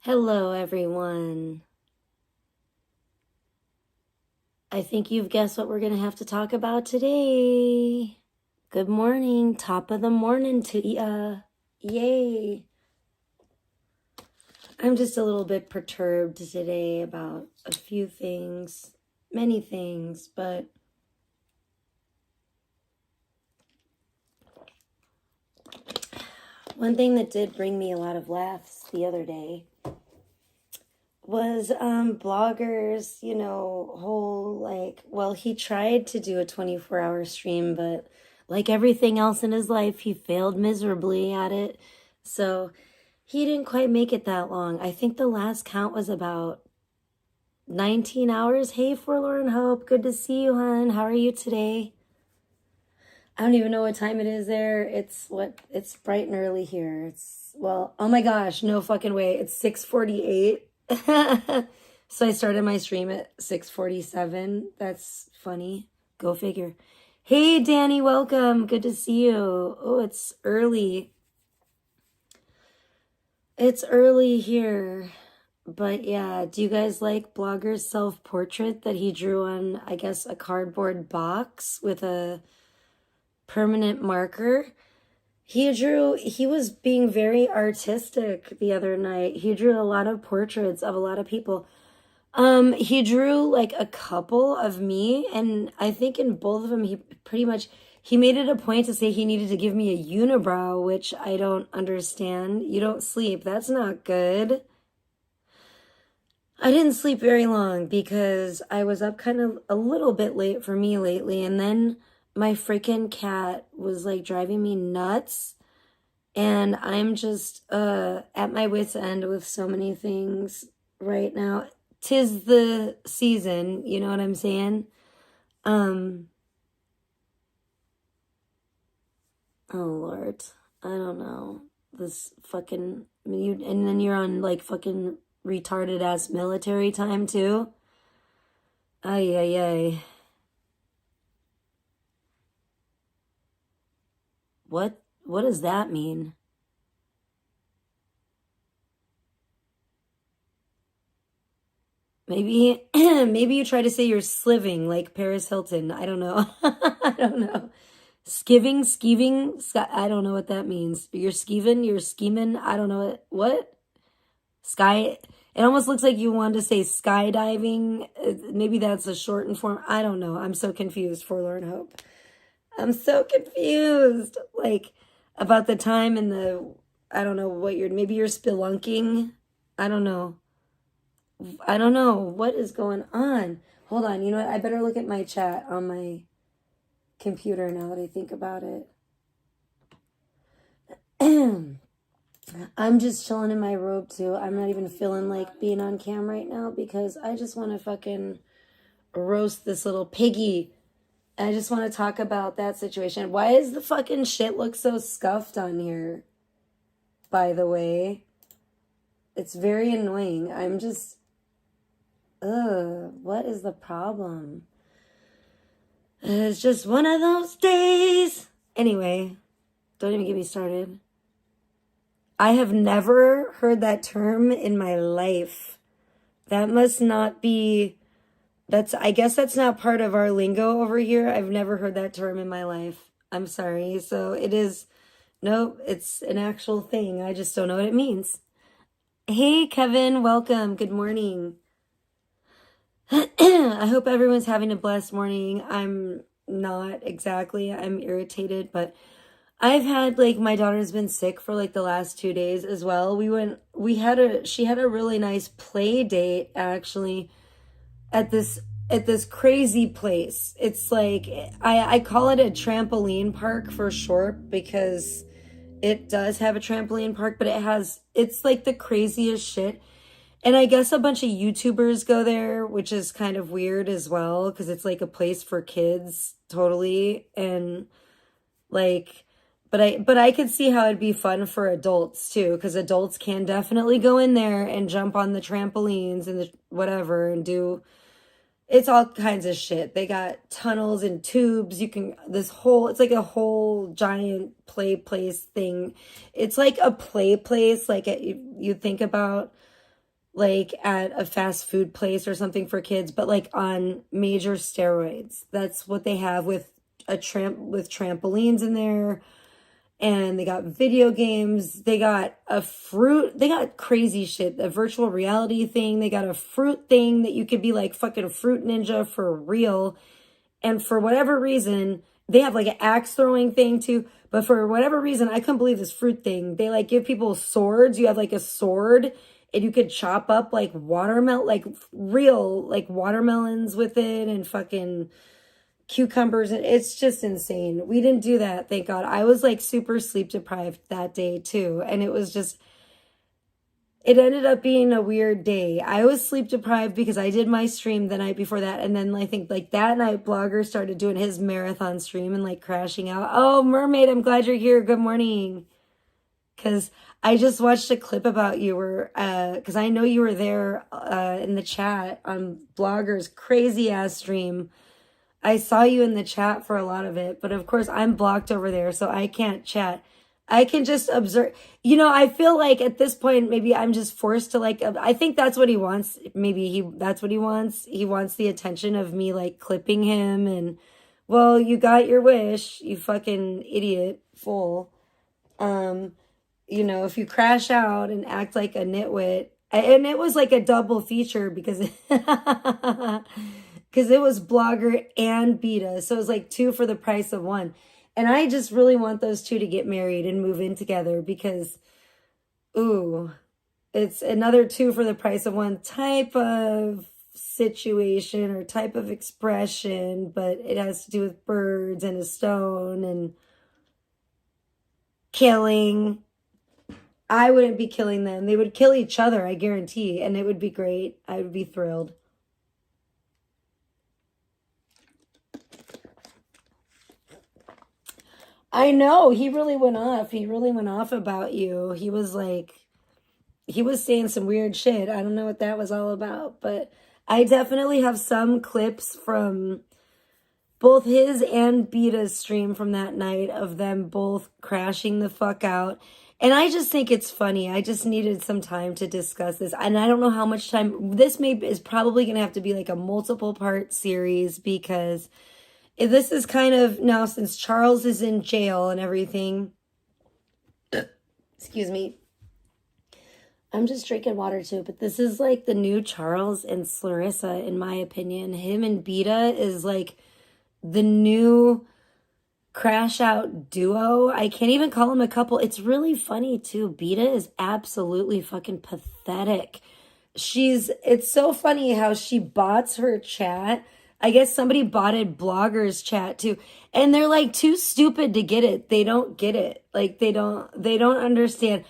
Hello, everyone. I think you've guessed what we're going to have to talk about today. Good morning. Top of the morning to ya. Yay. I'm just a little bit perturbed today about a few things, many things, but one thing that did bring me a lot of laughs the other day was bloggers, he tried to do a 24-hour stream, but like everything else in his life, he failed miserably at it. So he didn't quite make it that long. I think the last count was about 19 hours. Hey, Forlorn Hope, good to see you, hon. How are you today? I don't even know what time it is there. It's bright and early here. Oh my gosh, no fucking way. It's 6:48. So I started my stream at 6:47. That's funny. Go figure. Hey, Danny, welcome. Good to see you. Oh, it's early. It's early here. But yeah, do you guys like Blogger's self-portrait that he drew on, I guess, a cardboard box with a permanent marker? He was being very artistic the other night. He drew a lot of portraits of a lot of people. He drew like a couple of me, and I think in both of them, he made it a point to say he needed to give me a unibrow, which I don't understand. You don't sleep. That's not good. I didn't sleep very long because I was up kind of a little bit late for me lately, and then my freaking cat was like driving me nuts, and I'm just at my wit's end with so many things right now. 'Tis the season, you know what I'm saying? Oh Lord, I don't know. This fucking and then you're on like fucking retarded ass military time too. Ay ay ay. What does that mean? Maybe maybe you try to say you're sliving like Paris Hilton. I don't know. I don't know. Skeeving, I don't know what that means. You're scheming, I don't know what? Sky, it almost looks like you wanted to say skydiving. Maybe that's a shortened form. I don't know. I'm so confused, Forlorn Hope. I'm so confused. Like, about the time and I don't know what maybe you're spelunking. I don't know. I don't know what is going on. Hold on. You know what? I better look at my chat on my computer now that I think about it. I'm just chilling in my robe too. I'm not even feeling like being on cam right now because I just want to fucking roast this little piggy. I just want to talk about that situation. Why does the fucking shit look so scuffed on here? By the way, it's very annoying. I'm just, what is the problem? It's just one of those days. Anyway, don't even get me started. I have never heard that term in my life. That must not be, I guess that's not part of our lingo over here. I've never heard that term in my life. I'm sorry. So it is, nope, it's an actual thing. I just don't know what it means. Hey, Kevin, welcome. Good morning. I hope everyone's having a blessed morning. I'm not exactly. I'm irritated, but I've had like my daughter's been sick for like the last 2 days as well. She had a really nice play date actually at this crazy place. It's like I call it a trampoline park for short because it does have a trampoline park, but it's like the craziest shit. And I guess a bunch of YouTubers go there, which is kind of weird as well because it's like a place for kids totally. And like, but I could see how it'd be fun for adults too, because adults can definitely go in there and jump on the trampolines and the whatever and it's all kinds of shit. They got tunnels and tubes. It's like a whole giant play place thing. It's like a play place, like you think about like at a fast food place or something for kids, but like on major steroids. That's what they have with with trampolines in there, and they got video games. They got they got crazy shit, a virtual reality thing. They got a fruit thing that you could be like fucking fruit ninja for real. And for whatever reason, they have like an axe throwing thing too. But for whatever reason, I couldn't believe this fruit thing. They like give people swords. You have like a sword and you could chop up like like real like watermelons with it and fucking cucumbers. And it's just insane. We didn't do that, thank God. I was like super sleep deprived that day too. And it was just, it ended up being a weird day. I was sleep deprived because I did my stream the night before that. And then I think like that night, Blogger started doing his marathon stream and like crashing out. Oh, Mermaid, I'm glad you're here. Good morning. Because I just watched a clip about you where, because I know you were there in the chat on Blogger's crazy ass stream. I saw you in the chat for a lot of it, but of course I'm blocked over there, so I can't chat. I can just observe. You know, I feel like at this point, maybe I'm just forced to like, I think that's what he wants. Maybe that's what he wants. He wants the attention of me like clipping him and, well, you got your wish, you fucking idiot, fool. You know, if you crash out and act like a nitwit, and it was like a double feature because because it was Blogger and Beta, so it was like 2 for the price of 1. And I just really want those 2 to get married and move in together because, ooh, it's another 2 for the price of 1 type of situation or type of expression, but it has to do with birds and a stone and killing. I wouldn't be killing them. They would kill each other, I guarantee, and it would be great. I would be thrilled. I know, he really went off. He really went off about you. He was like, he was saying some weird shit. I don't know what that was all about, but I definitely have some clips from both his and Beta's stream from that night of them both crashing the fuck out. And I just think it's funny. I just needed some time to discuss this. And I don't know how much time. This is probably going to have to be like a multiple part series because this is kind of now since Charles is in jail and everything. Excuse me. I'm just drinking water too, but this is like the new Charles and Clarissa, in my opinion. Him and Beta is like the new crash out duo. I can't even call them a couple. It's really funny too. Beta is absolutely fucking pathetic. It's so funny how she bots her chat. I guess somebody botted Blogger's chat too. And they're like too stupid to get it. They don't get it. Like they don't understand.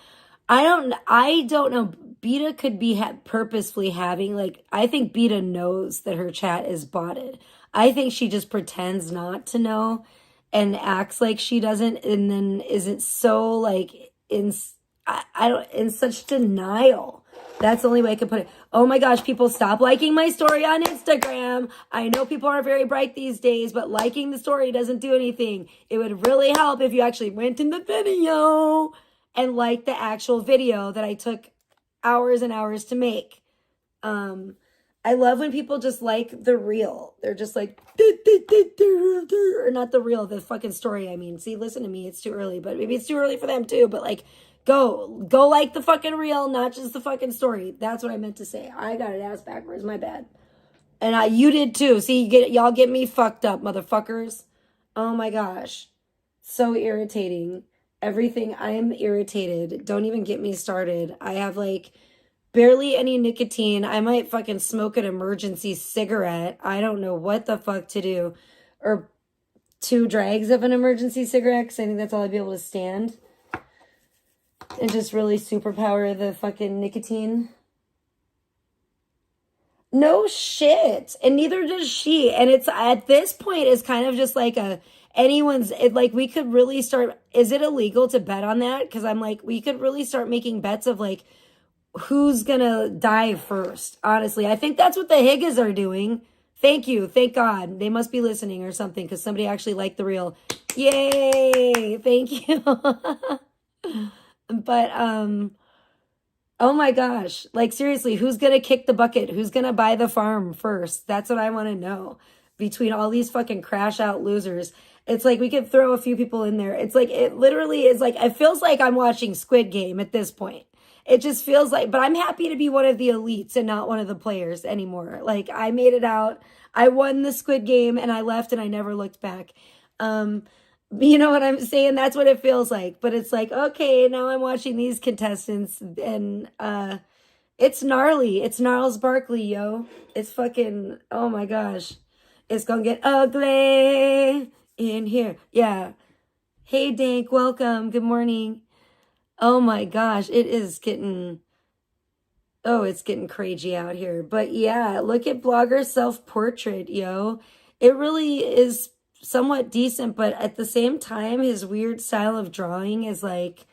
I don't know. Beta could be purposefully having like, I think Beta knows that her chat is botted. I think she just pretends not to know and acts like she doesn't, and then isn't so like in such denial. That's the only way I could put it. Oh my gosh, people, stop liking my story on Instagram. I know people aren't very bright these days, but liking the story doesn't do anything. It would really help if you actually went in the video and liked the actual video that I took hours and hours to make. I love when people just like the reel. They're just like, or not the reel, the fucking story. I mean, see, listen to me. It's too early, but maybe it's too early for them too. But like, go like the fucking reel, not just the fucking story. That's what I meant to say. I got it ass backwards. My bad. And you did too. See, y'all get me fucked up, motherfuckers. Oh my gosh. So irritating. Everything. I am irritated. Don't even get me started. I have like barely any nicotine. I might fucking smoke an emergency cigarette. I don't know what the fuck to do. Or 2 drags of an emergency cigarette, because I think that's all I'd be able to stand. And just really superpower the fucking nicotine. No shit. And neither does she. And it's at this point, it's kind of just like we could really start. Is it illegal to bet on that? Because I'm like, we could really start making bets of like, who's gonna die first? Honestly, I think that's what the Higgas are doing. Thank you. Thank God. They must be listening or something because somebody actually liked the reel. Yay. Thank you. But, Oh my gosh. Like seriously, who's gonna kick the bucket? Who's gonna buy the farm first? That's what I want to know. Between all these fucking crash out losers. It's like we could throw a few people in there. It's like it literally is like it feels like I'm watching Squid Game at this point. It just feels like, but I'm happy to be one of the elites and not one of the players anymore. Like I made it out. I won the Squid Game and I left and I never looked back. Um you know what I'm saying? That's what it feels like. But it's like, okay, now I'm watching these contestants and it's gnarly. It's Gnarls Barkley, yo. It's fucking, oh my gosh. It's gonna get ugly in here. Yeah. Hey Dank, welcome. Good morning. Oh my gosh, it is getting, oh, it's getting crazy out here. But yeah, look at Blogger self-portrait, yo. It really is somewhat decent, but at the same time, his weird style of drawing is like,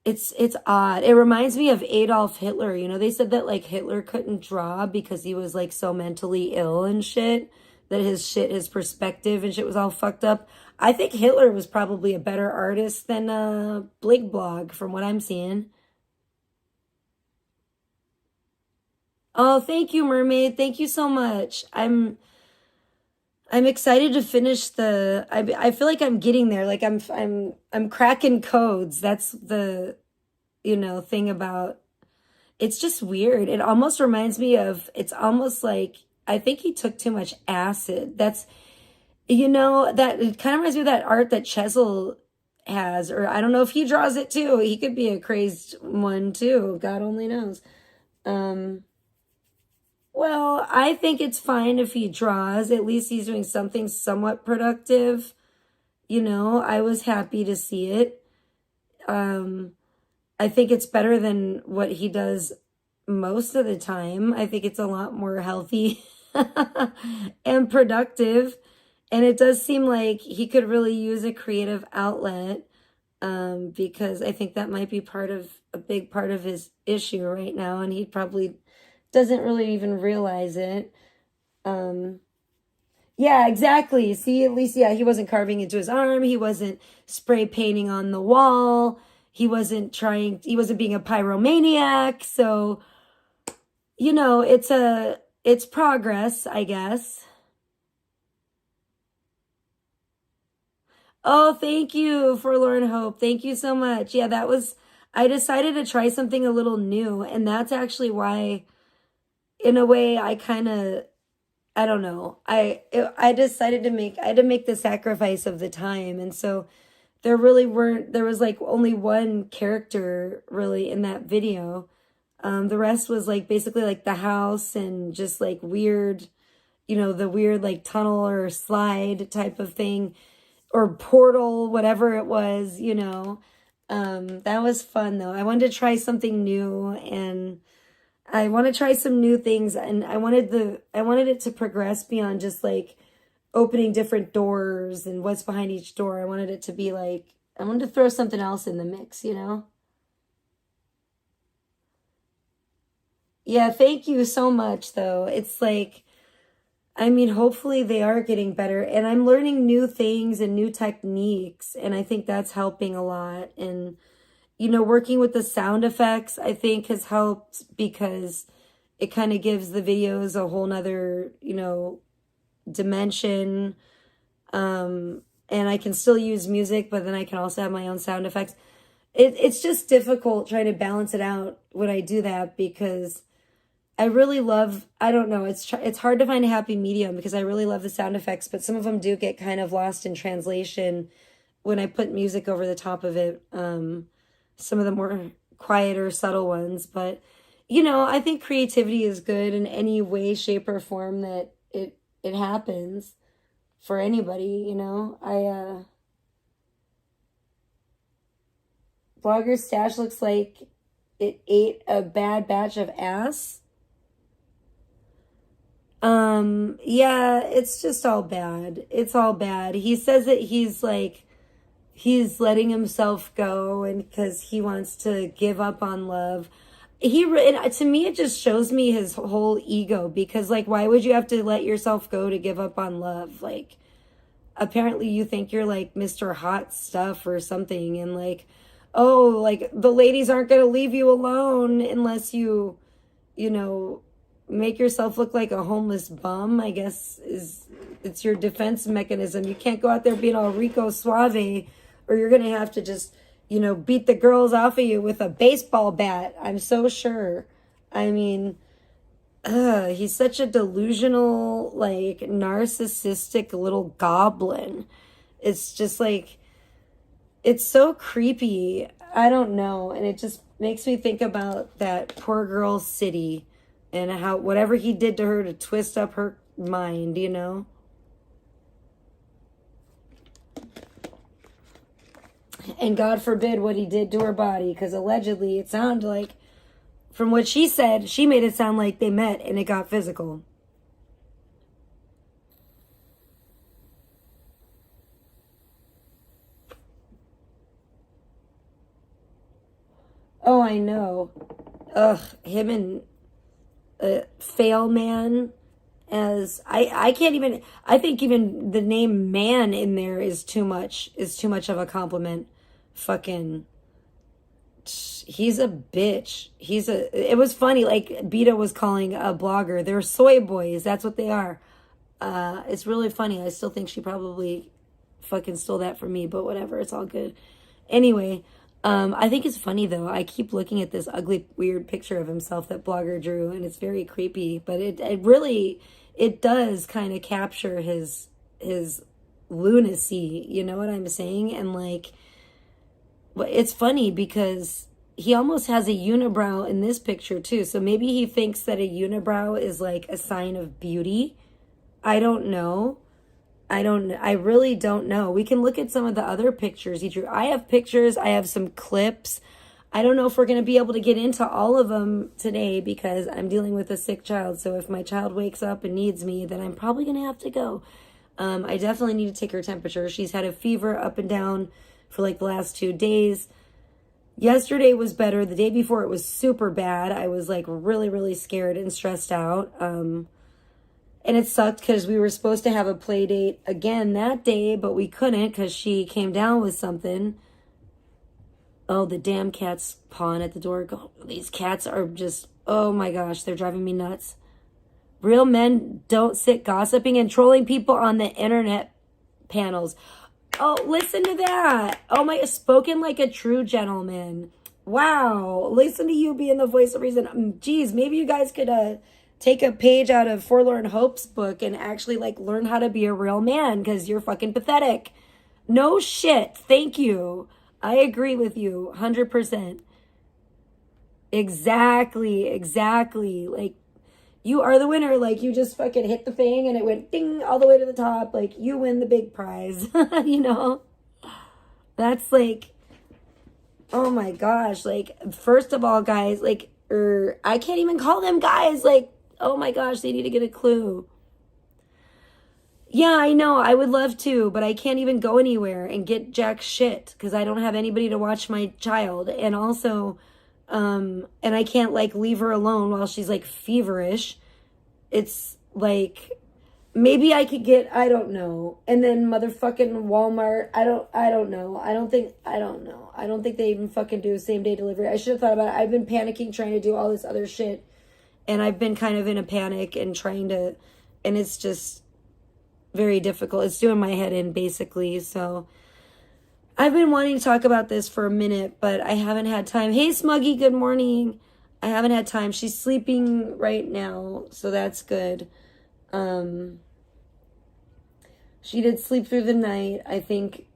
it's odd. It reminds me of Adolf Hitler. You know, they said that like Hitler couldn't draw because he was like so mentally ill and shit, that his perspective and shit was all fucked up. I think Hitler was probably a better artist than Blig Blog from what I'm seeing. Oh, thank you, Mermaid. Thank you so much. I'm excited to finish the I feel like I'm getting there. Like I'm cracking codes. That's the thing about it's just weird. It almost reminds me of it's almost like I think he took too much acid. That's that it kind of reminds me of that art that Chesil has, or I don't know if he draws it too. He could be a crazed one too. God only knows. Um well, I think it's fine if he draws. At least he's doing something somewhat productive. I was happy to see it. Um, I think it's better than what he does most of the time. I think it's a lot more healthy and productive. And it does seem like he could really use a creative outlet because I think that might be a big part of his issue right now. And he probably doesn't really even realize it. Um, yeah, exactly. See, at least, yeah, he wasn't carving into his arm. He wasn't spray painting on the wall. He wasn't being a pyromaniac. So, it's progress, I guess. Oh, thank you, Forlorn Hope. Thank you so much. Yeah, I decided to try something a little new. And that's actually why, in a way, I don't know. I decided I had to make the sacrifice of the time. And so there was like only one character really in that video. The rest was like basically like the house and just like weird, the weird like tunnel or slide type of thing or portal, whatever it was, that was fun though. I wanted to try something new and I want to try some new things and I wanted it to progress beyond just like opening different doors and what's behind each door. I wanted it to be like I wanted to throw something else in the mix. Yeah, thank you so much though. It's like I mean, hopefully they are getting better and I'm learning new things and new techniques and I think that's helping a lot and working with the sound effects, I think has helped because it kind of gives the videos a whole nother, dimension. And I can still use music, but then I can also have my own sound effects. It's just difficult trying to balance it out when I do that because I really love, I don't know, it's hard to find a happy medium because I really love the sound effects, but some of them do get kind of lost in translation when I put music over the top of it. Some of the more quieter, subtle ones. But, I think creativity is good in any way, shape, or form that it happens for anybody. Blogger Stash looks like it ate a bad batch of ass. Yeah, it's just all bad. It's all bad. He says that he's letting himself go and because he wants to give up on love. To me, it just shows me his whole ego because like, why would you have to let yourself go to give up on love? Like, apparently you think you're like Mr. Hot Stuff or something. And like, oh, like the ladies aren't going to leave you alone unless you, you know, make yourself look like a homeless bum, I guess it's your defense mechanism. You can't go out there being all Rico Suave, or you're going to have to just, beat the girls off of you with a baseball bat. I'm so sure. I mean, he's such a delusional, like, narcissistic little goblin. It's just like, it's so creepy. I don't know. And it just makes me think about that poor girl City and how whatever he did to her to twist up her mind, And God forbid what he did to her body, because allegedly it sounded like, from what she said, she made it sound like they met and it got physical. Oh, I know. Ugh, him and Fail Man, as I can't even, I think even the name man in there is too much of a compliment. Fucking, he's a bitch. It was funny, like Beta was calling a blogger, they're soy boys, that's what they are. It's really funny. I still think she probably fucking stole that from me, but whatever, it's all good. Anyway, I think it's funny though. I keep looking at this ugly, weird picture of himself that blogger drew, and it's very creepy. But it really, it does kind of capture his lunacy. You know what I'm saying? And like, it's funny because he almost has a unibrow in this picture too. So maybe he thinks that a unibrow is like a sign of beauty. I don't know. I really don't know. We can look at some of the other pictures he drew. I have pictures. I have some clips. I don't know if we're going to be able to get into all of them today because I'm dealing with a sick child. So if my child wakes up and needs me, then I'm probably going to have to go. I definitely need to take her temperature. She's had a fever up and down for like the last 2 days. Yesterday was better. The day before it was super bad. I was like really, really scared and stressed out. And it sucked because we were supposed to have a play date again that day, but we couldn't because she came down with something. Oh, the damn cat's pawing at the door. These cats are just, oh my gosh, they're driving me nuts. Real men don't sit gossiping and trolling people on the internet panels. Oh, listen to that. Oh my, spoken like a true gentleman. Wow. Listen to you being the voice of reason. Geez, maybe you guys could, take a page out of Forlorn Hope's book and actually like learn how to be a real man because you're fucking pathetic. No shit. Thank you. I agree with you 100%. Exactly. Like you are the winner. Like you just fucking hit the thing and it went ding all the way to the top. Like you win the big prize. That's like, oh my gosh. Like, first of all, guys, like, I can't even call them guys. Like, oh my gosh, they need to get a clue. Yeah, I know. I would love to, but I can't even go anywhere and get jack shit because I don't have anybody to watch my child. And also, and I can't like leave her alone while she's like feverish. It's like, maybe I could get, I don't know. And then motherfucking Walmart. I don't know. I don't know. I don't think they even fucking do same day delivery. I should have thought about it. I've been panicking trying to do all this other shit. And I've been kind of in a panic and trying to, and it's just very difficult. It's doing my head in basically. So I've been wanting to talk about this for a minute, but I haven't had time. Hey, Smuggy, good morning. I haven't had time. She's sleeping right now, so that's good. She did sleep through the night. I think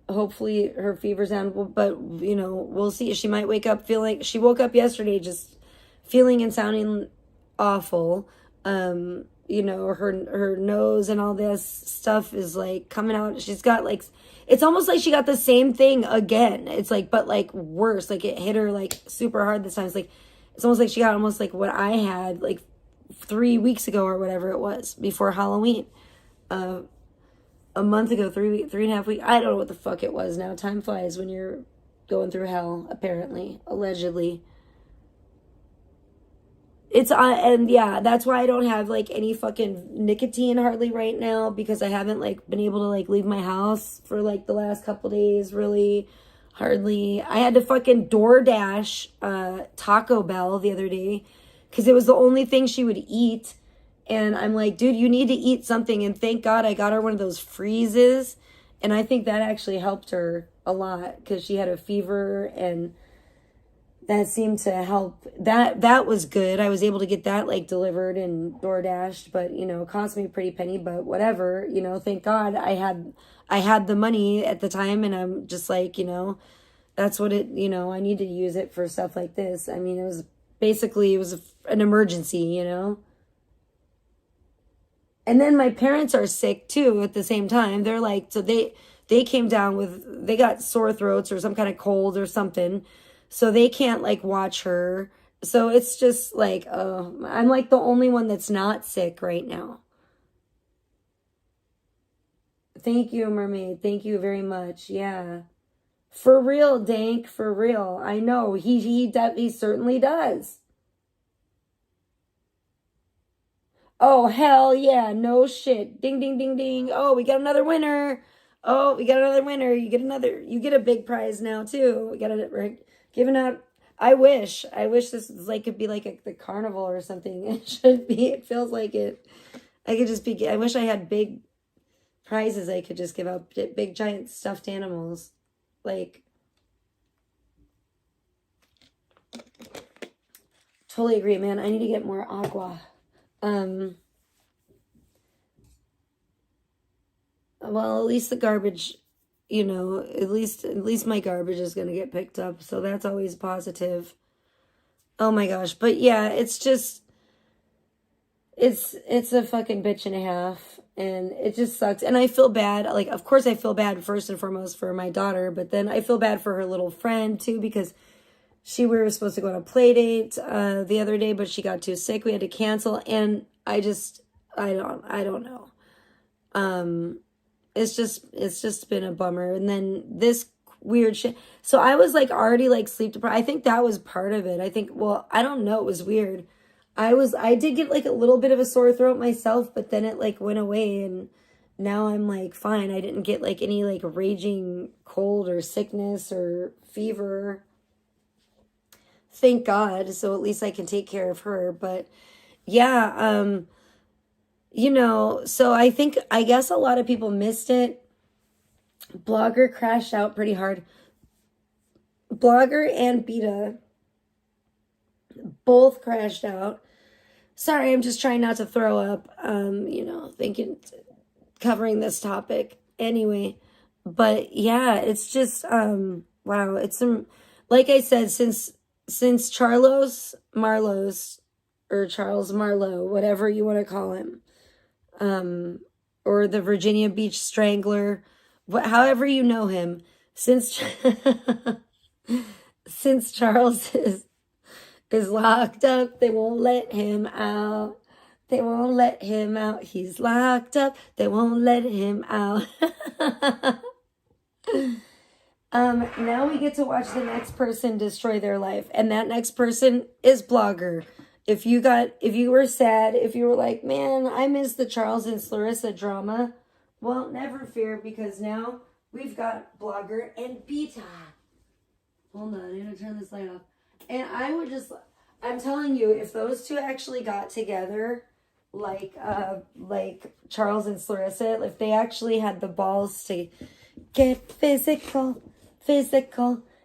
hopefully her fever's down, but we'll see. She might wake up feeling, she woke up yesterday just feeling and sounding awful. Her nose and all this stuff is like coming out. She's got like, it's almost like she got the same thing again. It's like, but like worse, like it hit her like super hard this time. It's like, it's almost like she got almost like what I had like 3 weeks ago or whatever it was before Halloween. A month ago, 3.5 weeks. I don't know what the fuck it was now. Time flies when you're going through hell, apparently, allegedly. And yeah, that's why I don't have like any fucking nicotine hardly right now because I haven't like been able to like leave my house for like the last couple days really. hardly. I had to fucking DoorDash Taco Bell the other day because it was the only thing she would eat. And I'm like, dude, you need to eat something. And thank God I got her one of those freezes. And I think that actually helped her a lot because she had a fever, and that seemed to help. That was good. I was able to get that like delivered and DoorDashed, but you know, it cost me a pretty penny, but whatever, you know, thank God I had the money at the time, and I'm just like, you know, that's what it, you know, I need to use it for stuff like this. I mean, it was an emergency, you know. And then my parents are sick too at the same time. They're like, so they came down with, they got sore throats or some kind of cold or something. So they can't like watch her. So it's just like, I'm like the only one that's not sick right now. Thank you, Mermaid. Thank you very much. Yeah. For real, Dank, for real. I know he certainly does. Oh, hell yeah. No shit. Ding, ding, ding, ding. Oh, we got another winner. Oh, we got another winner. You get a big prize now too. We're giving out. I wish this was like, could be like the carnival or something. It should be. It feels like it. I could just be, I wish I had big prizes. I could just give out big giant stuffed animals. Like, totally agree, man. I need to get more agua. Well, at least the garbage, you know, at least my garbage is going to get picked up. So that's always positive. Oh my gosh. But yeah, it's just, it's a fucking bitch and a half, and it just sucks. And I feel bad. Like, of course I feel bad first and foremost for my daughter, but then I feel bad for her little friend too, because we were supposed to go on a play date the other day, but she got too sick. We had to cancel, and I don't know. It's just been a bummer. And then this weird shit. So I was like already like sleep deprived. I think that was part of it. I think, well, I don't know. It was weird. I did get like a little bit of a sore throat myself, but then it like went away, and now I'm like fine. I didn't get like any like raging cold or sickness or fever. Thank God. So at least I can take care of her. But yeah, you know, so I guess a lot of people missed it. Blogger crashed out pretty hard. Blogger and Beta both crashed out. Sorry, I'm just trying not to throw up, you know, covering this topic. Anyway, but yeah, it's just, wow, it's like I said, since Charles Marlowe, whatever you want to call him, or the Virginia Beach Strangler, however you know him, since Charles is locked up, they won't let him out. They won't let him out. He's locked up. They won't let him out. Now we get to watch the next person destroy their life. And that next person is Blogger. If you were sad, if you were like, man, I miss the Charles and Clarissa drama, well, never fear, because now we've got Blogger and Beta. Hold on, I'm going to turn this light off. And I'm telling you, if those two actually got together, like Charles and Clarissa, if they actually had the balls to get physical,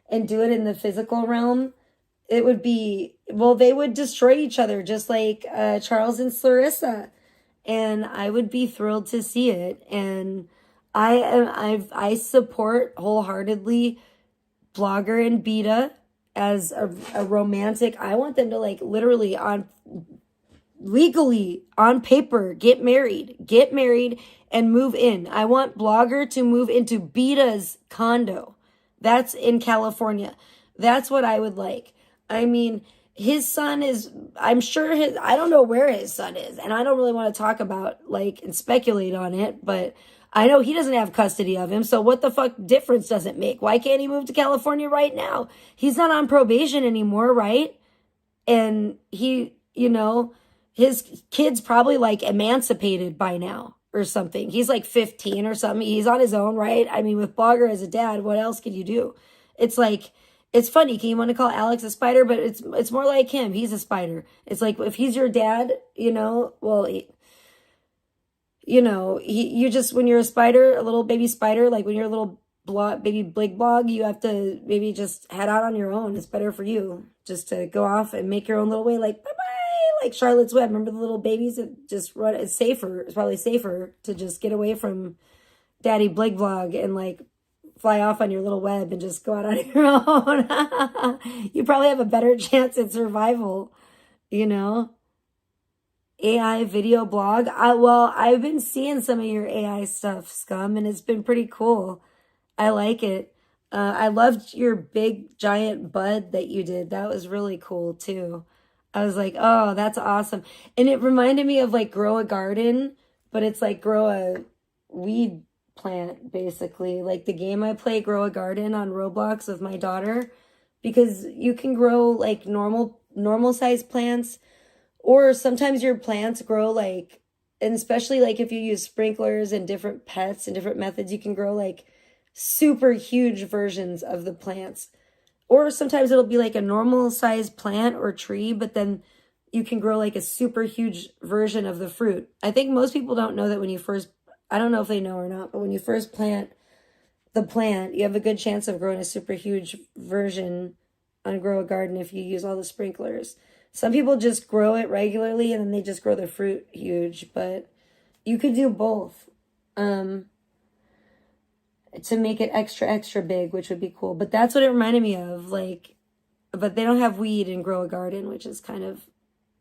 and do it in the physical realm, it would be, well, they would destroy each other, just like Charles and Clarissa. And I would be thrilled to see it. And I support wholeheartedly Blogger and Beta as a romantic. I want them to like literally legally on paper get married and move in. I want Blogger to move into Beta's condo. That's in California. That's what I would like. I mean, his son is, I'm sure I don't know where his son is, and I don't really want to talk about like and speculate on it, but I know he doesn't have custody of him, so what the fuck difference does it make? Why can't he move to California right now? He's not on probation anymore, right? And he, you know, his kid's probably like emancipated by now or something. He's like 15 or something. He's on his own, right? I mean, with Blogger as a dad, what else can you do? It's like, it's funny. Can you want to call Alex a spider? But it's more like him. He's a spider. It's like if he's your dad, you know, well, you just, when you're a spider, a little baby spider, like when you're a little baby big blog, you have to maybe just head out on your own. It's better for you just to go off and make your own little way, like bye-bye, like Charlotte's Web. Remember the little babies that just run? It's safer. It's probably safer to just get away from Daddy Blig Vlog and like fly off on your little web and just go out on your own. You probably have a better chance at survival, you know? AI video blog. Well, I've been seeing some of your AI stuff, Scum, and it's been pretty cool. I like it. I loved your big giant bud that you did. That was really cool too. I was like, oh, that's awesome. And it reminded me of like Grow a Garden, but it's like grow a weed plant, basically. Like the game I play, Grow a Garden, on Roblox with my daughter, because you can grow like normal size plants, or sometimes your plants grow like, and especially like if you use sprinklers and different pets and different methods, you can grow like super huge versions of the plants. Or sometimes it'll be like a normal size plant or tree, but then you can grow like a super huge version of the fruit. I think most people don't know that when you first, I don't know if they know or not, but when you first plant the plant, you have a good chance of growing a super huge version on Grow a Garden if you use all the sprinklers. Some people just grow it regularly and then they just grow the fruit huge, but you could do both to make it extra big, which would be cool. But that's what it reminded me of, like, but they don't have weed in Grow a Garden, which is kind of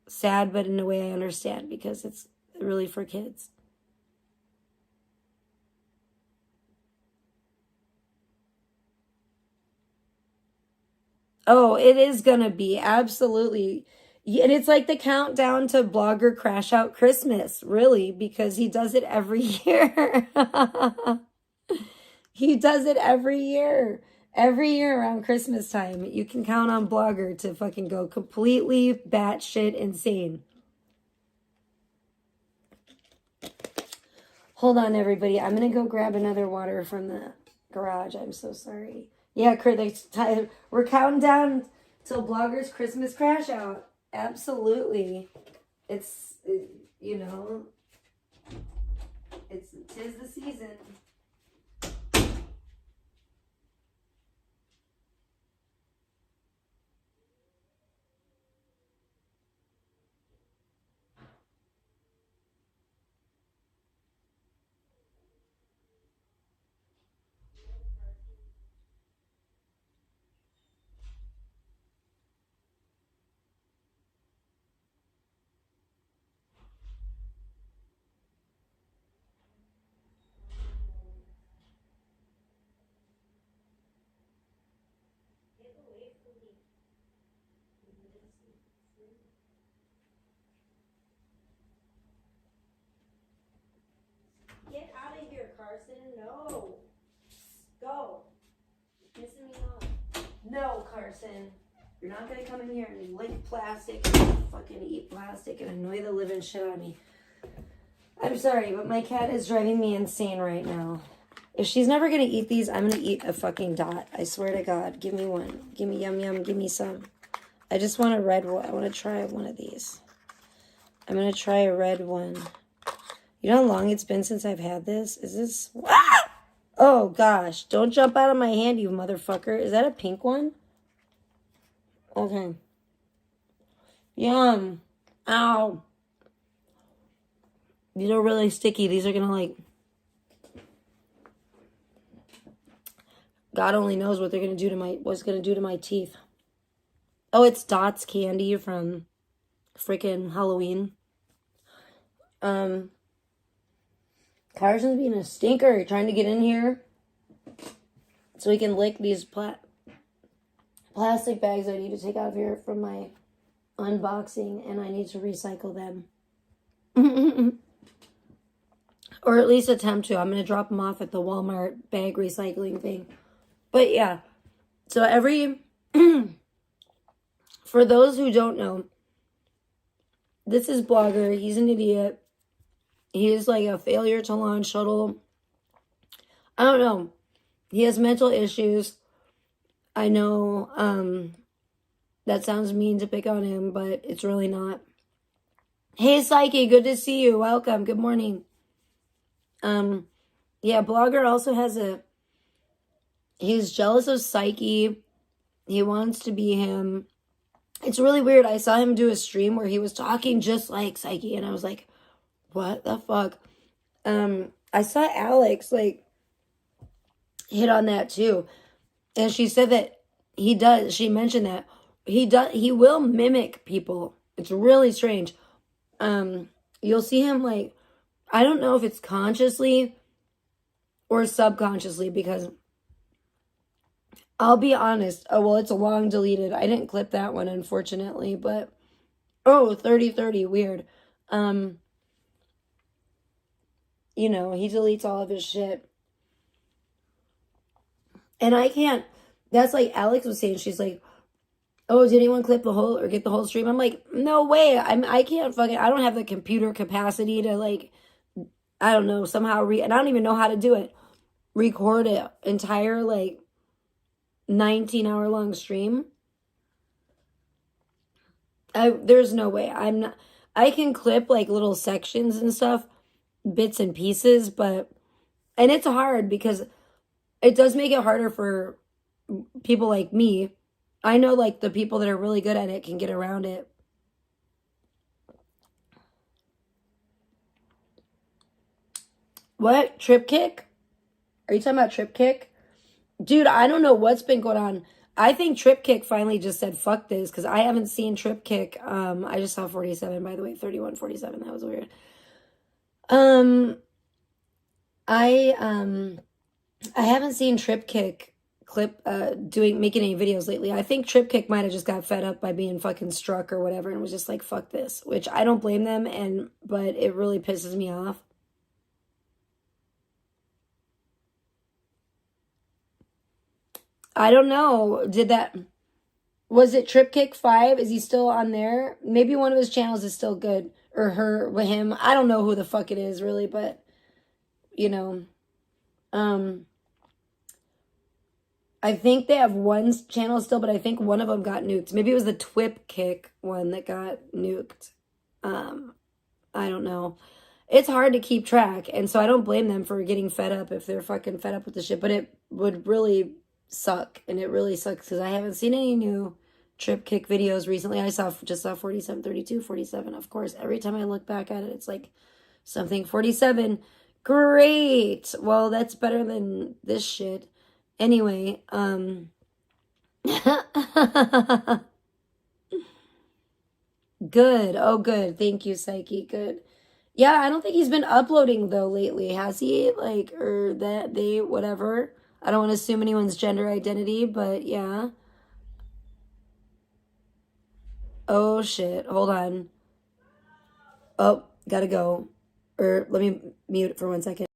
sad, but in a way I understand because it's really for kids. Oh, it is gonna be, absolutely. And it's like the countdown to Blogger Crash Out Christmas, really, because he does it every year. He does it every year. Every year around Christmas time, you can count on Blogger to fucking go completely batshit insane. Hold on, everybody. I'm going to go grab another water from the garage. I'm so sorry. Yeah, Kurt, we're counting down till Blogger's Christmas Crash Out. Absolutely. It's, you know, tis the season. Get out of here, Carson. No. Go. You're pissing me off. No, Carson. You're not going to come in here and lick plastic and fucking eat plastic and annoy the living shit out of me. I'm sorry, but my cat is driving me insane right now. If she's never going to eat these, I'm going to eat a fucking dot. I swear to God. Give me one. Give me yum yum. Give me some. I just want a red one. I want to try one of these. I'm going to try a red one. You know how long it's been since I've had this? Is this... Ah! Oh, gosh. Don't jump out of my hand, you motherfucker. Is that a pink one? Okay. Yum. Ow. These are really sticky. These are going to, like... God only knows what they're going to do to my... What's going to do to my teeth. Oh, it's Dots candy from freaking Halloween. Carson's being a stinker, trying to get in here so he can lick these plastic bags I need to take out of here from my unboxing, and I need to recycle them. Or at least attempt to. I'm going to drop them off at the Walmart bag recycling thing. But yeah, so for those who don't know, this is Blogger. He's an idiot. He is like a failure to launch shuttle. I don't know. He has mental issues. I know, that sounds mean to pick on him, but it's really not. Hey, Psyche, good to see you. Welcome. Good morning. Yeah, Blogger also has he's jealous of Psyche. He wants to be him. It's really weird. I saw him do a stream where he was talking just like Psyche, and I was like, what the fuck? I saw Alex, like, hit on that too. And she said that she mentioned that he will mimic people. It's really strange. You'll see him, like, I don't know if it's consciously or subconsciously, because I'll be honest. Oh, well, it's a long deleted. I didn't clip that one, unfortunately, but oh, 30/30, weird. You know, he deletes all of his shit. And I can't, that's like Alex was saying, she's like, oh, did anyone clip the whole or get the whole stream? I'm like, no way. I can't fucking, I don't have the computer capacity to, like, I don't know, somehow and I don't even know how to do it. Record an entire, like, 19-hour long stream. There's no way. I can clip, like, little sections and stuff, bits and pieces, and it's hard because it does make it harder for people like me. I know, like, the people that are really good at it can get around it. What? Trip Kick? Are you talking about Trip Kick? Dude, I don't know what's been going on. I think Trip Kick finally just said fuck this, because I haven't seen Trip Kick. I just saw 47, by the way. 31:47. That was weird. I haven't seen Trip Kick making any videos lately. I think Trip Kick might have just got fed up by being fucking struck or whatever and was just like, fuck this, which I don't blame them, but it really pisses me off. I don't know. Was it Trip Kick 5? Is he still on there? Maybe one of his channels is still good. Or her, with him. I don't know who the fuck it is, really, but, you know. I think they have one channel still, but I think one of them got nuked. Maybe it was the Twip Kick one that got nuked. I don't know. It's hard to keep track, and so I don't blame them for getting fed up if they're fucking fed up with the shit, but it would really suck, and it really sucks because I haven't seen any new Trip Kick videos recently. I just saw 47, 32, 47. Of course, every time I look back at it, it's like something 47. Great. Well, that's better than this shit. Anyway, good. Oh, good. Thank you, Psyche. Good. Yeah, I don't think he's been uploading though lately, has he? Like, or whatever. I don't want to assume anyone's gender identity, but yeah. Oh shit. Hold on. Oh, gotta go. Or let me mute for 1 second.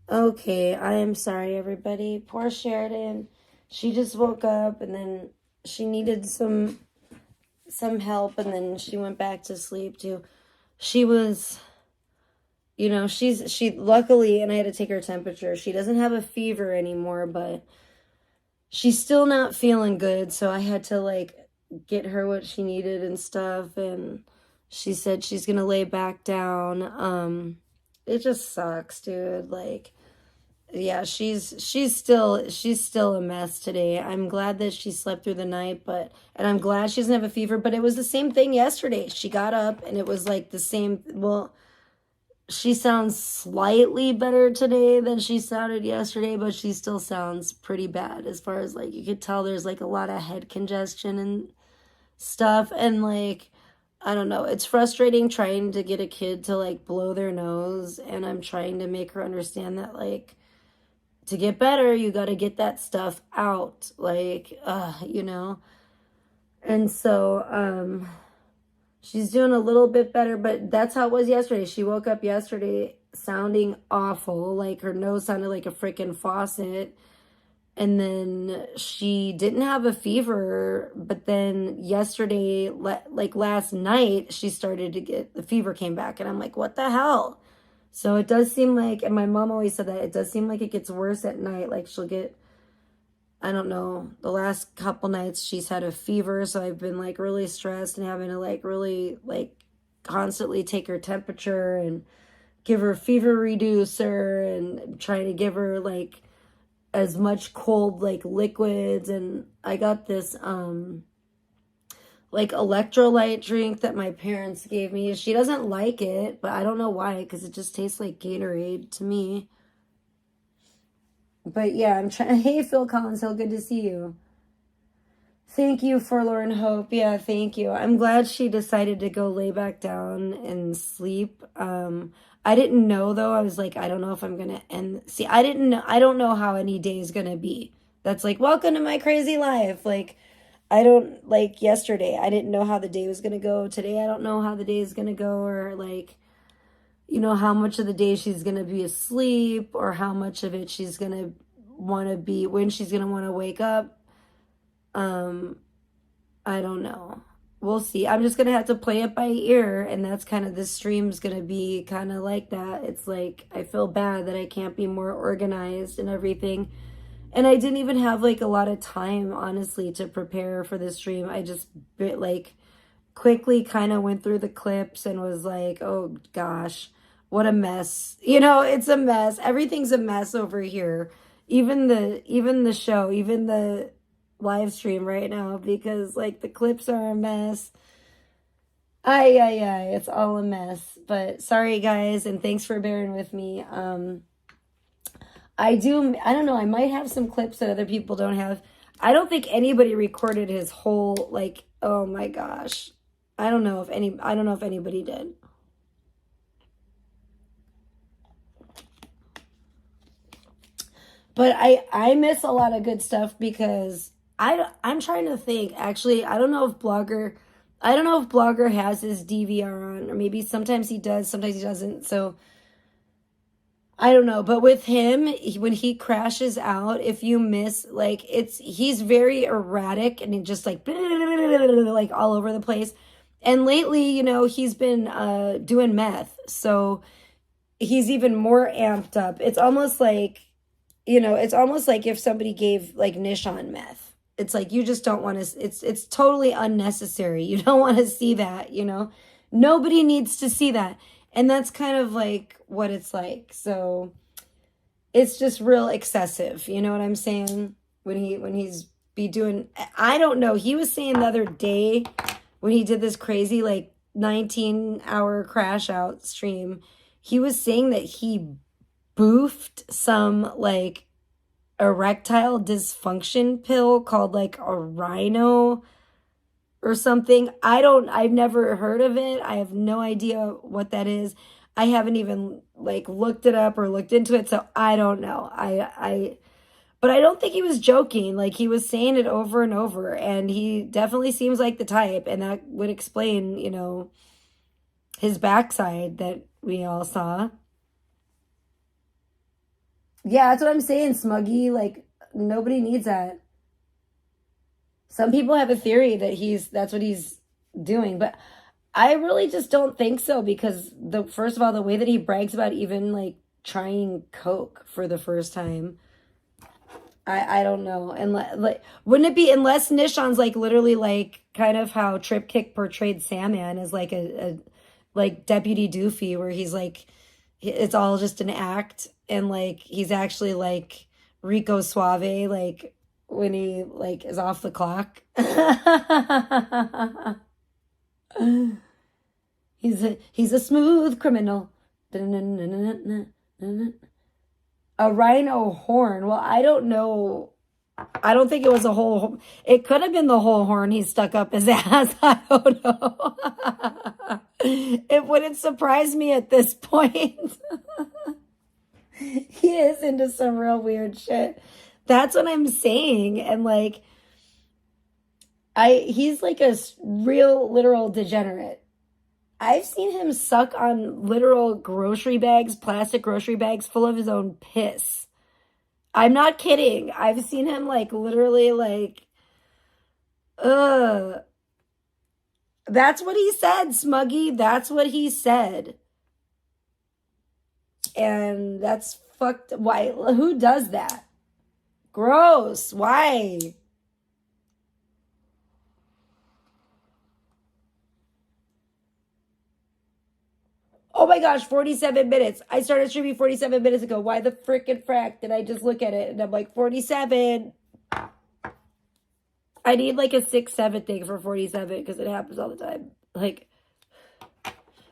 Okay, I am sorry, everybody. Poor Sheridan. She just woke up and then she needed some help and then she went back to sleep too. She was, she luckily, and I had to take her temperature. She doesn't have a fever anymore, but she's still not feeling good, so I had to like get her what she needed and stuff, and she said she's gonna lay back down. It just sucks, dude. Like, yeah, she's still a mess today. I'm glad that she slept through the night, and I'm glad she doesn't have a fever, but it was the same thing yesterday. She got up and it was like the same, well, she sounds slightly better today than she sounded yesterday, but she still sounds pretty bad as far as like you could tell there's like a lot of head congestion and stuff. And like, I don't know, it's frustrating trying to get a kid to like blow their nose. And I'm trying to make her understand that like to get better, you got to get that stuff out. Like, And so, she's doing a little bit better, but that's how it was yesterday. She woke up yesterday sounding awful. Like her nose sounded like a freaking faucet. And then she didn't have a fever, but then yesterday, like last night, she started to get, the fever came back. And I'm like, what the hell? So it does seem like, and my mom always said that, it does seem like it gets worse at night. Like she'll get, I don't know, the last couple nights she's had a fever, so I've been like really stressed and having to like really like constantly take her temperature and give her fever reducer and trying to give her like as much cold like liquids. And I got this like electrolyte drink that my parents gave me. She doesn't like it, but I don't know why, because it just tastes like Gatorade to me. But yeah, I'm trying. Hey, Phil Collins, so good to see you. Thank you, Forlorn Hope. Yeah, thank you. I'm glad she decided to go lay back down and sleep. I didn't know though. I was like, I don't know if I'm gonna end. See, I didn't know. I don't know how any day is gonna be. That's like, welcome to my crazy life. Like, I don't like yesterday. I didn't know how the day was gonna go. Today, I don't know how the day is gonna go, or like, how much of the day she's gonna be asleep, or how much of it she's gonna want to be when she's gonna want to wake up. Um, I don't know. We'll see. I'm just gonna have to play it by ear, and that's kind of this stream's gonna be kind of like that. It's like I feel bad that I can't be more organized and everything. And I didn't even have like a lot of time, honestly, to prepare for this stream. I just like quickly kind of went through the clips and was like, oh gosh, what a mess. It's a mess. Everything's a mess over here. Even the show, even the live stream right now, because like the clips are a mess. Ay, it's all a mess. But sorry guys, and thanks for bearing with me. I don't know, I might have some clips that other people don't have. I don't think anybody recorded his whole, like, oh my gosh. I don't know if anybody did. But I miss a lot of good stuff because I'm trying to think. Actually, I don't know if Blogger has his DVR on, or maybe sometimes he does, sometimes he doesn't. So I don't know, but with him, when he crashes out, if you miss, like, he's very erratic and just like like all over the place. And lately, he's been doing meth, so he's even more amped up. It's almost like if somebody gave like Nish on meth. It's like you just don't want to. It's totally unnecessary. You don't want to see that. Nobody needs to see that. And that's kind of like what it's like. So it's just real excessive. You know what I'm saying? When he's be doing, I don't know. He was saying the other day when he did this crazy like 19-hour crash out stream, he was saying that he boofed some like erectile dysfunction pill called like a rhino or something. I've never heard of it. I have no idea what that is. I haven't even like looked it up or looked into it, so I don't know. But I don't think he was joking. Like he was saying it over and over, and he definitely seems like the type, and that would explain, his backside that we all saw. Yeah, that's what I'm saying, Smuggy. Like, nobody needs that. Some people have a theory that that's what he's doing, but I really just don't think so because the first of all, the way that he brags about even like trying coke for the first time, I don't know. And like, wouldn't it be unless Nishon's like literally like kind of how Trip Kick portrayed Sandman as like a like Deputy Doofy, where he's like it's all just an act, and like he's actually like Rico Suave, like when he like is off the clock. He's a smooth criminal. A rhino horn. Well, I don't know. I don't think it was a whole. It could have been the whole horn he stuck up his ass. I don't know. It wouldn't surprise me at this point. He is into some real weird shit. That's what I'm saying. And like, he's like a real literal degenerate. I've seen him suck on literal grocery bags, plastic grocery bags full of his own piss. I'm not kidding. I've seen him like literally like, ugh. That's what he said, Smuggy. That's what he said. And that's fucked. Why? Who does that? Gross. Why? Oh my gosh, 47 minutes. I started streaming 47 minutes ago. Why the frickin' frack did I just look at it? And I'm like, 47. I need like a 6-7 thing for 47 because it happens all the time. Like,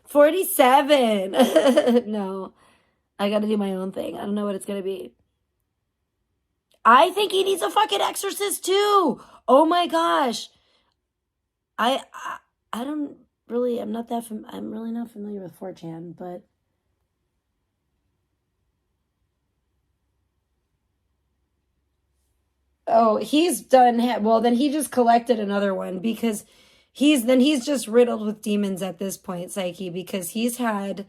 47. No, I got to do my own thing. I don't know what it's going to be. I think he needs a fucking exorcist too. Oh my gosh. I don't really, I'm really not familiar with 4chan, but oh, he's done. Well, then he just collected another one because he's just riddled with demons at this point, Psyche, because he's had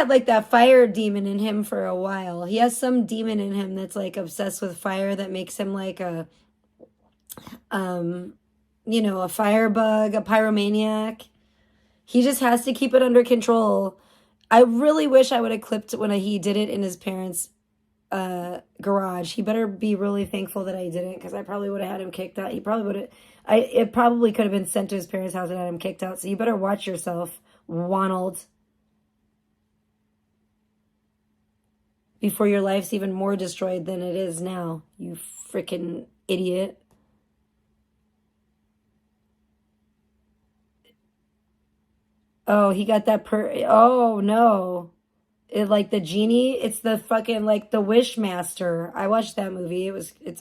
like that fire demon in him for a while. He has some demon in him that's like obsessed with fire that makes him like a a firebug, a pyromaniac. He just has to keep it under control. I really wish I would have clipped when he did it in his parents' garage. He better be really thankful that I didn't, because I probably would have had him kicked out. He probably would have. It probably could have been sent to his parents' house and had him kicked out. So you better watch yourself, Wonald, before your life's even more destroyed than it is now. You freaking idiot. Oh, he got that oh no. It like the genie, it's the fucking like the Wishmaster. I watched that movie.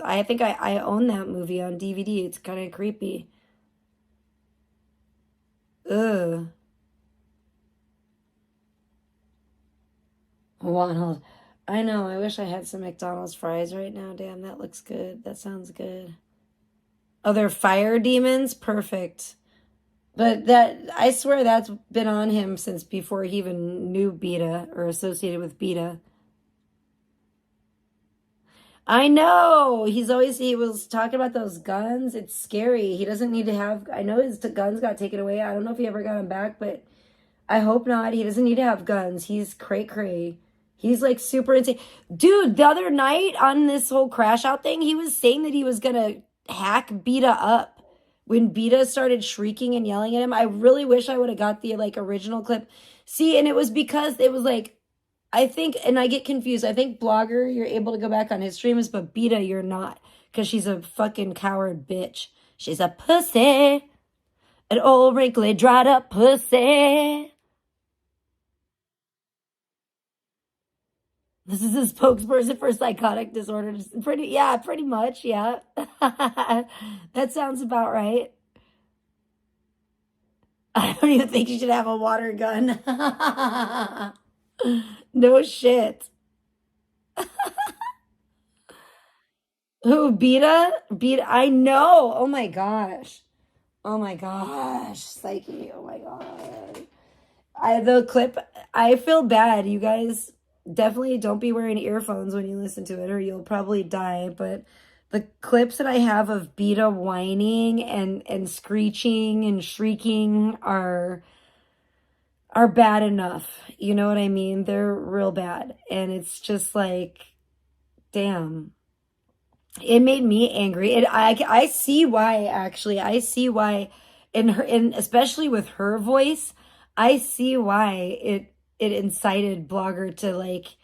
I think I own that movie on DVD. It's kind of creepy. Ugh. Ronald. I know. I wish I had some McDonald's fries right now. Damn, that looks good. That sounds good. Oh, they're fire demons? Perfect. But I swear that's been on him since before he even knew Beta or associated with Beta. I know. He was talking about those guns. It's scary. He doesn't need to have, I know his guns got taken away. I don't know if he ever got them back, but I hope not. He doesn't need to have guns. He's cray. He's like super insane. Dude, the other night on this whole crash out thing, he was saying that he was going to hack Beta up. When Beta started shrieking and yelling at him, I really wish I would have got the like original clip. See, and it was because it was like, I think, and I get confused. I think Blogger, you're able to go back on his streams, but Beta, you're not, because she's a fucking coward bitch. She's a pussy, an old wrinkly dried up pussy. This is a spokesperson for psychotic disorders. Pretty much, yeah. That sounds about right. I don't even think you should have a water gun. No shit. Who, Beta? Beta, I know. Oh my gosh. Oh my gosh. Psyche. Oh my god. The clip, I feel bad, you guys. definitely don't be wearing earphones when you listen to it or you'll probably die. But the clips that I have of Beta whining and screeching and shrieking are bad enough. You know what I mean? They're real bad. And it's just like, damn. It made me angry. I see why, actually. I see why especially with her voice, I see why it incited Blogger to like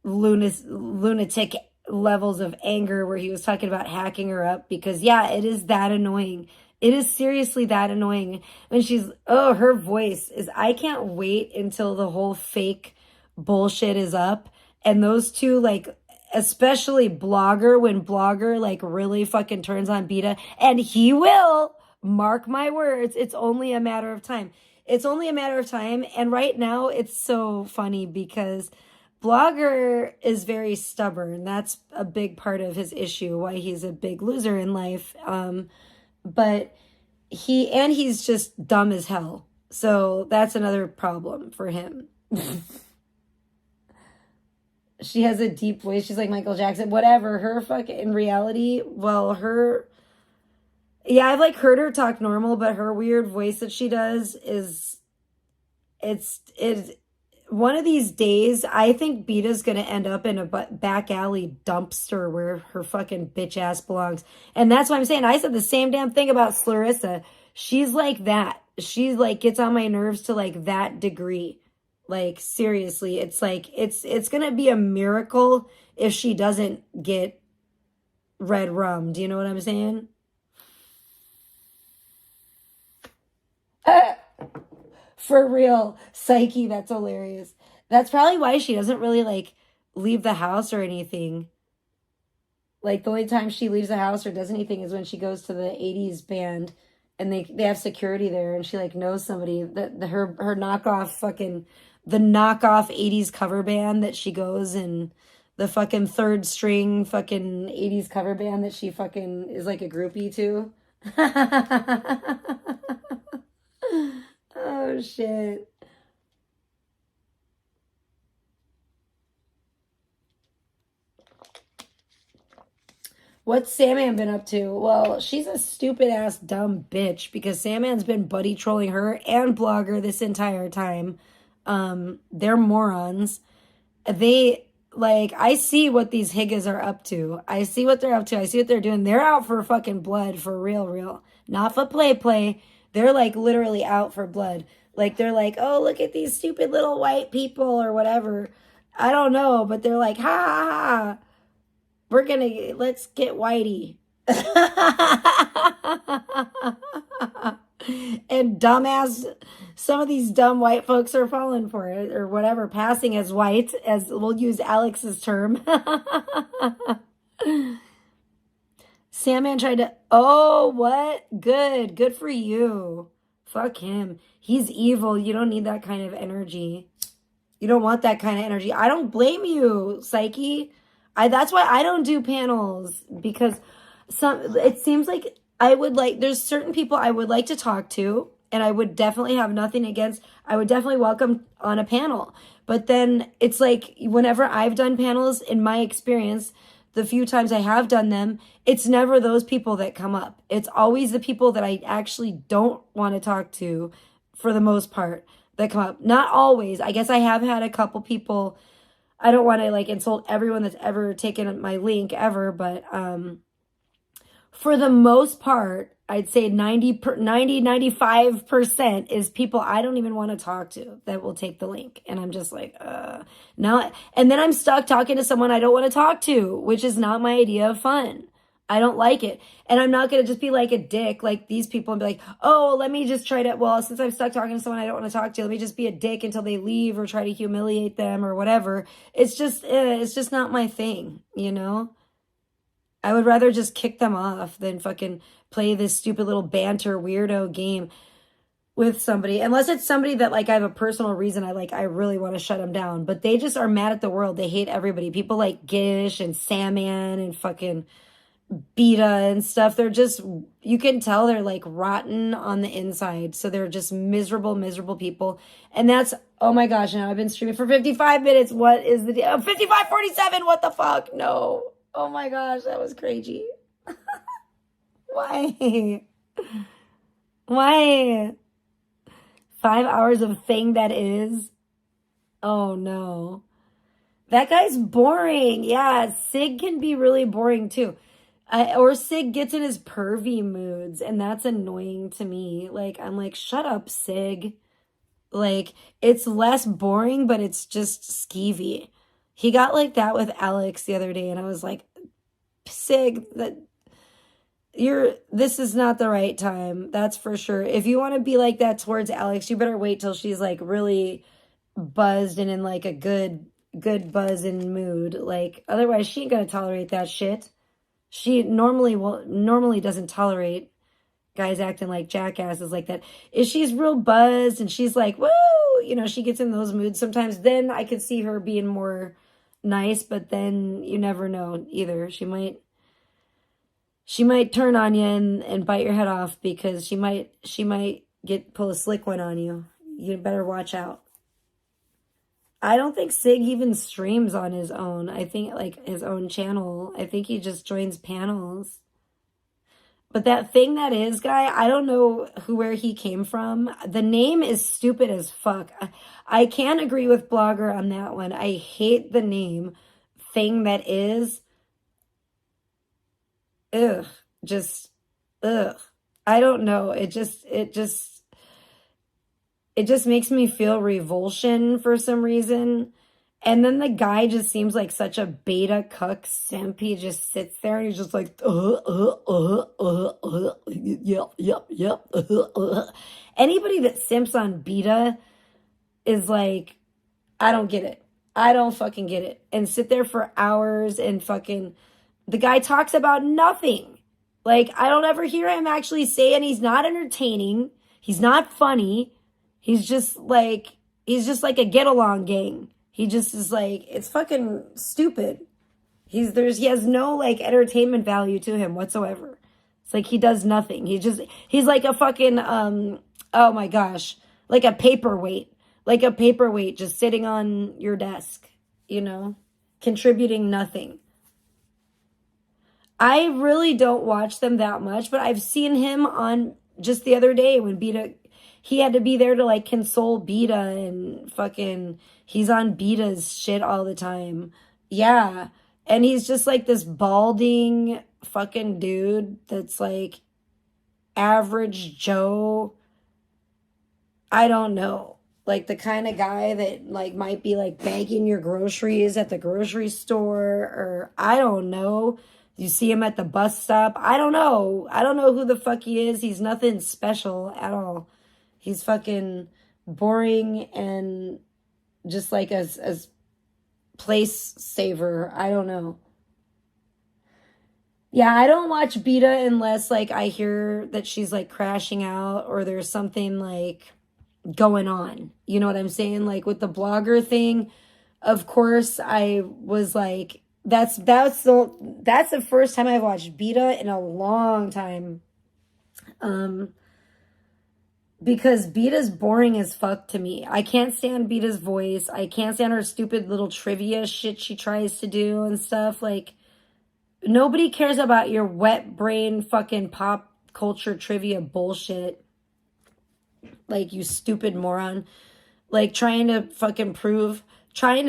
lunatic levels of anger where he was talking about hacking her up, because yeah, it is that annoying. It is seriously that annoying when her voice is, I can't wait until the whole fake bullshit is up and those two, like, especially Blogger, when Blogger like really fucking turns on Beta, and he will, mark my words, it's only a matter of time. It's only a matter of time. And right now it's so funny because Blogger is very stubborn. That's a big part of his issue, why he's a big loser in life. But he's just dumb as hell. So that's another problem for him. She has a deep voice. She's like Michael Jackson. Whatever. Her fucking, in reality, well, yeah, I've like heard her talk normal, but her weird voice that she does it's one of these days, I think Beta's gonna end up in a back alley dumpster where her fucking bitch ass belongs. And that's what I'm saying. I said the same damn thing about Clarissa. She's like that. She's like, gets on my nerves to like that degree. Like, seriously, it's like, it's gonna be a miracle if she doesn't get red rum. Do you know what I'm saying? For real. Psyche, that's hilarious. That's probably why she doesn't really like leave the house or anything. Like, the only time she leaves the house or does anything is when she goes to the 80s band and they have security there and she like knows somebody, that her knockoff fucking, the knockoff 80s cover band that she goes, and the fucking third string fucking 80s cover band that she fucking is like a groupie to. Oh shit. What's Sandman been up to? Well, she's a stupid ass dumb bitch because Sandman's been buddy trolling her and Blogger this entire time. They're morons. They, like, I see what these Higgas are up to. I see what they're up to. I see what they're doing. They're out for fucking blood, for real. Not for play. They're like literally out for blood. Like, they're like, oh, look at these stupid little white people or whatever. I don't know, but they're like, ha ha ha. Let's get whitey. And some of these dumb white folks are falling for it or whatever, passing as white, as we'll use Alex's term. Sandman tried to, oh, what? Good for you. Fuck him. He's evil. You don't need that kind of energy. You don't want that kind of energy. I don't blame you, Psyche. That's why I don't do panels, because it seems like there's certain people I would like to talk to, and I would definitely have nothing against, I would definitely welcome on a panel. But then it's like, whenever I've done panels, in my experience, the few times I have done them, it's never those people that come up. It's always the people that I actually don't want to talk to, for the most part, that come up. Not always. I guess I have had a couple people, I don't want to like insult everyone that's ever taken my link ever, but for the most part, I'd say 95% is people I don't even want to talk to that will take the link. And I'm just like, no. And then I'm stuck talking to someone I don't want to talk to, which is not my idea of fun. I don't like it. And I'm not going to just be like a dick like these people and be like, oh, let me just try to, well, since I'm stuck talking to someone I don't want to talk to, let me just be a dick until they leave or try to humiliate them or whatever. It's just not my thing, you know? I would rather just kick them off than fucking play this stupid little banter weirdo game with somebody. Unless it's somebody that like I have a personal reason I really want to shut them down. But they just are mad at the world. They hate everybody. People like Gish and Sandman and fucking Beta and stuff, they're just, you can tell they're like rotten on the inside. So they're just miserable, miserable people. And that's, oh my gosh, now I've been streaming for 55 minutes. What is the deal? 55:47. What the fuck? No. Oh my gosh, that was crazy. Why? Why? 5 hours of thing that is. Oh no. That guy's boring. Yeah, Sig can be really boring too. Or Sig gets in his pervy moods, and that's annoying to me. Like, I'm like, shut up, Sig. Like, it's less boring, but it's just skeevy. He got like that with Alex the other day, and I was like, Sig, this is not the right time. That's for sure. If you want to be like that towards Alex, you better wait till she's like really buzzed and in like a good buzz and mood. Like, otherwise she ain't gonna tolerate that shit. She normally doesn't tolerate guys acting like jackasses like that. If she's real buzzed and she's like, woo, she gets in those moods sometimes, then I could see her being more nice, but then you never know either. She might turn on you and bite your head off, because she might pull a slick one on you. You better watch out. I don't think Sig even streams on his own. I think like his own channel. I think he just joins panels. But that thing that is guy, I don't know where he came from. The name is stupid as fuck. I can't agree with Blogger on that one. I hate the name thing that is. Ugh. Just ugh. I don't know. It just makes me feel revulsion for some reason. And then the guy just seems like such a beta cuck simp. He just sits there and he's just like, yep. Anybody that simps on beta is like, I don't get it. I don't fucking get it. And sit there for hours and fucking, the guy talks about nothing. Like, I don't ever hear him actually say, and he's not entertaining. He's not funny. He's just like a get-along gang. He just is like, it's fucking stupid. He has no like entertainment value to him whatsoever. It's like he does nothing. He's like a fucking, oh my gosh, like a paperweight. Like a paperweight just sitting on your desk, contributing nothing. I really don't watch them that much, but I've seen him on just the other day when he had to be there to like console Beta, and fucking he's on Beta's shit all the time. Yeah. And he's just like this balding fucking dude that's like average Joe. I don't know. Like the kind of guy that like might be like bagging your groceries at the grocery store, or I don't know. You see him at the bus stop. I don't know. I don't know who the fuck he is. He's nothing special at all. He's fucking boring and just like as place saver. I don't know. Yeah, I don't watch Beta unless like I hear that she's like crashing out or there's something like going on. You know what I'm saying? Like with the blogger thing, of course I was like, that's the first time I've watched Beta in a long time. Because Beta's boring as fuck to me. I can't stand Beta's voice. I can't stand her stupid little trivia shit she tries to do and stuff. Like, nobody cares about your wet brain fucking pop culture trivia bullshit. Like, you stupid moron. Like, trying to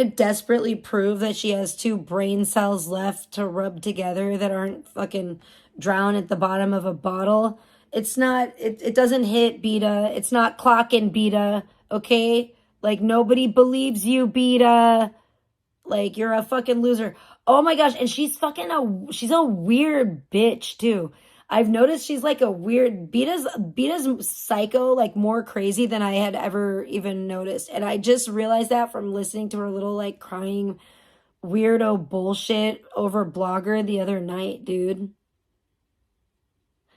desperately prove that she has 2 brain cells left to rub together that aren't fucking drowned at the bottom of a bottle. It's not, it doesn't hit, Beta. It's not clocking, Beta, okay? Like, nobody believes you, Beta. Like, you're a fucking loser. Oh my gosh, and she's a weird bitch, too. I've noticed she's like a weird, Beta's psycho, like more crazy than I had ever even noticed. And I just realized that from listening to her little like crying weirdo bullshit over Blogger the other night, dude.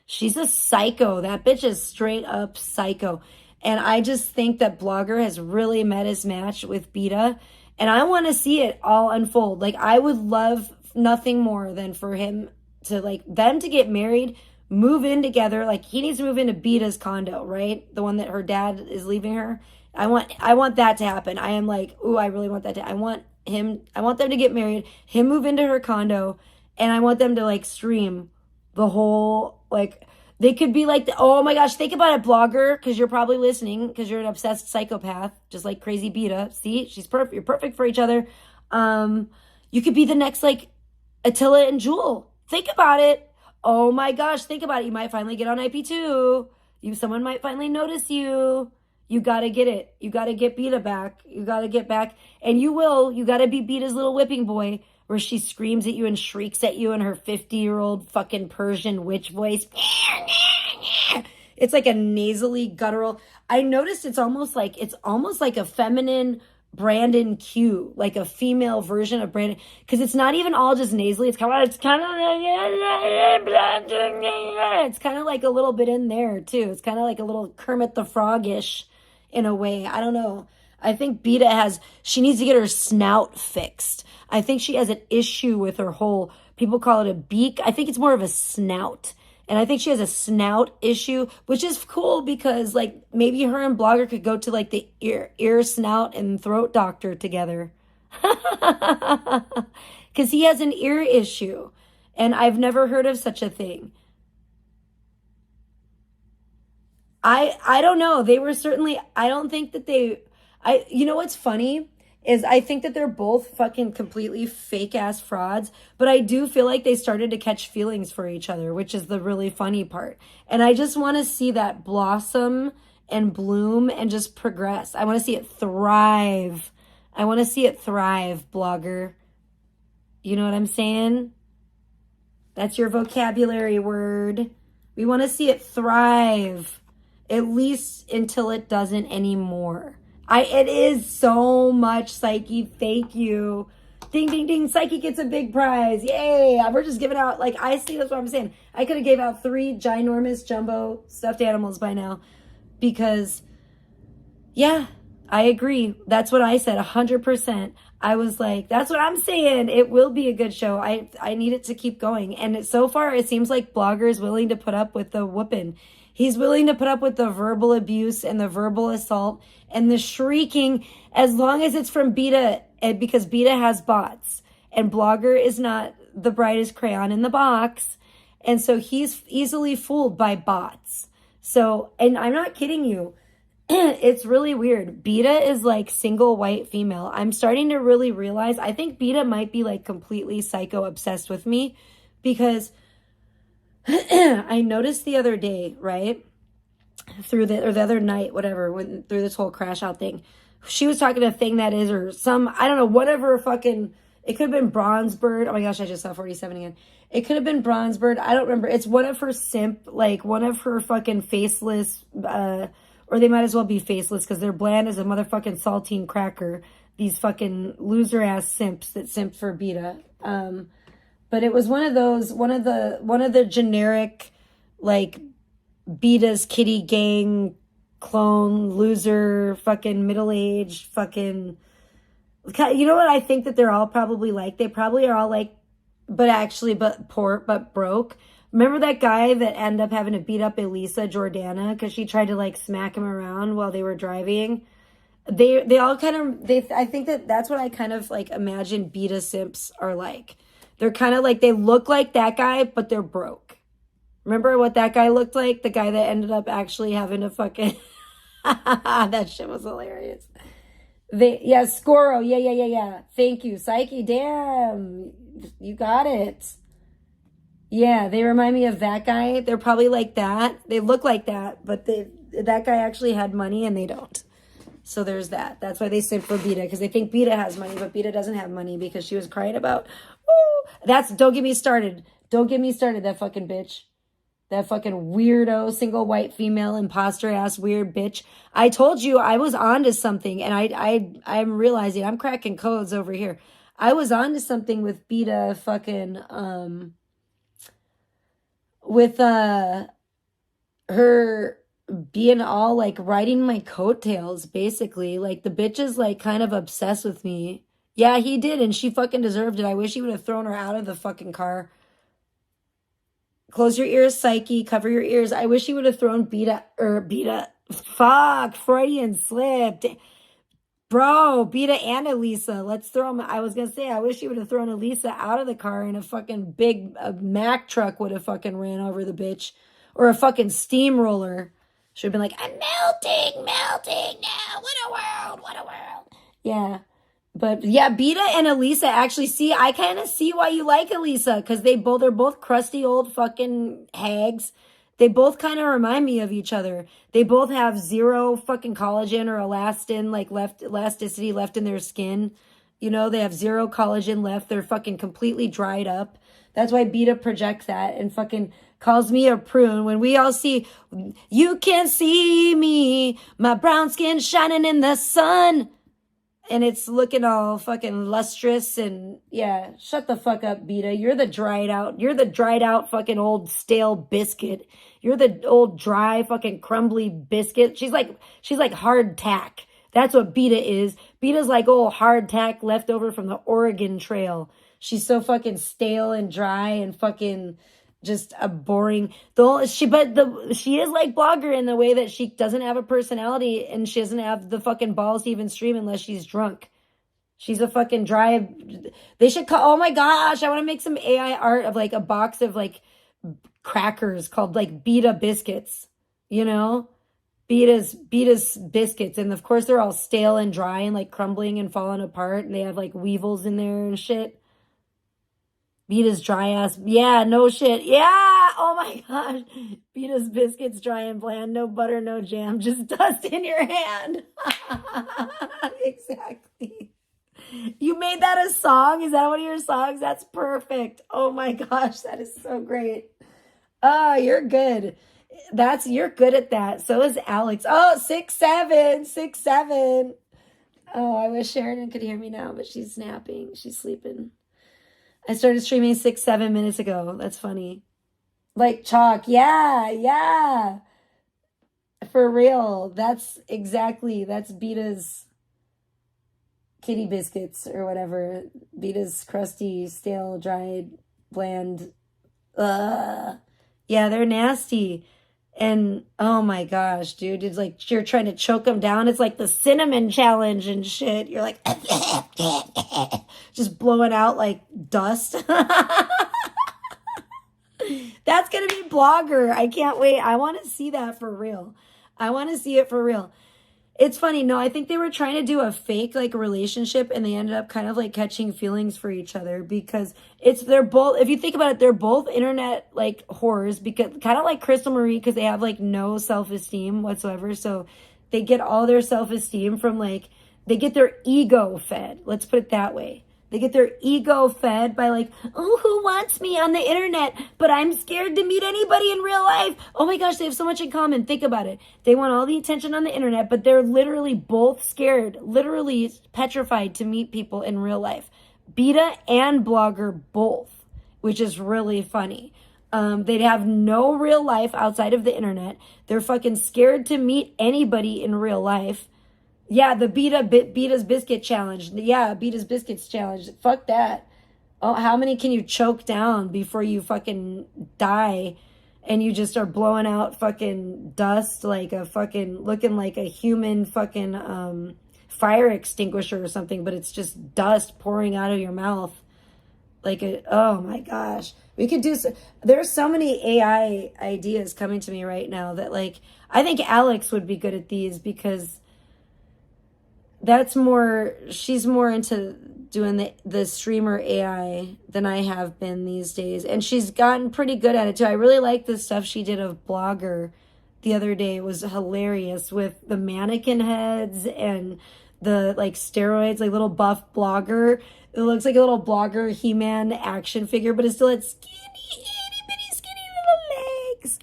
She's a psycho. That bitch is straight up psycho. And I just think that Blogger has really met his match with Beta. And I want to see it all unfold. Like, I would love nothing more than for him to like them to get married, move in together. Like he needs to move into Beta's condo, right? The one that her dad is leaving her. I want that to happen. I am like, ooh, I really want that to. I want them to get married, him move into her condo, and I want them to like stream the whole like they could be like, oh my gosh, think about it, blogger, because you're probably listening because you're an obsessed psychopath, just like crazy Beta. See, she's perfect. You're perfect for each other. You could be the next like Attila and Jewel. Think about it. Oh my gosh, think about it. You might finally get on IP2. Someone might finally notice you. You gotta get it. You gotta get Beta back. You gotta get back, and you will. You gotta be Beta's little whipping boy, where she screams at you and shrieks at you in her 50-year-old fucking Persian witch voice. It's like a nasally guttural. I noticed it's almost like a feminine Brandon Q, like a female version of Brandon, because it's not even all just nasally. It's kind of like a little bit in there too. It's kind of like a little Kermit the Frog-ish in a way. I don't know. I think Beta she needs to get her snout fixed. I think she has an issue with her whole, people call it a beak. I think it's more of a snout. And I think she has a snout issue, which is cool because like maybe her and Blogger could go to like the ear, snout, and throat doctor together. Because he has an ear issue. And I've never heard of such a thing. I don't know. They were certainly, I don't think that you know what's funny? Is I think that they're both fucking completely fake ass frauds, but I do feel like they started to catch feelings for each other, which is the really funny part. And I just want to see that blossom and bloom and just progress. I want to see it thrive. I want to see it thrive, blogger. You know what I'm saying? That's your vocabulary word. We want to see it thrive, at least until it doesn't anymore. It is so much, Psyche. Thank you. Ding, ding, ding. Psyche gets a big prize. Yay. We're just giving out, like, I see, that's what I'm saying. I could have gave out 3 ginormous jumbo stuffed animals by now because, yeah, I agree. That's what I said, 100%. I was like, that's what I'm saying. It will be a good show. I need it to keep going. And so far, it seems like Blogger is willing to put up with the whooping. He's willing to put up with the verbal abuse and the verbal assault and the shrieking as long as it's from Beta, because Beta has bots and Blogger is not the brightest crayon in the box. And so he's easily fooled by bots. So, and I'm not kidding you. It's really weird. Beta is like single white female. I'm starting to really realize, I think Beta might be like completely psycho obsessed with me because I noticed the other day, right? Or the other night, whatever, through this whole crash out thing, she was talking to a thing that is, or some, I don't know, whatever fucking, it could have been Bronze Bird. Oh my gosh, I just saw 47 again. It could have been Bronze Bird. I don't remember. It's one of her simp, like one of her fucking faceless, or they might as well be faceless because they're bland as a motherfucking saltine cracker. These fucking loser ass simps that simp for Beta. But it was one of the generic, like, Beta's kitty gang clone, loser, fucking middle-aged, fucking, you know what I think that they're all probably like? They probably are all like, but poor, but broke. Remember that guy that ended up having to beat up Elisa Jordana because she tried to like smack him around while they were driving? They all kind of, I think that's what I kind of like imagine Beta simps are like. They're kind of like, they look like that guy, but they're broke. Remember what that guy looked like? The guy that ended up actually having to fucking... That shit was hilarious. Scoro. Yeah. Thank you. Psyche, damn. You got it. Yeah, they remind me of that guy. They're probably like that. They look like that, but that guy actually had money and they don't. So there's that. That's why they simp for Beta, because they think Beta has money, but Beta doesn't have money because she was crying about, don't get me started. Don't get me started, that fucking bitch. That fucking weirdo, single white female, imposter ass weird bitch. I told you I was onto something, and I'm realizing I'm cracking codes over here. I was onto something with Beta fucking, with her being all like riding my coattails, basically. Like the bitch is like kind of obsessed with me. Yeah, he did, and she fucking deserved it. I wish he would have thrown her out of the fucking car. Close your ears, Psyche. Cover your ears. I wish he would have thrown Beta. Fuck, Freudian slipped. Bro, Beta and Elisa. Let's throw them. I was going to say, I wish he would have thrown Elisa out of the car and a fucking big Mack truck would have fucking ran over the bitch. Or a fucking steamroller. Should have been like, I'm melting now. What a world, what a world. Yeah. But yeah, Beta and Elisa actually I kind of see why you like Elisa, because they're both crusty old fucking hags. They both kind of remind me of each other. They both have zero fucking collagen or elastin, like elasticity left in their skin. You know, they have zero collagen left. They're fucking completely dried up. That's why Beta projects that and fucking calls me a prune. When we all see, you can see me, my brown skin shining in the sun. And it's looking all fucking lustrous and yeah, shut the fuck up, Beta. You're the dried out fucking old stale biscuit. You're the old dry fucking crumbly biscuit. She's like hard tack. That's what Beta is. Beta's like old hard tack left over from the Oregon Trail. She's so fucking stale and dry and fucking just a boring. She is like Blogger in the way that she doesn't have a personality and she doesn't have the fucking balls to even stream unless she's drunk. She's a fucking dry. They should call. Oh my gosh, I want to make some AI art of like a box of like crackers called like Beta biscuits. You know, Beta's biscuits, and of course they're all stale and dry and like crumbling and falling apart, and they have like weevils in there and shit. Beta's dry ass. Yeah, no shit. Yeah. Oh my gosh. Beta's biscuits dry and bland. No butter, no jam. Just dust in your hand. Exactly. You made that a song? Is that one of your songs? That's perfect. Oh my gosh. That is so great. Oh, you're good. You're good at that. So is Alex. Oh, 6'7", 6'7". Oh, I wish Sheridan could hear me now, but she's napping. She's sleeping. I started streaming 6-7 minutes ago. That's funny. Like chalk. Yeah. For real. That's Beta's kitty biscuits or whatever. Beta's crusty, stale, dried, bland. Yeah, they're nasty. And oh my gosh, dude, it's like you're trying to choke them down. It's like the cinnamon challenge and shit. You're like just blowing out like dust. That's gonna be Blogger. I can't wait. I want to see that for real. I want to see it for real. It's funny. No, I think they were trying to do a fake like relationship and they ended up kind of like catching feelings for each other because they're both, if you think about it, they're both internet like whores because kind of like Crystal Marie because they have like no self-esteem whatsoever. So they get all their self-esteem from like, they get their ego fed. Let's put it that way. They get their ego fed by like, oh, who wants me on the internet? But I'm scared to meet anybody in real life. Oh my gosh, they have so much in common. Think about it. They want all the attention on the internet, but they're literally both scared, literally petrified to meet people in real life. Beta and Blogger both, which is really funny. They'd have no real life outside of the internet. They're fucking scared to meet anybody in real life. Yeah, the Beta's Biscuit Challenge. Yeah, Beta's Biscuits Challenge. Fuck that. Oh, how many can you choke down before you fucking die and you just are blowing out fucking dust like a fucking, looking like a human fucking fire extinguisher or something, but it's just dust pouring out of your mouth. Oh my gosh. We could do there's so many AI ideas coming to me right now that like, I think Alex would be good at these because she's more into doing the streamer AI than I have been these days. And she's gotten pretty good at it too. I really like the stuff she did of Blogger the other day. It was hilarious with the mannequin heads and the like steroids, like little buff Blogger. It looks like a little Blogger He-Man action figure, but it's still at skinny, itty bitty skinny little legs.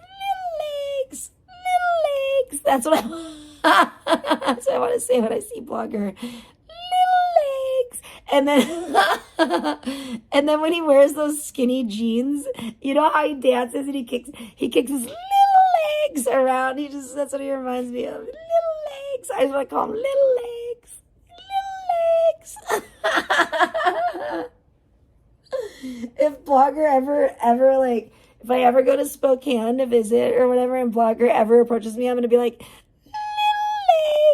That's what that's what I want to say when I see Blogger. Little legs. And then when he wears those skinny jeans, you know how he dances and he kicks his little legs around. That's what he reminds me of. Little legs. I just want to call him little legs. Little legs. If Blogger ever like, If I ever go to Spokane to visit or whatever and Blogger ever approaches me, I'm going to be like, little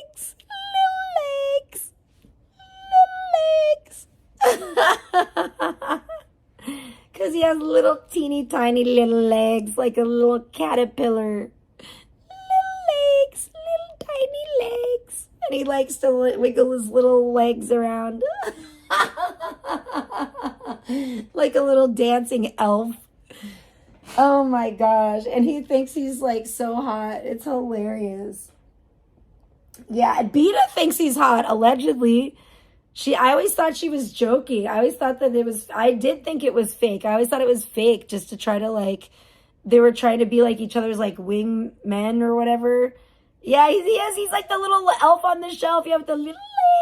legs. Because he has little teeny tiny little legs like a little caterpillar. Little tiny legs. And he likes to wiggle his little legs around. Like a little dancing elf. Oh my gosh. And he thinks he's like so hot. It's hilarious. Yeah, Beta thinks he's hot, allegedly. I always thought she was joking. I always thought that I did think it was fake. I always thought it was fake just to try to like, they were trying to be like each other's like wing men or whatever. Yeah, he is. He's like the little elf on the shelf. You have the little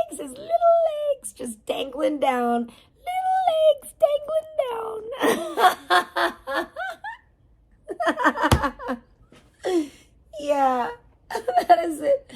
legs, his little legs just dangling down. Little legs dangling down. Yeah, that is it.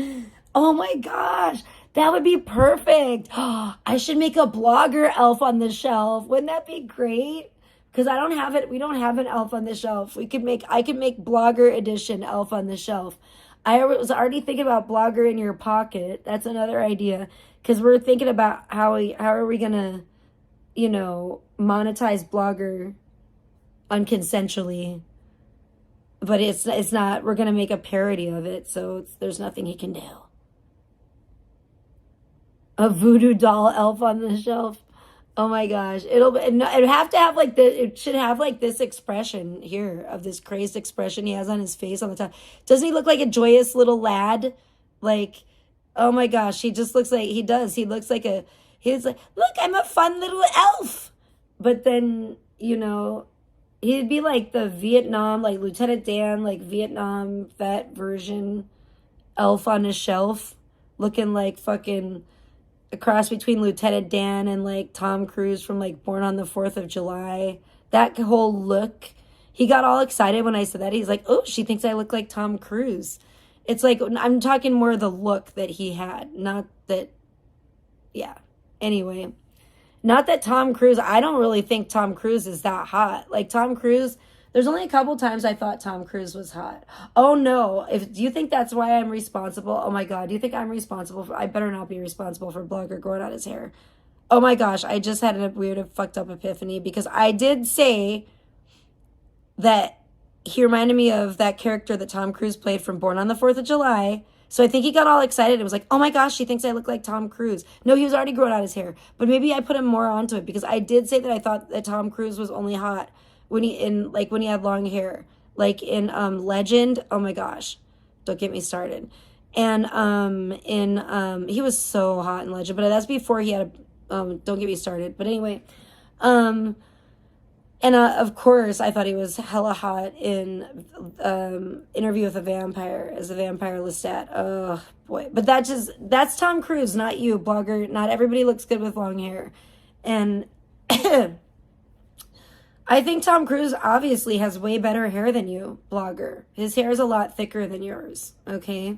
Oh my gosh. That would be perfect. I should make a blogger elf on the shelf. Wouldn't that be great? Because I don't have it. We don't have an elf on the shelf. I could make blogger edition elf on the shelf. I was already thinking about blogger in your pocket. That's another idea. Because we're thinking about how are we gonna, monetize blogger unconsensually. But it's not. We're gonna make a parody of it. So there's nothing he can do. A voodoo doll elf on the shelf. Oh my gosh. It'd have to have like it should have like this expression here of this crazed expression he has on his face on the top. Doesn't he look like a joyous little lad? Like, oh my gosh, he just looks like he does. He looks like he's like, look, I'm a fun little elf. But then, he'd be like the Vietnam, like Lieutenant Dan, like Vietnam vet version elf on a shelf, looking like fucking a cross between Lieutenant Dan and like Tom Cruise from like Born on the 4th of July. That whole look. He got all excited when I said that. He's like, oh, she thinks I look like Tom Cruise. It's like, I'm talking more the look that he had. Not that, yeah. Anyway. Not that Tom Cruise, I don't really think Tom Cruise is that hot. Like Tom Cruise, there's only a couple times I thought Tom Cruise was hot. Oh no, do you think that's why I'm responsible? Oh my God, do you think I'm responsible I better not be responsible for Blogger growing out his hair. Oh my gosh, I just had a weird fucked up epiphany because I did say that he reminded me of that character that Tom Cruise played from Born on the 4th of July. So I think he got all excited. It was like, oh my gosh, she thinks I look like Tom Cruise. No, he was already growing out his hair. But maybe I put him more onto it because I did say that I thought that Tom Cruise was only hot when he had long hair. Like in Legend. Oh my gosh. Don't get me started. And he was so hot in Legend. But that's before he had don't get me started. But anyway. And of course, I thought he was hella hot in Interview with a Vampire as a vampire Lestat. Oh, boy. But that's Tom Cruise, not you, Blogger. Not everybody looks good with long hair. And I think Tom Cruise obviously has way better hair than you, Blogger. His hair is a lot thicker than yours, okay?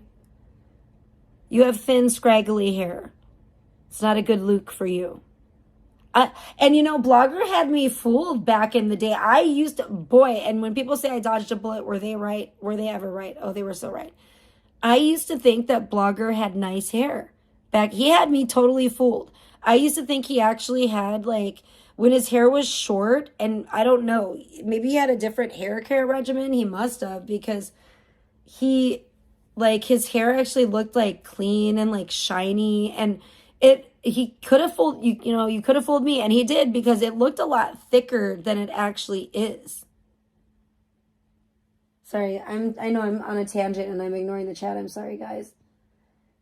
You have thin, scraggly hair. It's not a good look for you. And Blogger had me fooled back in the day. And when people say I dodged a bullet, were they right? Were they ever right? Oh, they were so right. I used to think that Blogger had nice hair. He had me totally fooled. I used to think he actually had when his hair was short, and I don't know, maybe he had a different hair care regimen. He must have, because his hair actually looked clean and shiny, and he could have fooled you. You could have fooled me, and he did, because it looked a lot thicker than it actually is. Sorry, I know I'm on a tangent and I'm ignoring the chat. I'm sorry, guys.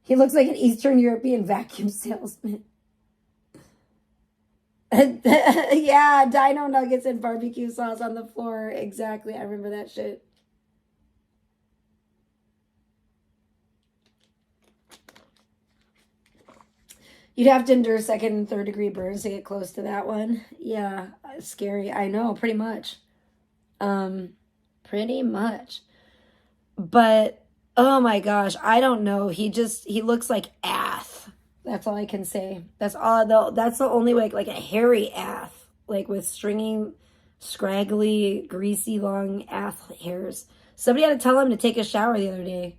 He looks like an Eastern European vacuum salesman. Yeah, dino nuggets and barbecue sauce on the floor. Exactly, I remember that shit. You'd have to endure second and third degree burns to get close to that one. Yeah, scary. I know, pretty much. Pretty much. But, oh my gosh, I don't know. He looks like ath. That's all I can say. That's the only way, like a hairy ath. With stringy scraggly, greasy, long ass hairs. Somebody had to tell him to take a shower the other day.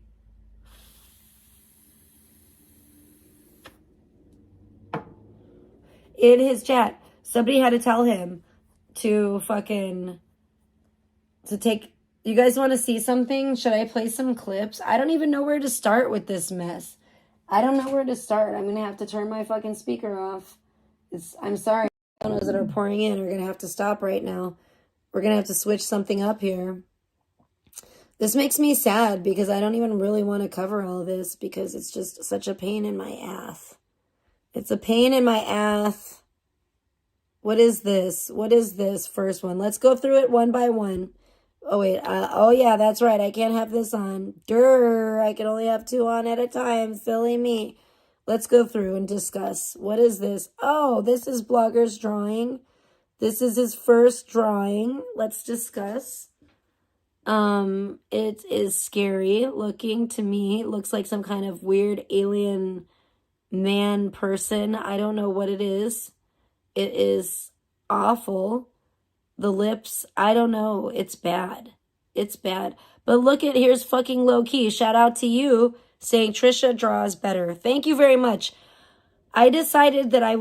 In his chat, somebody had to tell him to take. You guys want to see something? Should I play some clips? I don't even know where to start with this mess. I don't know where to start. I'm gonna have to turn my fucking speaker off. I'm sorry. Those that are pouring in are gonna have to stop right now. We're gonna have to switch something up here. This makes me sad because I don't even really want to cover all this because it's just such a pain in my ass. It's a pain in my ass. What is this? What is this first one? Let's go through it one by one. Oh, wait. Oh, yeah, that's right. I can't have this on. Durr. I can only have 2 on at a time. Silly me. Let's go through and discuss. What is this? Oh, this is Blogger's drawing. This is his first drawing. Let's discuss. It is scary looking to me. It looks like some kind of weird alien man person. I don't know what it is. It is awful. The lips, I don't know. It's bad. It's bad. But look at, here's fucking low key. Shout out to you saying Trisha draws better. Thank you very much. I decided that I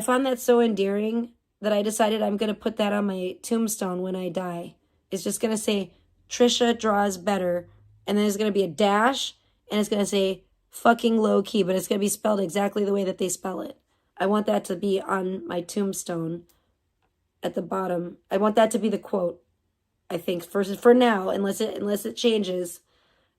found that so endearing that I decided I'm going to put that on my tombstone when I die. It's just going to say Trisha draws better. And then there's going to be a dash and it's going to say fucking low key, but it's going to be spelled exactly the way that they spell it. I want that to be on my tombstone at the bottom. I want that to be the quote. I think for now, unless it changes,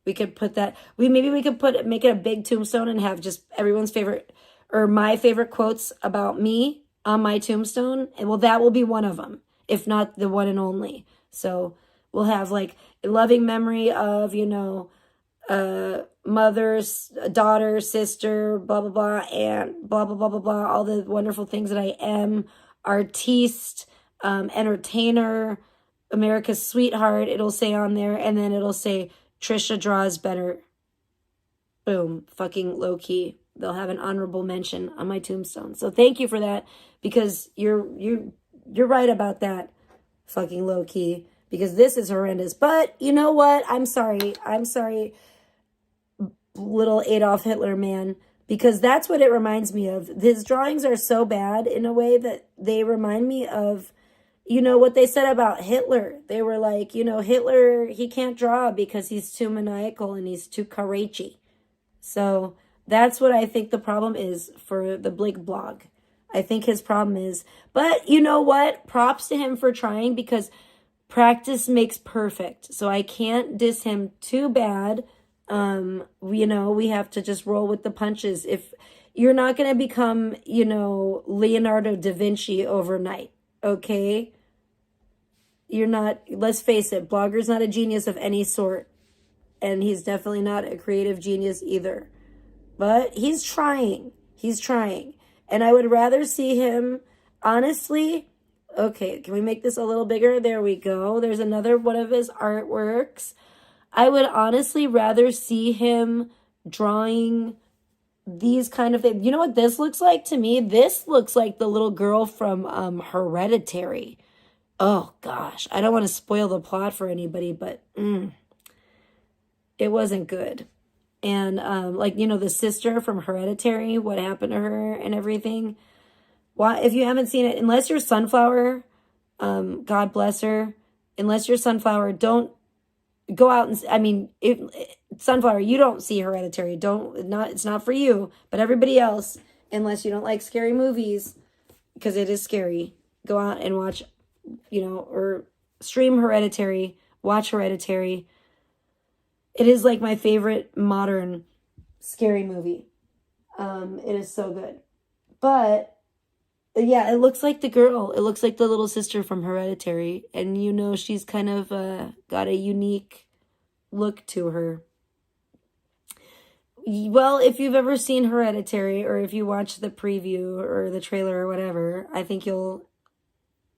we could put that. Maybe we could make it a big tombstone and have just everyone's favorite or my favorite quotes about me on my tombstone. And well, that will be one of them, if not the one and only. So we'll have like a loving memory of, mother's daughter, sister, blah, blah, blah, and blah, blah, blah, blah, blah, all the wonderful things that I am, artiste, entertainer, America's sweetheart, it'll say on there, and then it'll say, Trisha draws better. Boom, fucking low key. They'll have an honorable mention on my tombstone. So thank you for that, because you're right about that, fucking low key, because this is horrendous. But you know what? I'm sorry, little Adolf Hitler man, because that's what it reminds me of. His drawings are so bad in a way that they remind me of, what they said about Hitler. They were like, Hitler, he can't draw because he's too maniacal and he's too karachi. So that's what I think the problem is for the Blig blog. I think his problem is, but you know what? Props to him for trying, because practice makes perfect. So I can't diss him too bad. We have to just roll with the punches. If you're not going to become, Leonardo da Vinci overnight, okay? You're not, let's face it, Blogger's not a genius of any sort. And he's definitely not a creative genius either. But he's trying. He's trying. And I would rather see him, honestly, okay, can we make this a little bigger? There we go. There's another one of his artworks. I would honestly rather see him drawing these kind of things. You know what this looks like to me? This looks like the little girl from Hereditary. Oh, gosh. I don't want to spoil the plot for anybody, but it wasn't good. And, the sister from Hereditary, what happened to her and everything. Why, if you haven't seen it, unless you're Sunflower, God bless her, unless you're Sunflower, don't go out and, Sunflower, you don't see Hereditary. It's not for you, but everybody else, unless you don't like scary movies, because it is scary, go out and watch, or stream Hereditary, watch Hereditary. It is like my favorite modern scary movie. It is so good. But yeah, it looks like the girl. It looks like the little sister from Hereditary. And she's kind of got a unique look to her. Well, if you've ever seen Hereditary, or if you watch the preview or the trailer or whatever, I think you'll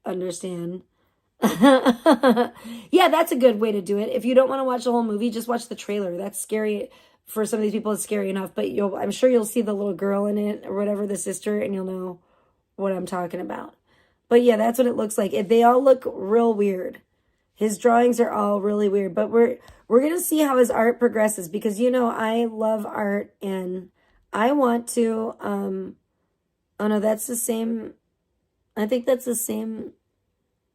understand. Yeah, that's a good way to do it. If you don't want to watch the whole movie, just watch the trailer. That's scary. For some of these people, it's scary enough, but I'm sure you'll see the little girl in it or whatever, the sister, and you'll know what I'm talking about. But yeah, that's what it looks like. They all look real weird. His drawings are all really weird, but we're going to see how his art progresses because, you know, I love art and I want to, oh no, that's the same. I think that's the same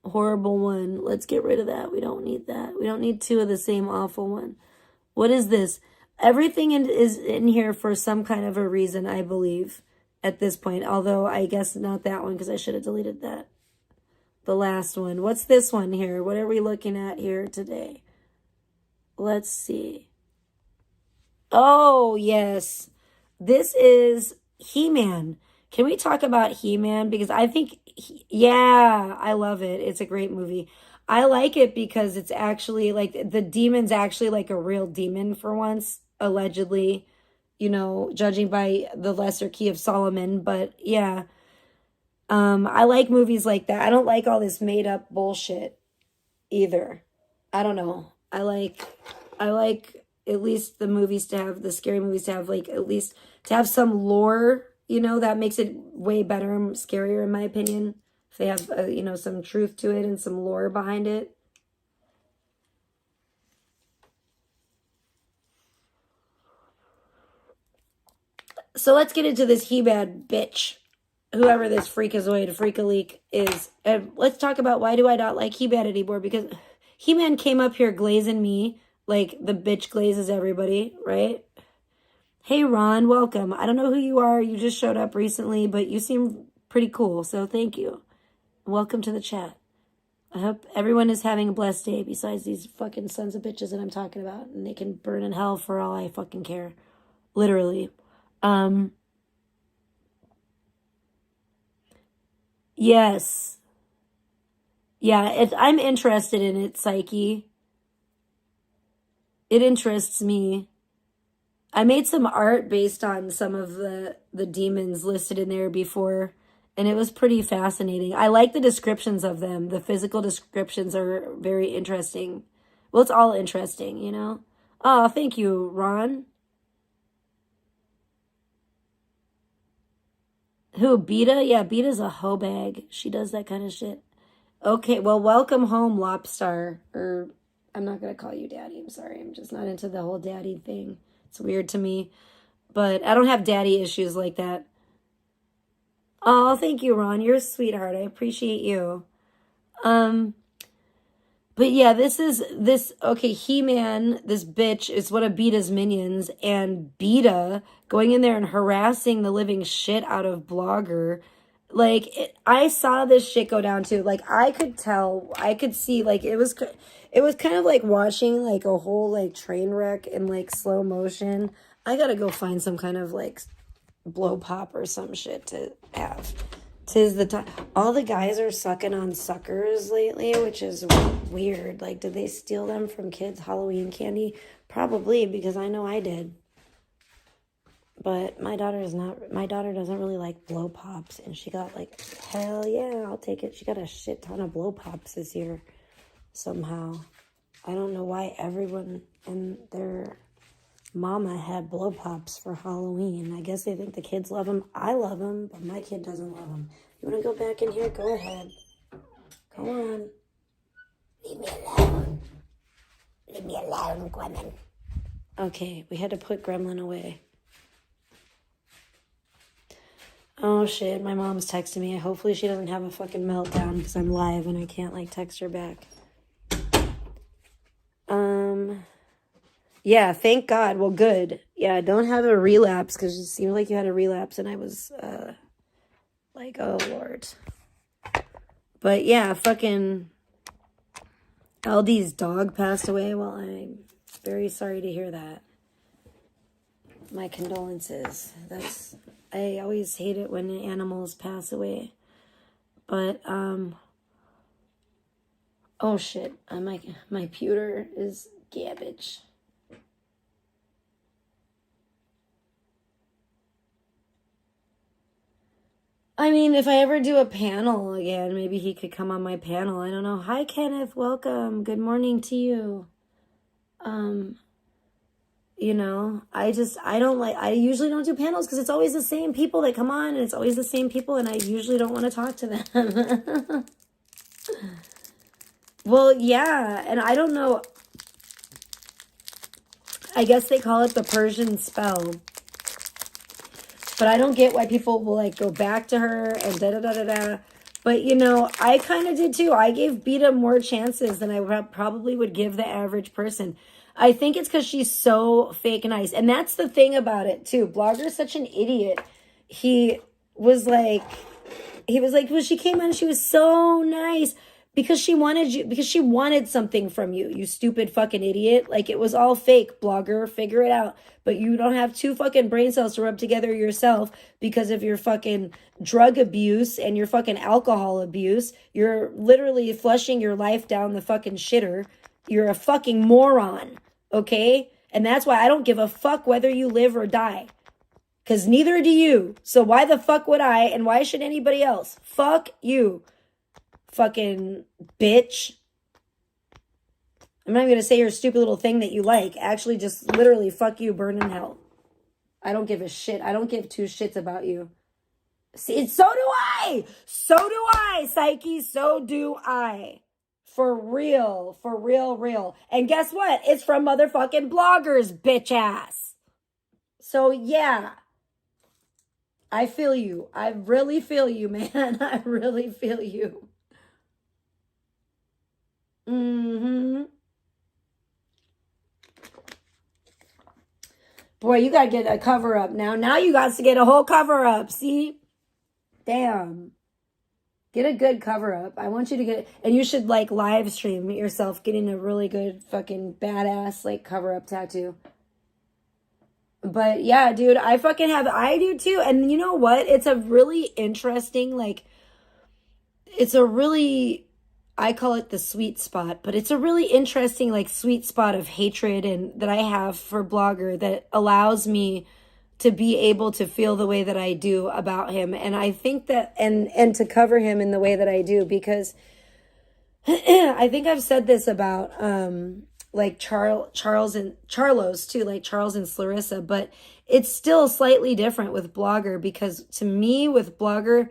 horrible one. Let's get rid of that. We don't need that. We don't need two of the same awful one. What is this? Everything is in here for some kind of a reason, I believe, at this point. Although I guess not that one because I should have deleted that. The last one. What's this one here? What are we looking at here today? Let's see. Oh, yes. This is He-Man. Can we talk about He-Man? Because I think, yeah, I love it. It's a great movie. I like it because it's actually like the demon's actually like a real demon for once, allegedly, you know, judging by the Lesser Key of Solomon. But yeah, I like movies like that. I don't like all this made up bullshit either. I don't know. I like at least the movies to have, the scary movies to have like, at least to have some lore, you know, that makes it way better and scarier in my opinion. If they have, you know, some truth to it and some lore behind it. So let's get into this He-Man bitch. Whoever this freakazoid, freakaleak is. And let's talk about why do I not like He-Man anymore. Because He-Man came up here glazing me like the bitch glazes everybody, right? Hey, Ron, welcome. I don't know who you are. You just showed up recently, but you seem pretty cool, so thank you. Welcome to the chat. I hope everyone is having a blessed day besides these fucking sons of bitches that I'm talking about, and they can burn in hell for all I fucking care. Literally. Yes. Yeah, I'm interested in it, Psyche. It interests me. I made some art based on some of the demons listed in there before, and it was pretty fascinating. I like the descriptions of them. The physical descriptions are very interesting. Well, it's all interesting, you know? Oh, thank you, Ron. Who, Beta? Yeah, Beta's a hoe bag. She does that kind of shit. Okay, well, welcome home, Lopstar. Or, I'm not going to call you daddy. I'm sorry. I'm just not into the whole daddy thing. It's weird to me. But I don't have daddy issues like that. Oh, thank you, Ron. You're a sweetheart. I appreciate you. But yeah, okay, He-Man, this bitch, is one of Beta's minions, and Beta going in there and harassing the living shit out of Blogger. Like, I saw this shit go down too. Like, I could see, like, it was kind of like watching, like, a whole, like, train wreck in, like, slow motion. I gotta go find some kind of, like, blow pop or some shit to have. 'Tis the time. All the guys are sucking on suckers lately, which is weird. Like, did they steal them from kids' Halloween candy? Probably, because I know I did. But my daughter doesn't really like blow pops, and she got like, hell yeah, I'll take it. She got a shit ton of blow pops this year somehow. I don't know why everyone and their mama had blow pops for Halloween. I guess they think the kids love them. I love them, but my kid doesn't love them. You want to go back in here? Go ahead. Go on. Leave me alone. Leave me alone, Gremlin. Okay, we had to put Gremlin away. Oh shit, my mom's texting me. Hopefully she doesn't have a fucking meltdown because I'm live and I can't like text her back. Yeah, thank God. Well, good. Yeah, don't have a relapse because it seemed like you had a relapse and I was like, oh Lord. But yeah, fucking LD's dog passed away. Well, I'm very sorry to hear that. My condolences. I always hate it when animals pass away. But oh shit, my pewter is garbage. I mean, if I ever do a panel again, maybe he could come on my panel. I don't know. Hi, Kenneth. Welcome. Good morning to you. You know, I usually don't do panels because it's always the same people that come on and it's always the same people and I usually don't want to talk to them. Well, yeah, and I don't know. I guess they call it the Persian spell. But I don't get why people will like go back to her and da da da da da. But you know, I kind of did too. I gave Beta more chances than I probably would give the average person. I think it's because she's so fake nice. And that's the thing about it too. Blogger's such an idiot. He was like, well, she came on, she was so nice because she wanted you, because she wanted something from you, you stupid fucking idiot. Like, it was all fake, Blogger, figure it out. But you don't have two fucking brain cells to rub together yourself because of your fucking drug abuse and your fucking alcohol abuse. You're literally flushing your life down the fucking shitter. You're a fucking moron, okay? And that's why I don't give a fuck whether you live or die. Because neither do you. So why the fuck would I, and why should anybody else? Fuck you, fucking bitch. I'm not even going to say your stupid little thing that you like. Actually, just literally, fuck you, burn in hell. I don't give a shit. I don't give two shits about you. See, so do I. So do I, Psyche. So do I. For real. For real, real. And guess what? It's from motherfucking bloggers, bitch ass. So, yeah. I feel you. I really feel you, man. I really feel you. Mm-hmm. Boy, you got to get a cover up now. Now you got to get a whole cover up. See? Damn. Get a good cover up. I want you to get, and you should like live stream yourself getting a really good fucking badass like cover up tattoo. But yeah, dude, I do too. And you know what? It's a really interesting, like, I call it the sweet spot, but it's a really interesting, like, sweet spot of hatred and that I have for Blogger that allows me to be able to feel the way that I do about him. And I think that, and to cover him in the way that I do, because I think I've said this about, like Charles and Charlos too, like Charles and Clarissa, but it's still slightly different with Blogger because to me with Blogger,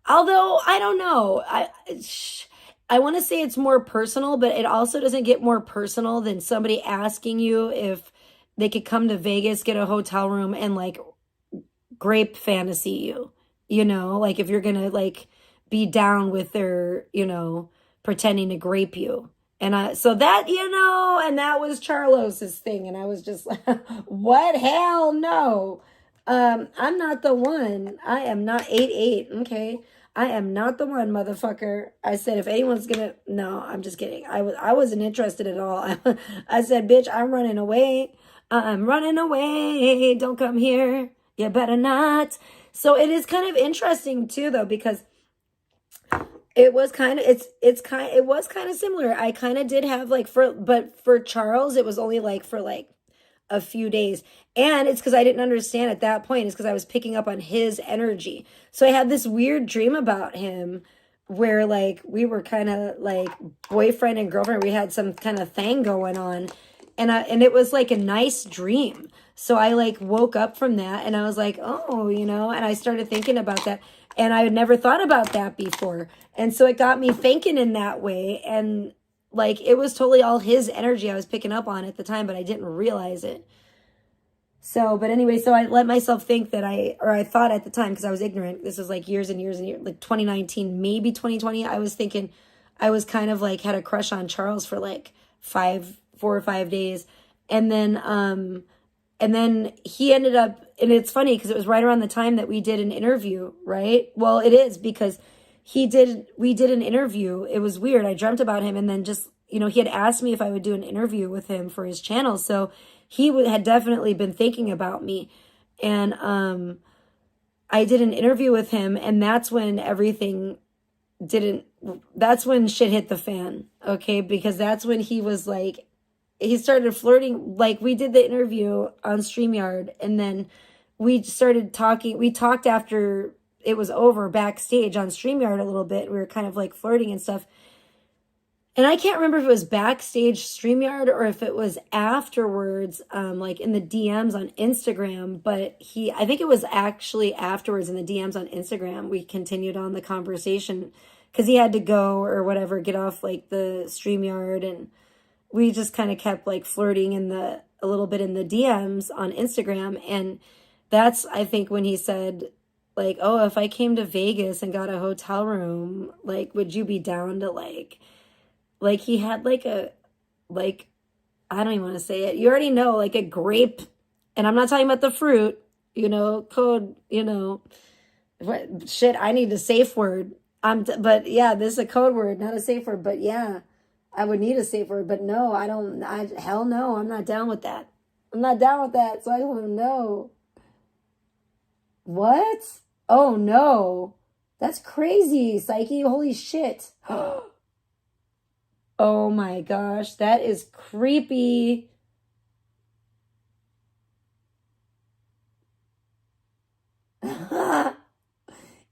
although I don't know, I want to say it's more personal, but it also doesn't get more personal than somebody asking you if they could come to Vegas, get a hotel room and like grape fantasy you, you know, like if you're going to like be down with their, you know, pretending to grape you. And so that, you know, and that was Charlos's thing. And I was just like, what? Hell no. I'm not the one. I am not 8'8". Okay. I am not the one, motherfucker. I said, if anyone's gonna, no, I'm just kidding. I wasn't interested at all. I said, bitch, I'm running away. I'm running away. Don't come here. You better not. So it is kind of interesting too, though, because it was kind of, it was kind of similar. I kind of did have like but for Charles, it was only like for like a few days. And it's because I didn't understand at that point. It's because I was picking up on his energy. So I had this weird dream about him where like we were kind of like boyfriend and girlfriend. We had some kind of thing going on. And it was like a nice dream. So I like woke up from that and I was like, oh, you know, and I started thinking about that. And I had never thought about that before. And so it got me thinking in that way. And like, it was totally all his energy I was picking up on at the time, but I didn't realize it. So, but anyway, so I let myself think that I thought at the time, because I was ignorant, this was like years and years and years, like 2019, maybe 2020, I was thinking, I was kind of like, had a crush on Charles for like 4 or 5 days. And then he ended up, and it's funny because it was right around the time that we did an interview, right? Well, it is because we did an interview. It was weird. I dreamt about him and then just, you know, he had asked me if I would do an interview with him for his channel. So he had definitely been thinking about me. And I did an interview with him and that's when that's when shit hit the fan. Okay. Because that's when he was like, he started flirting. Like we did the interview on StreamYard and then we started talking. We talked after it was over backstage on StreamYard a little bit. We were kind of like flirting and stuff. And I can't remember if it was backstage StreamYard or if it was afterwards, like in the DMs on Instagram. But I think it was actually afterwards in the DMs on Instagram. We continued on the conversation because he had to go or whatever, get off like the StreamYard, and we just kind of kept like flirting a little bit in the DMs on Instagram. And that's, I think, when he said, like, oh, if I came to Vegas and got a hotel room, like, would you be down to like he had like, I don't even want to say it. You already know, like a grape, and I'm not talking about the fruit, code, what shit, I need a safe word. But yeah, this is a code word, not a safe word, but yeah, I would need a safe word, but no, hell no, I'm not down with that. I'm not down with that, so I don't know. What? Oh no. That's crazy, Psyche. Holy shit. Oh my gosh, that is creepy.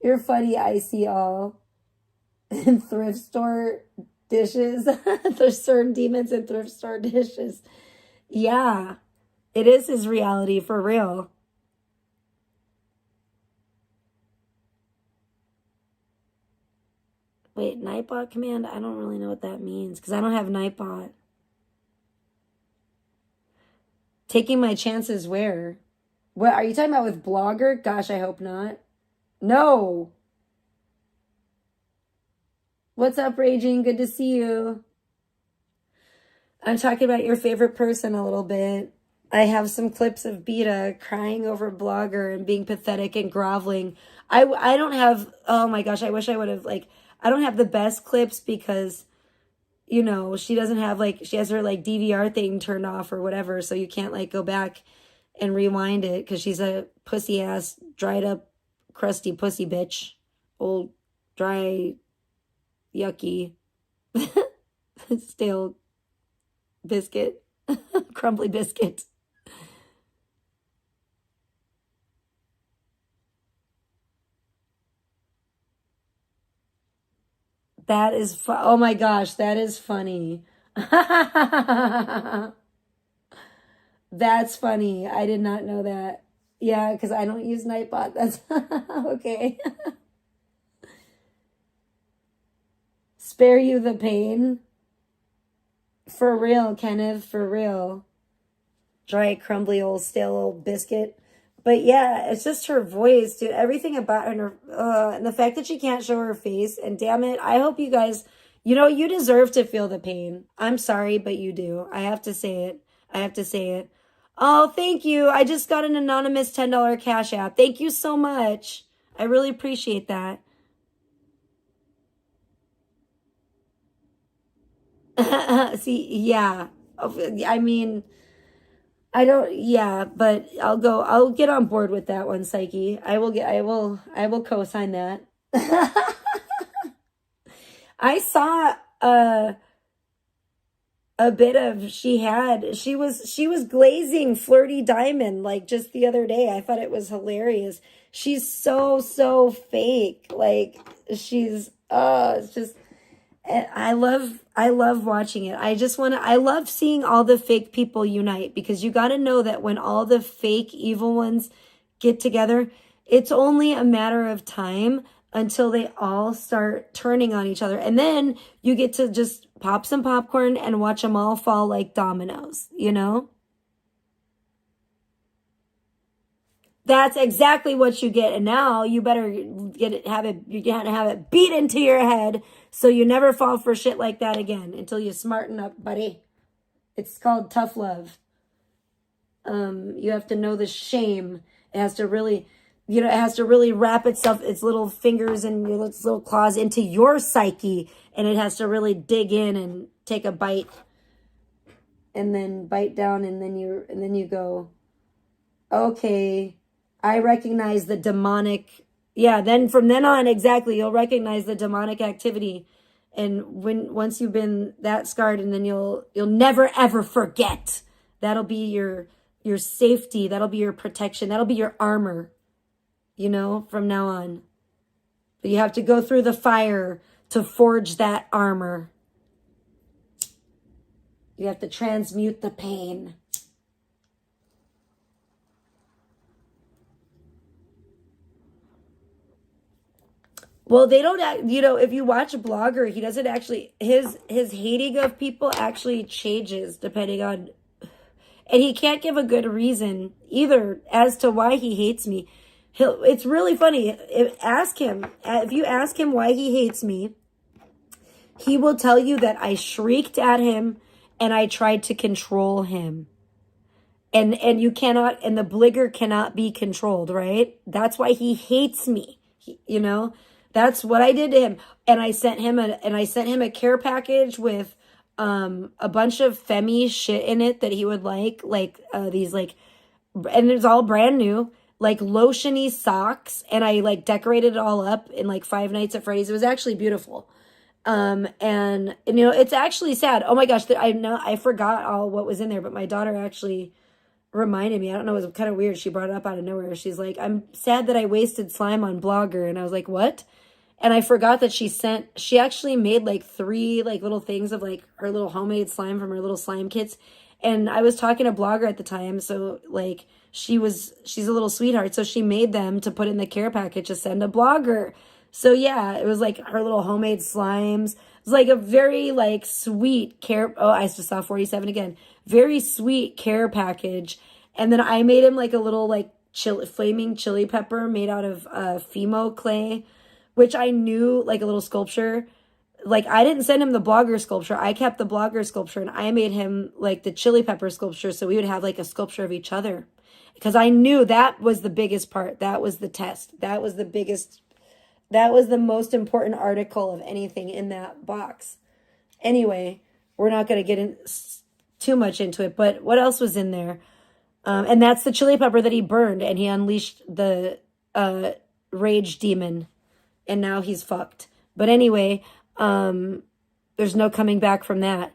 You're funny, I see all. In thrift store dishes. There's certain demons in thrift store dishes. Yeah, it is his reality for real. Wait, Nightbot command? I don't really know what that means because I don't have Nightbot. Taking my chances where? What are you talking about with Blogger? Gosh, I hope not. No. What's up, Raging? Good to see you. I'm talking about your favorite person a little bit. I have some clips of Beta crying over Blogger and being pathetic and groveling. I don't have, oh my gosh, I wish I would have, like, I don't have the best clips because, she doesn't have, like, she has her, like, DVR thing turned off or whatever, so you can't, like, go back and rewind it because she's a pussy-ass, dried-up, crusty pussy bitch. Old, dry, yucky, stale biscuit, crumbly biscuit. That is oh my gosh, that is funny. That's funny. I did not know that. Yeah, because I don't use Nightbot. That's okay. Spare you the pain. For real, Kenneth, for real. Dry, crumbly, old, stale old biscuit. But yeah, it's just her voice, dude. Everything about her, and the fact that she can't show her face. And damn it, I hope you guys, you deserve to feel the pain. I'm sorry, but you do. I have to say it. I have to say it. Oh, thank you. I just got an anonymous $10 Cash App. Thank you so much. I really appreciate that. See, yeah. I mean, I don't, yeah, but I'll get on board with that one, Psyche. I will co-sign that. I saw a bit of, she was glazing Flirty Diamond like just the other day. I thought it was hilarious. She's so fake. Like it's just, I love watching it. I love seeing all the fake people unite because you got to know that when all the fake evil ones get together, it's only a matter of time until they all start turning on each other. And then you get to just pop some popcorn and watch them all fall like dominoes, That's exactly what you get. And now you better you gotta have it beat into your head so you never fall for shit like that again until you smarten up, buddy. It's called tough love. You have to know the shame. It has to really, wrap its little fingers and its little claws into your psyche, and it has to really dig in and take a bite and then bite down, and then you go, okay, I recognize the demonic. Yeah, then from then on, exactly, you'll recognize the demonic activity. And once you've been that scarred, and then you'll never ever forget. That'll be your safety, that'll be your protection, that'll be your armor, from now on. But you have to go through the fire to forge that armor. You have to transmute the pain. Well, they don't, if you watch a blogger, he doesn't actually, his hating of people actually changes depending on, and he can't give a good reason either as to why he hates me. It's really funny. If you ask him why he hates me, he will tell you that I shrieked at him and I tried to control him. And you cannot, and the bligger cannot be controlled, right? That's why he hates me. That's what I did to him. And I sent him a care package with a bunch of femmy shit in it that he would like these and it's all brand new, like lotiony socks, and I like decorated it all up in like Five Nights at Freddy's. It was actually beautiful. And it's actually sad. Oh my gosh, I forgot all what was in there, but my daughter actually reminded me. I don't know, it was kind of weird. She brought it up out of nowhere. She's like, I'm sad that I wasted slime on Blogger. And I was like, what? And I forgot that she actually made like 3 like little things of like her little homemade slime from her little slime kits. And I was talking to Blogger at the time. So like she's a little sweetheart. So she made them to put in the care package to send a Blogger. So yeah, it was like her little homemade slimes. It was like a very like sweet care. Oh, I just saw 47 again. Very sweet care package. And then I made him like a little like flaming chili pepper made out of Fimo clay, which I knew, like a little sculpture. Like I didn't send him the Blogger sculpture. I kept the Blogger sculpture and I made him like the chili pepper sculpture. So we would have like a sculpture of each other because I knew that was the biggest part. That was the test. That was the most important article of anything in that box. Anyway, we're not going to get in too much into it, but what else was in there? And that's the chili pepper that he burned, and he unleashed the rage demon, and now he's fucked. But anyway, there's no coming back from that.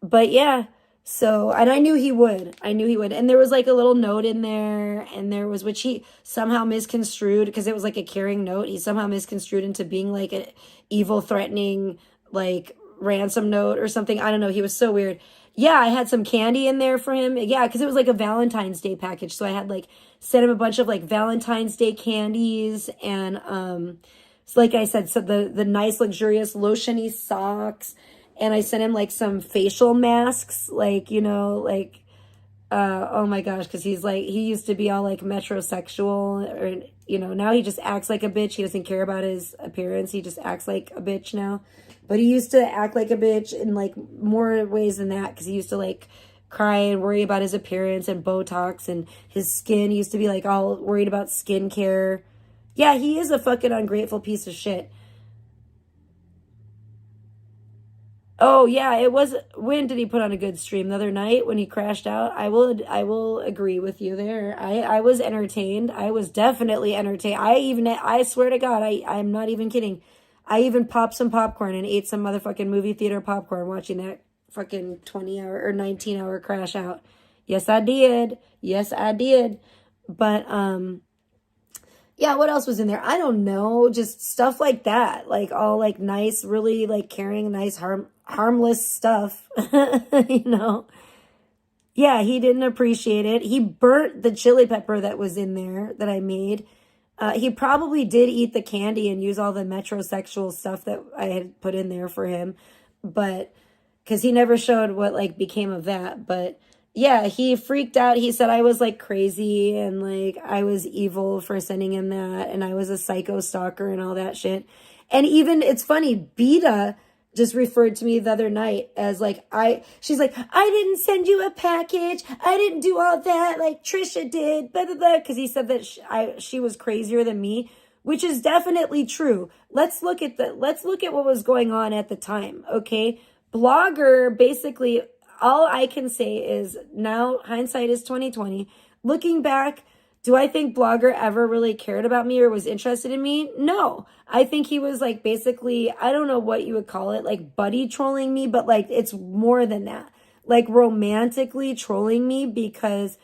But yeah, so, and I knew he would. And there was like a little note in there, and there was, which he somehow misconstrued, because it was like a caring note. He somehow misconstrued into being like an evil, threatening, like ransom note or something. I don't know. He was so weird. Yeah, I had some candy in there for him. Yeah, because it was like a Valentine's Day package. So I had like sent him a bunch of like Valentine's Day candies, and so like I said, so the nice luxurious lotiony socks, and I sent him like some facial masks, like oh my gosh, because he used to be all like metrosexual, or now he just acts like a bitch. He doesn't care about his appearance. He just acts like a bitch now. But he used to act like a bitch in like more ways than that, because he used to like cry and worry about his appearance and Botox and his skin. He used to be like all worried about skincare. Yeah, he is a fucking ungrateful piece of shit. Oh yeah, it was. When did he put on a good stream? The other night when he crashed out. I will agree with you there. I was entertained. I was definitely entertained. I swear to God, I'm not even kidding. I even popped some popcorn and ate some motherfucking movie theater popcorn watching that fucking 20-hour or 19-hour crash out. Yes, I did. But yeah, what else was in there? I don't know. Just stuff like that. Like all like nice, really like caring, nice, harmless stuff. Yeah, he didn't appreciate it. He burnt the chili pepper that was in there that I made. He probably did eat the candy and use all the metrosexual stuff that I had put in there for him. But because he never showed what like became of that. But yeah, he freaked out. He said I was like crazy and like I was evil for sending him that, and I was a psycho stalker and all that shit. And even, it's funny, Beta just referred to me the other night as like, she's like, I didn't send you a package. I didn't do all that like Trisha did, blah, blah, blah. Because he said that she was crazier than me, which is definitely true. Let's look at what was going on at the time. Okay. Blogger, basically, all I can say is now hindsight is 2020. Looking back, do I think Blogger ever really cared about me or was interested in me? No. I think he was like basically, I don't know what you would call it, like buddy trolling me, but like it's more than that. Like romantically trolling me, because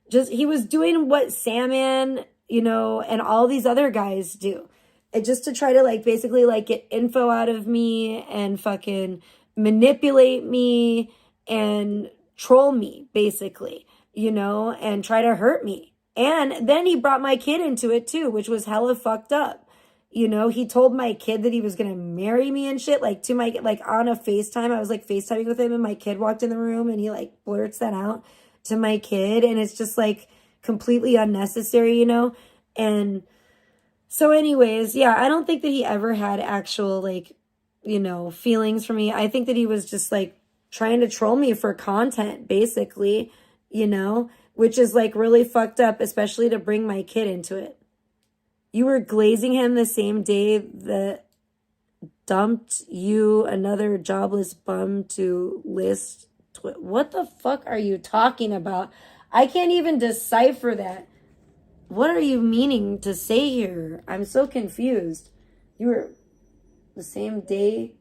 just he was doing what Salmon, and all these other guys do. And just to try to like basically like get info out of me and fucking manipulate me and troll me, basically, you know, and try to hurt me. And then he brought my kid into it too, which was hella fucked up. You know, he told my kid that he was gonna marry me and shit, like to my, like on a FaceTime. I was like FaceTiming with him and my kid walked in the room and he like blurts that out to my kid. And it's just like completely unnecessary, you know? And so anyways, yeah, I don't think that he ever had actual like, you know, feelings for me. I think that he was just like trying to troll me for content, basically, you know, which is like really fucked up, especially to bring my kid into it. You were glazing him the same day that dumped you another jobless bum to list. What the fuck are you talking about? I can't even decipher that. What are you meaning to say here? I'm so confused. You were the same day.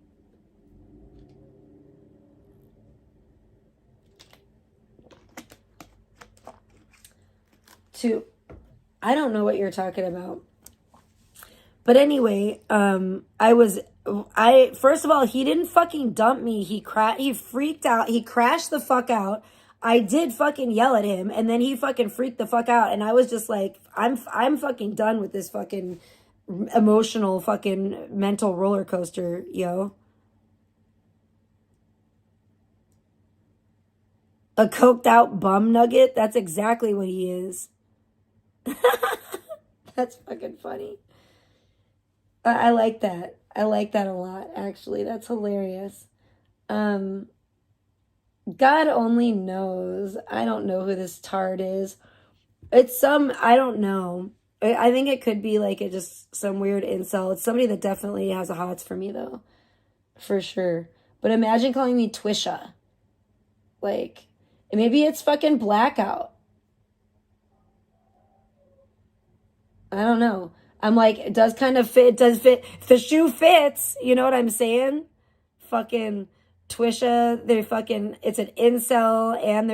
I don't know what you're talking about. But anyway, first of all, he didn't fucking dump me. He freaked out. He crashed the fuck out. I did fucking yell at him and then he fucking freaked the fuck out. And I was just like, I'm fucking done with this fucking emotional fucking mental roller coaster, yo. A coked out bum nugget? That's exactly what he is. That's fucking funny. I like that. I like that a lot, actually. That's hilarious. God only knows. I don't know who this tard is. It's I don't know. I think it could be like just some weird incel. It's somebody that definitely has a hots for me, though. For sure. But imagine calling me Twisha. Like, maybe it's fucking blackout. I don't know. I'm like, it does kind of fit. It does fit. If the shoe fits, you know what I'm saying? Fucking Twisha, it's an incel and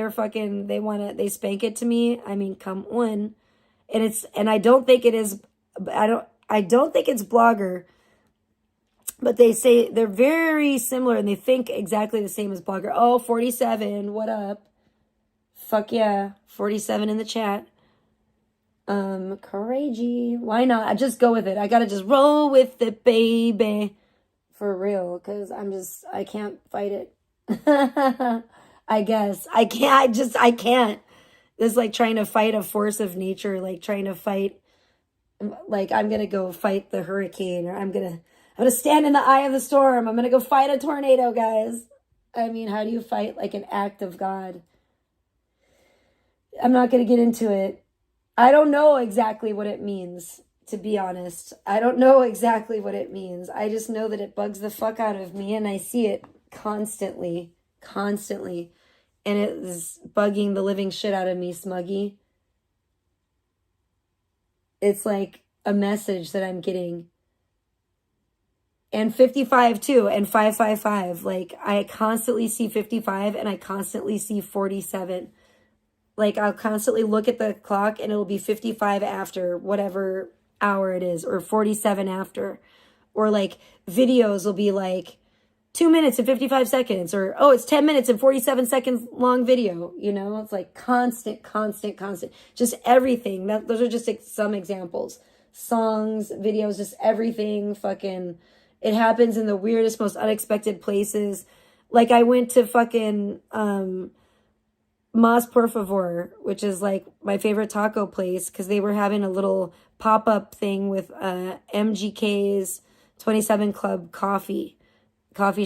they spank it to me. I mean, come on. And I don't think it is, I don't think it's Blogger, but they say they're very similar and they think exactly the same as Blogger. Oh, 47, what up? Fuck yeah, 47 in the chat. Crazy. Why not? I just go with it. I gotta just roll with it, baby. For real, because I can't fight it. I guess. I can't. It's like trying to fight a force of nature, like trying to fight, like I'm gonna go fight the hurricane, or I'm gonna stand in the eye of the storm. I'm gonna go fight a tornado, guys. I mean, how do you fight like an act of God? I'm not gonna get into it. I don't know exactly what it means, to be honest. I don't know exactly what it means. I just know that it bugs the fuck out of me and I see it constantly. And it is bugging the living shit out of me, Smuggy. It's like a message that I'm getting. And 55 too, and 555. Like, I constantly see 55 and I constantly see 47. Like, I'll constantly look at the clock and it'll be 55 after whatever hour it is, or 47 after. Or like videos will be like 2 minutes and 55 seconds, or oh, it's 10 minutes and 47 seconds long video. You know, it's like constant. Just everything. Those are just some examples. Songs, videos, just everything. Fucking, it happens in the weirdest, most unexpected places. Like, I went to fucking, Mas Por Favor, which is like my favorite taco place, because they were having a little pop-up thing with MGK's 27 Club coffee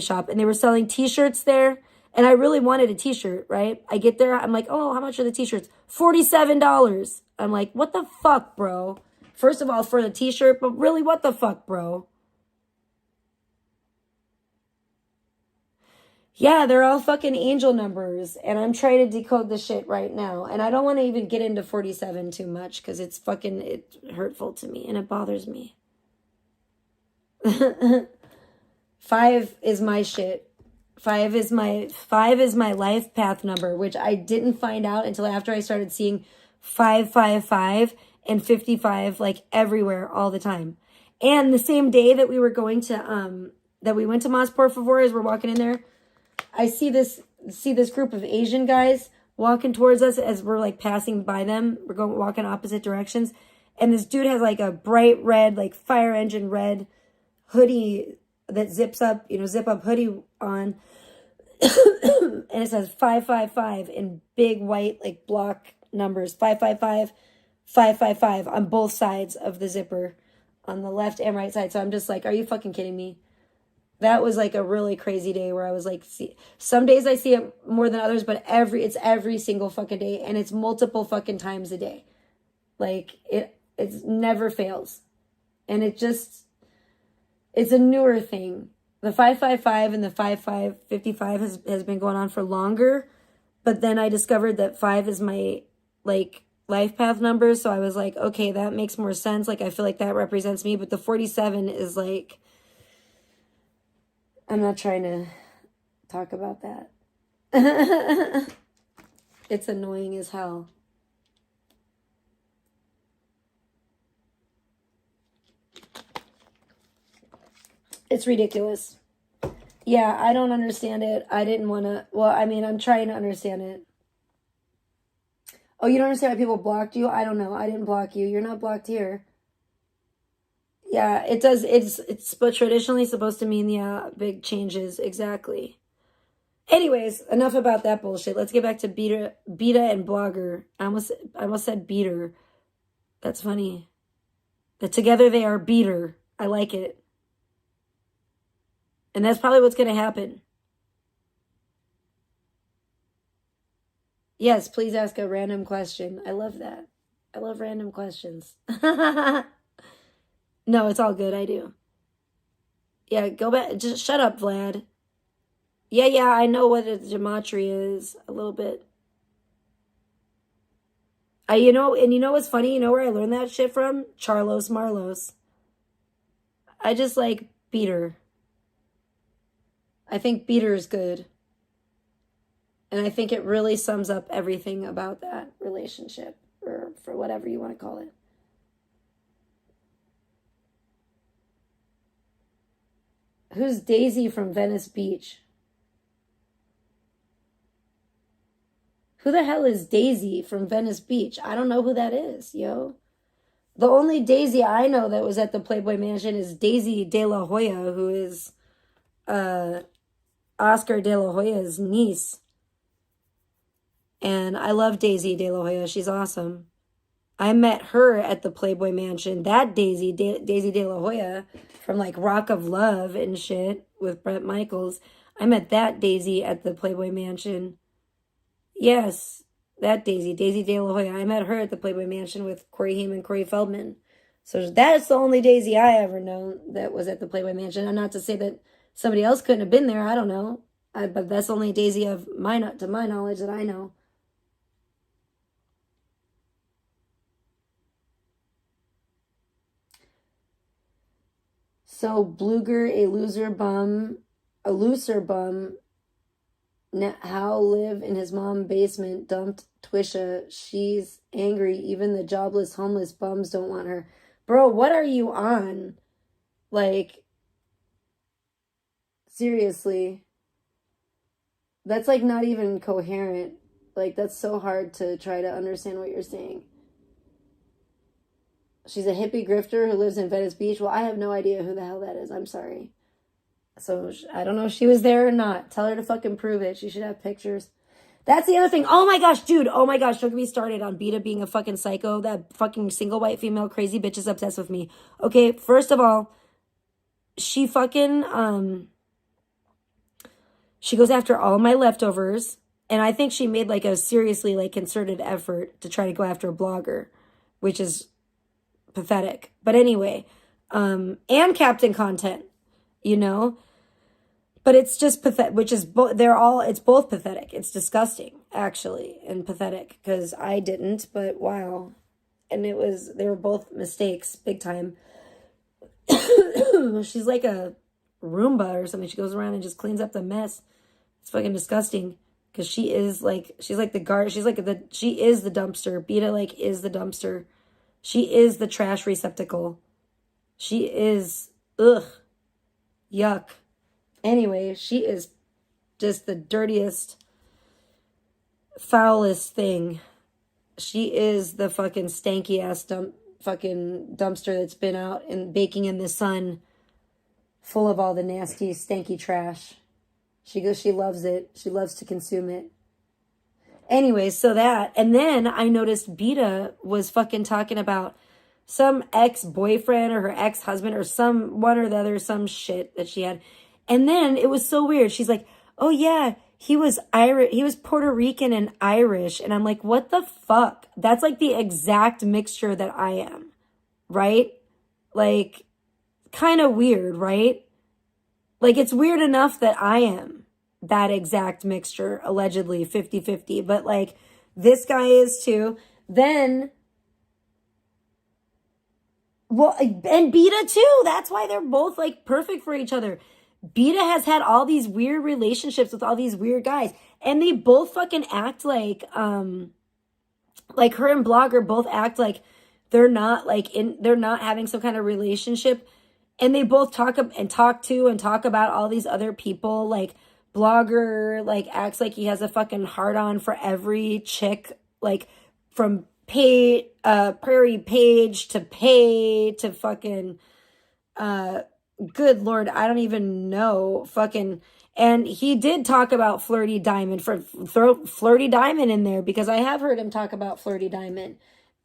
shop, and they were selling t-shirts there, and I really wanted a t-shirt, right? I get there, I'm like, oh, how much are the t-shirts? $47. I'm like, what the fuck, bro? First of all, for the t-shirt, but really, what the fuck, bro? Yeah, they're all fucking angel numbers, and I'm trying to decode the shit right now. And I don't want to even get into 47 too much, because it's hurtful to me, and it bothers me. 5 is my shit. 5 is my life path number, which I didn't find out until after I started seeing 555 and 55 like everywhere all the time. And the same day that we were going to we went to Mas Por Favor, as we're walking in there, I see this see this group of Asian guys walking towards us as we're like passing by them. We're going walking opposite directions. And this dude has like a bright red, like fire engine red hoodie that zips up, zip up hoodie on. And it says 555 in big white, like block numbers, 555, 555 on both sides of the zipper on the left and right side. So I'm just like, are you fucking kidding me? That was like a really crazy day where I was like, some days I see it more than others, but it's every single fucking day, and it's multiple fucking times a day. Like it never fails. And it's a newer thing. The 555 and the 5555 has been going on for longer, but then I discovered that 5 is my like life path number, so I was like, okay, that makes more sense. Like I feel like that represents me, but the 47 is like, I'm not trying to talk about that. It's annoying as hell. It's ridiculous. Yeah, I don't understand it. I didn't want to, well, I mean, I'm trying to understand it. Oh, you don't understand why people blocked you? I don't know. I didn't block you. You're not blocked here. Yeah, it does. It's but traditionally supposed to mean, yeah, big changes. Exactly. Anyways, enough about that bullshit. Let's get back to beta and blogger. I almost said beater. That's funny. But together they are beater. I like it. And that's probably what's going to happen. Yes, please ask a random question. I love that. I love random questions. No, it's all good. I do. Yeah, go back. Just shut up, Vlad. Yeah, I know what a gematria is a little bit. And you know what's funny? You know where I learned that shit from? Charlos Marlos. I just like beater. I think beater is good. And I think it really sums up everything about that relationship, or for whatever you want to call it. Who's Daisy from Venice Beach? Who the hell is Daisy from Venice Beach? I don't know who that is, yo. The only Daisy I know that was at the Playboy Mansion is Daisy De La Hoya, who is Oscar De La Hoya's niece. And I love Daisy De La Hoya. She's awesome. I met her at the Playboy Mansion. That Daisy De La Hoya from like Rock of Love and shit with Bret Michaels. I met that Daisy at the Playboy Mansion. Yes, that Daisy De La Hoya. I met her at the Playboy Mansion with Corey Haim and Corey Feldman. So that's the only Daisy I ever known that was at the Playboy Mansion. And not to say that somebody else couldn't have been there. I don't know. But that's the only Daisy to my knowledge that I know. So Bluger, a looser bum, how live in his mom's basement, dumped Twisha. She's angry. Even the jobless, homeless bums don't want her. Bro, what are you on? Like, seriously. That's like not even coherent. Like, that's so hard to try to understand what you're saying. She's a hippie grifter who lives in Venice Beach. Well, I have no idea who the hell that is. I'm sorry. So, I don't know if she was there or not. Tell her to fucking prove it. She should have pictures. That's the other thing. Oh my gosh, dude. Oh my gosh. Don't get me started on Beta being a fucking psycho. That fucking single white female crazy bitch is obsessed with me. Okay, first of all, she fucking, she goes after all my leftovers. And I think she made like a seriously like concerted effort to try to go after a blogger, which is pathetic. But anyway, and Captain Content, but it's just pathetic, which is it's both pathetic. It's disgusting, actually, and pathetic, because I didn't, but wow. And they were both mistakes, big time. She's like a Roomba or something. She goes around and just cleans up the mess. It's fucking disgusting, because she is like the guard. She is the dumpster. Beta like is the dumpster. She is the trash receptacle. She is, yuck. Anyway, she is just the dirtiest foulest thing. She is the fucking stanky ass fucking dumpster that's been out and baking in the sun, full of all the nasty, stanky trash. She goes, she loves it. She loves to consume it. Anyways, so that, and then I noticed Beta was fucking talking about some ex-boyfriend or her ex-husband or some one or the other, some shit that she had. And then it was so weird. She's like, oh yeah, he was Irish, he was Puerto Rican and Irish. And I'm like, what the fuck? That's like the exact mixture that I am, right? Like, kind of weird, right? Like, it's weird enough that I am that exact mixture, allegedly 50-50, but like, this guy is too. Then, well, and Beta too. That's why they're both like perfect for each other. Beta has had all these weird relationships with all these weird guys, and they both fucking act like her and Blogger both act like they're not they're not having some kind of relationship, and they both talk about all these other people. Like Blogger like acts like he has a fucking hard on for every chick, like from Prairie Page to Pay to fucking good Lord, I don't even know. Fucking, and he did talk about Flirty Diamond. Throw Flirty Diamond in there, because I have heard him talk about Flirty Diamond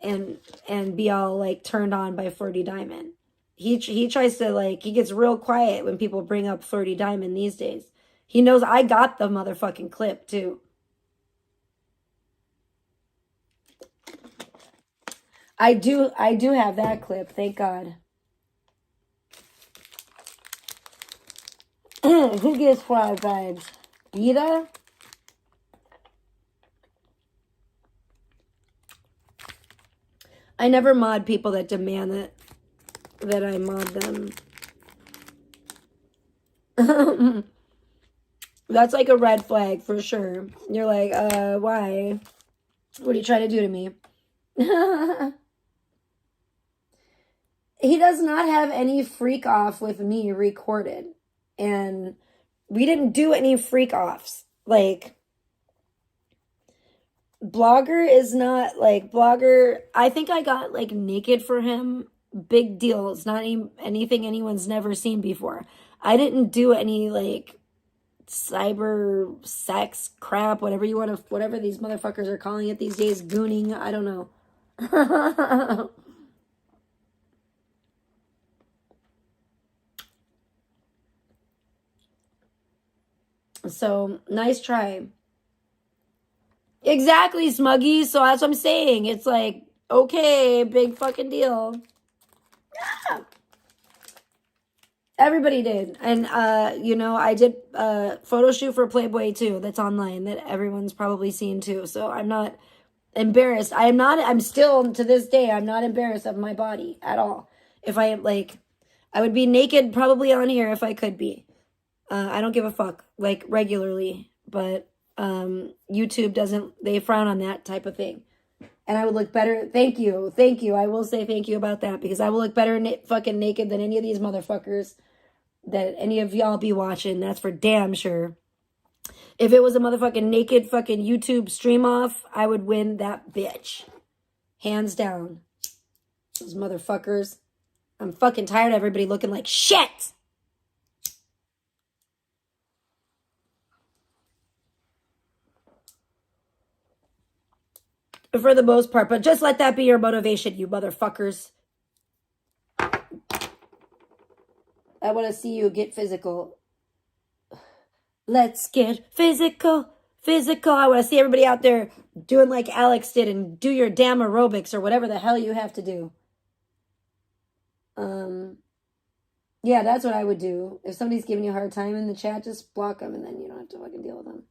and be all like turned on by Flirty Diamond. He tries to like, he gets real quiet when people bring up Flirty Diamond these days. He knows I got the motherfucking clip too. I do have that clip, thank God. Who gets fly vibes? Beta? I never mod people that demand that I mod them. That's like a red flag for sure. You're like, why? What are you trying to do to me? He does not have any freak off with me recorded. And we didn't do any freak offs. Like, Blogger is not like Blogger. I think I got like naked for him. Big deal. It's not anything anyone's never seen before. I didn't do any like cyber sex crap, whatever you want to, whatever these motherfuckers are calling it these days, gooning. I don't know. So, nice try. Exactly, Smuggy. So that's what I'm saying. It's like, okay, big fucking deal. Yeah. Everybody did. And, I did a photo shoot for Playboy too. That's online that everyone's probably seen too. So I'm not embarrassed. I'm still, to this day, I'm not embarrassed of my body at all. If I, I would be naked probably on here if I could be. I don't give a fuck, like, regularly, but YouTube they frown on that type of thing. And I would look better, thank you, I will say thank you about that, because I will look better fucking naked than any of these motherfuckers that any of y'all be watching, that's for damn sure. If it was a motherfucking naked fucking YouTube stream off, I would win that bitch. Hands down. Those motherfuckers. I'm fucking tired of everybody looking like shit! For the most part, but just let that be your motivation, you motherfuckers. I want to see you get physical. Let's get physical. I want to see everybody out there doing like Alex did and do your damn aerobics or whatever the hell you have to do. Yeah, that's what I would do. If somebody's giving you a hard time in the chat, just block them and then you don't have to fucking deal with them.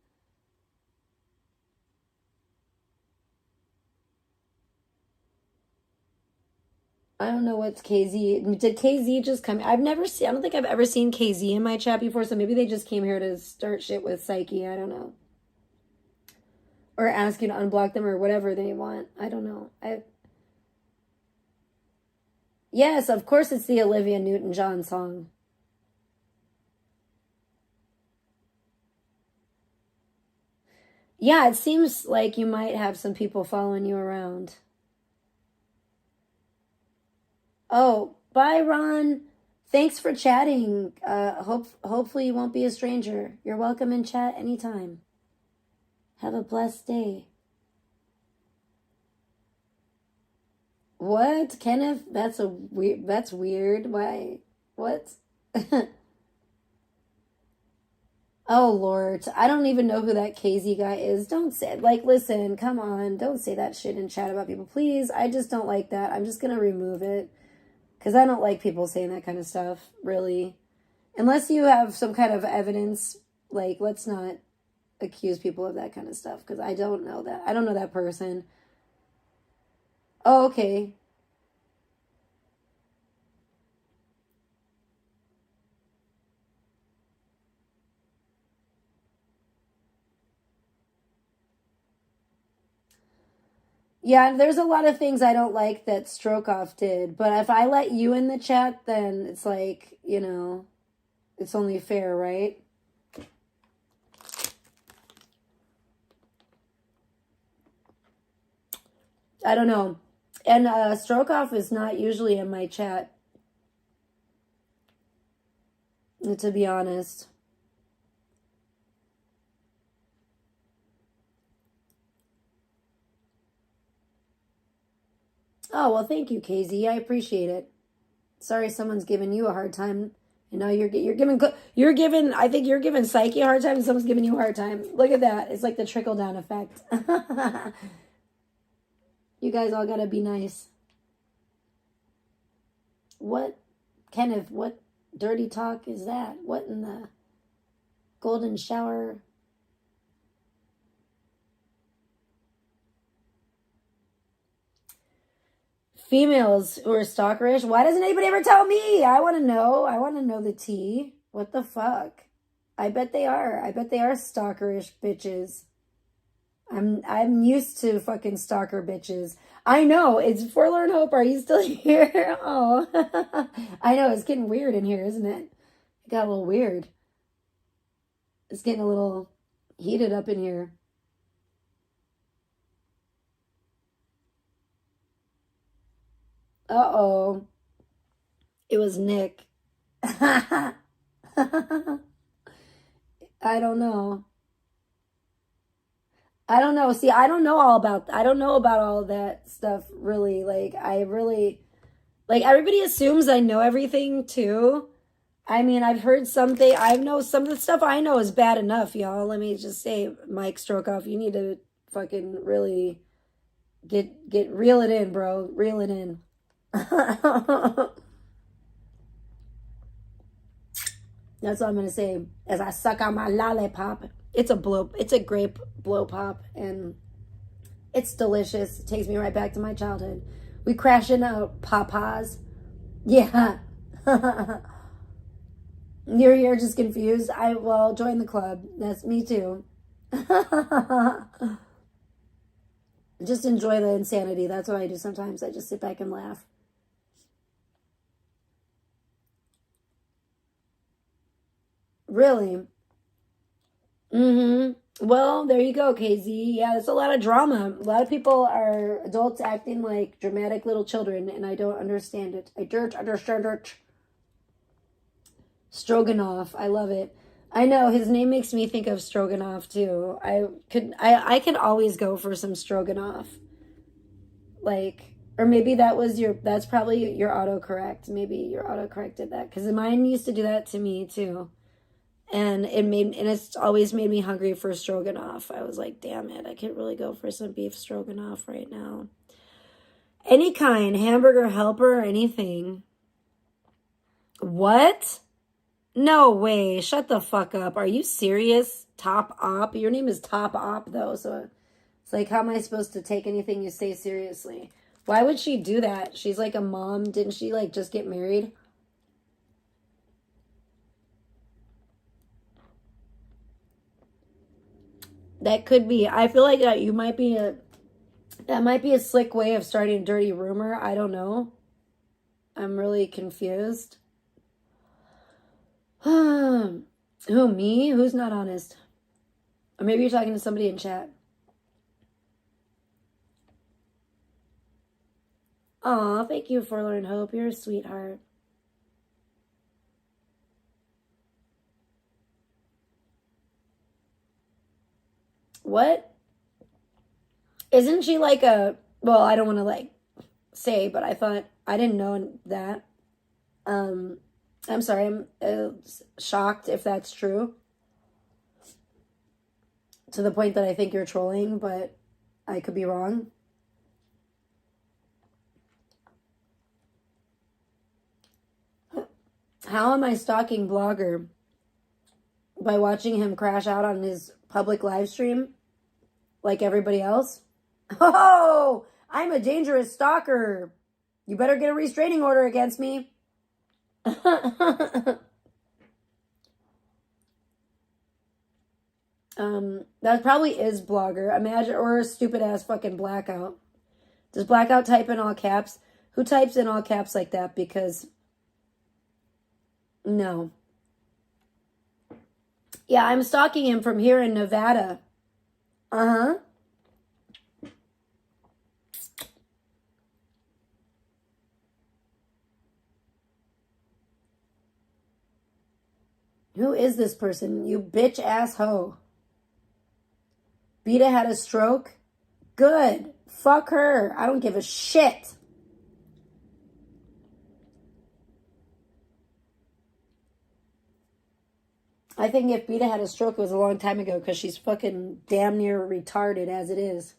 I don't know what's KZ. Did KZ just come? I don't think I've ever seen KZ in my chat before, so maybe they just came here to start shit with Psyche. I don't know. Or ask you to unblock them or whatever they want. I don't know. Yes, of course it's the Olivia Newton-John song. Yeah, it seems like you might have some people following you around. Oh, bye, Ron. Thanks for chatting. Hopefully you won't be a stranger. You're welcome in chat anytime. Have a blessed day. What, Kenneth? That's weird. That's weird. Why? What? Oh Lord, I don't even know who that KZ guy is. Don't say, like, listen, come on, don't say that shit in chat about people, please. I just don't like that. I'm just gonna remove it because I don't like people saying that kind of stuff, really. Unless you have some kind of evidence, like, let's not accuse people of that kind of stuff because I don't know that. I don't know that person. Oh, okay. Yeah, there's a lot of things I don't like that Strokeoff did, but if I let you in the chat, then it's like, it's only fair, right? I don't know. And Strokeoff is not usually in my chat, to be honest. Oh, well, thank you, KZ. I appreciate it. Sorry someone's giving you a hard time. You're giving I think you're giving Psyche a hard time and someone's giving you a hard time. Look at that. It's like the trickle down effect. You guys all gotta be nice. What, Kenneth, what dirty talk is that? What in the golden shower? Females who are stalkerish. Why doesn't anybody ever tell me? I want to know. I want to know the tea. What the fuck? I bet they are. I bet they are stalkerish bitches. I'm used to fucking stalker bitches. I know. It's Forlorn Hope. Are you still here? Oh. I know. It's getting weird in here, isn't it? It got a little weird. It's getting a little heated up in here. Uh-oh. It was Nick. I don't know. I don't know. See, I don't know about all of that stuff really. Like everybody assumes I know everything too. I mean, I've heard something. I know some of the stuff I know is bad enough, y'all. Let me just say, Mike Strokeoff, you need to fucking really reel it in, bro. Reel it in. That's all I'm gonna say as I suck on my lollipop. It's a grape blow pop, and it's delicious. It takes me right back to my childhood. We crash into Papa's. Yeah. You're just confused. Well, join the club. That's me too. Just enjoy the insanity. That's what I do sometimes. I just sit back and laugh. Really? Mm-hmm. Well, there you go, KZ. Yeah, there's a lot of drama. A lot of people are adults acting like dramatic little children, and I don't understand it. I don't understand it. Stroganoff. I love it. I know his name makes me think of Stroganoff too. I could always go for some Stroganoff. Like, or maybe that's probably your autocorrect. Maybe your autocorrect did that because mine used to do that to me too. And it's always made me hungry for stroganoff. I was like, damn it, I could really go for some beef stroganoff right now. Any kind, hamburger helper, anything. What? No way. Shut the fuck up. Are you serious? Top Op? Your name is Top Op though, so it's like, how am I supposed to take anything you say seriously? Why would she do that? She's like a mom. Didn't she like just get married? That could be. I feel like that might be a slick way of starting a dirty rumor. I don't know. I'm really confused. Who, me? Who's not honest? Or maybe you're talking to somebody in chat. Aw, thank you, Forlorn Hope. You're a sweetheart. What? Isn't she like a... Well, I don't want to like say, but I thought... I didn't know that. I'm sorry. I'm shocked if that's true. To the point that I think you're trolling, but I could be wrong. How am I stalking Blogger? By watching him crash out on his public live stream? Like everybody else? Oh, I'm a dangerous stalker. You better get a restraining order against me. That probably is Blogger. Imagine, or a stupid ass fucking Blackout. Does Blackout type in all caps? Who types in all caps like that? Because no. Yeah, I'm stalking him from here in Nevada. Uh-huh. Who is this person? You bitch ass hoe. Beta had a stroke? Good. Fuck her. I don't give a shit. I think if Beta had a stroke, it was a long time ago because she's fucking damn near retarded as it is.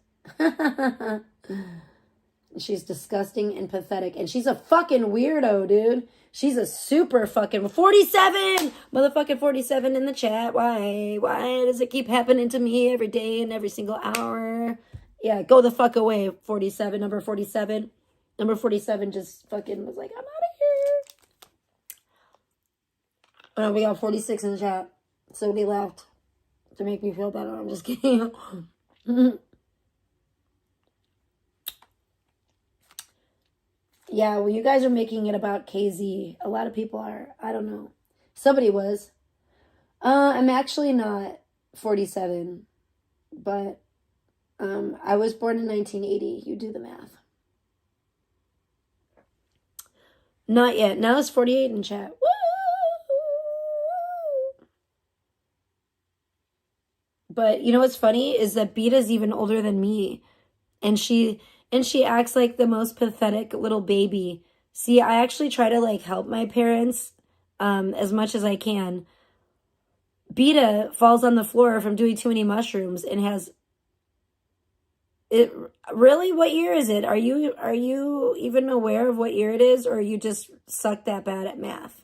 She's disgusting and pathetic. And she's a fucking weirdo, dude. She's a super fucking 47! Motherfucking 47 in the chat. Why? Why does it keep happening to me every day and every single hour? Yeah, go the fuck away, 47. Number 47. Number 47 just fucking was like, I'm out of here. Oh, we got 46 in the chat. Somebody left to make me feel better. I'm just kidding. Yeah, well, you guys are making it about KZ. A lot of people are. I don't know. Somebody was. I'm actually not 47, but I was born in 1980. You do the math. Not yet. Now it's 48 in chat. Woo! But you know what's funny is that Beta's even older than me, and she acts like the most pathetic little baby. See, I actually try to like help my parents as much as I can. Beta falls on the floor from doing too many mushrooms and has it. Really, what year is it? Are you even aware of what year it is, or you just suck that bad at math?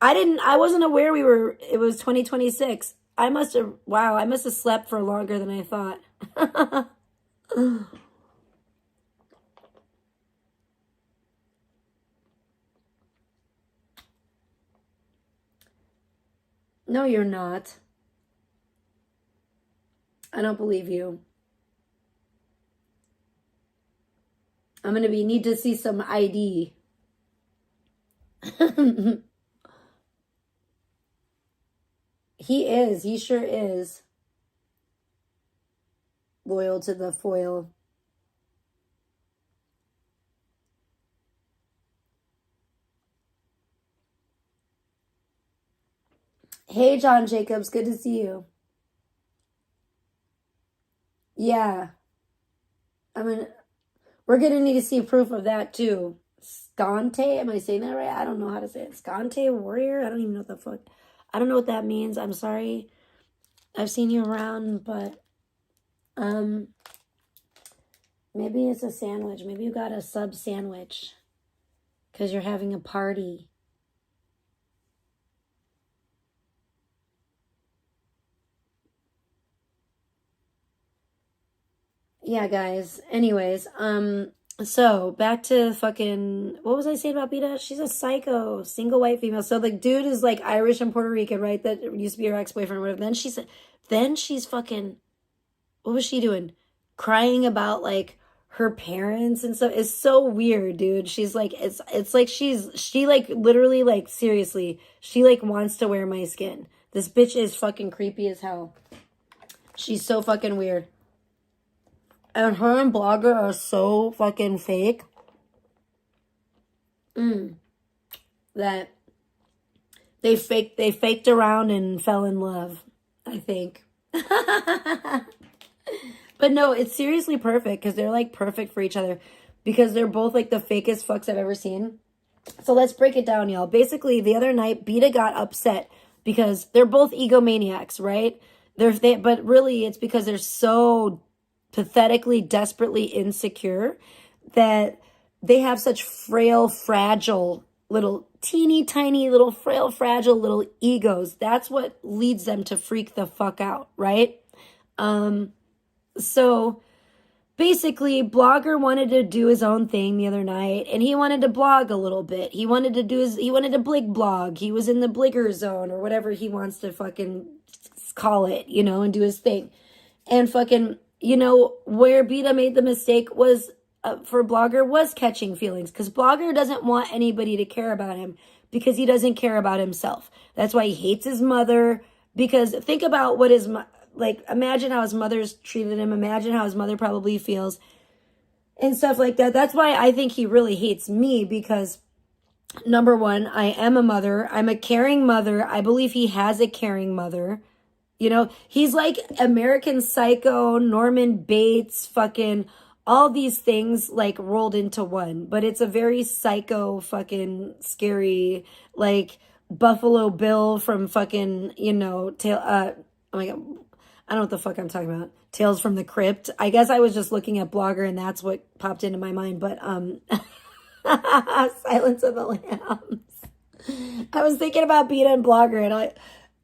I wasn't aware it was 2026. I must have slept for longer than I thought. No, you're not. I don't believe you. I'm going to need to see some ID. He sure is loyal to the foil. Hey, John Jacobs, good to see you. Yeah. We're going to need to see proof of that too. Scante, am I saying that right? I don't know how to say it. Scante warrior? I don't even know what the fuck. I don't know what that means. I'm sorry. I've seen you around, but maybe it's a sandwich. Maybe you got a sub sandwich because you're having a party. Yeah, guys. Anyways, so back to fucking, what was I saying about Beta? She's a psycho, single white female. So the dude is like Irish and Puerto Rican, right? That used to be her ex-boyfriend or whatever. Then she's fucking, what was she doing? Crying about like her parents and stuff. It's so weird, dude. She's like, it's like she like literally like seriously, she like wants to wear my skin. This bitch is fucking creepy as hell. She's so fucking weird. And her and Blogger are so fucking fake. That they faked around and fell in love, I think. But no, it's seriously perfect because they're like perfect for each other because they're both like the fakest fucks I've ever seen. So let's break it down, y'all. Basically, the other night, Beta got upset because they're both egomaniacs, right? But really, it's because they're so pathetically, desperately insecure that they have such frail, fragile, little teeny tiny, little frail, fragile little egos. That's what leads them to freak the fuck out, right? So basically, Blogger wanted to do his own thing the other night, and he wanted to blog a little bit. He wanted to blig blog. He was in the bligger zone, or whatever he wants to fucking call it, and do his thing. And fucking, where Beta made the mistake was, for Blogger, was catching feelings. Because Blogger doesn't want anybody to care about him, because he doesn't care about himself. That's why he hates his mother, because think about what imagine how his mother's treated him. Imagine how his mother probably feels and stuff like that. That's why I think he really hates me because, number one, I am a mother. I'm a caring mother. I believe he has a caring mother. He's like American Psycho, Norman Bates, fucking all these things like rolled into one. But it's a very psycho, fucking scary, like Buffalo Bill from fucking, oh my God. I don't know what the fuck I'm talking about. Tales from the Crypt. I guess I was just looking at Blogger and that's what popped into my mind. But Silence of the Lambs. I was thinking about Beta and Blogger and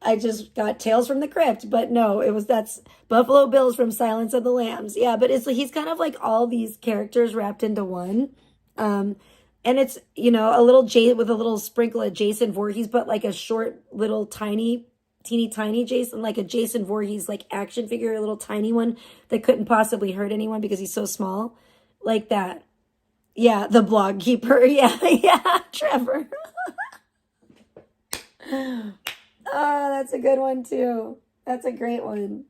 I just got Tales from the Crypt. But no, that's Buffalo Bills from Silence of the Lambs. Yeah, but he's kind of like all these characters wrapped into one. And it's, a little with a little sprinkle of Jason Voorhees, but like a short little teeny tiny Jason, like a Jason Voorhees like action figure, a little tiny one that couldn't possibly hurt anyone because he's so small, like that. Yeah, the blog keeper. Yeah, Trevor. Oh, that's a good one too. That's a great one.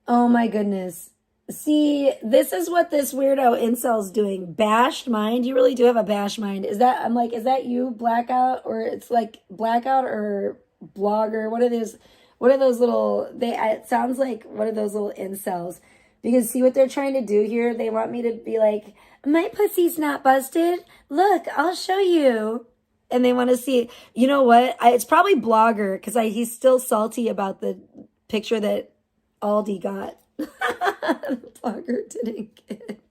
Oh my goodness. See, this is what this weirdo incel's doing. Bashed mind. You really do have a bashed mind. Is that you, Blackout? Or it's like Blackout or Blogger? What are those little, it sounds like one of those little incels. Because see what they're trying to do here? They want me to be like, my pussy's not busted. Look, I'll show you. And they want to see, you know what? It's probably Blogger because he's still salty about the picture that Aldi got. The Blogger didn't get.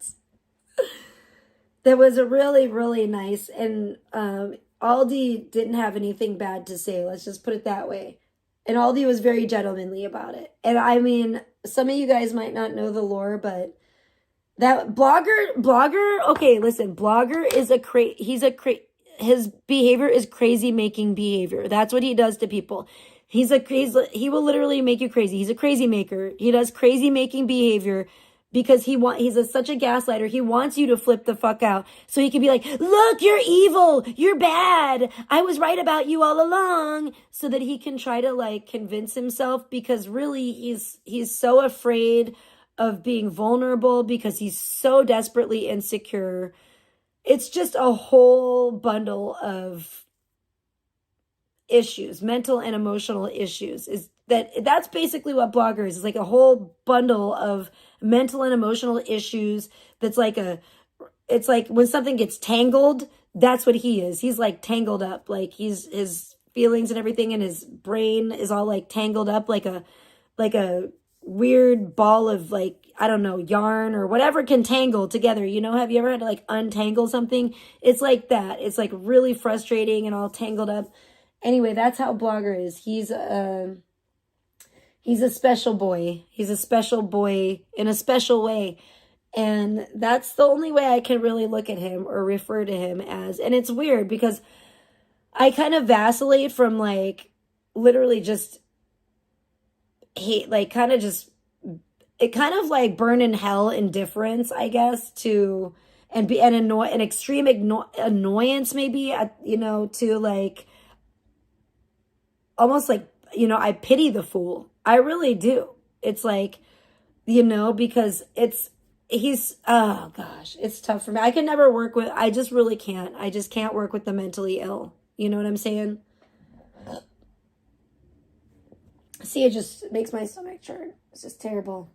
That was a really, really nice, and Aldi didn't have anything bad to say. Let's just put it that way. And Aldi was very gentlemanly about it. And I mean, some of you guys might not know the lore, but that Blogger. Okay, listen, Blogger is his behavior is crazy making behavior. That's what he does to people. He will literally make you crazy. He's a crazy maker. He does crazy making behavior because he's such a gaslighter. He wants you to flip the fuck out so he can be like, look, you're evil. You're bad. I was right about you all along. So that he can try to like convince himself because really he's so afraid of being vulnerable because he's so desperately insecure. It's just a whole bundle of issues, mental and emotional issues. That's basically what Blogger is. It's like a whole bundle of mental and emotional issues. It's like when something gets tangled, that's what he is. He's like tangled up. Like his feelings and everything in his brain is all like tangled up like a weird ball of like, I don't know, yarn or whatever can tangle together. Have you ever had to like untangle something? It's like that. It's like really frustrating and all tangled up. Anyway, that's how Blogger is. He's a special boy. He's a special boy in a special way. And that's the only way I can really look at him or refer to him as. And it's weird because I kind of vacillate from like literally just hate, like it kind of like burn in hell indifference, I guess, to and an extreme annoyance maybe, to like almost like, I pity the fool. I really do. It's like, because oh gosh, it's tough for me. I can never I just really can't. I just can't work with the mentally ill. You know what I'm saying? See, it just makes my stomach churn. It's just terrible.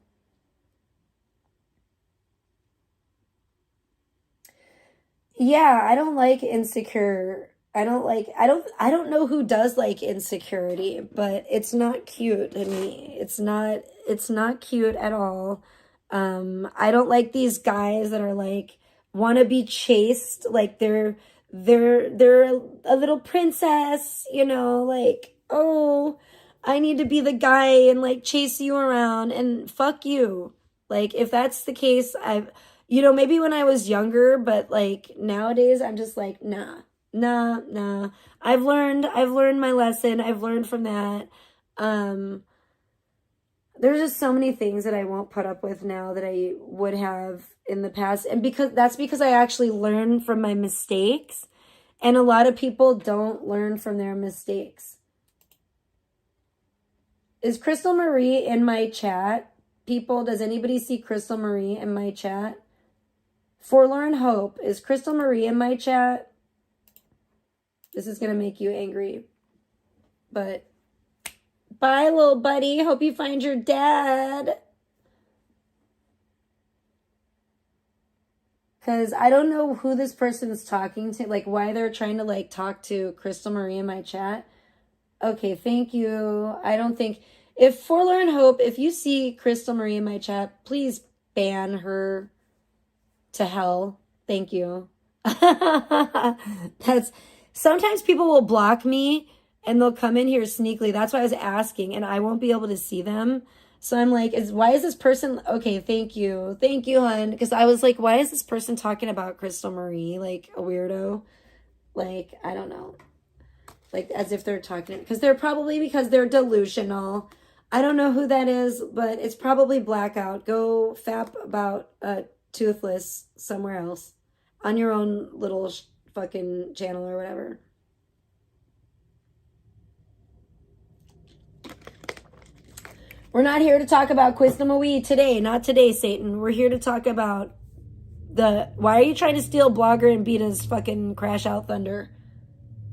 Yeah, I don't like insecure. I don't know who does like insecurity, but it's not cute to me. It's not cute at all. I don't like these guys that are like want to be chased like they're a little princess, like, oh, I need to be the guy and like chase you around and fuck you. Like if that's the case, maybe when I was younger, but like nowadays I'm just like, nah. Nah. I've learned my lesson. I've learned from that. There's just so many things that I won't put up with now that I would have in the past. And because I actually learn from my mistakes. And a lot of people don't learn from their mistakes. Is Crystal Marie in my chat? People, does anybody see Crystal Marie in my chat? Forlorn Hope, is Crystal Marie in my chat? This is going to make you angry. But bye, little buddy. Hope you find your dad. Because I don't know who this person is talking to. Like, why they're trying to, like, talk to Crystal Marie in my chat. Okay, thank you. I don't think... If Forlorn Hope, if you see Crystal Marie in my chat, please ban her to hell. Thank you. Sometimes people will block me and they'll come in here sneakily. That's why I was asking, and I won't be able to see them. So I'm like, why is this person... Okay, thank you. Thank you, hun. Because I was like, why is this person talking about Crystal Marie? Like, a weirdo? Like, I don't know. Like, as if they're talking... Because they're delusional. I don't know who that is, but it's probably Blackout. Go fap about Toothless somewhere else. On your own little fucking channel or whatever. We're not here to talk about Quiznomoe today. Not today, Satan. We're here to talk about why are you trying to steal Blogger and Beta's fucking Crash Out Thunder?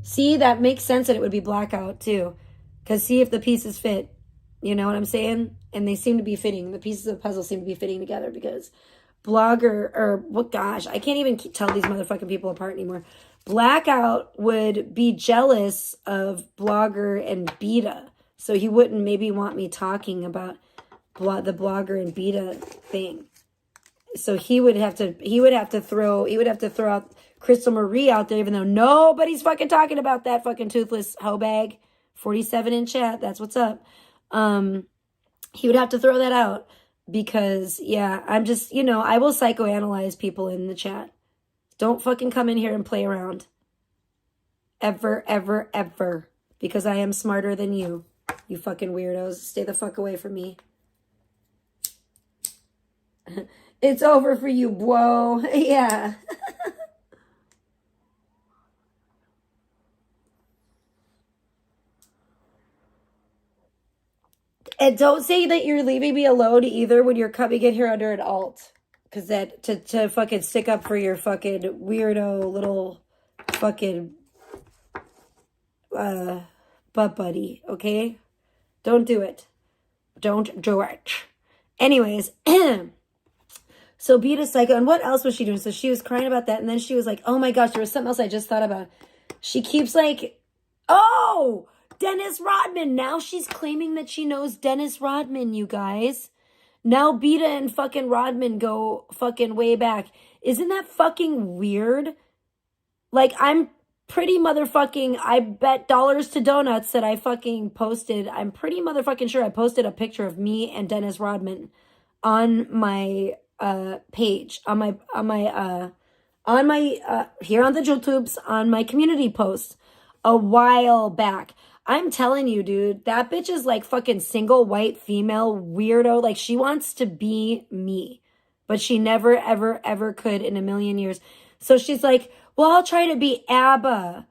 See, that makes sense that it would be Blackout too. Because see if the pieces fit. You know what I'm saying? And they seem to be fitting. The pieces of the puzzle seem to be fitting together because Blogger, or what, gosh, I can't even tell these motherfucking people apart anymore. Blackout would be jealous of Blogger and Beta. So he wouldn't maybe want me talking about the Blogger and Beta thing. So he would have to throw out Crystal Marie out there, even though nobody's fucking talking about that fucking toothless hoe bag. 47 in chat, that's what's up. He would have to throw that out because, yeah, I'm just, I will psychoanalyze people in the chat. Don't fucking come in here and play around. Ever, ever, ever. Because I am smarter than you. You fucking weirdos. Stay the fuck away from me. It's over for you, bro. Yeah. And don't say that you're leaving me alone either when you're coming in here under an alt. Because that, to fucking stick up for your fucking weirdo little fucking butt buddy, okay? Don't do it. Don't do it. Anyways, so Beta Psycho, and what else was she doing? So she was crying about that, and then she was like, oh my gosh, there was something else I just thought about. She keeps like, oh, Dennis Rodman. Now she's claiming that she knows Dennis Rodman, you guys. Now Beta and fucking Rodman go fucking way back. Isn't that fucking weird? Like, I'm pretty motherfucking, I bet dollars to donuts that I fucking posted. I'm pretty motherfucking sure I posted a picture of me and Dennis Rodman on my page, on my here on the YouTubes, on my community post a while back. I'm telling you, dude, that bitch is like fucking single white female weirdo. Like, she wants to be me. but she never, ever, ever could in a million years. So she's like, well, I'll try to be ABBA.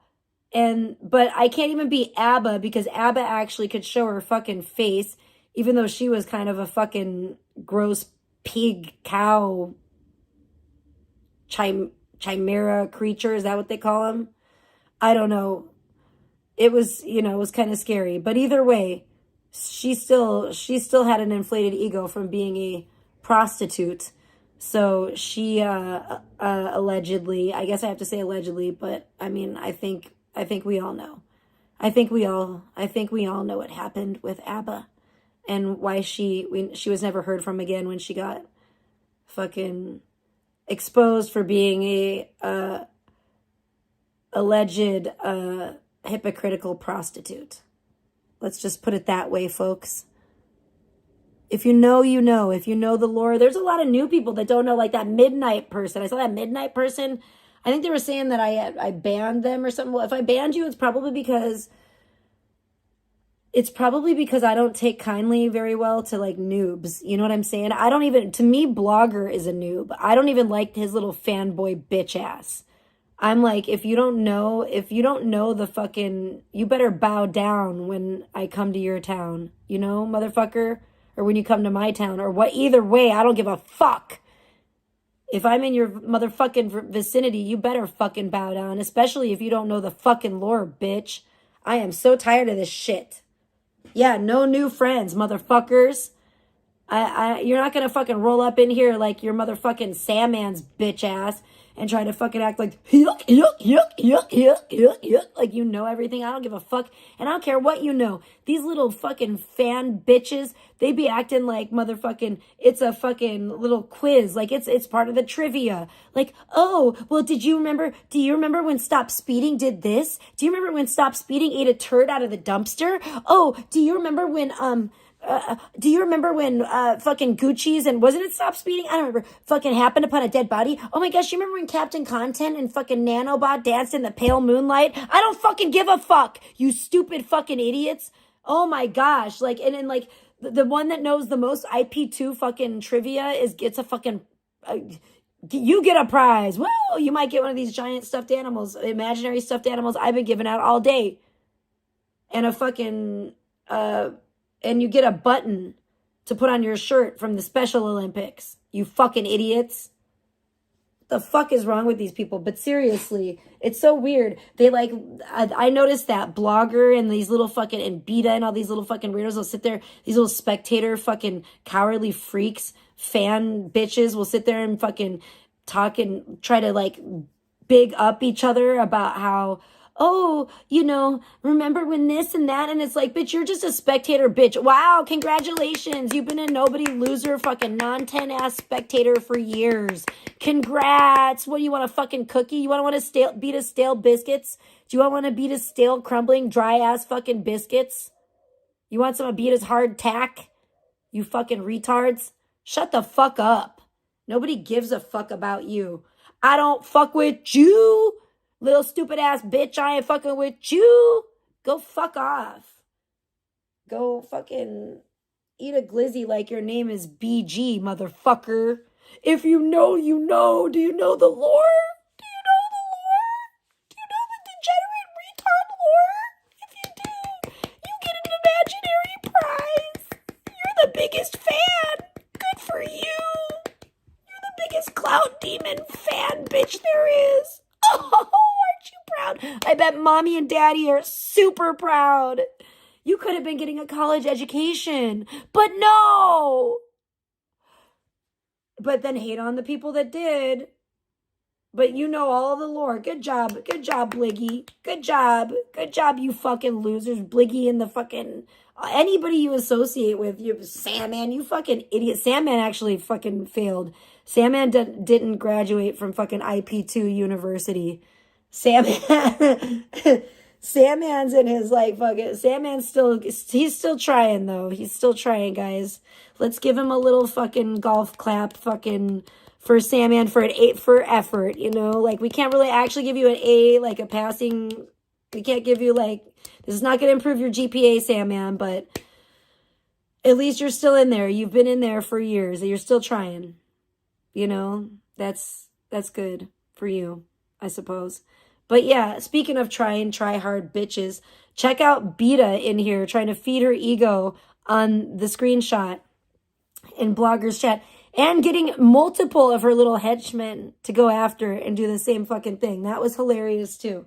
But I can't even be ABBA because ABBA actually could show her fucking face, even though she was kind of a fucking gross pig, cow, chimera creature. Is that what they call them? I don't know. It was, it was kind of scary. But either way, she still had an inflated ego from being a prostitute. So she allegedly, I guess I have to say allegedly, but I mean, I think we all know. I think we all know what happened with ABBA and why she was never heard from again when she got fucking exposed for being a alleged hypocritical prostitute. Let's just put it that way, folks. If you know, you know. If you know the lore, there's a lot of new people that don't know, like that Midnight person. I saw that Midnight person. I think they were saying that I banned them or something. Well, if I banned you, it's probably because I don't take kindly very well to like noobs. You know what I'm saying? To me, Blogger is a noob. I don't even like his little fanboy bitch ass. I'm like, if you don't know the fucking, you better bow down when I come to your town, motherfucker, or when you come to my town, or what, either way, I don't give a fuck. If I'm in your motherfucking vicinity, you better fucking bow down, especially if you don't know the fucking lore, bitch. I am so tired of this shit. Yeah, no new friends, motherfuckers. You're not gonna fucking roll up in here like your motherfucking Sandman's bitch ass and try to fucking act like yuck, like you know everything. I don't give a fuck, and I don't care what you know. These little fucking fan bitches, they be acting like motherfucking it's a fucking little quiz, like it's part of the trivia. Like, oh, well, do you remember when Stop Speeding did this? Do you remember when Stop Speeding ate a turd out of the dumpster? Oh, do you remember when fucking Gucci's and wasn't it Stop Speeding? I don't remember. Fucking happened upon a dead body. Oh my gosh, you remember when Captain Content and fucking Nanobot danced in the pale moonlight? I don't fucking give a fuck, you stupid fucking idiots. Oh my gosh. Like, and then like the one that knows the most IP2 fucking trivia gets a fucking, you get a prize. Well, you might get one of these giant stuffed animals, imaginary stuffed animals I've been giving out all day. And a fucking, and you get a button to put on your shirt from the Special Olympics. You fucking idiots. The fuck is wrong with these people? But seriously, it's so weird. They like, I noticed that Blogger and these little fucking, and Beta and all these little fucking weirdos will sit there, these little spectator fucking cowardly freaks, fan bitches will sit there and fucking talk and try to like big up each other about how, oh, remember when this and that? And it's like, bitch, you're just a spectator, bitch. Wow, congratulations. You've been a nobody loser, fucking non-10 ass spectator for years. Congrats. What do you want, a fucking cookie? You want to beat a stale biscuits? Do you want to beat a stale, crumbling, dry ass fucking biscuits? You want some of Abita's hard tack? You fucking retards. Shut the fuck up. Nobody gives a fuck about you. I don't fuck with you. Little stupid ass bitch, I ain't fucking with you. Go fuck off. Go fucking eat a glizzy like your name is BG, motherfucker. If you know, you know. Do you know the lore? Do you know the lore? Do you know the degenerate retard lore? If you do, you get an imaginary prize. You're the biggest fan. Good for you. You're the biggest clout demon fan bitch there is. Oh, aren't you proud? I bet mommy and daddy are super proud. You could have been getting a college education, but no. But then hate on the people that did. But you know all the lore. Good job, Bliggy. Good job, you fucking losers. Bliggy and the fucking, anybody you associate with, you Sandman, you fucking idiot. Sandman actually fucking failed. Sandman didn't graduate from fucking IP2 University. Sandman's in his like fucking, he's still trying though. He's still trying, guys. Let's give him a little fucking golf clap fucking for Sandman for an 8 for effort, like we can't really actually give you an A, like a passing. We can't give you like, this is not going to improve your GPA, Sandman, but at least you're still in there. You've been in there for years. You're still trying. You know, that's good for you, I suppose. But yeah, speaking of try hard bitches, check out Beta in here trying to feed her ego on the screenshot in Blogger's chat and getting multiple of her little henchmen to go after and do the same fucking thing. That was hilarious too.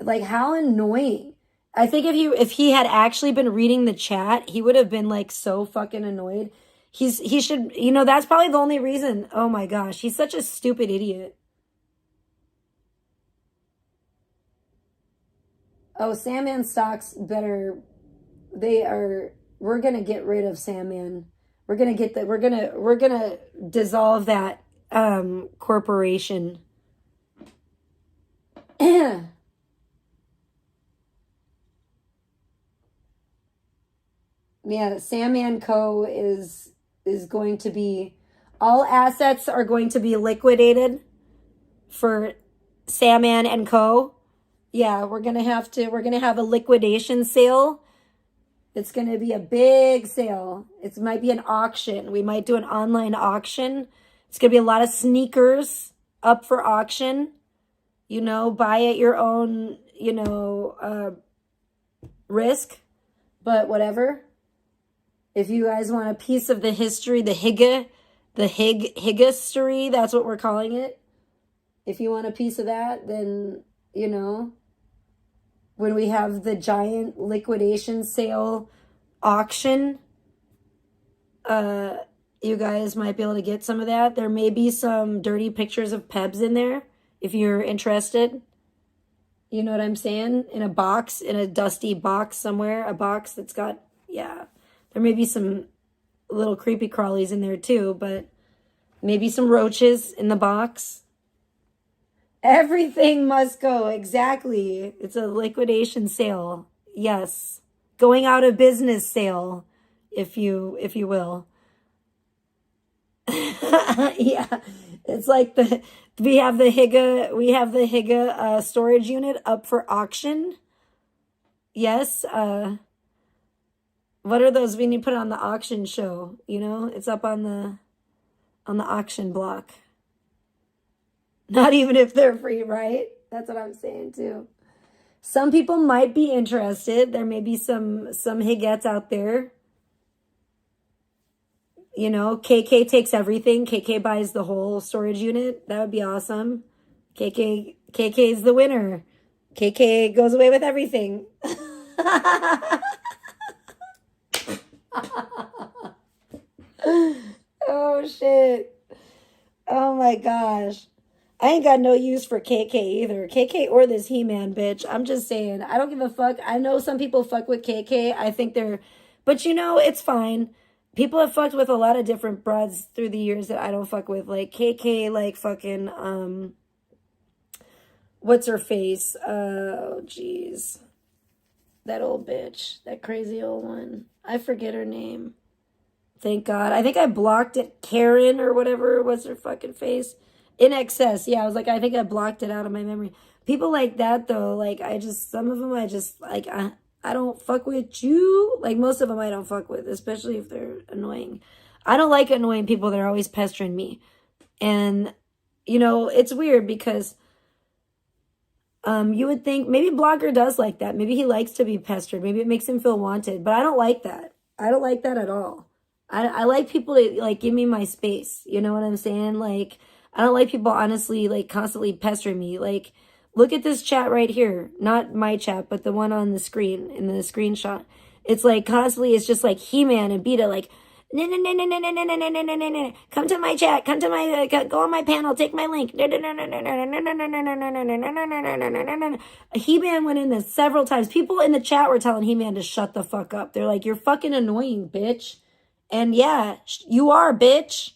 Like, how annoying. I think if he had actually been reading the chat, he would have been like so fucking annoyed. He should, you know, that's probably the only reason. Oh my gosh, he's such a stupid idiot. Oh, Sandman stocks better. We're gonna get rid of Sandman. We're gonna dissolve that corporation. Yeah, Sandman Co. is going to be, all assets are going to be liquidated for Sandman and Co. Yeah, we're gonna have a liquidation sale. It's gonna be a big sale. It might be an auction. We might do an online auction. It's gonna be a lot of sneakers up for auction. You know, buy at your own, risk, but whatever. If you guys want a piece of the history, the history, that's what we're calling it. If you want a piece of that, then, when we have the giant liquidation sale auction, you guys might be able to get some of that. There may be some dirty pictures of Pebs in there if you're interested. You know what I'm saying? In a box, in a dusty box somewhere, a box that's got, yeah. There may be some little creepy crawlies in there too, but maybe some roaches in the box. Everything must go. Exactly. It's a liquidation sale. Yes. Going out of business sale, if you will. Yeah. It's like we have the Higa storage unit up for auction. Yes. What are those when you put it on the auction show? You know, it's up on the auction block. Not even if they're free, right? That's what I'm saying too. Some people might be interested. There may be some Higettes out there. You know, KK takes everything. KK buys the whole storage unit. That would be awesome. KK is the winner. KK goes away with everything. Oh shit. Oh my gosh. I ain't got no use for KK either. KK or this He-Man bitch. I'm just saying. I don't give a fuck. I know some people fuck with KK. I think they're... But you know, it's fine. People have fucked with a lot of different broads through the years that I don't fuck with. Like KK, like fucking... What's her face? Oh, jeez. That old bitch. That crazy old one. I forget her name. Thank God. I think I blocked it. Karen or whatever was her fucking face. In excess. Yeah, I was like, I think I blocked it out of my memory. People like that, though, like, some of them I just, like, I don't fuck with you. Like, most of them I don't fuck with, especially if they're annoying. I don't like annoying people that are always pestering me. And, you know, it's weird because you would think maybe Blogger does like that. Maybe he likes to be pestered. Maybe it makes him feel wanted. But I don't like that. I don't like that at all. I like people to, like, give me my space. You know what I'm saying? Like, I don't like people, honestly, like, constantly pestering me. Like, look at this chat right here. Not my chat, but the one on the screen, in the screenshot. It's, like, constantly, it's just, like, He-Man and Beta, like, come to my chat, come to my, go on my panel, take my link. He-Man went in this several times. People in the chat were telling He-Man to shut the fuck up. They're like, you're fucking annoying, bitch. And yeah, you are, bitch.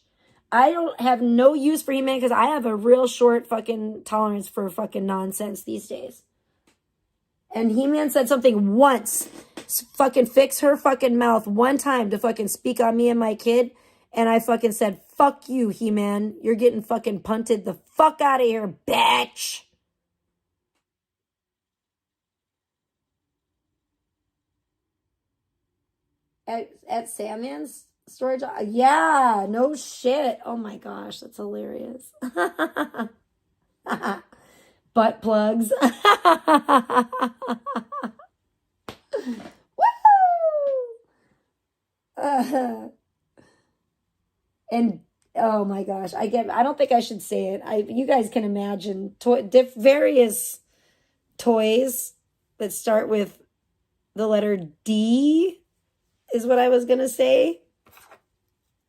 I don't have no use for He-Man because I have a real short fucking tolerance for fucking nonsense these days. And He-Man said something once. Fucking fix her fucking mouth one time to fucking speak on me and my kid. And I fucking said, fuck you, He-Man. You're getting fucking punted the fuck out of here, bitch. At Sandman's Storage. Yeah, no shit. Oh my gosh, that's hilarious. Butt plugs. Woo! And oh my gosh, I don't think I should say it. You guys can imagine various toys that start with the letter D is what I was going to say.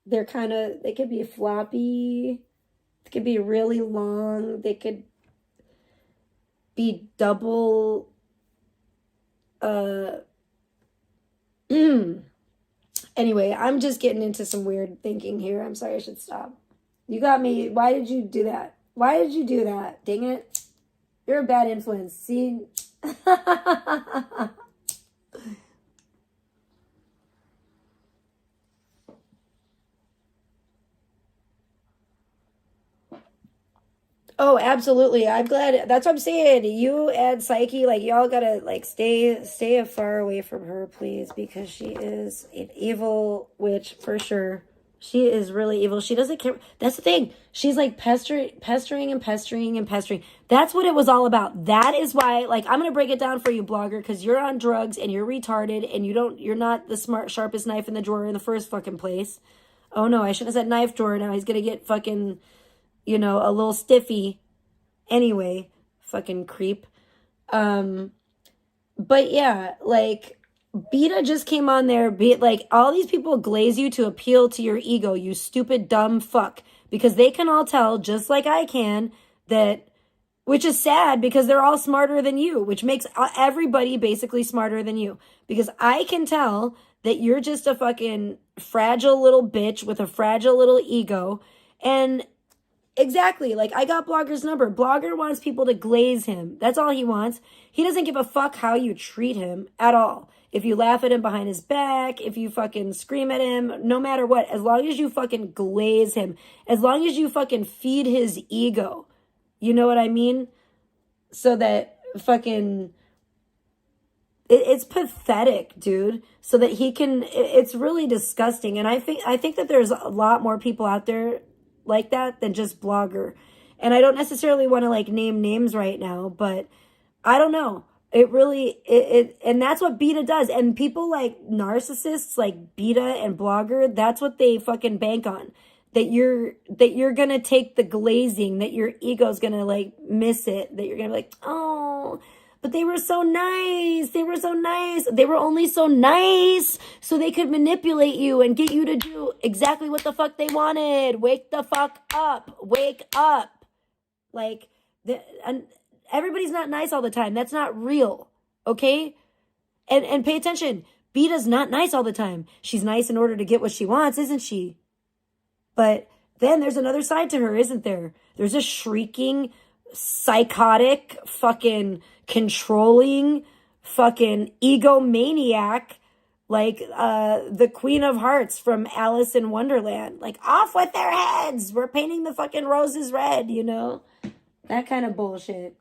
They could be floppy. They could be really long. They could be double, anyway, I'm just getting into some weird thinking here. I'm sorry, I should stop. You got me. Why did you do that? Why did you do that? Dang it. You're a bad influence. See? Oh, absolutely. I'm glad. That's what I'm saying. You and Psyche, like y'all gotta like stay far away from her, please, because she is an evil witch for sure. She is really evil. She doesn't care. That's the thing. She's like pestering and pestering and pestering. That's what it was all about. That is why, like, I'm gonna break it down for you, blogger, because you're on drugs and you're retarded and you're not the sharpest knife in the drawer in the first fucking place. Oh no, I should have said knife drawer. Now he's gonna get fucking, a little stiffy. Anyway, fucking creep. But yeah, like, Beta just came on there, like, all these people glaze you to appeal to your ego, you stupid, dumb fuck. Because they can all tell, just like I can, that, which is sad because they're all smarter than you, which makes everybody basically smarter than you. Because I can tell that you're just a fucking fragile little bitch with a fragile little ego. And exactly, like, I got Blogger's number. Blogger wants people to glaze him. That's all he wants. He doesn't give a fuck how you treat him at all. If you laugh at him behind his back, if you fucking scream at him, no matter what, as long as you fucking glaze him, as long as you fucking feed his ego, you know what I mean? So that fucking, it's pathetic, dude. So that he can, it's really disgusting. And I think that there's a lot more people out there like that than just Blogger. And I don't necessarily want to like name names right now, but I don't know. It really, and that's what Beta does. And people like narcissists like Beta and Blogger, that's what they fucking bank on. That you're going to take the glazing, that your ego's going to like miss it, that you're going to be like, oh, but they were so nice. They were so nice. They were only so nice so they could manipulate you and get you to do exactly what the fuck they wanted. Wake the fuck up. Wake up. Like, and everybody's not nice all the time. That's not real. Okay? And pay attention. Beta's not nice all the time. She's nice in order to get what she wants, isn't she? But then there's another side to her, isn't there? There's a shrieking, psychotic, fucking controlling, fucking egomaniac, like the Queen of Hearts from Alice in Wonderland. Like, off with their heads! We're painting the fucking roses red, That kind of bullshit.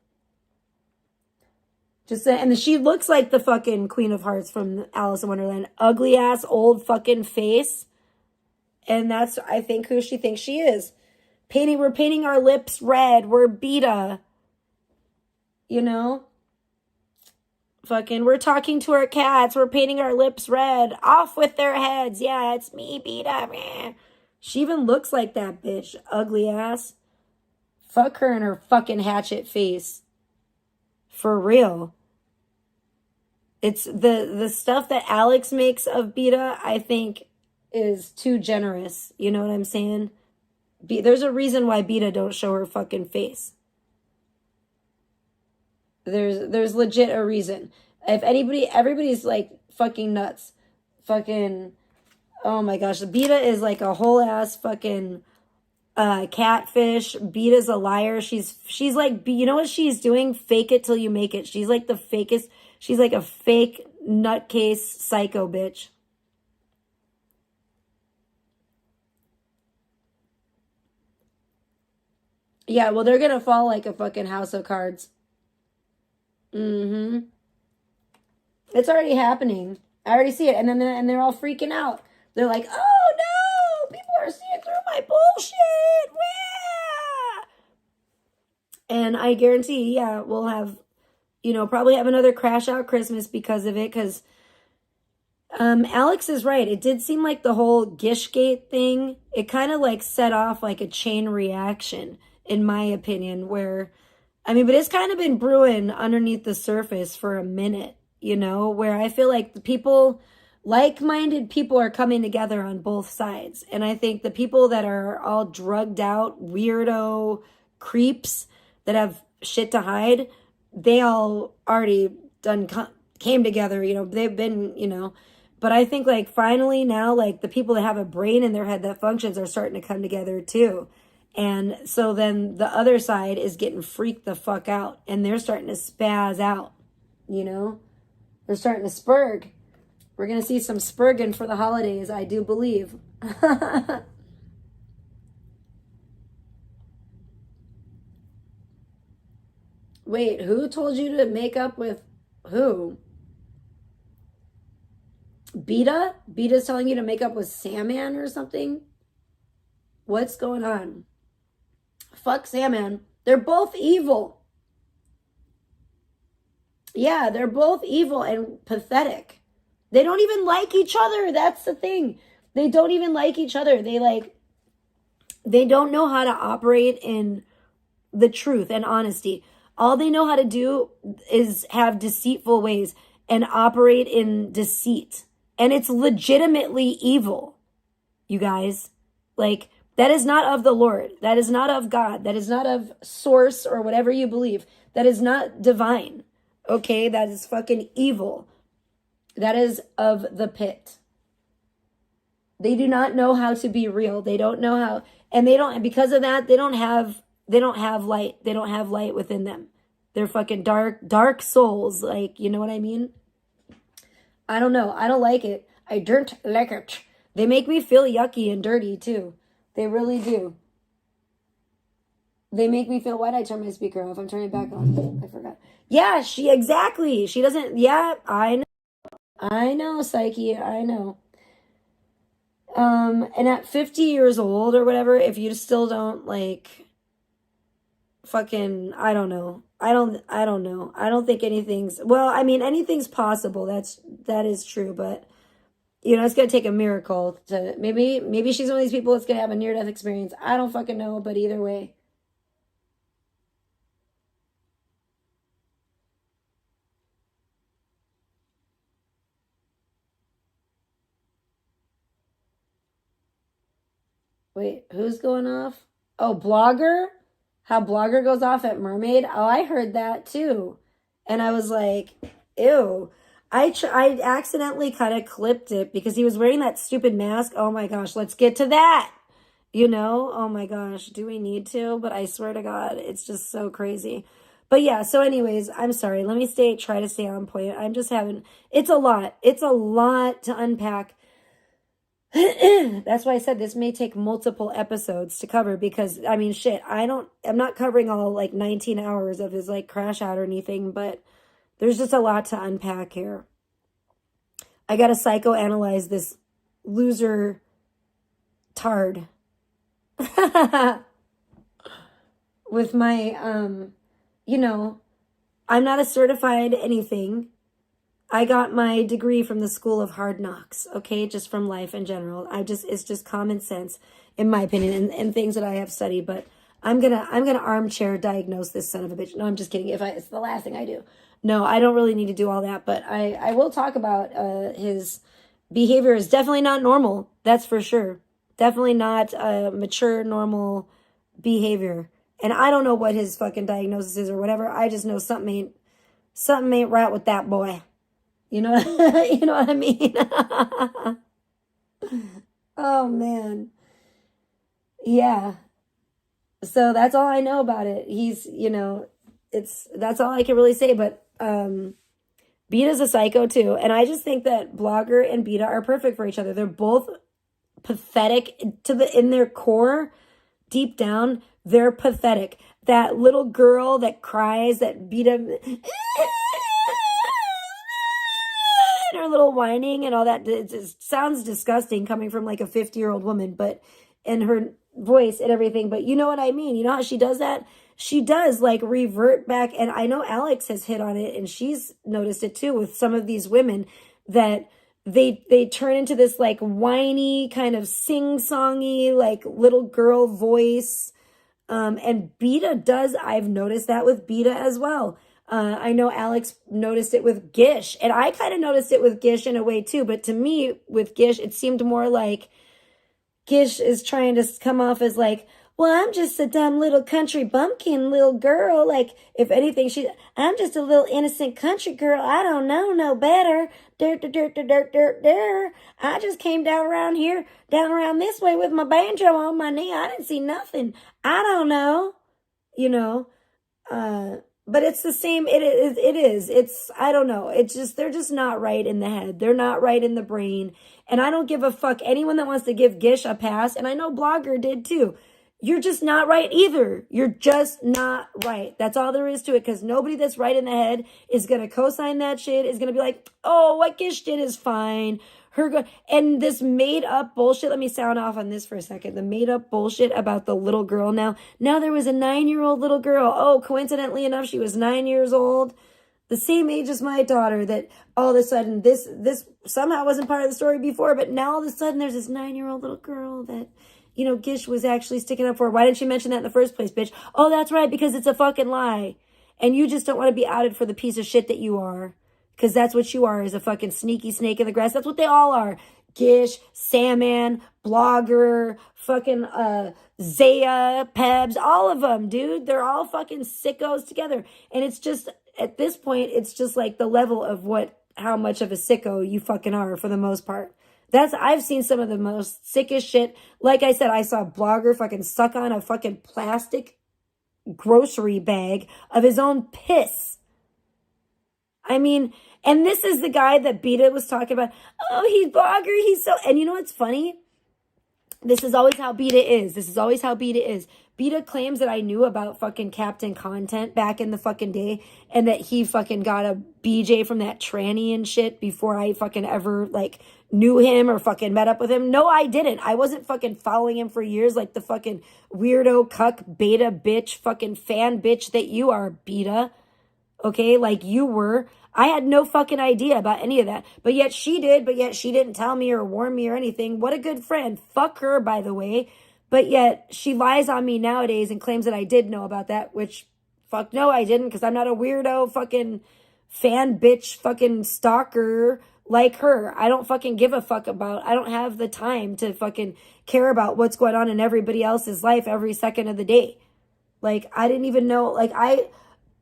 And she looks like the fucking Queen of Hearts from Alice in Wonderland. Ugly ass old fucking face. And that's, I think, who she thinks she is. We're painting our lips red. We're Beta. Fucking, we're talking to our cats. We're painting our lips red. Off with their heads. Yeah, it's me, Beta. Man. She even looks like that bitch. Ugly ass. Fuck her and her fucking hatchet face. For real. It's the stuff that Alex makes of Beta, I think, is too generous. You know what I'm saying? There's a reason why Beta don't show her fucking face. There's legit a reason. If everybody's like fucking nuts. Fucking, oh my gosh. Beta is like a whole ass fucking catfish. Beta's a liar. She's like, you know what she's doing? Fake it till you make it. She's like the fakest. She's like a fake nutcase psycho bitch. Yeah, well, they're gonna fall like a fucking house of cards. Mm-hmm. It's already happening. I already see it. And then they're all freaking out. They're like, oh my bullshit. Wah! And I guarantee, yeah, we'll have, probably have another crash out Christmas because of it. Because Alex is right. It did seem like the whole Gishgate thing, it kind of like set off like a chain reaction, in my opinion, where, but it's kind of been brewing underneath the surface for a minute, where I feel like the people, like-minded people are coming together on both sides. And I think the people that are all drugged out, weirdo creeps that have shit to hide, they all already came together, they've been, but I think like finally now, like the people that have a brain in their head that functions are starting to come together too. And so then the other side is getting freaked the fuck out and they're starting to spaz out, they're starting to spurg. We're going to see some spurging for the holidays, I do believe. Wait, who told you to make up with who? Beta? Beta's telling you to make up with Sandman or something? What's going on? Fuck Sandman. They're both evil. Yeah, they're both evil and pathetic. They don't even like each other. That's the thing. They don't even like each other. They don't know how to operate in the truth and honesty. All they know how to do is have deceitful ways and operate in deceit. And it's legitimately evil, you guys. Like, that is not of the Lord. That is not of God. That is not of source or whatever you believe. That is not divine. Okay? That is fucking evil. That is of the pit. They do not know how to be real. They don't know how, and because of that, they don't have light. They don't have light within them. They're fucking dark souls. Like, you know what I mean? I don't know. I don't like it. I don't like it. They make me feel yucky and dirty too. They really do. They make me feel, why did I turn my speaker off? I'm turning it back on. I forgot. Yeah, exactly. She doesn't, yeah, I know, Psyche, I know. And at 50 years old or whatever, if you still don't like fucking, I don't know. I don't know. I don't think anything's, well, anything's possible. That is true, but it's going to take a miracle to, maybe she's one of these people that's going to have a near-death experience. I don't fucking know, but either way. Wait, who's going off? Oh, Blogger? How Blogger goes off at Mermaid? Oh, I heard that too. And I was like, ew. I accidentally kind of clipped it because he was wearing that stupid mask. Oh my gosh, let's get to that. Oh my gosh, do we need to? But I swear to God, it's just so crazy. But yeah, so anyways, I'm sorry. Let me try to stay on point. I'm just it's a lot. It's a lot to unpack. That's why I said this may take multiple episodes to cover because, shit, I'm not covering all like 19 hours of his like crash out or anything, but there's just a lot to unpack here. I got to psychoanalyze this loser tard with my, I'm not a certified anything. I got my degree from the School of Hard Knocks, okay? Just from life in general. It's just common sense, in my opinion, and things that I have studied, but I'm gonna armchair diagnose this son of a bitch. No, I'm just kidding. It's the last thing I do. No, I don't really need to do all that, but I will talk about his behavior is definitely not normal. That's for sure. Definitely not mature, normal behavior. And I don't know what his fucking diagnosis is or whatever. I just know something ain't right with that boy. You know what I mean? Oh, man. Yeah. So that's all I know about it. He's, that's all I can really say. But Beta's a psycho too. And I just think that Blogger and Beta are perfect for each other. They're both pathetic in their core, deep down, they're pathetic. That little girl that cries, that Beta... her little whining and all that, it sounds disgusting coming from like a 50-year-old woman, but and her voice and everything, but you know what I mean. You know how she does that? She does like revert back, and I know Alex has hit on it, and she's noticed it too with some of these women that they turn into this like whiny kind of sing-songy like little girl voice. And Beta does, I've noticed that with Beta as well. I know Alex noticed it with Gish, and I kind of noticed it with Gish in a way too, but to me with Gish it seemed more like Gish is trying to come off as like, well, I'm just a dumb little country bumpkin little girl. Like, if anything, I'm just a little innocent country girl. I don't know no better. I just came down around here, down around this way with my banjo on my knee. I didn't see nothing. I don't know, you know. But it's the same. It is. It's, I don't know. It's just, they're just not right in the head. They're not right in the brain. And I don't give a fuck. Anyone that wants to give Gish a pass, and I know Blogger did too, you're just not right either. You're just not right. That's all there is to it, because nobody that's right in the head is going to co-sign that shit, is going to be like, oh, what Gish did is fine. And this made up bullshit, let me sound off on this for a second. The made up bullshit about the little girl now. Now there was a 9-year-old little girl. Oh, coincidentally enough, she was 9 years old. The same age as my daughter, that all of a sudden this somehow wasn't part of the story before, but now all of a sudden there's this 9-year-old little girl that, you know, Gish was actually sticking up for. Why didn't you mention that in the first place, bitch? Oh, that's right, because it's a fucking lie. And you just don't want to be outed for the piece of shit that you are. Because that's what you are, is a fucking sneaky snake in the grass. That's what they all are. Gish, Sandman, Blogger, fucking Zaya, Pebs, all of them, dude. They're all fucking sickos together. And it's just, at this point, it's just like the level of how much of a sicko you fucking are for the most part. I've seen some of the most sickest shit. Like I said, I saw a Blogger fucking suck on a fucking plastic grocery bag of his own piss. I mean, and this is the guy that Beta was talking about. Oh, he's Blogger. He's so... And you know what's funny? This is always how Beta is. Beta claims that I knew about fucking Captain Content back in the fucking day, and that he fucking got a BJ from that tranny and shit before I fucking ever, like, knew him or fucking met up with him. No, I didn't. I wasn't fucking following him for years like the fucking weirdo cuck beta bitch fucking fan bitch that you are, Beta. Okay, like you were. I had no fucking idea about any of that. But yet she did, but yet she didn't tell me or warn me or anything. What a good friend. Fuck her, by the way. But yet she lies on me nowadays and claims that I did know about that, which, fuck no, I didn't, because I'm not a weirdo fucking fan bitch fucking stalker like her. I don't fucking give a fuck about, I don't have the time to fucking care about what's going on in everybody else's life every second of the day. Like, I didn't even know, like,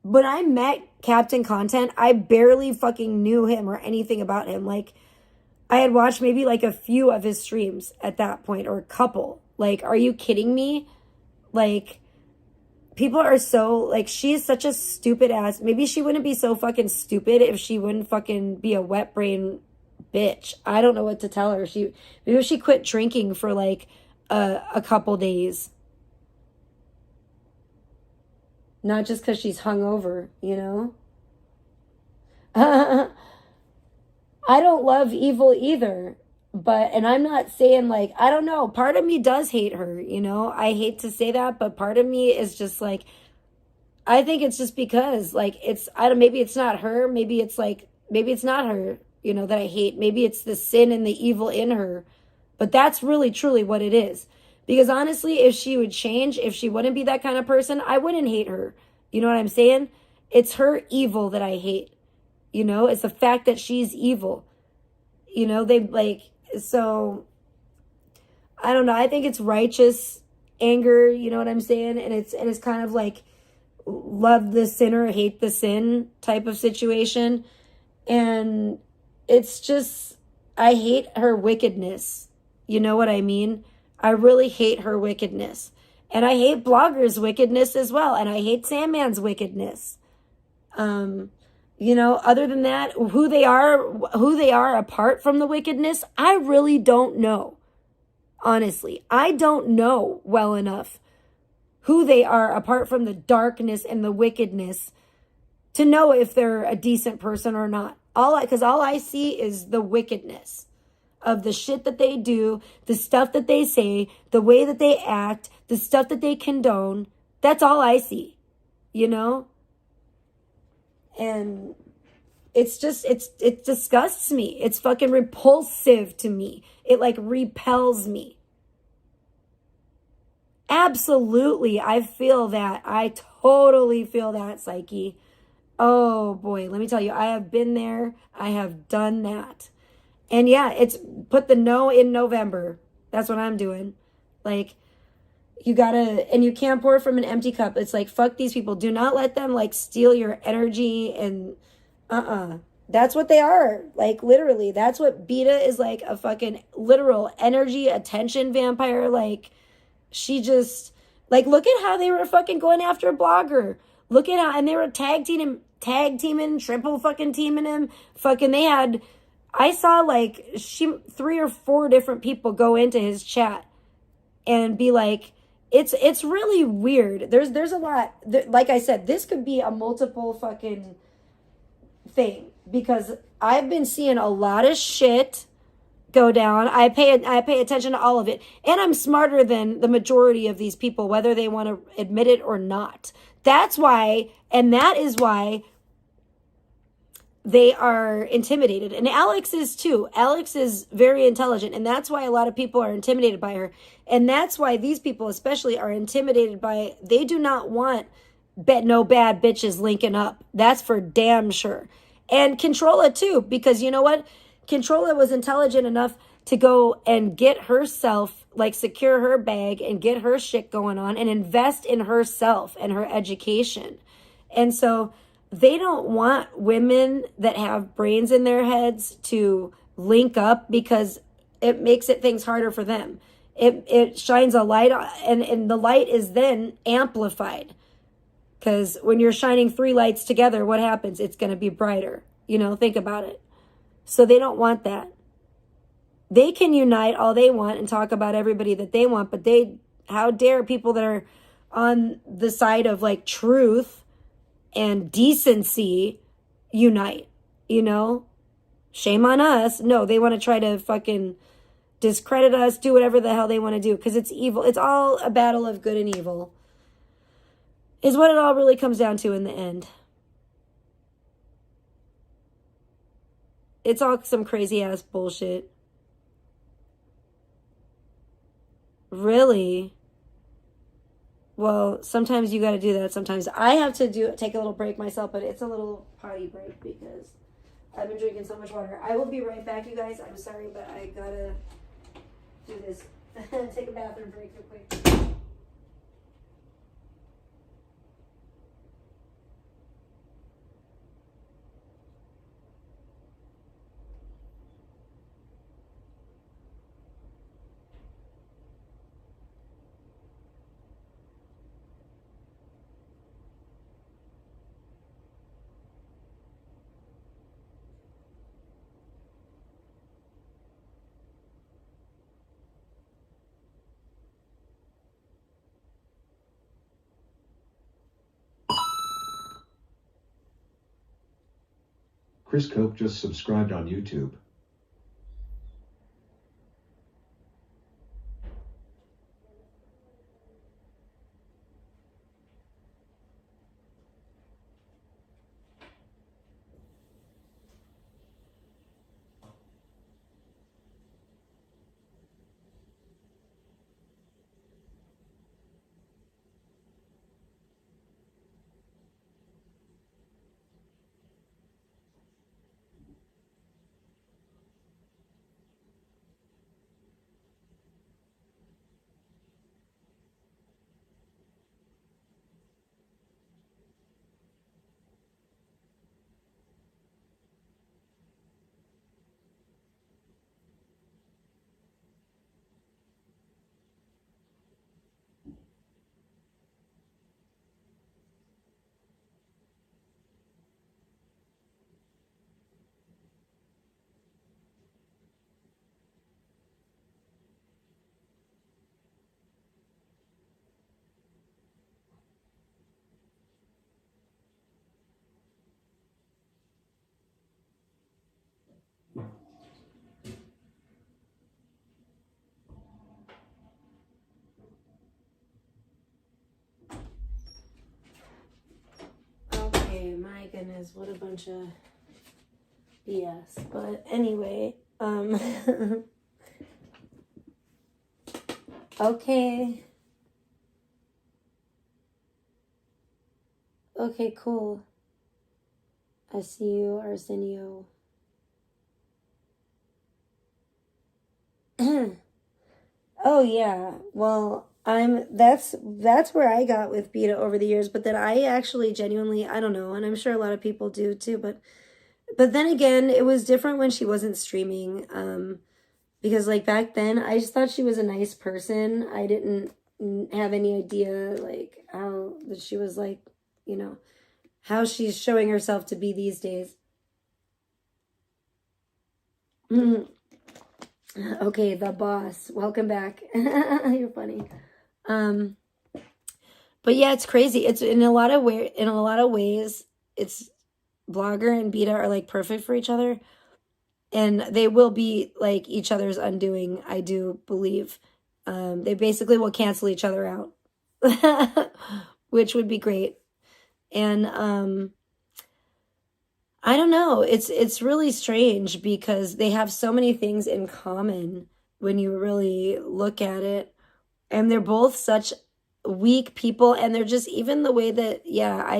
when I met Captain Content, I barely fucking knew him or anything about him. Like, I had watched maybe like a few of his streams at that point, or a couple. Like, are you kidding me? Like, people are so, like, she is such a stupid ass. Maybe she wouldn't be so fucking stupid if she wouldn't fucking be a wet brain bitch. I don't know what to tell her. Maybe she quit drinking for like a couple days. Not just because she's hungover, you know? I don't love evil either. And I'm not saying, like, I don't know. Part of me does hate her, you know? I hate to say that, but part of me is just like, I think it's just because, like, maybe it's not her. Maybe it's not her, you know, that I hate. Maybe it's the sin and the evil in her. But that's really, truly what it is. Because honestly, if she would change, if she wouldn't be that kind of person, I wouldn't hate her. You know what I'm saying? It's her evil that I hate. You know, it's the fact that she's evil. You know, so, I don't know. I think it's righteous anger, you know what I'm saying? And it's kind of like love the sinner, hate the sin type of situation. And it's just, I hate her wickedness. You know what I mean? I really hate her wickedness. And I hate Blogger's wickedness as well. And I hate Sandman's wickedness. You know, other than that, who they are apart from the wickedness, I really don't know. Honestly, I don't know well enough who they are apart from the darkness and the wickedness to know if they're a decent person or not. Because all I see is the wickedness. of the shit that they do, the stuff that they say, the way that they act, the stuff that they condone. That's all I see, you know? And it's just, it disgusts me. It's fucking repulsive to me. It like repels me. Absolutely. I feel that. I totally feel that, Psyche. Oh boy, let me tell you, I have been there. I have done that. And yeah, it's put the no in November. That's what I'm doing. Like, you gotta, and you can't pour from an empty cup. It's like, fuck these people. Do not let them like steal your energy and that's what they are. Like, literally, that's what Beta is, like a fucking literal energy attention vampire. Like, she just, like, look at how they were fucking going after a blogger. Look at how, and they were tag teaming, triple fucking teaming him. Fucking, they had, I saw like 3 or 4 different people go into his chat and be like, it's really weird. There's a lot, like I said, this could be a multiple fucking thing because I've been seeing a lot of shit go down. I pay attention to all of it, and I'm smarter than the majority of these people, whether they want to admit it or not. That's why, and that is why they are intimidated. And Alex is too. Alex is very intelligent, and that's why a lot of people are intimidated by her. And that's why these people especially are intimidated by, they do not want no bad bitches linking up. That's for damn sure. And Controlla too, because you know what? Controlla was intelligent enough to go and get herself, like secure her bag and get her shit going on and invest in herself and her education. And so they don't want women that have brains in their heads to link up because it makes things harder for them. It shines a light and the light is then amplified. Because when you're shining 3 lights together, what happens? It's going to be brighter. You know, think about it. So they don't want that. They can unite all they want and talk about everybody that they want, but how dare people that are on the side of like truth and decency unite, you know? Shame on us. No, they want to try to fucking discredit us, do whatever the hell they want to do because it's evil. It's all a battle of good and evil. Is what it all really comes down to in the end. It's all some crazy ass bullshit. Really? Well, sometimes you got to do that. Sometimes I have to take a little break myself, but it's a little potty break because I've been drinking so much water. I will be right back, you guys. I'm sorry, but I gotta do this. Take a bathroom break real quick. Chris Cope just subscribed on YouTube. guys, what a bunch of BS. But anyway, okay. Okay, cool. I see you, Arsenio. Oh yeah. Well, that's where I got with Beta over the years, but then I actually genuinely, I don't know, and I'm sure a lot of people do too, but then again, it was different when she wasn't streaming. Because like back then, I just thought she was a nice person. I didn't have any idea like how that she was like, you know, how she's showing herself to be these days. Okay, the boss. Welcome back. You're funny. But yeah, it's crazy. It's in a lot of ways, it's Blogger and Beta are like perfect for each other. And they will be like each other's undoing, I do believe. They basically will cancel each other out, which would be great. And I don't know. It's really strange because they have so many things in common when you really look at it. And they're both such weak people. And they're just, even the way that, yeah, I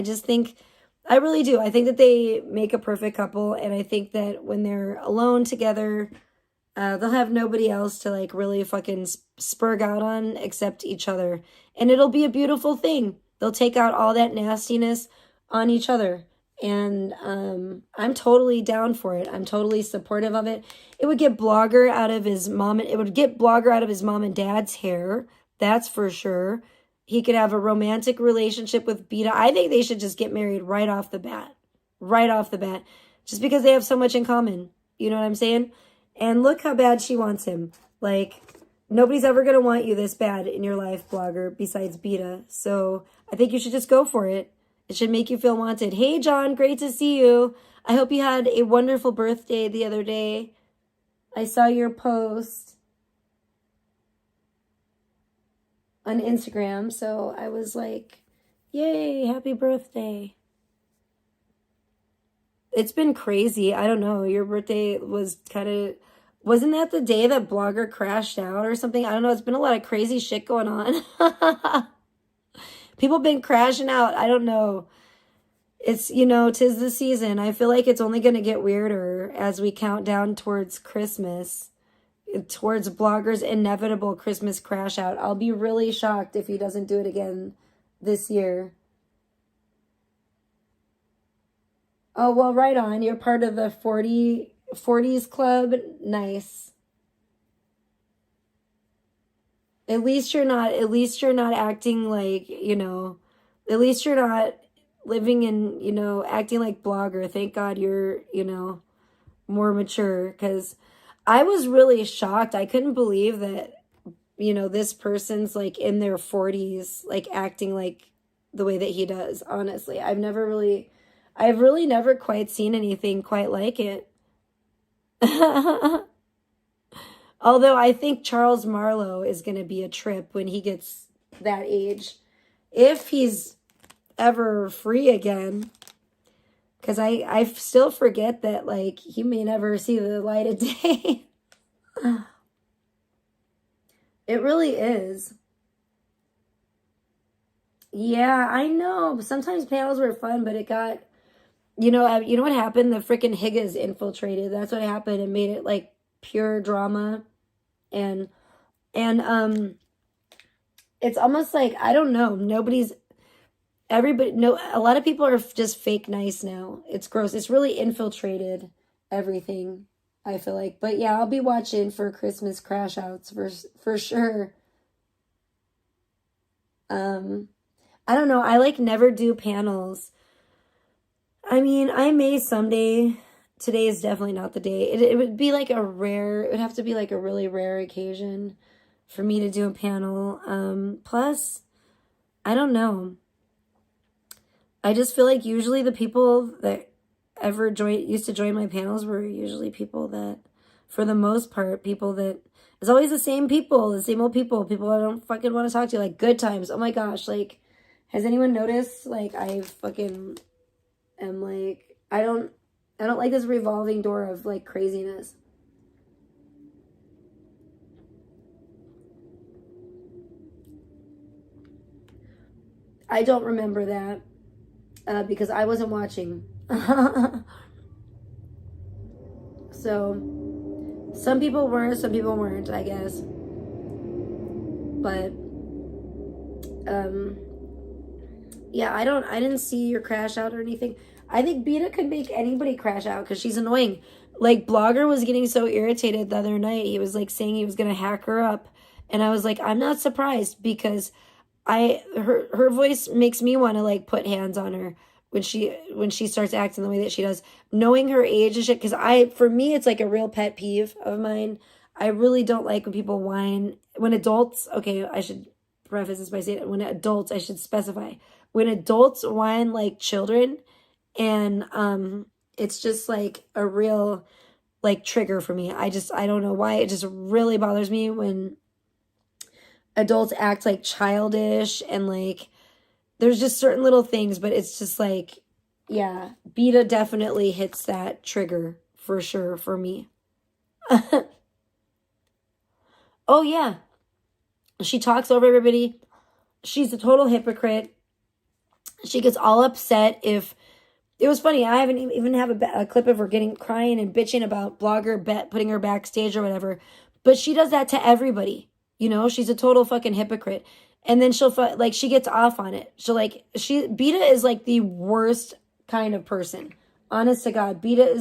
really do. I think that they make a perfect couple. And I think that when they're alone together, they'll have nobody else to like really fucking spurg out on except each other. And it'll be a beautiful thing. They'll take out all that nastiness on each other. And I'm totally down for it. I'm totally supportive of it. It would get Blogger out of his mom. It would get Blogger out of his mom and dad's hair. That's for sure. He could have a romantic relationship with Beta. I think they should just get married right off the bat. Right off the bat. Just because they have so much in common. You know what I'm saying? And look how bad she wants him. Like, nobody's ever going to want you this bad in your life, Blogger, besides Beta. So I think you should just go for it. It should make you feel wanted. Hey, John, great to see you. I hope you had a wonderful birthday the other day. I saw your post on Instagram, so I was like, yay, happy birthday. It's been crazy. I don't know. Your birthday was wasn't that the day that Blogger crashed out or something? I don't know. It's been a lot of crazy shit going on. People been crashing out. I don't know. It's, 'tis the season. I feel like it's only going to get weirder as we count down towards Christmas, towards Blogger's inevitable Christmas crash out. I'll be really shocked if he doesn't do it again this year. Oh, well, right on. You're part of the 40s club. Nice. At least you're not acting like, at least you're not living in, acting like Blogger. Thank God you're, more mature, because I was really shocked. I couldn't believe that, this person's like in their 40s, like acting like the way that he does. Honestly, I've really never quite seen anything quite like it. Although I think Charles Marlowe is going to be a trip when he gets that age. If he's ever free again. Because I still forget that, like, he may never see the light of day. It really is. Yeah, I know. Sometimes panels were fun, but it got, you know what happened? The freaking Higgins infiltrated. That's what happened and made it, like, pure drama. And it's almost like, I don't know, a lot of people are just fake nice now. It's gross. It's really infiltrated everything, I feel like. But yeah, I'll be watching for Christmas crash outs for sure. I don't know. I like never do panels. I mean, I may someday. Today is definitely not the day. It would be like it would have to be like a really rare occasion for me to do a panel. Plus, I don't know. I just feel like usually the people that used to join my panels were usually people that, for the most part, it's always the same old people I don't fucking want to talk to, like good times. Oh my gosh, like, has anyone noticed, like, I fucking am like, I don't like this revolving door of like craziness. I don't remember that because I wasn't watching. So some people were, some people weren't, I guess. But yeah, I didn't see your crash out or anything. I think Beta could make anybody crash out because she's annoying. Like, Blogger was getting so irritated the other night. He was like saying he was gonna hack her up, and I was like, I'm not surprised because her voice makes me want to like put hands on her when she starts acting the way that she does, knowing her age and shit. Because for me, it's like a real pet peeve of mine. I really don't like when people whine. When adults, okay, I should preface this by saying when adults, I should specify, when adults whine like children, and it's just like a real like trigger for me. I don't know why, it just really bothers me when adults act like childish, and like there's just certain little things, but it's just like, yeah, Beta definitely hits that trigger for sure for me. Oh yeah, she talks over everybody. She's a total hypocrite. She gets all upset if it was funny. I haven't even have a clip of her crying and bitching about Blogger putting her backstage or whatever, but she does that to everybody. You know, she's a total fucking hypocrite. And then she'll like, she gets off on it. Beta is like the worst kind of person. Honest to God, Beta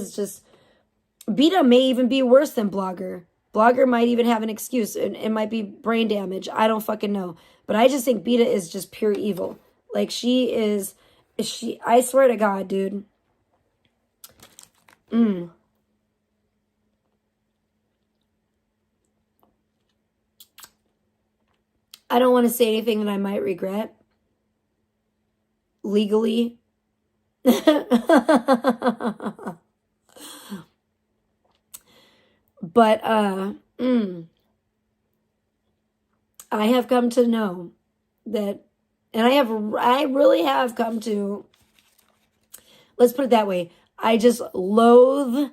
may even be worse than Blogger. Blogger might even have an excuse. It might be brain damage. I don't fucking know. But I just think Beta is just pure evil. Like, I swear to God, dude. I don't want to say anything that I might regret. Legally. But, I have come to know that, and I really have come to, let's put it that way, I just loathe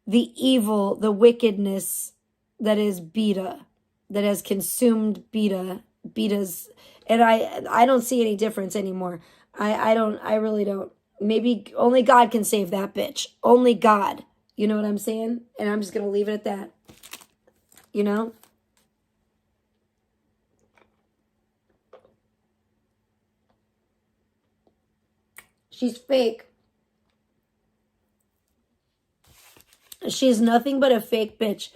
the evil, the wickedness that is Beta, that has consumed Beta's, and I don't see any difference anymore. I really don't. Maybe only God can save that bitch. Only God. You know what I'm saying? And I'm just going to leave it at that. You know? She's fake. She's nothing but a fake bitch.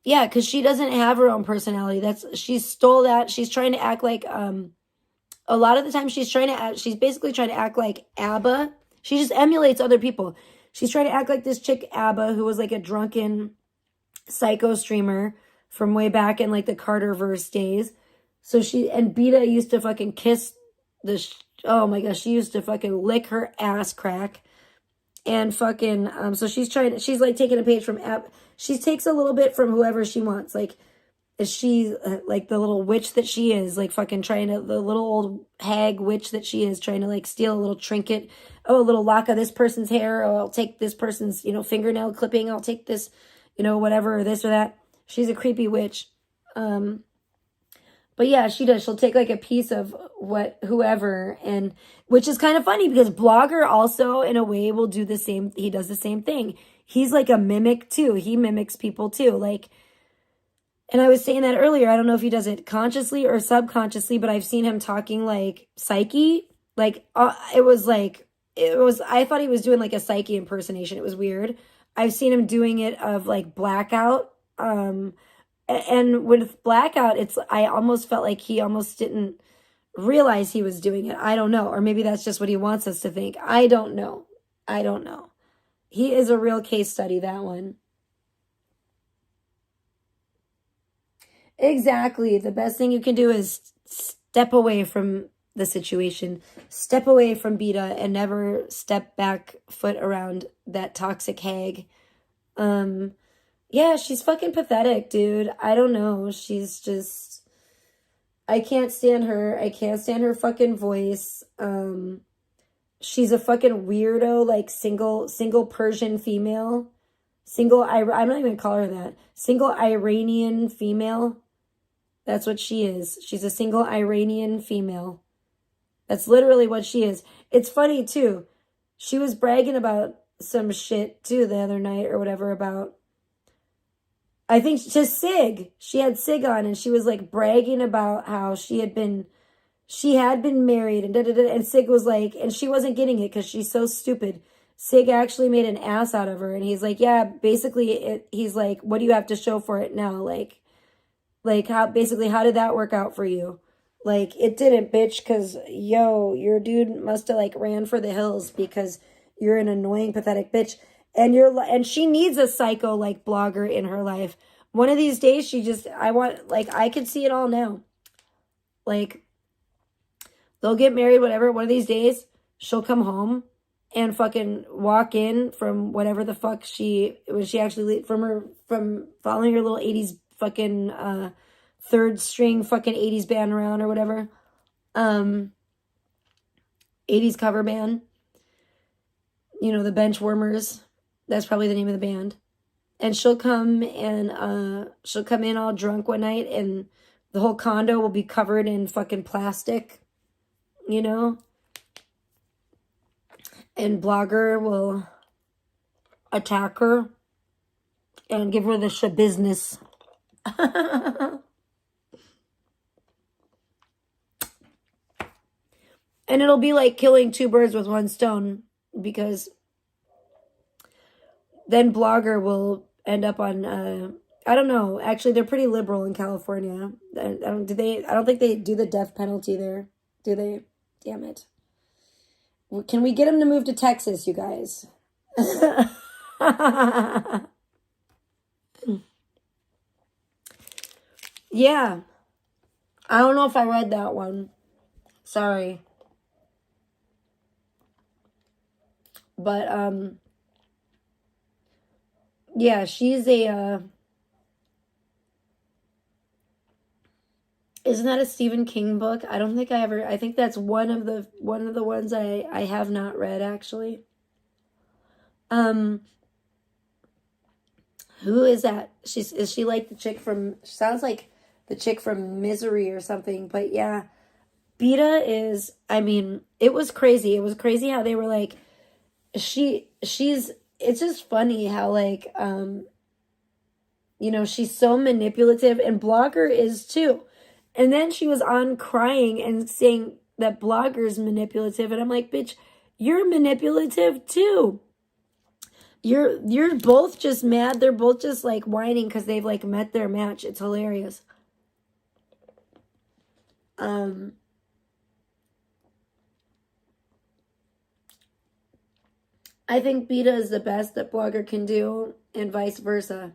Yeah, because she doesn't have her own personality. She stole that. She's trying to act like, a lot of the time she's basically trying to act like ABBA. She just emulates other people. She's trying to act like this chick ABBA, who was like a drunken psycho streamer from way back in like the Carterverse days. So and Beta used to fucking kiss oh my gosh, she used to fucking lick her ass crack. And fucking, so she's like taking a page from she takes a little bit from whoever she wants. Like, is she like the little witch that she is, like fucking the little old hag witch that she is, trying to like steal a little trinket. Oh, a little lock of this person's hair. Oh, I'll take this person's, fingernail clipping. I'll take this, whatever, or this or that. She's a creepy witch. But yeah, she does. She'll take like a piece of whoever, and which is kind of funny because Blogger also in a way will do the same. He does the same thing. He's like a mimic too. He mimics people too. Like, and I was saying that earlier. I don't know if he does it consciously or subconsciously, but I've seen him talking like Psyche. Like, I thought he was doing like a Psyche impersonation. It was weird. I've seen him doing it of like Blackout. And with Blackout, I almost felt like he almost didn't realize he was doing it. I don't know. Or maybe that's just what he wants us to think. I don't know. He is a real case study, that one. Exactly. The best thing you can do is step away from the situation. Step away from Beta and never step back foot around that toxic hag. Yeah, she's fucking pathetic, dude. I don't know. She's just, I can't stand her. I can't stand her fucking voice. She's a fucking weirdo, like single Persian female. I'm not even gonna call her that. Single Iranian female. That's what she is. She's a single Iranian female. That's literally what she is. It's funny too. She was bragging about some shit too the other night or whatever about, I think just Sig. She had Sig on and she was like bragging about how she had been married and and Sig was like, and she wasn't getting it because she's so stupid. Sig actually made an ass out of her, and he's like, yeah, basically, he's like, what do you have to show for it now? Like how did that work out for you? Like, it didn't, bitch, because yo, your dude must have like ran for the hills because you're an annoying, pathetic bitch, and she needs a psycho like blogger in her life. One of these days, I could see it all now, like. They'll get married, whatever. One of these days, she'll come home and fucking walk in from whatever the fuck from following her little 80s fucking third string fucking 80s band around or whatever. 80s cover band. You know, the Benchwarmers. That's probably the name of the band. And she'll come in all drunk one night and the whole condo will be covered in fucking plastic. You know, and blogger will attack her and give her the business. And it'll be like killing two birds with one stone because then blogger will end up on, I don't know. Actually, they're pretty liberal in California. I don't think they do the death penalty there. Do they? Damn it. Can we get him to move to Texas, you guys? Yeah. I don't know if I read that one. Sorry. But, yeah, she's isn't that a Stephen King book? I don't think I think that's one of the ones I have not read actually. Who is that? Is she like the chick from, sounds like the chick from Misery or something, but yeah. Beta is, I mean, it was crazy. It was crazy how they were like, it's just funny how like, you know, she's so manipulative and blogger is too. And then she was on crying and saying that blogger's manipulative. And I'm like, bitch, you're manipulative too. You're both just mad. They're both just like whining because they've like met their match. It's hilarious. I think Beta is the best that blogger can do and vice versa.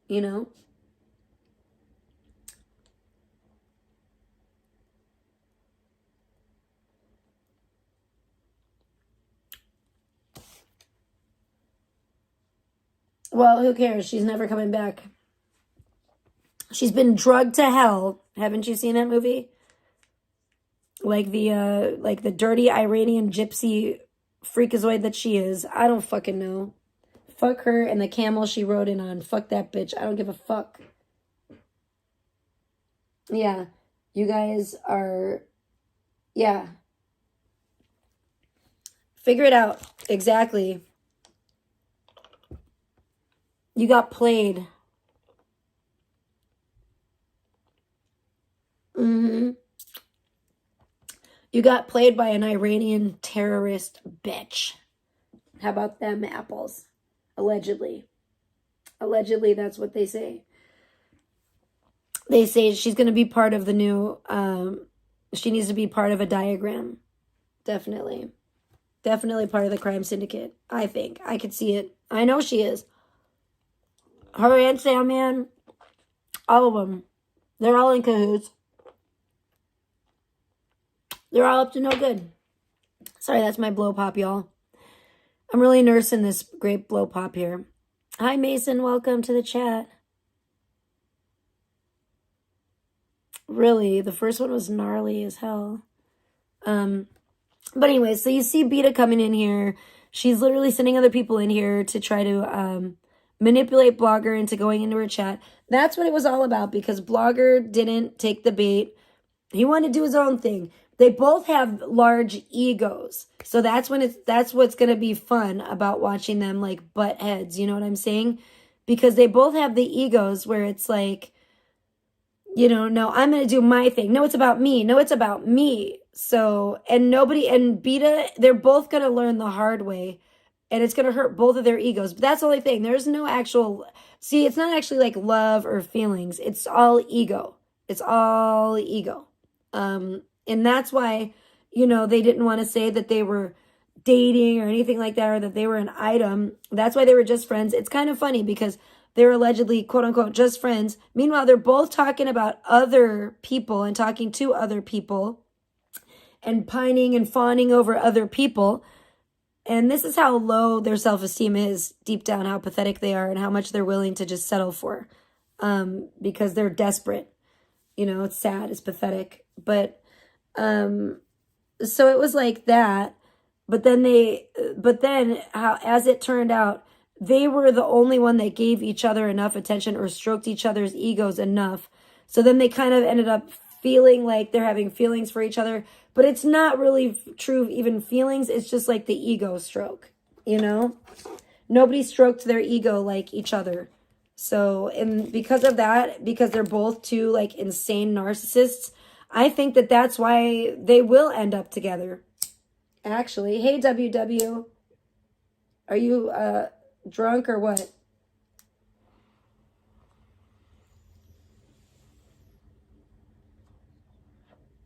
You know? Well, who cares? She's never coming back. She's been drugged to hell. Haven't you seen that movie? Like the dirty Iranian gypsy freakazoid that she is. I don't fucking know. Fuck her and the camel she rode in on. Fuck that bitch. I don't give a fuck. Yeah. You guys are... Yeah. Figure it out. Exactly. You got played. Mm-hmm. You got played by an Iranian terrorist bitch. How about them apples? Allegedly. Allegedly, that's what they say. They say she's going to be part of the new... she needs to be part of a diagram. Definitely. Definitely part of the crime syndicate. I think. I could see it. I know she is. Her and Sandman. All of them. They're all in cahoots. They're all up to no good. Sorry, that's my blow pop, y'all. I'm really nursing this great blow pop here. Hi, Mason. Welcome to the chat. Really, the first one was gnarly as hell. But anyway, so you see Beta coming in here. She's literally sending other people in here to try to manipulate Blogger into going into her chat. That's what it was all about, because Blogger didn't take the bait. He wanted to do his own thing. They both have large egos. So that's what's going to be fun about watching them like butt heads, you know what I'm saying? Because they both have the egos where it's like, you know, no, I'm going to do my thing. No, it's about me. No, it's about me. So, and Beta, they're both going to learn the hard way, and it's going to hurt both of their egos. But that's the only thing. There's no actual, see, it's not actually like love or feelings. It's all ego. It's all ego. And that's why, you know, they didn't want to say that they were dating or anything like that, or that they were an item. That's why they were just friends. It's kind of funny because they're allegedly, quote unquote, just friends. Meanwhile, they're both talking about other people and talking to other people and pining and fawning over other people. And this is how low their self-esteem is deep down, how pathetic they are and how much they're willing to just settle for, because they're desperate. You know, it's sad, it's pathetic. But so it was like that. But then how, as it turned out, they were the only one that gave each other enough attention or stroked each other's egos enough. So then they kind of ended up feeling like they're having feelings for each other, but it's not really true even feelings. It's just like the ego stroke, you know? Nobody stroked their ego like each other. So, and because of that, because they're both two like insane narcissists, I think that that's why they will end up together. Actually, hey WW, are you drunk or what?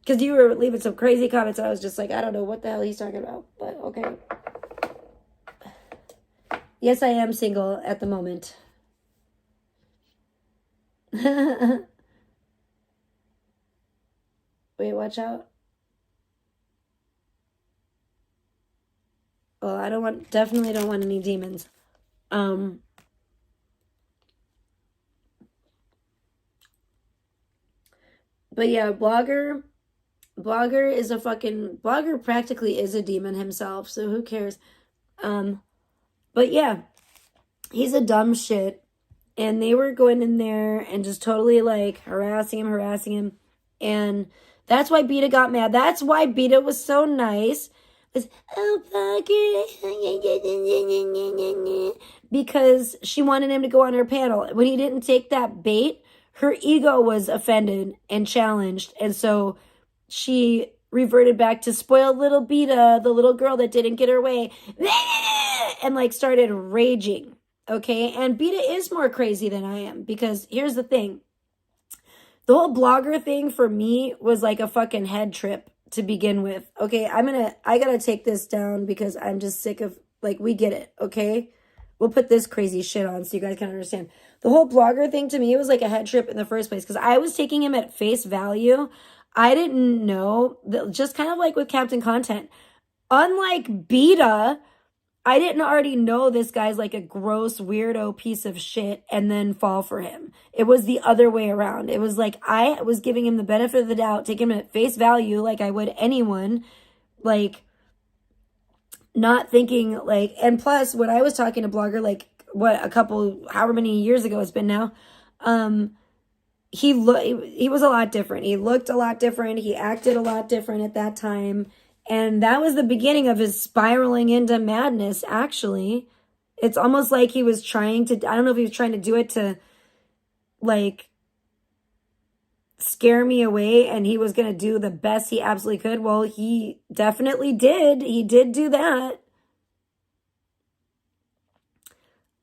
Because you were leaving some crazy comments. I was just like, I don't know what the hell he's talking about, but okay. Yes, I am single at the moment. Wait, watch out. Well, definitely don't want any demons. But yeah, Blogger practically is a demon himself, so who cares? But yeah, he's a dumb shit. And they were going in there and just totally like harassing him. And that's why Beta got mad. That's why Beta was so nice. Was, oh, Blogger. Because she wanted him to go on her panel. When he didn't take that bait, her ego was offended and challenged. And so she reverted back to spoiled little Beta, the little girl that didn't get her way, and like started raging. Okay, and Beta is more crazy than I am, because here's the thing. The whole Blogger thing for me was like a fucking head trip to begin with. Okay, I gotta take this down because I'm just sick of, like, we get it, okay? We'll put this crazy shit on so you guys can understand. The whole Blogger thing to me was like a head trip in the first place, because I was taking him at face value. I didn't know, that, just kind of like with Captain Content. Unlike Beta, I didn't already know this guy's like a gross weirdo piece of shit and then fall for him. It was the other way around. It was like I was giving him the benefit of the doubt, taking him at face value like I would anyone, like not thinking like, and plus when I was talking to Blogger, like what, however many years ago it's been now, he was a lot different. He looked a lot different. He acted a lot different at that time. And that was the beginning of his spiraling into madness, actually. It's almost like he was trying to, I don't know if he was trying to do it to, like, scare me away, and he was going to do the best he absolutely could. Well, he definitely did. He did do that.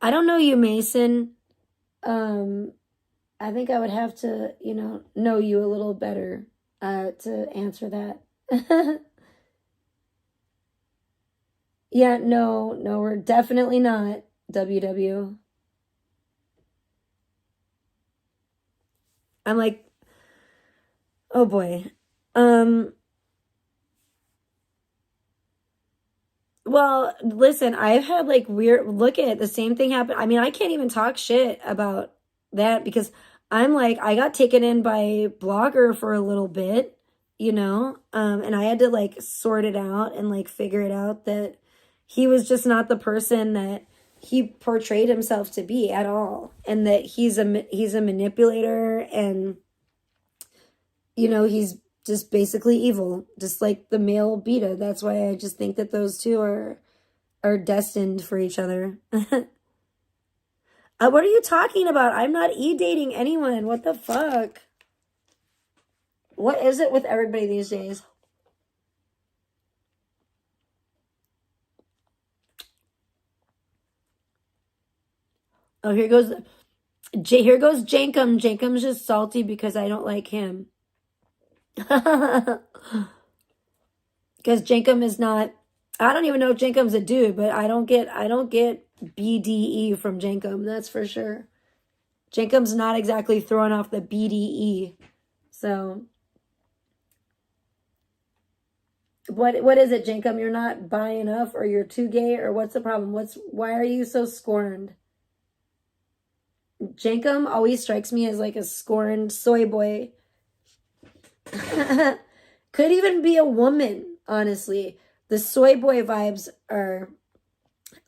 I don't know you, Mason. I think I would have to, know you a little better to answer that. Yeah, no, we're definitely not, WW. I'm like, oh boy. Well, listen, I've had like look at it, the same thing happen. I mean, I can't even talk shit about that because I'm like, I got taken in by Blogger for a little bit, you know? And I had to like sort it out and like figure it out that he was just not the person that he portrayed himself to be at all. And that he's a manipulator, and, you know, he's just basically evil, just like the male beta. That's why I just think that those two are destined for each other. What are you talking about? I'm not dating anyone. What the fuck? What is it with everybody these days? Oh, here goes Jankum. Jankum's just salty because I don't like him. Because Jankum is not. I don't even know if Jankum's a dude, but I don't get BDE from Jankum. That's for sure. Jankum's not exactly throwing off the BDE. So, what is it, Jankum? You're not bi enough, or you're too gay, or what's the problem? Why are you so scorned? Jankum always strikes me as like a scorned soy boy. Could even be a woman, honestly. The soy boy vibes are,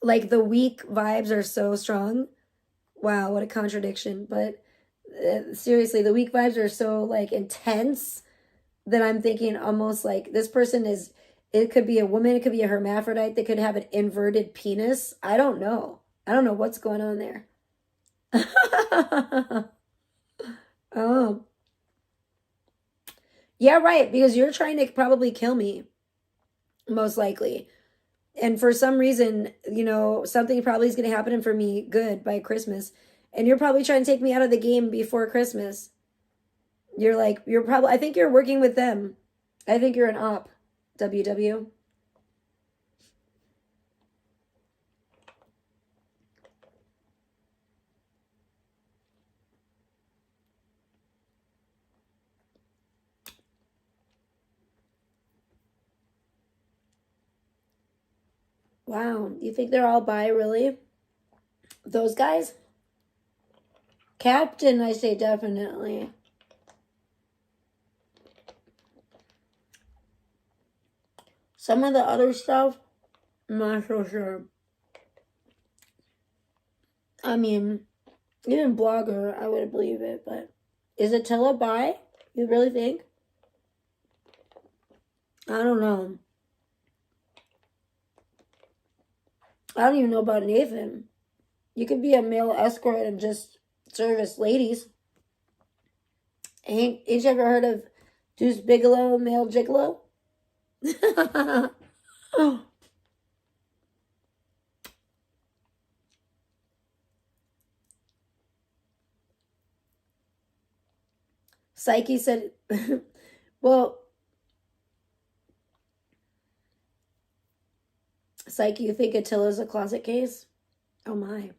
like, the weak vibes are so strong. Wow, what a contradiction. But seriously, the weak vibes are so, like, intense that I'm thinking almost like this person is, it could be a woman, it could be a hermaphrodite, they could have an inverted penis. I don't know. I don't know what's going on there. Oh. Yeah, right, because you're trying to probably kill me, most likely. And for some reason, you know, something probably is going to happen for me good by Christmas. And you're probably trying to take me out of the game before Christmas. I think you're working with them. I think you're an op, WW. Wow, you think they're all bi, really? Those guys? Captain, I say definitely. Some of the other stuff, I'm not so sure. I mean, even Blogger, I would believe it, but is Attila bi? You really think? I don't know. I don't even know about Nathan. You could be a male escort and just service ladies. Ain't you ever heard of Deuce Bigelow, male gigolo? Psyche said, well, Psyche, you think Attila's a closet case? Oh my.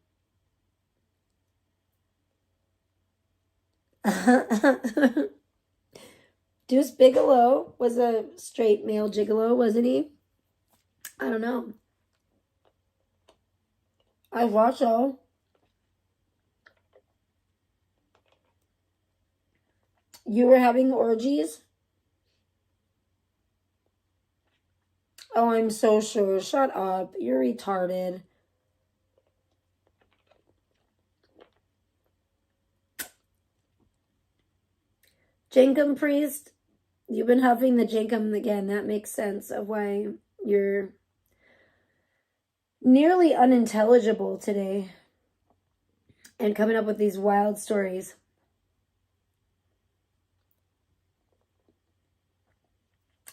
Deuce Bigelow was a straight male gigolo, wasn't he? I don't know. I watched so. You were having orgies? Oh, I'm so sure. Shut up. You're retarded. Jankum priest, you've been huffing the Jankum again. That makes sense of why you're nearly unintelligible today and coming up with these wild stories.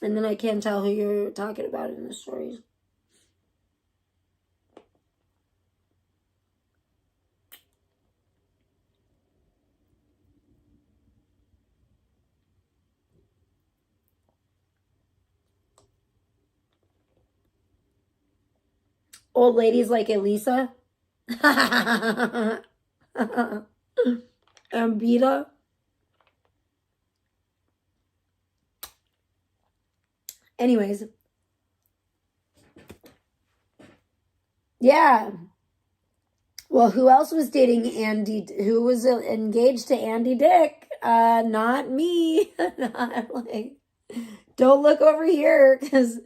And then I can't tell who you're talking about in the stories. Old ladies like Elisa. Ambita. Anyways. Yeah. Well, who else was dating Andy? Who was engaged to Andy Dick? Not me. Not like... Don't look over here, because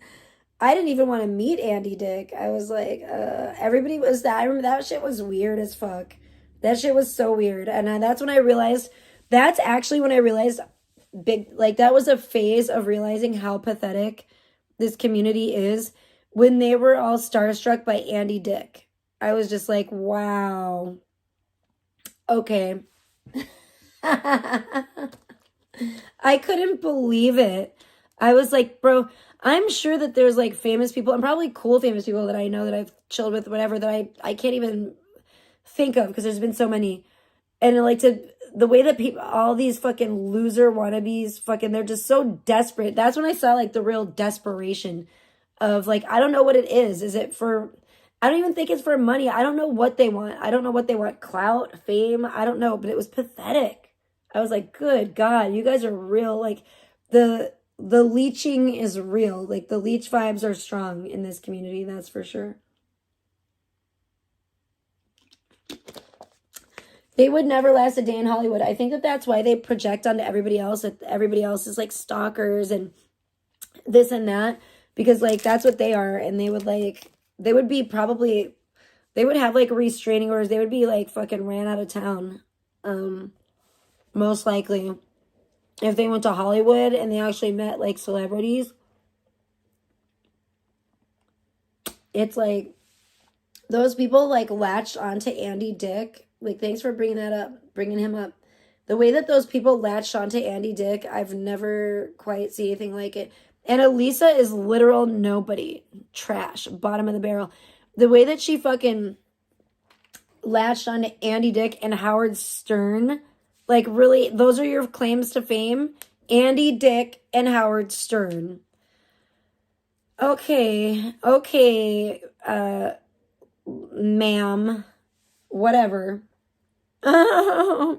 I didn't even want to meet Andy Dick. I was like, everybody was that. I remember that shit was weird as fuck. That shit was so weird. And that's when I realized, that's actually when I realized that was a phase of realizing how pathetic this community is, when they were all starstruck by Andy Dick. I was just like, wow. Okay. I couldn't believe it. I was like, bro, I'm sure that there's like famous people, and probably cool famous people that I know that I've chilled with, whatever, that I can't even think of, because there's been so many. And like, the way that people, all these fucking loser wannabes, fucking, they're just so desperate. That's when I saw like the real desperation of like, I don't know what it is. Is it for, I don't even think it's for money. I don't know what they want. I don't know what they want. Clout, fame, I don't know, but it was pathetic. I was like, good God, you guys are real. Like, the leeching is real. Like, the leech vibes are strong in this community, that's for sure. They would never last a day in Hollywood. I think that that's why they project onto everybody else, that everybody else is like stalkers and this and that, because like that's what they are. And they would be probably, they would have like restraining orders. They would be like fucking ran out of town. Most likely, if they went to Hollywood and they actually met like celebrities. It's like those people like latched onto Andy Dick. Like, thanks for bringing him up. The way that those people latched onto Andy Dick, I've never quite seen anything like it. And Elisa is literal nobody. Trash. Bottom of the barrel. The way that she fucking latched onto Andy Dick and Howard Stern. Like, really, those are your claims to fame? Andy Dick and Howard Stern. Okay, ma'am. Whatever. I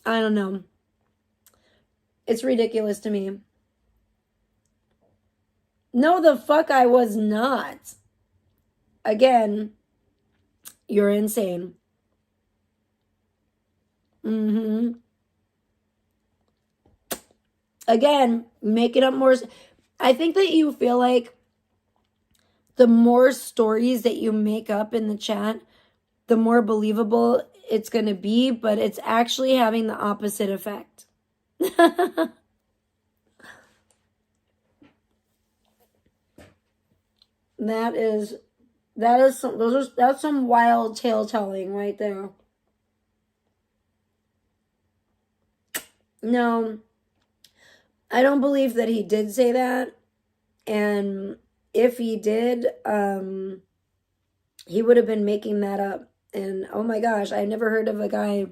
don't know. It's ridiculous to me. No, the fuck I was not. Again, you're insane. Again, make it up more. I think that you feel like the more stories that you make up in the chat, the more believable it's going to be, but it's actually having the opposite effect. That's some wild tale telling right there. No, I don't believe that he did say that. And if he did, he would have been making that up. And oh my gosh, I've never heard of a guy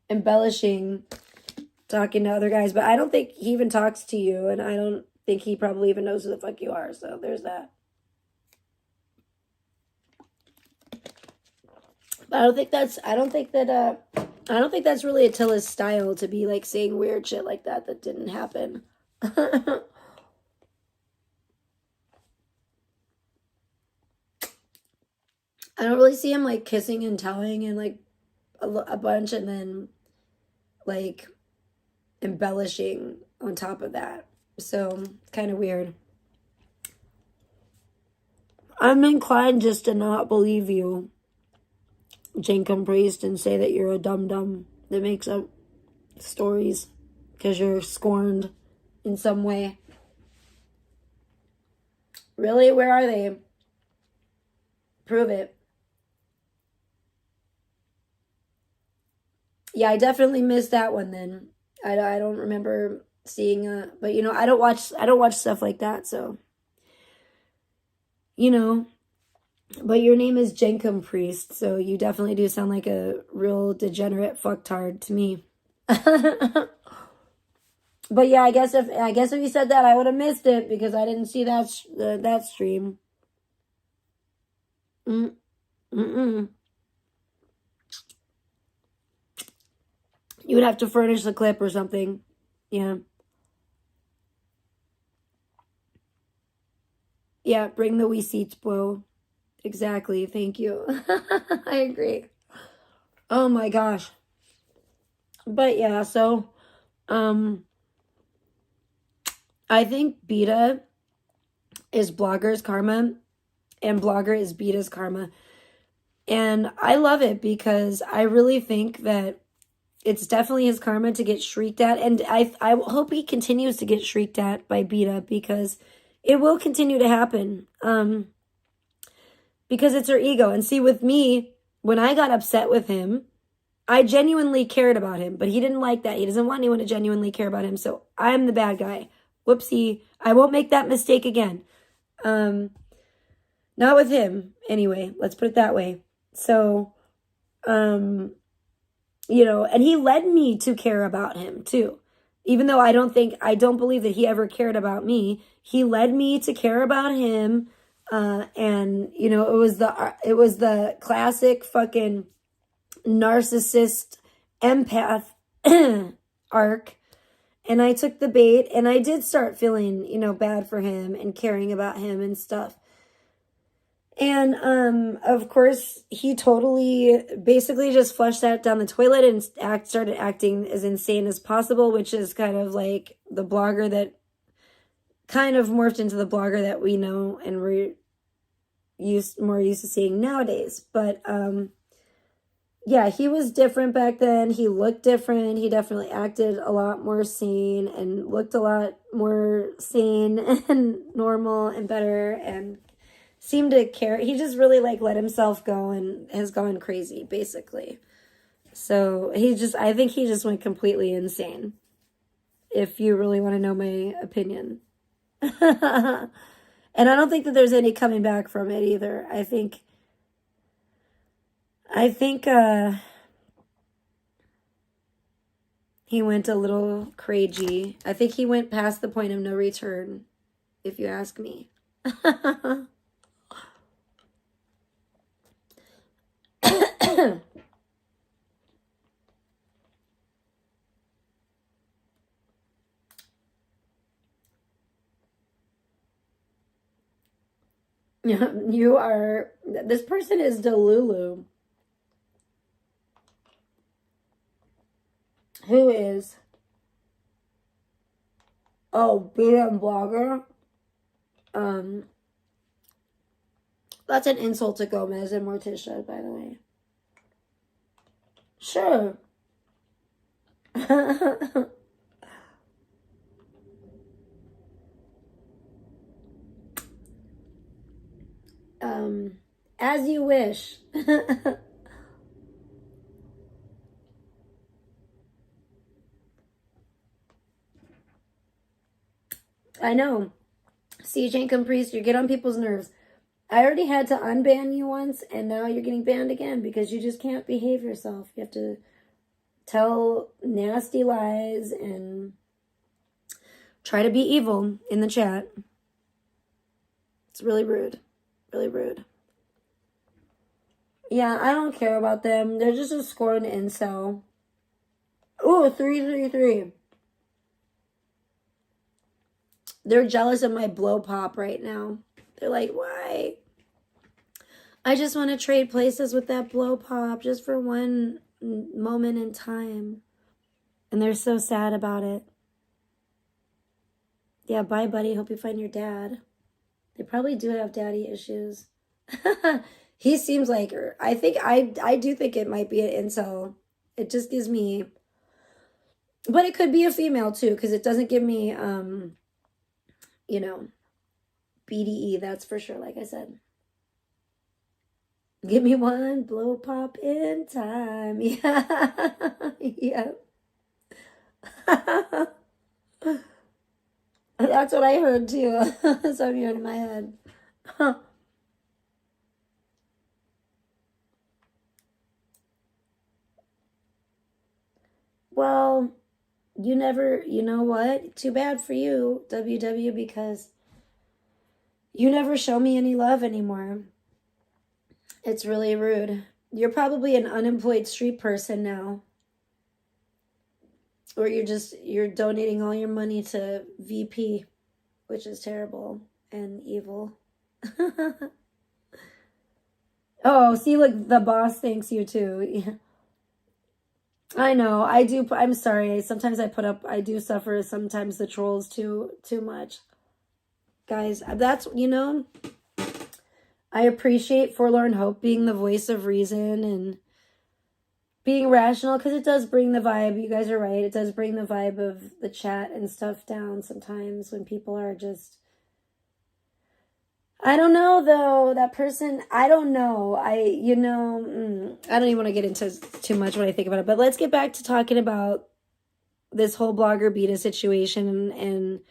embellishing, talking to other guys. But I don't think he even talks to you. And I don't think he probably even knows who the fuck you are. So there's that. But I don't think that's really Attila's style, to be like saying weird shit like that didn't happen. I don't really see him like kissing and telling and like a bunch, and then like embellishing on top of that. So it's kind of weird. I'm inclined just to not believe you, Jenkum Priest, and say that you're a dum-dum that makes up stories because you're scorned in some way. Really? Where are they? Prove it. Yeah, I definitely missed that one then. I don't remember seeing but you know, I don't watch stuff like that, so you know. But your name is Jenkum Priest, so you definitely do sound like a real degenerate fucktard to me. But yeah, I guess if you said that, I would have missed it because I didn't see that stream. You would have to furnish the clip or something. Yeah. Yeah, bring the wee seats, bro. Exactly. Thank you. I agree. Oh my gosh. But yeah, so um I think Beta is Blogger's karma and Blogger is Beta's karma. And I love it because I really think that it's definitely his karma to get shrieked at. And I hope he continues to get shrieked at by Beta because it will continue to happen. Because it's her ego. And see, with me, when I got upset with him, I genuinely cared about him, but he didn't like that. He doesn't want anyone to genuinely care about him. So I'm the bad guy. Whoopsie. I won't make that mistake again. Not with him. Anyway, let's put it that way. So, and he led me to care about him too. Even though I don't believe that he ever cared about me, he led me to care about him. And it was the classic fucking narcissist empath arc. And I took the bait and I did start feeling, bad for him and caring about him and stuff. And of course, he totally basically just flushed that down the toilet and started acting as insane as possible, which is kind of like the blogger that kind of morphed into the blogger that we know and we're more used to seeing nowadays. But yeah, he was different back then. He looked different. He definitely acted a lot more sane and looked a lot more sane and normal and better and seemed to care. He just really let himself go and has gone crazy, basically. So I think he just went completely insane. If you really want to know my opinion. And I don't think that there's any coming back from it either. I think he went a little crazy. I think he went past the point of no return, if you ask me. This person is Delulu. Who is? Oh, BM blogger. That's an insult to Gomez and Morticia, by the way. Sure. As you wish. I know. CJ and Caprice, you get on people's nerves. I already had to unban you once, and now you're getting banned again because you just can't behave yourself. You have to tell nasty lies and try to be evil in the chat. It's really rude. Really rude. Yeah, I don't care about them. They're just a scorned incel. Ooh, 333. They're jealous of my blow pop right now. They're like, why? I just want to trade places with that blow pop just for one moment in time. And they're so sad about it. Yeah, bye, buddy. Hope you find your dad. They probably do have daddy issues. He seems like her. I do think it might be an incel. It just gives me... But it could be a female, too, because it doesn't give me, BDE, that's for sure, like I said. Give me one blow pop in time. Yeah. Yeah. That's what I heard, too. That's what I'm hearing in my head. Well, you know what? Too bad for you, WW, because you never show me any love anymore. It's really rude. You're probably an unemployed street person now. Or you're donating all your money to VP, which is terrible and evil. Oh, see, look, the boss thanks you too. Yeah. I know. I do. I'm sorry. Sometimes I do suffer sometimes the trolls too much. Guys, that's, I appreciate Forlorn Hope being the voice of reason and being rational, because it does bring the vibe. You guys are right. It does bring the vibe of the chat and stuff down sometimes when people are just, I don't know though, that person, I don't know. I don't even want to get into too much when I think about it, but let's get back to talking about this whole blogger beta situation and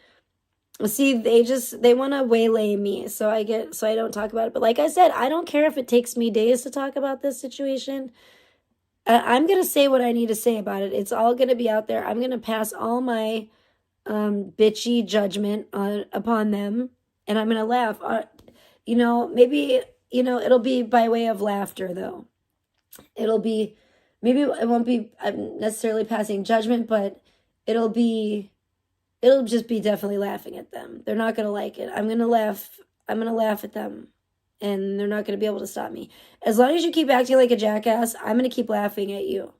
see, they want to waylay me, so I don't talk about it. But like I said, I don't care if it takes me days to talk about this situation. I'm going to say what I need to say about it. It's all going to be out there. I'm going to pass all my bitchy judgment upon them, and I'm going to laugh. Maybe, it'll be by way of laughter, though. Maybe it won't be necessarily passing judgment, but it'll just be definitely laughing at them. They're not going to like it. I'm going to laugh at them, and they're not going to be able to stop me. As long as you keep acting like a jackass, I'm going to keep laughing at you.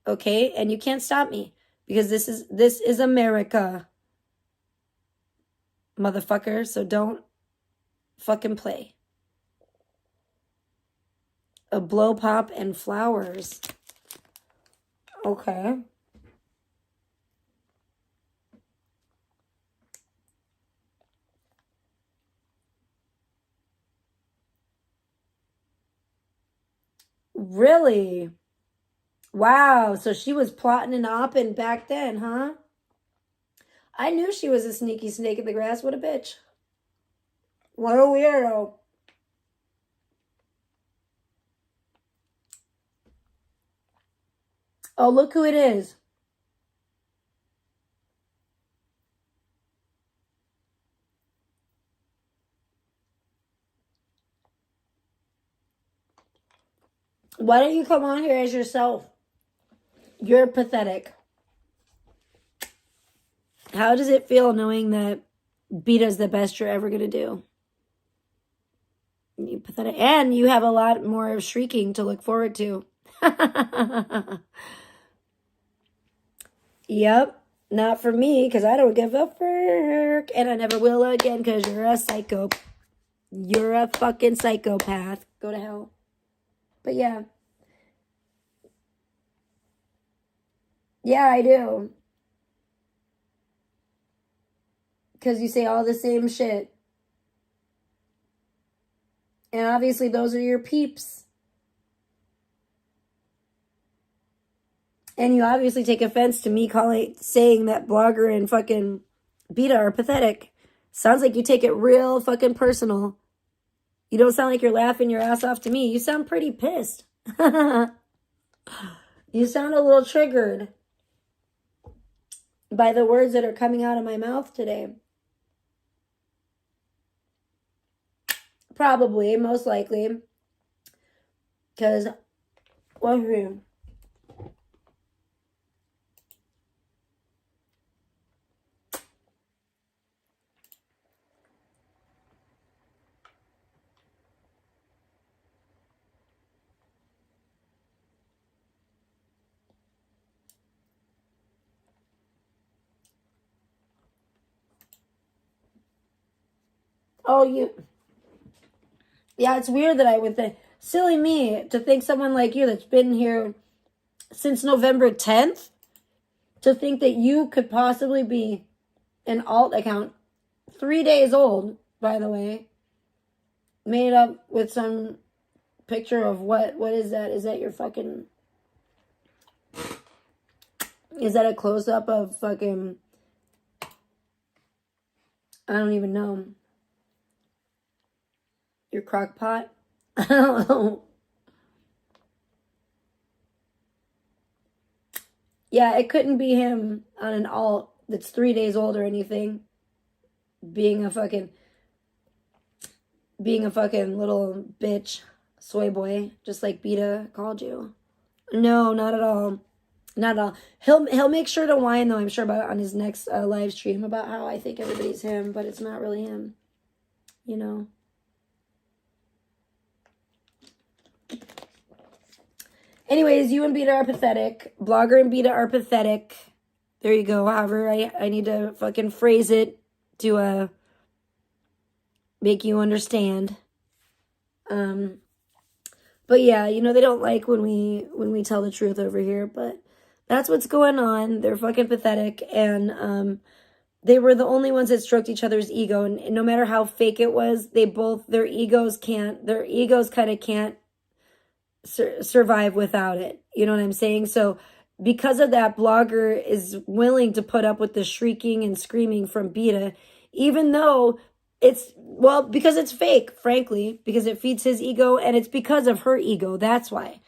Okay? And you can't stop me, because this is America, motherfucker. So don't fucking play. A blow pop and flowers. Okay. Really? Wow. So she was plotting and opping back then, huh? I knew she was a sneaky snake in the grass. What a bitch. What a weirdo. Oh, look who it is. Why don't you come on here as yourself? You're pathetic. How does it feel knowing that beta's the best you're ever going to do? You pathetic. And you have a lot more of shrieking to look forward to. Yep. Not for me, because I don't give a frick. And I never will again, because you're a psycho. You're a fucking psychopath. Go to hell. But yeah. Yeah, I do. Because you say all the same shit. And obviously those are your peeps. And you obviously take offense to me saying that blogger and fucking beta are pathetic. Sounds like you take it real fucking personal. You don't sound like you're laughing your ass off to me. You sound pretty pissed. You sound a little triggered by the words that are coming out of my mouth today. Probably, most likely. Because, well, yeah, it's weird that I would think, silly me, to think someone like you that's been here since November 10th, to think that you could possibly be an alt account, 3 days old, by the way, made up with some picture of what is that? Is that your fucking, is that a close-up of fucking, I don't even know, your crock pot? I don't know. Yeah, it couldn't be him on an alt that's 3 days old or anything, being a fucking little bitch, soy boy, just like Beta called you. No, not at all. Not at all. He'll make sure to whine, though, I'm sure, about on his next live stream about how I think everybody's him, but it's not really him. You know. Anyways, you and Beta are pathetic. Blogger and Beta are pathetic. There you go. However, I need to fucking phrase it to make you understand. But yeah, you know, they don't like when we tell the truth over here, but that's what's going on. They're fucking pathetic, and they were the only ones that stroked each other's ego, and no matter how fake it was, their egos kind of can't survive without it. You know what I'm saying? So because of that, Blogger is willing to put up with the shrieking and screaming from Beta, even though because it's fake, frankly, because it feeds his ego, and it's because of her ego. That's why.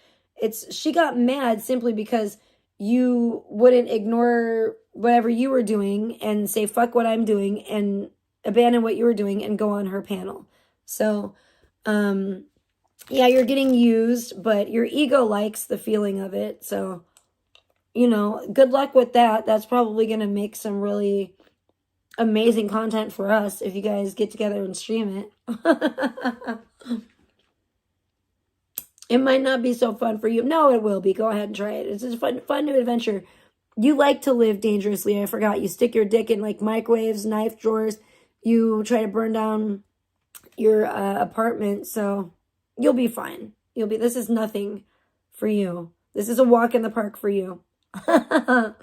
She got mad simply because you wouldn't ignore whatever you were doing and say, fuck what I'm doing, and abandon what you were doing and go on her panel. So, yeah, you're getting used, but your ego likes the feeling of it. So, you know, good luck with that. That's probably going to make some really amazing content for us if you guys get together and stream it. It might not be so fun for you. No, it will be. Go ahead and try it. It's just fun new adventure. You like to live dangerously. I forgot. You stick your dick in like microwaves, knife drawers. You try to burn down your apartment. So you'll be fine. This is nothing for you. This is a walk in the park for you. I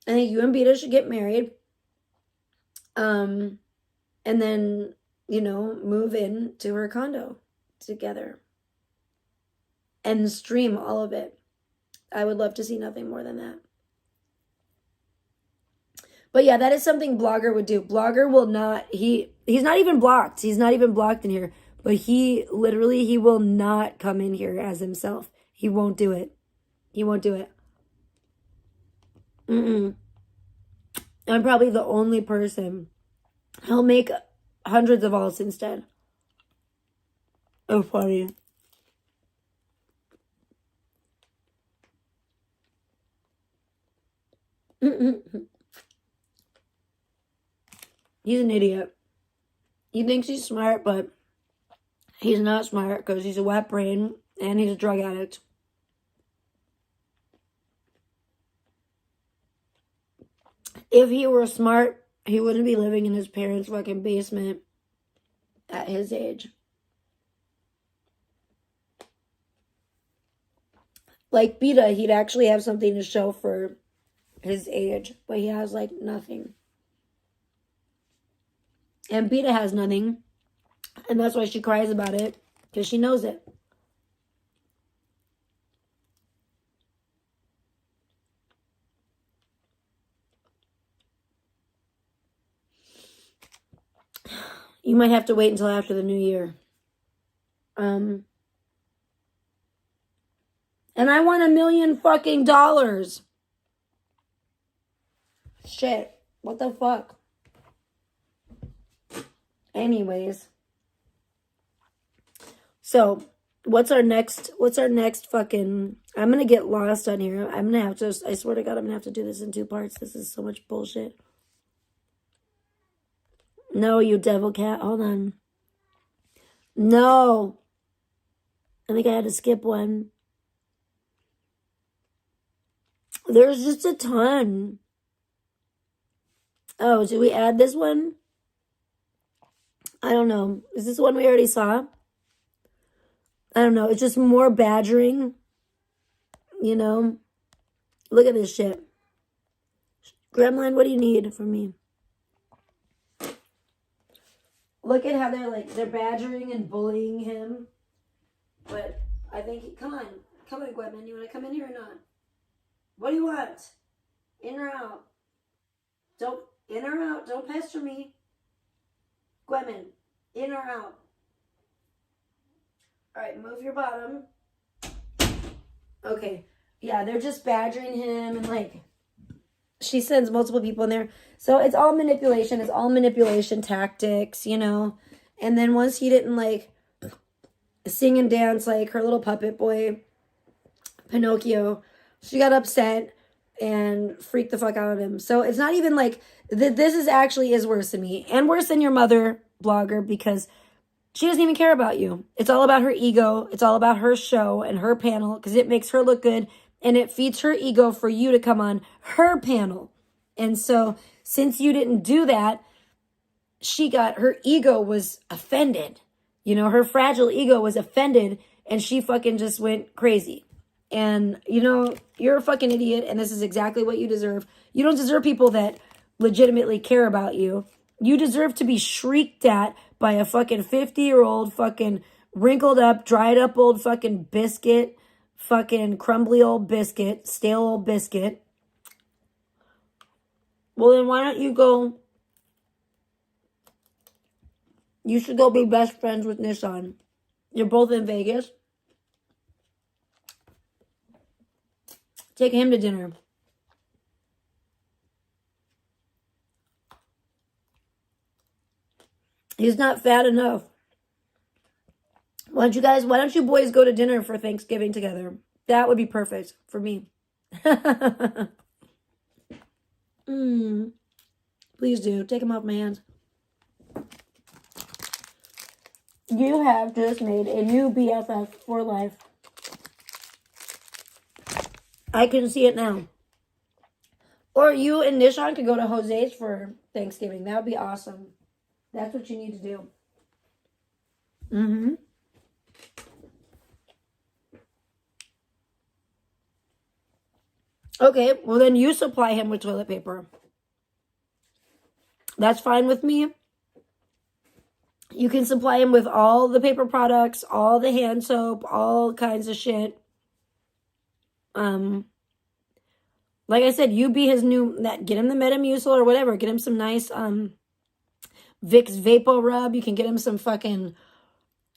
think you and Beta should get married. And then, you know, move in to her condo together. And stream all of it. I would love to see nothing more than that. But yeah, that is something Blogger would do. Blogger will not, he's not even blocked. He's not even blocked in here. But he will not come in here as himself. He won't do it. He won't do it. I'm probably the only person. He'll make hundreds of alts instead. Oh, funny. He's an idiot. He thinks he's smart, but he's not smart because he's a wet brain and he's a drug addict. If he were smart, he wouldn't be living in his parents' fucking basement at his age. Like Beta, he'd actually have something to show for his age, but he has like nothing. And Beta has nothing, and that's why she cries about it, because she knows it. You might have to wait until after the new year. And I want $1 million fucking dollars. Shit. What the fuck? Anyways. So, what's our next fucking... I'm gonna get lost on here. I'm gonna have to... I swear to God, I'm gonna have to do this in 2 parts. This is so much bullshit. No, you devil cat. Hold on. No. I think I had to skip one. There's just a ton. Oh, should we add this one? I don't know. Is this one we already saw? I don't know. It's just more badgering. You know? Look at this shit. Gremlin, what do you need from me? Look at how they're badgering and bullying him. But I think, come on, Gwetman. You want to come in here or not? What do you want? In or out? In or out? Don't pester me. Gwetman, in or out? All right, move your bottom. Okay. Yeah, they're just badgering him, and like, she sends multiple people in there. So it's all manipulation. It's all manipulation tactics, you know. And then once he didn't like sing and dance like her little puppet boy, Pinocchio, she got upset and freaked the fuck out of him. So it's not even like, this is actually is worse than me. And worse than your mother, Blogger, because She doesn't even care about you. It's all about her ego. It's all about her show and her panel because it makes her look good and it feeds her ego for you to come on her panel. And so since you didn't do that, her ego was offended. You know, her fragile ego was offended and she fucking just went crazy. And, you know, you're a fucking idiot and this is exactly what you deserve. You don't deserve people that legitimately care about you. You deserve to be shrieked at by a fucking 50-year-old fucking wrinkled up, dried up old fucking biscuit, fucking crumbly old biscuit, stale old biscuit. Well, then why don't you go... You should go be best friends with Nissan. You're both in Vegas. Take him to dinner. He's not fat enough. Why don't you boys go to dinner for Thanksgiving together? That would be perfect for me. Please do. Take him off my hands. You have just made a new BFF for life. I can see it now. Or you and Nishan could go to Jose's for Thanksgiving. That would be awesome. That's what you need to do. Okay, well then you supply him with toilet paper. That's fine with me. You can supply him with all the paper products, all the hand soap, all kinds of shit. Like I said, you be his get him the Metamucil or whatever. Get him some nice Vicks Vapo Rub. You can get him some fucking,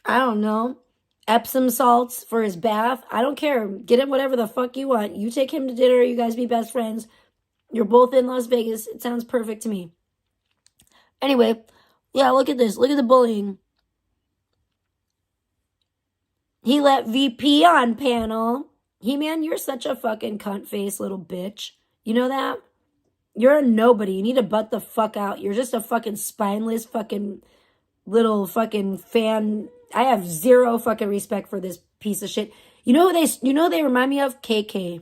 I don't know, Epsom salts for his bath. I don't care. Get him whatever the fuck you want. You take him to dinner. You guys be best friends. You're both in Las Vegas. It sounds perfect to me. Anyway, yeah, look at this. Look at the bullying. He let VP on panel. He-Man, you're such a fucking cunt face little bitch. You know that? You're a nobody. You need to butt the fuck out. You're just a fucking spineless fucking little fucking fan. I have zero fucking respect for this piece of shit. You know who they remind me of? KK.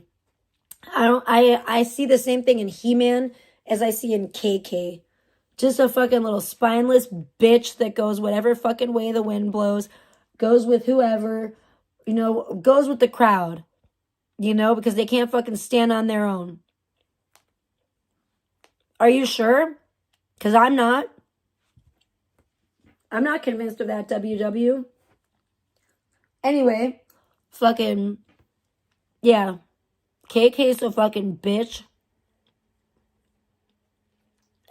I see the same thing in He-Man as I see in KK. Just a fucking little spineless bitch that goes whatever fucking way the wind blows, goes with whoever, you know, goes with the crowd, you know, because they can't fucking stand on their own. Are you sure? Because I'm not. I'm not convinced of that, WW. Anyway, fucking, yeah. KK's a fucking bitch.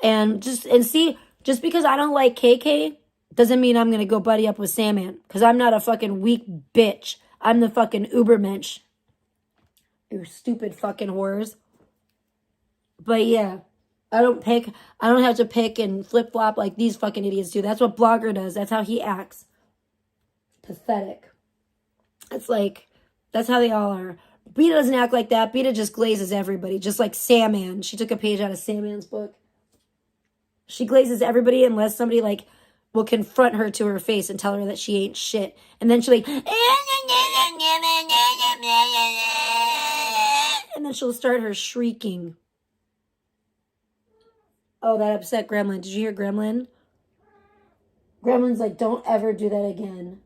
And see, just because I don't like KK doesn't mean I'm going to go buddy up with Sandman. Because I'm not a fucking weak bitch. I'm the fucking ubermensch. You stupid fucking whores. But yeah, I don't have to pick and flip-flop like these fucking idiots do. That's what Blogger does. That's how he acts. Pathetic. It's like, that's how they all are. Beta doesn't act like that. Beta just glazes everybody. Just like Sandman. She took a page out of Sandman's book. She glazes everybody unless somebody, like, will confront her to her face and tell her that she ain't shit. And then she'll, like, and then she'll start her shrieking. Oh, that upset Gremlin. Did you hear Gremlin? Gremlin's like, don't ever do that again.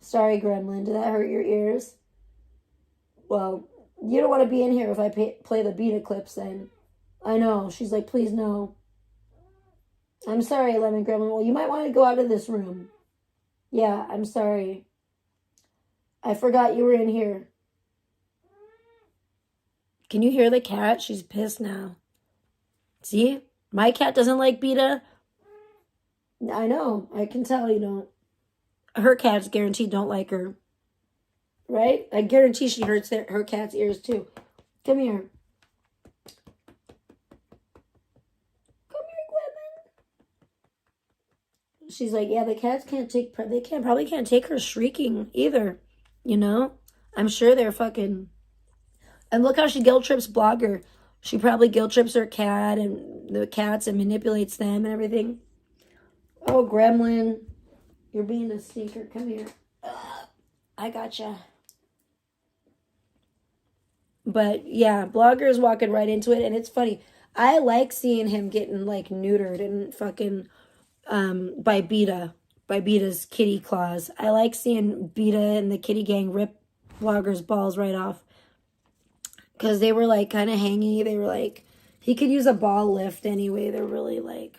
Sorry, Gremlin. Did that hurt your ears? Well, you don't want to be in here if I play the beta clips then. I know. She's like, please no. I'm sorry, Lemon Gremlin. Well, you might want to go out of this room. Yeah, I'm sorry. I forgot you were in here. Can you hear the cat? She's pissed now. See? My cat doesn't like Beta. I know. I can tell you don't. Her cats guaranteed don't like her. Right? I guarantee she hurts her cat's ears too. Come here. She's like, yeah, the cats probably can't take her shrieking either, you know? I'm sure they're fucking, and look how she guilt trips Blogger. She probably guilt trips her cat and the cats and manipulates them and everything. Oh, Gremlin. You're being a sneaker. Come here. I gotcha. But yeah, Blogger's walking right into it, and it's funny. I like seeing him getting like neutered and fucking by Beta's kitty claws. I like seeing Beta and the kitty gang rip Blogger's balls right off. Because they were like kind of hangy. They were like, he could use a ball lift anyway. They're really like,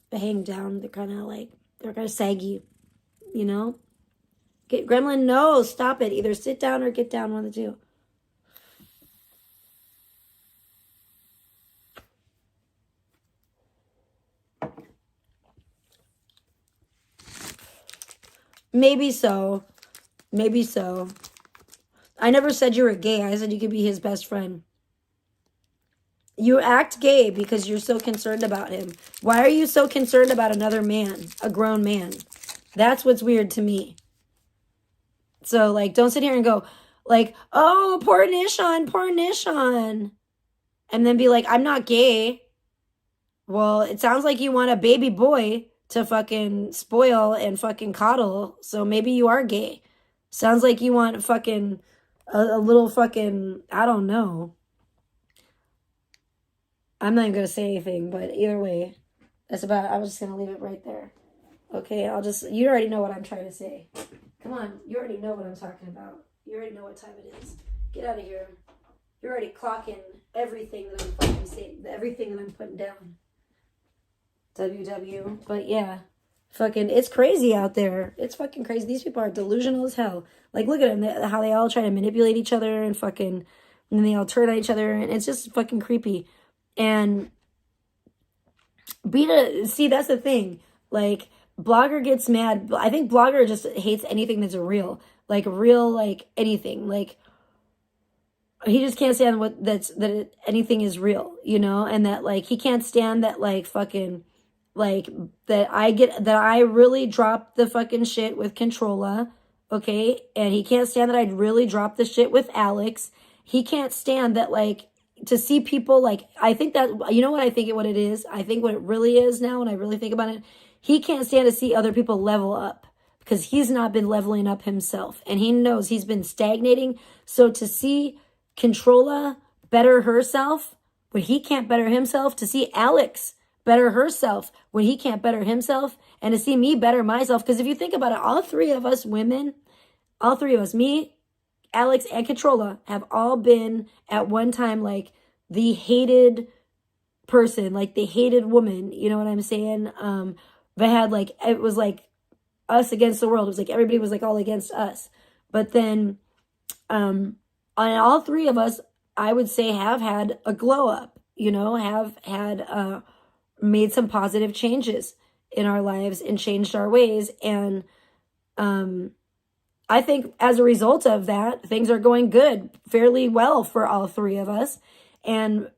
they hang down. They're kind of saggy, you know? Get Gremlin, no, stop it. Either sit down or get down, one of the two. Maybe so. Maybe so. I never said you were gay. I said you could be his best friend. You act gay because you're so concerned about him. Why are you so concerned about another man, a grown man? That's what's weird to me. So, like, don't sit here and go, like, oh, poor Nishon. And then be like, I'm not gay. Well, it sounds like you want a baby boy to fucking spoil and fucking coddle. So maybe you are gay. Sounds like you want fucking a little fucking, I don't know. I'm not even going to say anything, but either way, that's about it. I was just going to leave it right there. Okay, you already know what I'm trying to say. Come on, you already know what I'm talking about. You already know what time it is. Get out of here. You're already clocking everything that I'm fucking saying, everything that I'm putting down. WW. But yeah, fucking, it's crazy out there. It's fucking crazy. These people are delusional as hell. Like, look at them, how they all try to manipulate each other and fucking, and they all turn on each other, and it's just fucking creepy. And see, that's the thing. Like, Blogger gets mad. I think Blogger just hates anything that's real. Like, real, like, anything. Like, he just can't stand anything is real, you know? And that, like, he can't stand that, like, fucking, like, that I really dropped the fucking shit with Controlla, okay? And he can't stand that I really dropped the shit with Alex. He can't stand that, like, to see people, like, I think that, you know what I think what it is? I think what it really is now, when I really think about it, he can't stand to see other people level up because he's not been leveling up himself. And he knows he's been stagnating. So to see Controlla better herself when he can't better himself, to see Alex better herself when he can't better himself, and to see me better myself. Because if you think about it, all three of us women, all three of us, me, Alex, and Controlla, have all been at one time like the hated person, like the hated woman. You know what I'm saying? They had like, it was like us against the world. It was like everybody was like all against us. But then on all three of us, I would say have had a glow up, you know, have had made some positive changes in our lives and changed our ways. And I think as a result of that, things are going good, fairly well for all three of us. And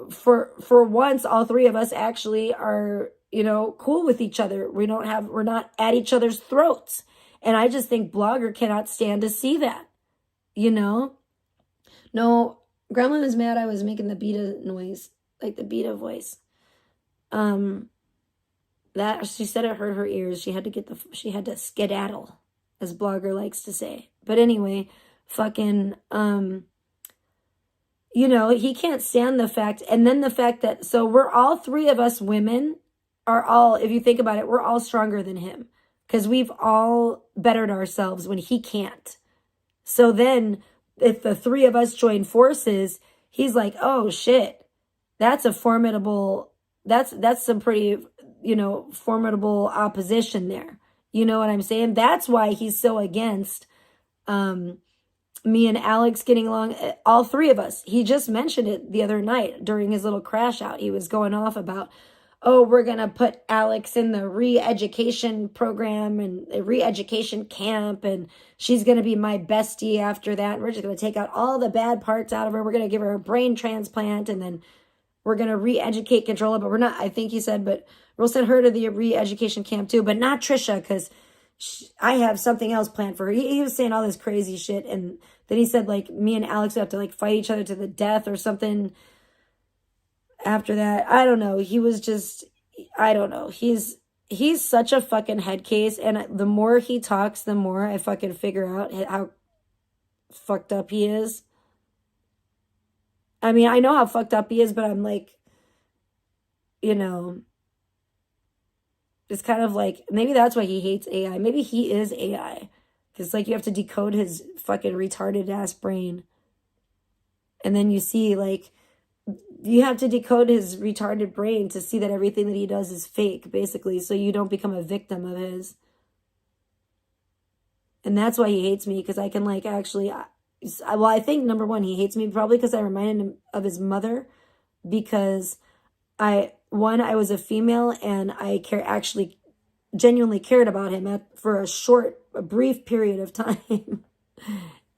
for once, all three of us actually are, you know, cool with each other. We're not at each other's throats. And I just think Blogger cannot stand to see that, you know? No, Grandma was mad I was making the Beta noise, like the Beta voice. That she said it hurt her ears. She had to skedaddle, as Blogger likes to say. But anyway, fucking, you know, he can't stand the fact, and then the fact that, so we're all three of us women are all, if you think about it, we're all stronger than him because we've all bettered ourselves when he can't. So then if the three of us join forces, he's like, oh shit, that's a formidable, that's some pretty, you know, formidable opposition there. You know what I'm saying? That's why he's so against me and Alex getting along, all three of us. He just mentioned it the other night during his little crash out. He was going off about, oh, we're going to put Alex in the re-education program and a re-education camp, and she's going to be my bestie after that. And we're just going to take out all the bad parts out of her. We're going to give her a brain transplant, and then we're going to re-educate Controlla, but we're not, I think he said, but we'll send her to the re-education camp too, but not Trisha, because I have something else planned for her. He was saying all this crazy shit, and then he said, like, me and Alex have to, like, fight each other to the death or something after that. I don't know. He was just, I don't know. he's such a fucking head case, and the more he talks, the more I fucking figure out how fucked up he is. I mean, I know how fucked up he is, but I'm like, you know, it's kind of like, maybe that's why he hates AI. Maybe he is AI. Because, like, you have to decode his fucking retarded ass brain. And then you see, like, you have to decode his retarded brain to see that everything that he does is fake, basically, so you don't become a victim of his. And that's why he hates me, because I can, like, actually, well, I think, number one, he hates me probably because I reminded him of his mother, because I was a female, and I actually genuinely cared about him for a brief period of time.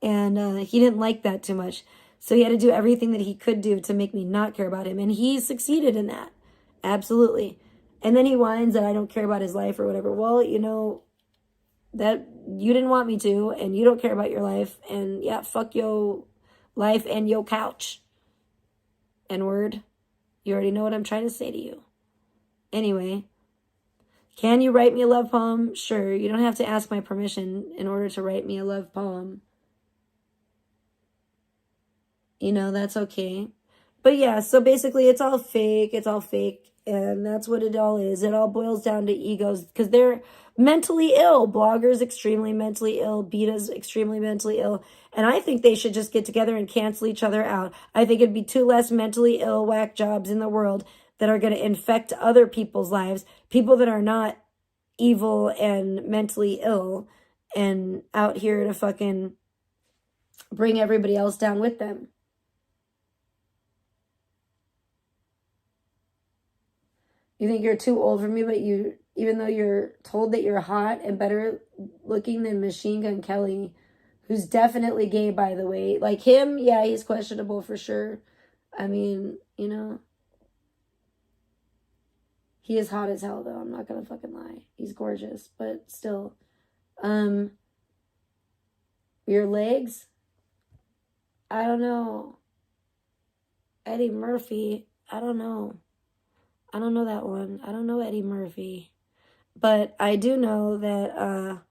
And he didn't like that too much. So he had to do everything that he could do to make me not care about him. And he succeeded in that. Absolutely. And then he whines that I don't care about his life or whatever. Well, you know, that you didn't want me to, and you don't care about your life. And yeah, fuck your life and your couch. N-word. You already know what I'm trying to say to you. Anyway, can you write me a love poem? Sure. You don't have to ask my permission in order to write me a love poem. You know, that's okay. But yeah, so basically it's all fake. It's all fake. And that's what it all is. It all boils down to egos because they're mentally ill. Bloggers extremely mentally ill. Beta's extremely mentally ill. And I think they should just get together and cancel each other out. I think it'd be two less mentally ill whack jobs in the world that are going to infect other people's lives. People that are not evil and mentally ill and out here to fucking bring everybody else down with them. You think you're too old for me, but even though you're told that you're hot and better looking than Machine Gun Kelly, who's definitely gay, by the way. Like him, yeah, he's questionable for sure. I mean, you know, he is hot as hell, though. I'm not gonna fucking lie. He's gorgeous, but still. Your legs? I don't know. Eddie Murphy? I don't know. I don't know that one. I don't know Eddie Murphy. But I do know that,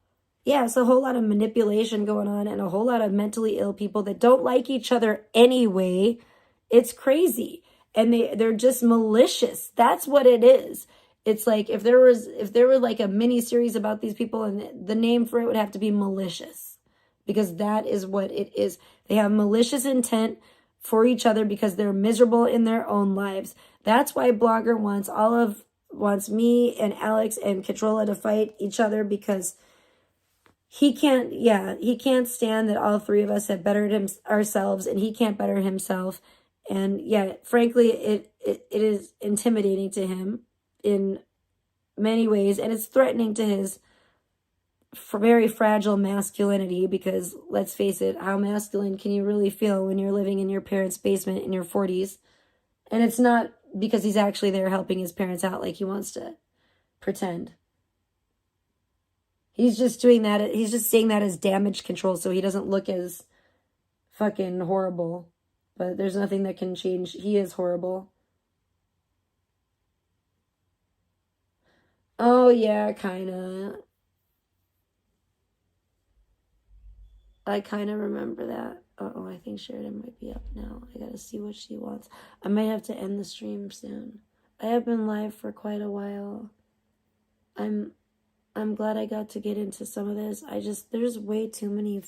yeah, it's a whole lot of manipulation going on and a whole lot of mentally ill people that don't like each other anyway. It's crazy. And they're just malicious. That's what it is. It's like if there were like a mini series about these people, and the name for it would have to be Malicious, because that is what it is. They have malicious intent for each other because they're miserable in their own lives. That's why Blogger wants me and Alex and Catrola to fight each other, because he can't stand that all three of us have bettered ourselves, and he can't better himself. And yeah, frankly, it is intimidating to him in many ways, and it's threatening to his very fragile masculinity, because let's face it, how masculine can you really feel when you're living in your parents' basement in your 40s? And it's not because he's actually there helping his parents out like he wants to pretend. He's just doing that. He's just saying that as damage control so he doesn't look as fucking horrible. But there's nothing that can change. He is horrible. Oh, yeah, kind of. I kind of remember that. Uh-oh, I think Sheridan might be up now. I gotta see what she wants. I might have to end the stream soon. I have been live for quite a while. I'm glad I got to get into some of this. There's way too many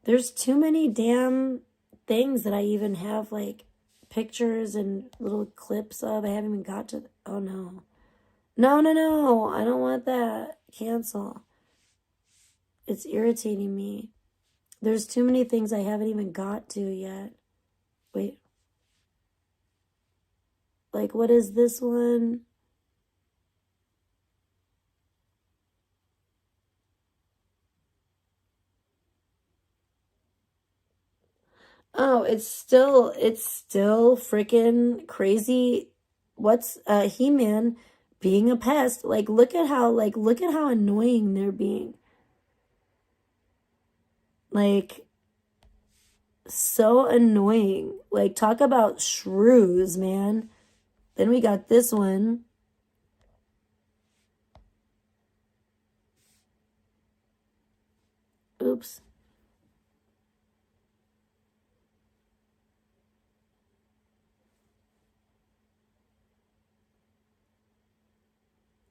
there's too many damn things that I even have, like, pictures and little clips of. I haven't even got to, oh no. No, I don't want that. Cancel. It's irritating me. There's too many things I haven't even got to yet. Wait. Like, what is this one? Oh, it's still freaking crazy. What's He-Man being a pest? Look at how annoying they're being. Like, so annoying. Like, talk about shrews, man. Then we got this one. Oops.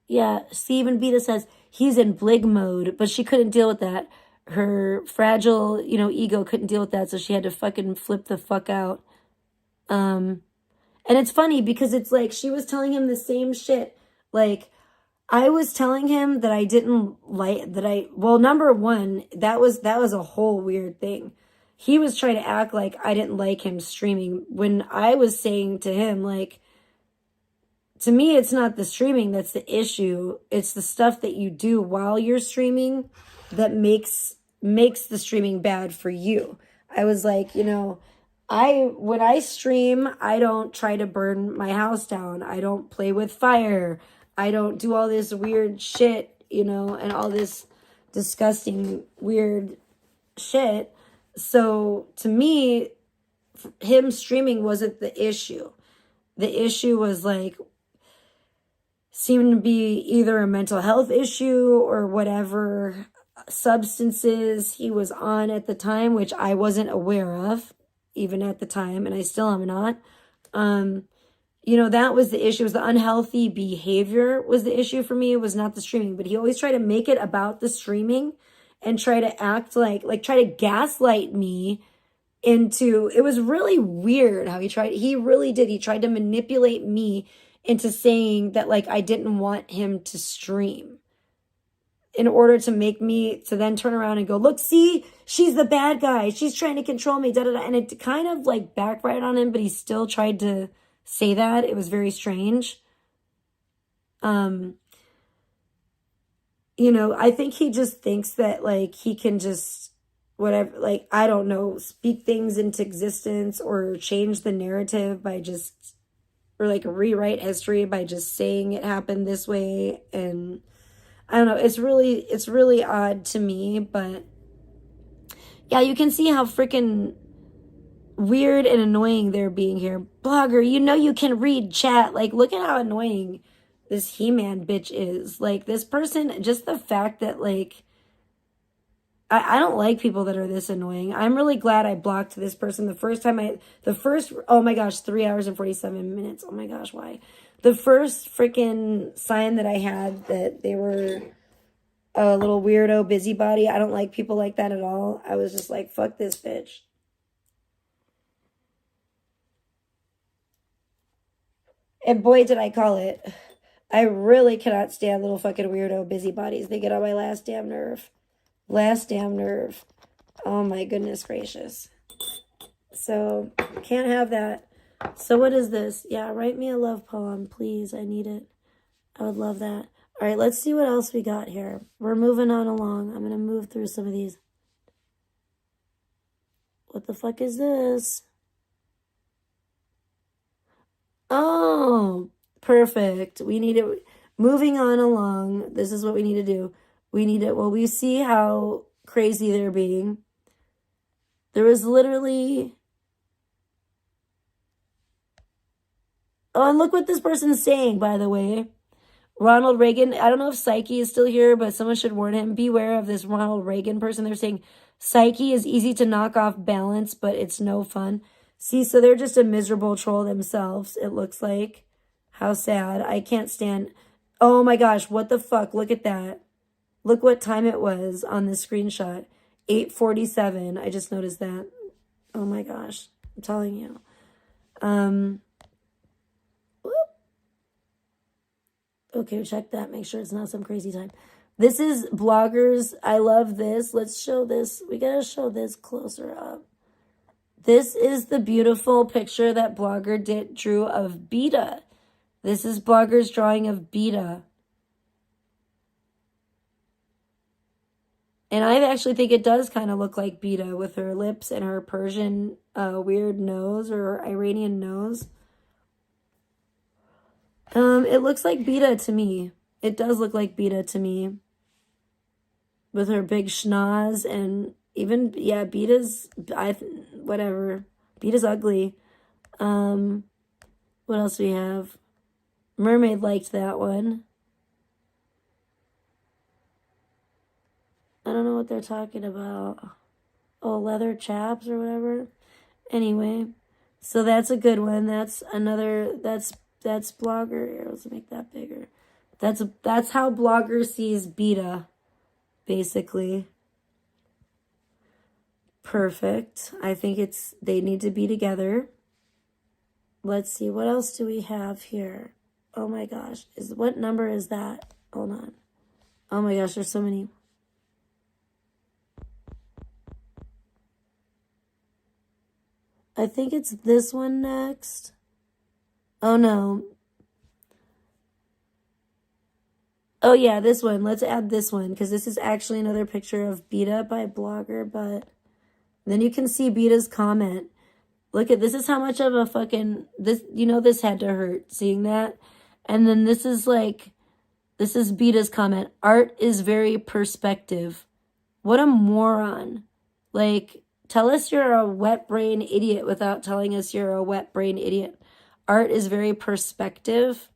Yeah, Stephen Beta says he's in blig mode, but she couldn't deal with that. Her fragile, ego couldn't deal with that, so she had to fucking flip the fuck out. And it's funny because it's like she was telling him the same shit. Like, I was telling him that I didn't like well, number one, that was a whole weird thing. He was trying to act like I didn't like him streaming when I was saying to him, like, to me, it's not the streaming that's the issue. It's the stuff that you do while you're streaming that makes the streaming bad for you. I was like, when I stream, I don't try to burn my house down. I don't play with fire. I don't do all this weird shit, and all this disgusting weird shit. So to me, him streaming wasn't the issue. The issue was like, seemed to be either a mental health issue or whatever substances he was on at the time, which I wasn't aware of even at the time, and I still am not. That was the issue. It was the unhealthy behavior was the issue for me. It was not the streaming, but he always tried to make it about the streaming and try to act like try to gaslight me into, it was really weird how he really did. He tried to manipulate me into saying that, like, I didn't want him to stream in order to make me to then turn around and go, look, see, she's the bad guy. She's trying to control me. Da, da, da. And it kind of like backfired on him, but he still tried to say that. It was very strange. I think he just thinks that, like, he can just whatever, like, I don't know, speak things into existence or change the narrative by just, or like rewrite history by just saying it happened this way. And I don't know, it's really odd to me, but yeah, you can see how freaking weird and annoying they're being here. Blogger, you can read chat. Like, look at how annoying this He-Man bitch is. Like, this person, just the fact that, like, I don't like people that are this annoying. I'm really glad I blocked this person oh my gosh, 3 hours and 47 minutes. Oh my gosh, why? The first freaking sign that I had that they were a little weirdo busybody. I don't like people like that at all. I was just like, fuck this bitch. And boy, did I call it. I really cannot stand little fucking weirdo busybodies. They get on my last damn nerve. Last damn nerve. Oh my goodness gracious. So, can't have that. So what is this? Yeah, write me a love poem, please. I need it. I would love that. All right, let's see what else we got here. We're moving on along. I'm going to move through some of these. What the fuck is this? Oh, perfect. We need it. Moving on along. This is what we need to do. We need it. Well, we see how crazy they're being. There was literally... Oh, and look what this person's saying, by the way. Ronald Reagan. I don't know if Psyche is still here, but someone should warn him. Beware of this Ronald Reagan person. They're saying Psyche is easy to knock off balance, but it's no fun. See, so they're just a miserable troll themselves, it looks like. How sad. I can't stand... Oh my gosh, what the fuck? Look at that. Look what time it was on the screenshot. 8:47. I just noticed that. Oh my gosh. I'm telling you. Okay, check that. Make sure it's not some crazy time. This is bloggers. I love this. Let's show this. We gotta show this closer up. This is the beautiful picture that Blogger drew of Beta. This is Blogger's drawing of Beta. And I actually think it does kind of look like Beta with her lips and her Persian weird nose or Iranian nose. It looks like Beta to me. It does look like Beta to me. With her big schnoz and even, yeah, Beta's, whatever. Beta's ugly. What else do we have? Mermaid liked that one. don't know what they're talking about. Oh, leather chaps or whatever. Anyway, so that's a good one. That's another, that's Blogger. Here, let's make that bigger. That's how Blogger sees beta, basically. Perfect. I think they need to be together. Let's see, what else do we have here? Oh my gosh, what number is that? Hold on. Oh my gosh, there's so many. I think it's this one next. Oh no. Oh yeah, this one. Let's add this one because this is actually another picture of Beta by Blogger, but then you can see Beta's comment. Look at this is how much of a fucking this this had to hurt seeing that. And then this is Beta's comment. Art is very perspective. What a moron. Like, tell us you're a wet brain idiot without telling us you're a wet brain idiot. Art is very perspective.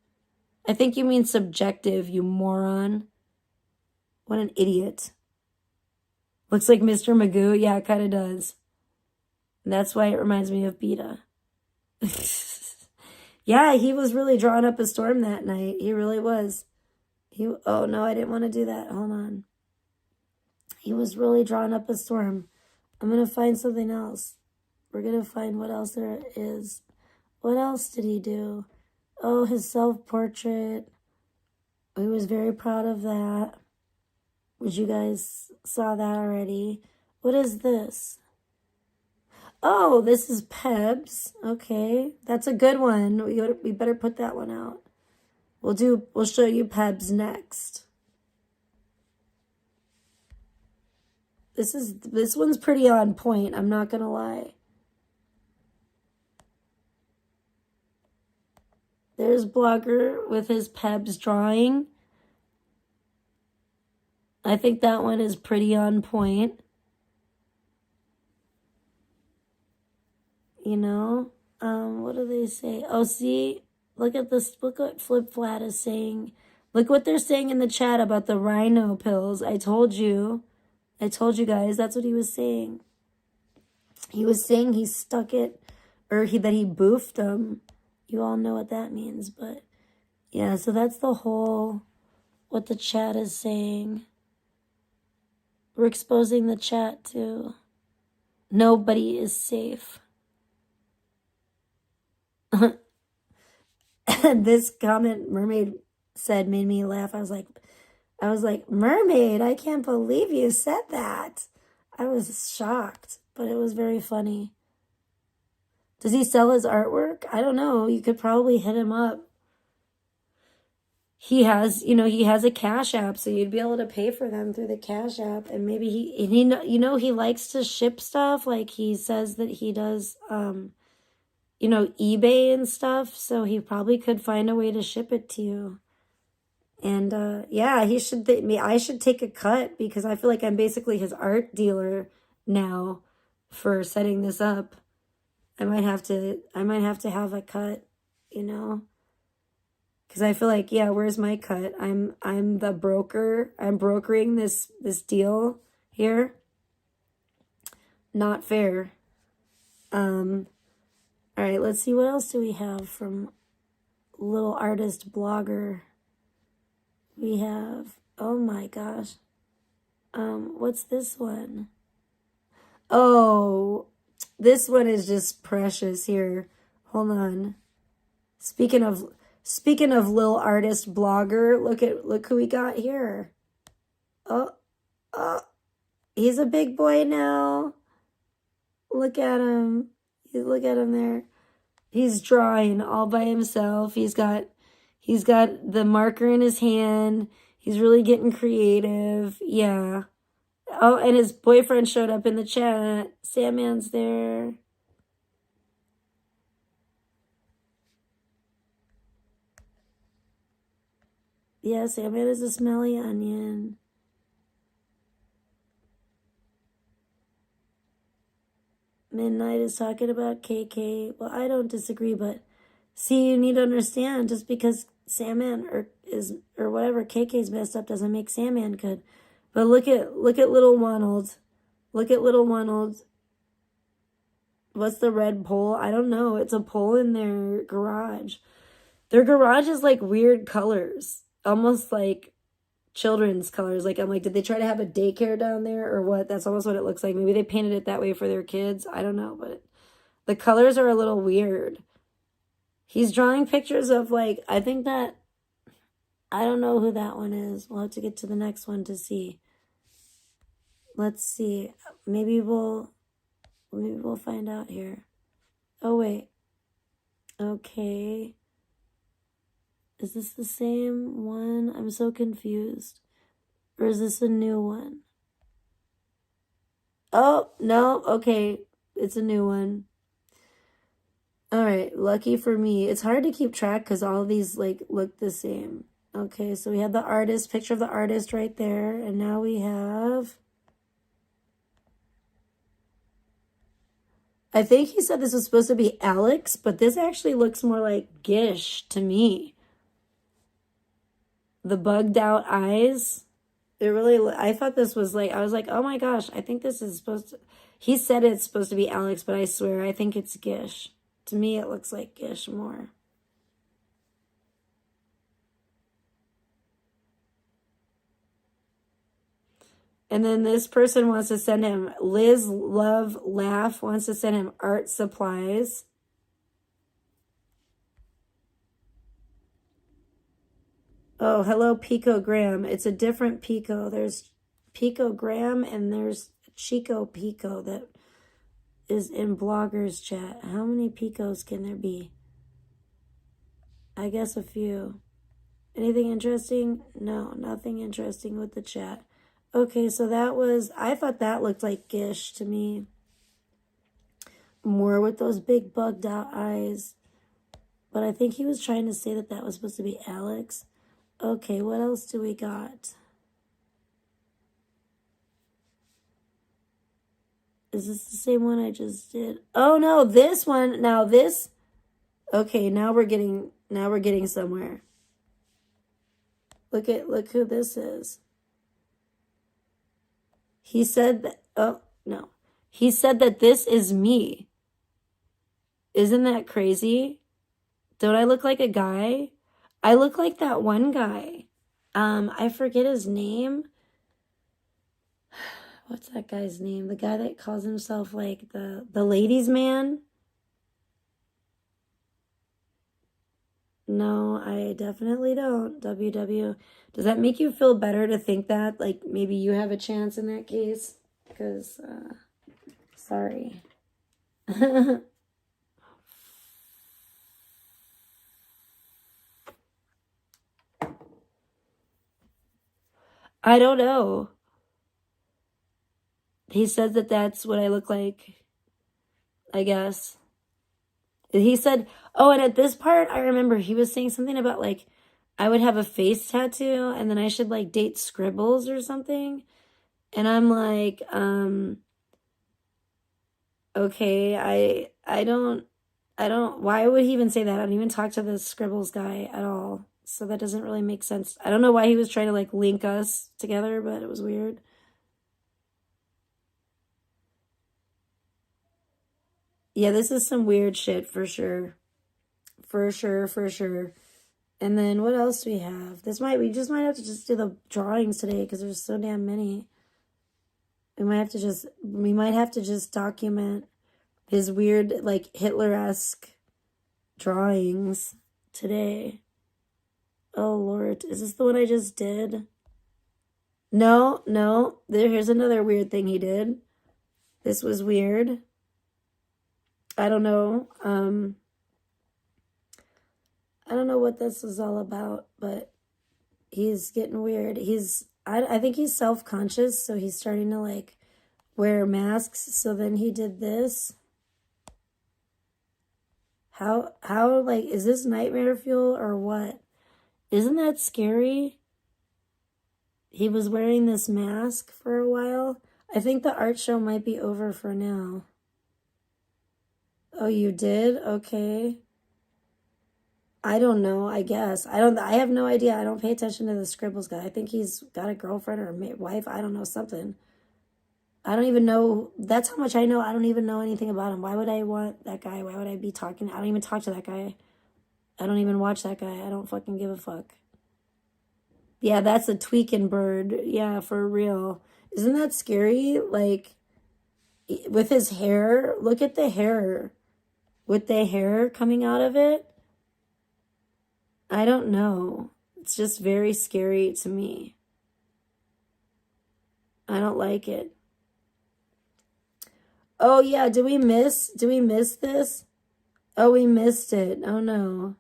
I think you mean subjective, you moron. What an idiot. Looks like Mr. Magoo. Yeah, it kind of does. And that's why it reminds me of Beta. Yeah, he was really drawing up a storm that night. He really was. Oh, no, I didn't want to do that. Hold on. He was really drawing up a storm. I'm going to find something else. We're going to find what else there is. What else did he do? Oh, his self-portrait. He was very proud of that. Which you guys saw that already. What is this? Oh, this is Pebs. Okay, that's a good one. We better put that one out. We'll show you Pebs next. This one's pretty on point, I'm not gonna lie. There's Blogger with his Pebs drawing. I think that one is pretty on point. You know? What do they say? Oh, see? Look at this. Look what Flip Flat is saying. Look what they're saying in the chat about the rhino pills. I told you guys, that's what he was saying. He was saying he stuck it, or that he boofed them. You all know what that means, but yeah, so that's what the chat is saying. We're exposing the chat too. Nobody is safe. This comment Mermaid said made me laugh. I was like, Mermaid, I can't believe you said that. I was shocked, but it was very funny. Does he sell his artwork? I don't know. You could probably hit him up. He has a Cash App, so you'd be able to pay for them through the Cash App. And maybe he likes to ship stuff. Like he says that he does, eBay and stuff. So he probably could find a way to ship it to you. And yeah, I should take a cut because I feel like I'm basically his art dealer now for setting this up. I might have to have a cut, because I feel like, yeah, where's my cut? I'm the broker. I'm brokering this deal here. Not fair. All right, let's see, what else do we have from Little Artist Blogger? We have, oh my gosh. What's this one? Oh, this one is just precious here. Hold on. Speaking of Lil Artist Blogger, look who we got here. Oh, he's a big boy now. Look at him. Look at him there. He's drawing all by himself. He's got the marker in his hand. He's really getting creative. Yeah. Oh, and his boyfriend showed up in the chat. Sandman's there. Yeah, Sandman is a smelly onion. Midnight is talking about KK. Well, I don't disagree, but see, you need to understand, just because Sandman or whatever KK's messed up doesn't make Sandman good. But look at little Ronald. Look at little Ronald. What's the red pole? I don't know. It's a pole in their garage. Their garage is like weird colors. Almost like children's colors. Like, I'm like, did they try to have a daycare down there or what? That's almost what it looks like. Maybe they painted it that way for their kids. I don't know, but the colors are a little weird. He's drawing pictures of like, I think that, I don't know who that one is. We'll have to get to the next one to see. Let's see. Maybe we'll find out here. Oh, wait. Okay. Is this the same one? I'm so confused. Or is this a new one? Oh, no. Okay. It's a new one. All right. Lucky for me. It's hard to keep track because all of these like look the same. Okay. So we have the artist, picture of the artist right there. And now we have... I think he said this was supposed to be Alex, but this actually looks more like Gish to me. The bugged out eyes. It really, I thought this was like, I was like, oh my gosh, I think this is supposed to, he said it's supposed to be Alex, but I swear, I think it's Gish. To me, it looks like Gish more. And then this person wants to send him, Liz Love Laugh wants to send him art supplies. Oh, hello, Pico Graham. It's a different Pico. There's Pico Graham and there's Chico Pico that is in bloggers chat. How many Picos can there be? I guess a few. Anything interesting? No, nothing interesting with the chat. Okay, so that was, I thought that looked like Gish to me. More with those big bugged out eyes. But I think he was trying to say that that was supposed to be Alex. Okay, what else do we got? Is this the same one I just did? Oh no, this one. Now this. Okay, now we're getting somewhere. Look who this is. He said that, oh no. He said that this is me. Isn't that crazy? Don't I look like a guy? I look like that one guy. I forget his name. What's that guy's name? The guy that calls himself like the ladies' man? No, I definitely don't. WW. Does that make you feel better to think that? Like maybe you have a chance in that case? Because, sorry. I don't know. He said that that's what I look like, I guess. He said, oh, and at this part, I remember he was saying something about, like, I would have a face tattoo, and then I should, like, date Scribbles or something. And I'm like, okay, I don't, why would he even say that? I don't even talk to the Scribbles guy at all. So that doesn't really make sense. I don't know why he was trying to, like, link us together, but it was weird. Yeah, this is some weird shit for sure. For sure, for sure. And then what else do we have? We just might have to just do the drawings today because there's so damn many. We might have to just document his weird, like, Hitler-esque drawings today. Oh, Lord. Is this the one I just did? No. Here's another weird thing he did. This was weird. I don't know. I don't know what this is all about, but he's getting weird. I think he's self-conscious, so he's starting to, like, wear masks. So then he did this. How, like, is this nightmare fuel or what? Isn't that scary? He was wearing this mask for a while. I think the art show might be over for now. Oh, you did? Okay. I don't know, I guess. I have no idea. I don't pay attention to the Scribbles guy. I think he's got a girlfriend or a wife. I don't know, something. I don't even know. That's how much I know. I don't even know anything about him. Why would I want that guy? Why would I be talking? I don't even talk to that guy. I don't even watch that guy. I don't fucking give a fuck. Yeah, that's a tweaking bird. Yeah, for real. Isn't that scary? Like, with his hair, look at the hair. With the hair coming out of it. I don't know. It's just very scary to me. I don't like it. Oh yeah, did we miss this? Oh, we missed it. Oh no.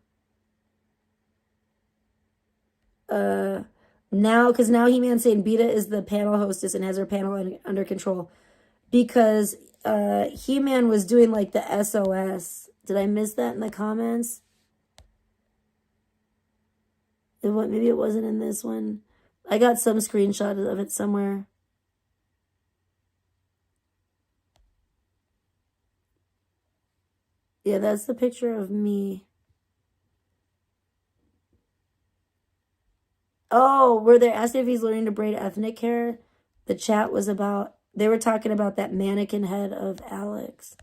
Now, because now He-Man's saying Beta is the panel hostess and has her panel under control. Because He-Man was doing like the SOS. Did I miss that in the comments? Maybe it wasn't in this one. I got some screenshot of it somewhere. Yeah, that's the picture of me. Oh, where they asked if he's learning to braid ethnic hair. The chat was about, they were talking about that mannequin head of Alex.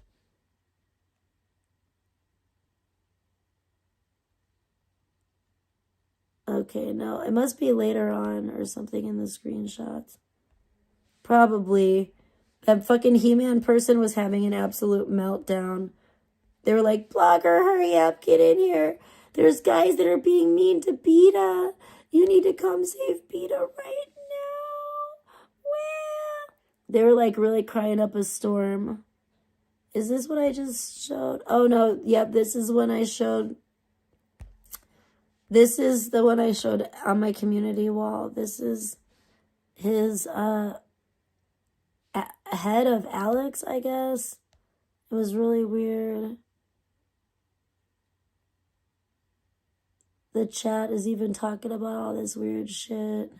Okay, no, it must be later on or something in the screenshots. Probably. That fucking He-Man person was having an absolute meltdown. They were like, blogger, hurry up, get in here. There's guys that are being mean to Beta. You need to come save Beta right now. Where? They were like really crying up a storm. Is this what I just showed? Oh no, yep, this is when I showed. This is the one I showed on my community wall. This is his head of Alex, I guess. It was really weird. The chat is even talking about all this weird shit.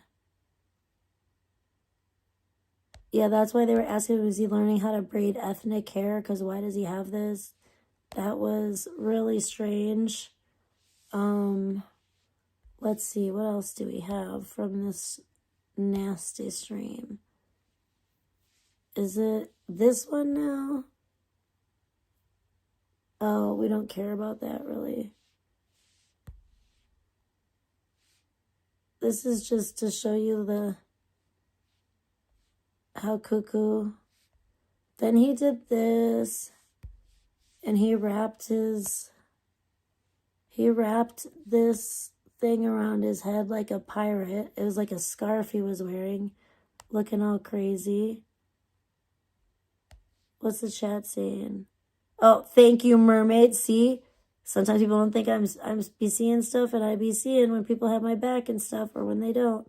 Yeah, that's why they were asking, was he learning how to braid ethnic hair? Because why does he have this? That was really strange. Let's see, what else do we have from this nasty stream? Is it this one now? Oh, we don't care about that, really. This is just to show you how cuckoo. Then he did this, and he wrapped this thing around his head like a pirate. It was like a scarf he was wearing, looking all crazy. What's the chat saying? Oh, thank you, mermaid. See, sometimes people don't think I'm be seeing stuff, and I be seeing when people have my back and stuff, or when they don't.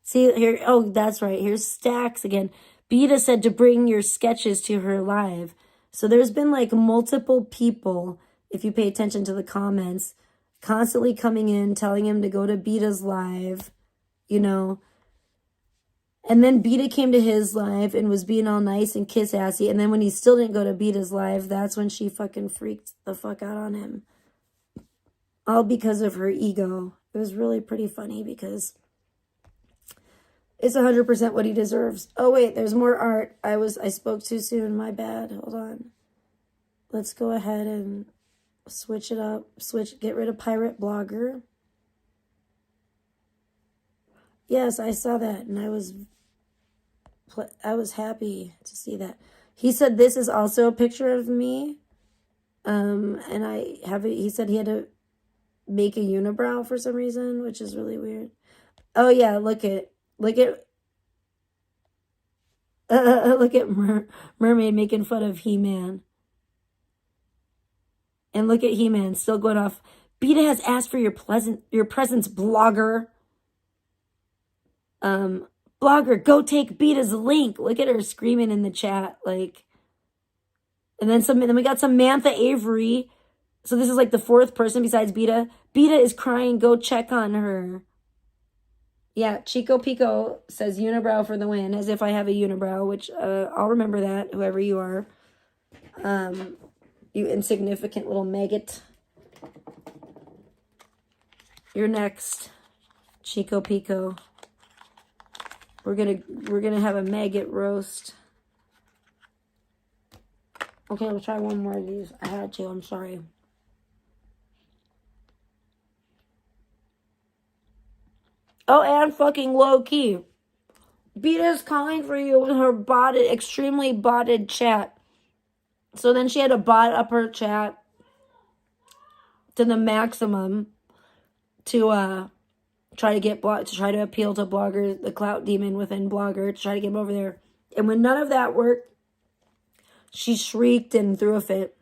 See here. Oh, that's right. Here's Stacks again. Beta said to bring your sketches to her live. So there's been like multiple people, if you pay attention to the comments, constantly coming in, telling him to go to Beta's live, you know. And then Beta came to his live and was being all nice and kiss-assy. And then when he still didn't go to Beta's live, that's when she fucking freaked the fuck out on him. All because of her ego. It was really pretty funny because it's 100% what he deserves. Oh, wait, there's more art. I spoke too soon. My bad. Hold on. Let's go ahead and switch it up. Get rid of Pirate Blogger. Yes, I saw that, and I was happy to see that. He said this is also a picture of me. And he said he had to make a unibrow for some reason, which is really weird. Oh yeah, look at Mermaid making fun of He-Man. And look at He-Man still going off. Beta has asked for your presence, blogger. Blogger, go take Beta's link. Look at her screaming in the chat, like. And then we got Samantha Avery. So this is like the fourth person besides Beta. Beta is crying. Go check on her. Yeah, Chico Pico says unibrow for the win, as if I have a unibrow, which I'll remember that, whoever you are. You insignificant little maggot. You're next, Chico Pico. We're gonna have a maggot roast. Okay, let's try one more of these. I had to, I'm sorry. Oh, and fucking low key. Beta's calling for you with her botted, extremely botted chat. So then she had to bot up her chat to the maximum to try to appeal to bloggers, the clout demon within Blogger, to try to get him over there. And when none of that worked, she shrieked and threw a fit.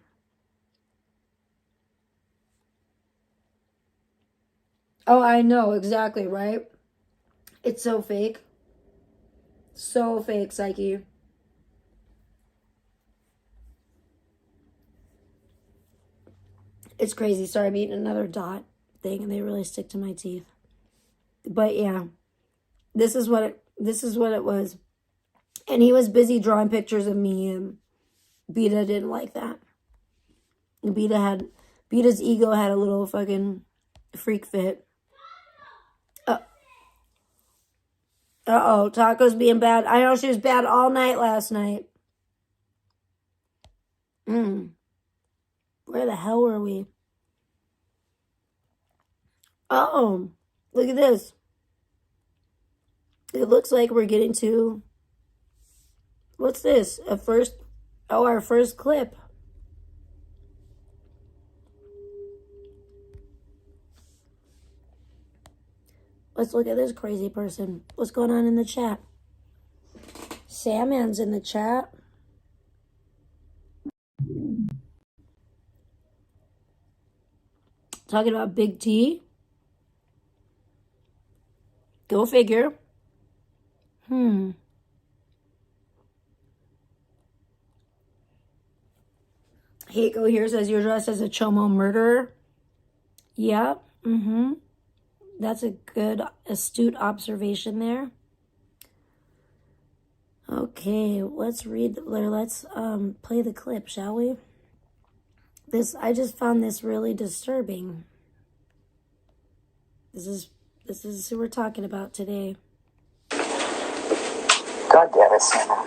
Oh, I know, exactly, right? It's so fake. So fake, Psyche. It's crazy. Sorry, I'm eating another dot thing and they really stick to my teeth. But yeah, this is what it was. And he was busy drawing pictures of me, and Beta didn't like that. And Beta's ego had a little fucking freak fit. Uh-oh, Taco's being bad. I know she was bad all night last night. Where the hell were we? Uh-oh, look at this. It looks like we're getting to... What's this? Our first clip. Let's look at this crazy person. What's going on in the chat? Salmon's in the chat. Talking about Big T. Go figure. Heiko here says you're dressed as a Chomo murderer. Yep. That's a good, astute observation there. Okay, let's play the clip, shall we? I just found this really disturbing. This is who we're talking about today. God damn it, Simon.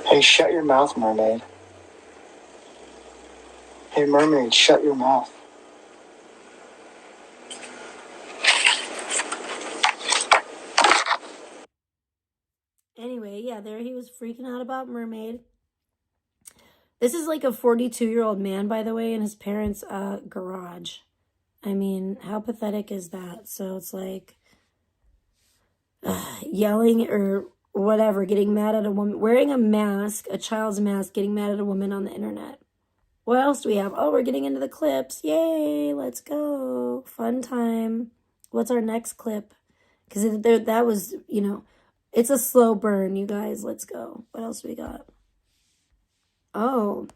Hey, shut your mouth, mermaid. Hey, mermaid, shut your mouth. Anyway, yeah, there he was freaking out about Mermaid. This is like a 42-year-old man, by the way, in his parents' garage. I mean, how pathetic is that? So it's like yelling or whatever, getting mad at a woman, wearing a mask, a child's mask, getting mad at a woman on the internet. What else do we have? Oh, we're getting into the clips. Yay, let's go. Fun time. What's our next clip? Because that was, it's a slow burn, you guys. Let's go. What else we got? Oh,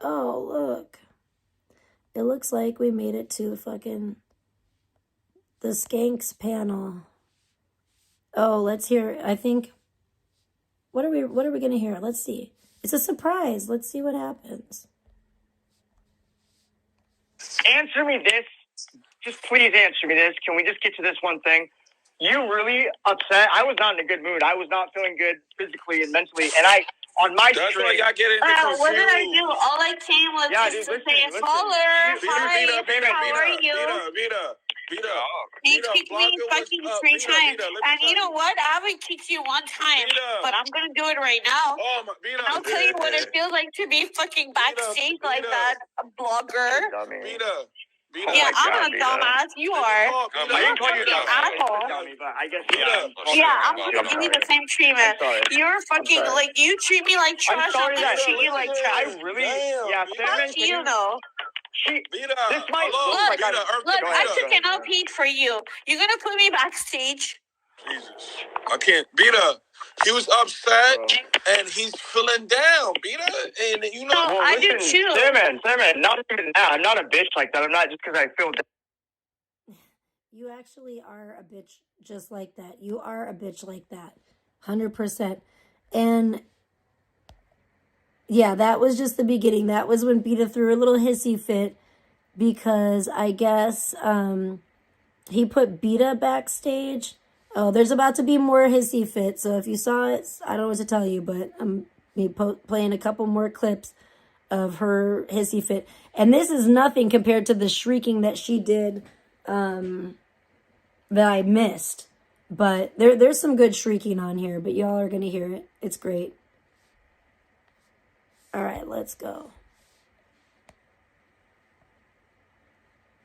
look. It looks like we made it to the Skanks panel. Oh, let's hear. I think. What are we gonna hear? Let's see. It's a surprise. Let's see what happens. Answer me this. Just please answer me this. Can we just get to this one thing? You really upset? I was not in a good mood. I was not feeling good physically and mentally. And on my That's stream, why y'all get it. What did I do? All I came was just to say, caller, hi, how are you? Vita. He kicked me fucking 3 times. And you know what? I haven't kicked you 1 time, but I'm going to do it right now. I'll tell you what it feels like to be fucking backstage like that, a blogger. Yeah, I'm a dumbass. You are. I didn't call you a asshole. but I guess Yeah, I'm going to give you the same treatment. You're fucking, like, you treat me like trash, I'm going to treat you like trash. I really, yeah, Fuck you, though. This might look, I took an LP for you. You're going to put me backstage? Jesus. I can't. Beta, he was upset and he's feeling down, Beta. And you know. Well, I do too. Simon, not even that. I'm not a bitch like that. I'm not just because I feel down. You actually are a bitch just like that. You are a bitch like that. 100%. And yeah, that was just the beginning. That was when Beta threw a little hissy fit because I guess he put Beta backstage. Oh, there's about to be more hissy fit. So if you saw it, I don't know what to tell you, but I'm playing a couple more clips of her hissy fit. And this is nothing compared to the shrieking that she did that I missed. But there's some good shrieking on here, but y'all are going to hear it. It's great. All right, let's go.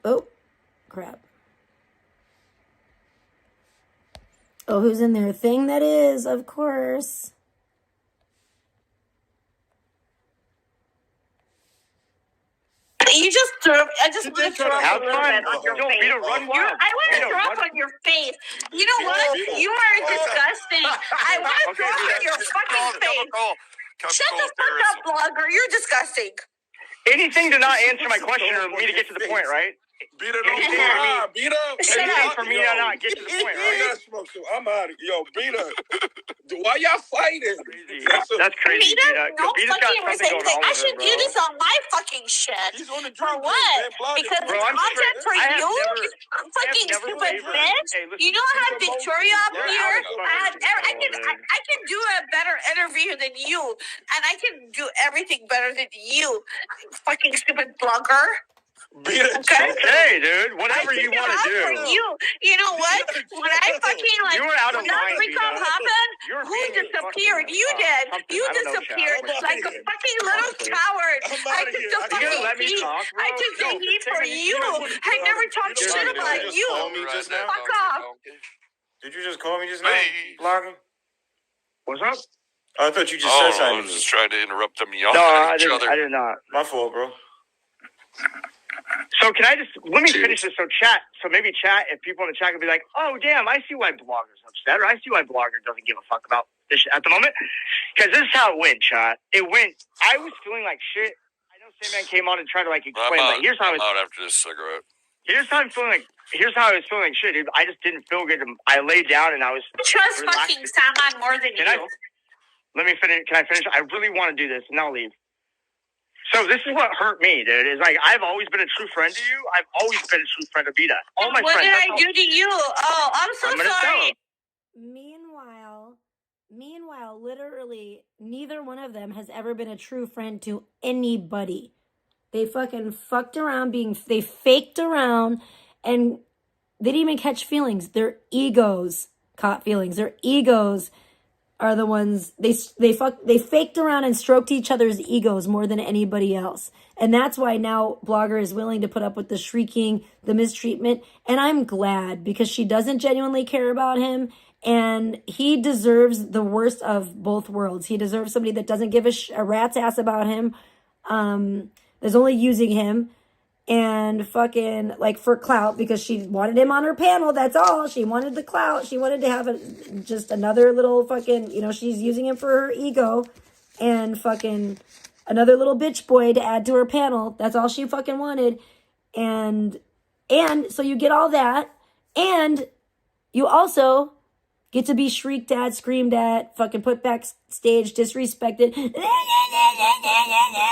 Oh, crap. Oh, who's in there? Thing that is, of course. You just threw. I just want to throw up a little bit on your face. I want to throw up on your face. You know what? You are disgusting. I want to throw up on your fucking face. Shut the fuck up, blogger. You're disgusting. Anything to not answer my question or me to get to the point, right? Beat it on beat up. Anything for me to not get to the point, right? I'm out of yo, beat up. Why y'all fighting? That's crazy. Don't fucking say anything. I should do this on my fucking shit. For what? Because the content for you, fucking stupid bitch. You know I have Victoria up here? I can do a better interview than you. And I can do everything better than you. Fucking stupid blogger. Okay, dude. Whatever you want to do. You know what? When I fucking you were out of line, recall happened, who disappeared? You did. You disappeared like a fucking little coward. I took the fucking heat. I took the heat for you. I never talked shit about you. Fuck off. Did you just call me just now? Blogging? What's up? I thought you just said something. I was just trying to interrupt them yelling at each other. I did not. My fault, bro. So can I just let me finish this? So maybe chat. If people in the chat could be like, "Oh, damn, I see why Blogger's upset," or "I see why Blogger doesn't give a fuck about this at the moment." Because this is how it went, chat. It went. I was feeling like shit. I know Sandman came on and tried to like explain, but here's how I'm out after this cigarette. Here's how I'm feeling like. Here's how I was feeling like shit, dude. I just didn't feel good. I laid down and I was. Trust fucking Sandman more than you. Let me finish. Can I finish? I really want to do this, and I'll leave. So this is what hurt me, dude. Is like I've always been a true friend to you. I've always been a true friend to Beta. All my what friends. What did I do to you? Oh, I'm so sorry. Meanwhile, literally, neither one of them has ever been a true friend to anybody. They fucking fucked around they faked around and they didn't even catch feelings. Their egos caught feelings. Their egos are the ones they faked around and stroked each other's egos more than anybody else. And that's why now Blogger is willing to put up with the shrieking, the mistreatment. And I'm glad because she doesn't genuinely care about him. And he deserves the worst of both worlds. He deserves somebody that doesn't give a rat's ass about him. Is only using him and fucking like for clout because she wanted him on her panel. That's all. She wanted the clout. She wanted to have just another little fucking, she's using him for her ego and fucking another little bitch boy to add to her panel. That's all she fucking wanted. And so you get all that and you also get to be shrieked at, screamed at, fucking put backstage, disrespected,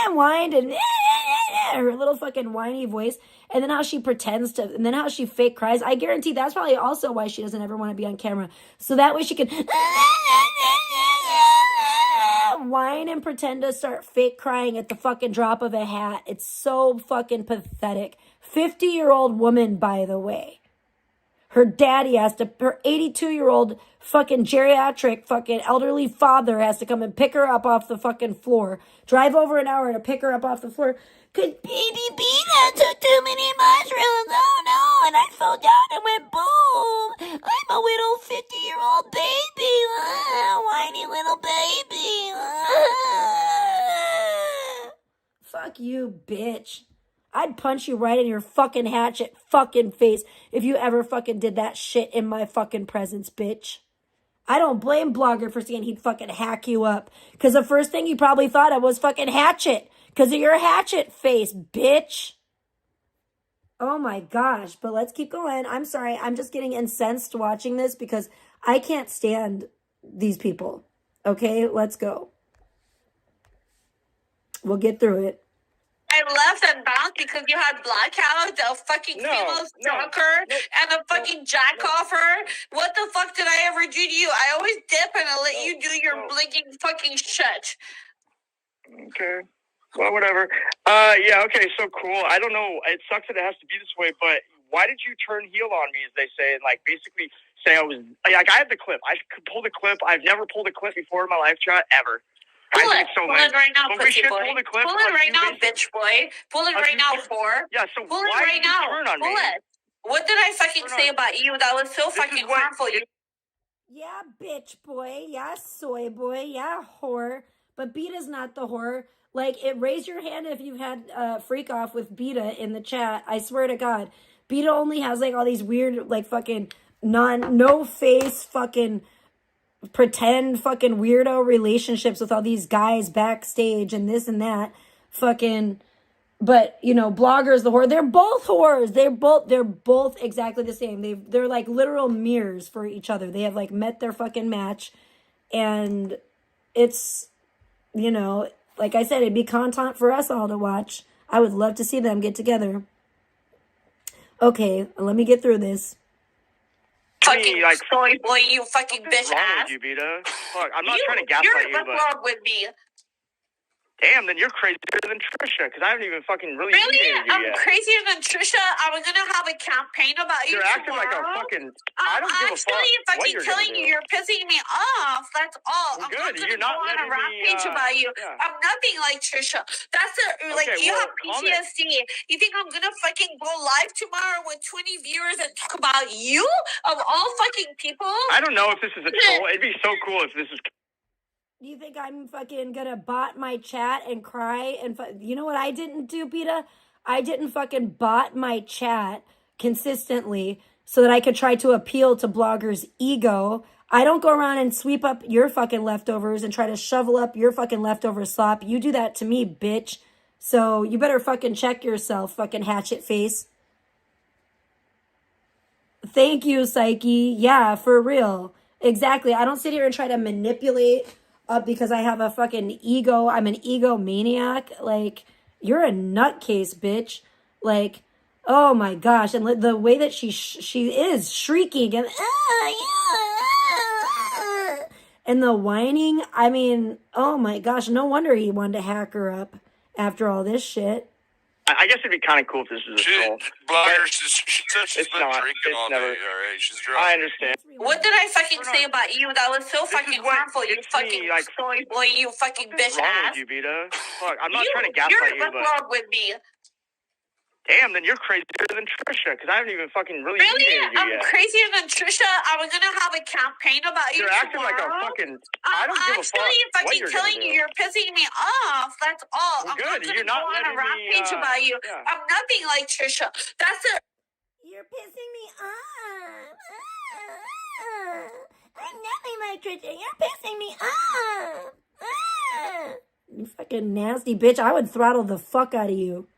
whined, and her little fucking whiny voice. And then how she pretends to, and then how she fake cries. I guarantee that's probably also why she doesn't ever want to be on camera. So that way she can whine and pretend to start fake crying at the fucking drop of a hat. It's so fucking pathetic. 50-year-old woman, by the way. Her daddy her 82-year-old fucking geriatric fucking elderly father has to come and pick her up off the fucking floor. Drive over an hour to pick her up off the floor. Cause baby Beta took too many mushrooms. Oh no, and I fell down and went boom. I'm a little 50-year-old baby. Whiny little baby. Fuck you, bitch. I'd punch you right in your fucking hatchet fucking face if you ever fucking did that shit in my fucking presence, bitch. I don't blame Blogger for saying he'd fucking hack you up. Because the first thing you probably thought of was fucking hatchet. Because of your hatchet face, bitch. Oh my gosh. But let's keep going. I'm sorry. I'm just getting incensed watching this because I can't stand these people. Okay, let's go. We'll get through it. I left and bounced because you had blackout, a fucking female stalker, and a fucking jack-offer. What the fuck did I ever do to you? I always dip and I let you do your blinking fucking shit. Okay. Well, whatever. Yeah, okay, so cool. I don't know. It sucks that it has to be this way, but why did you turn heel on me, as they say, and, like, basically say I was... Like, I have the clip. I could pull the clip. I've never pulled a clip before in my live chat, ever. Pull it. Pull it right now, pussy boy. Pull it right now, bitch boy. Pull it right now, whore. Yeah, so pull it right now. Pull it. What did I fucking say about you that was so fucking harmful? Yeah, bitch boy. Yeah, soy boy. Yeah, whore. But Beta's not the whore. Like, raise your hand if you've had freak off with Beta in the chat. I swear to God. Beta only has, like, all these weird, like, fucking no face fucking... pretend fucking weirdo relationships with all these guys backstage and this and that fucking, but you know, Blogger's the whore. They're both whores. They're both exactly the same. They're like literal mirrors for each other. They have like met their fucking match, and it's, you know, like I said, it'd be content for us all to watch. I would love to see them get together. Okay, let me get through this. Fucking like, soy boy, you fucking bitch ass. With you, Beta? Fuck, I'm not trying to gaslight you, but... You're wrong with me. Damn, then you're crazier than Trisha, because I haven't even fucking really Really? I'm yet. crazier than Trisha? I was gonna have a campaign about you acting tomorrow. Like a fucking... I don't give a fuck fucking telling you, you're pissing me off. That's all. Well, I'm good. not gonna go on a rampage about you. Yeah. I'm nothing like Trisha. That's like, you have PTSD. You think I'm gonna fucking go live tomorrow with 20 viewers and talk about you? Of all fucking people? I don't know if this is a troll. It'd be so cool if this is... Do you think I'm fucking gonna bot my chat and cry and you know what I didn't do, Beta? I didn't fucking bot my chat consistently so that I could try to appeal to Blogger's ego. I don't go around and sweep up your fucking leftovers and try to shovel up your fucking leftover slop. You do that to me, bitch. So you better fucking check yourself, fucking hatchet face. Thank you, Psyche. Yeah, for real. Exactly. I don't sit here and try to manipulate because I have a fucking ego. I'm an egomaniac. Like, you're a nutcase, bitch. Like, oh my gosh. And the way that she is shrieking and the whining. I mean, oh my gosh. No wonder he wanted to hack her up after all this shit. I guess it'd be kind of cool if this is a troll. Blogger, she said she's been drinking all day. She's drunk. I understand. What did I fucking say about you that was so fucking harmful? You fucking soy boy, you fucking bitch ass. With you, Beta? Fuck, I'm not trying to gaslight you, but... You're wrong with me. Damn, then you're crazier than Trisha, because I haven't even fucking really Really? I'm crazier than Trisha? I was gonna have a campaign about you tomorrow. Acting like a fucking... I don't give a fuck what you're telling you, you're pissing me off. That's all. Well, I'm good. not gonna go on a rampage about you. Yeah. I'm nothing like Trisha. That's it. You're pissing me off. I'm nothing like Trisha. You're pissing me off. You fucking nasty bitch. I would throttle the fuck out of you.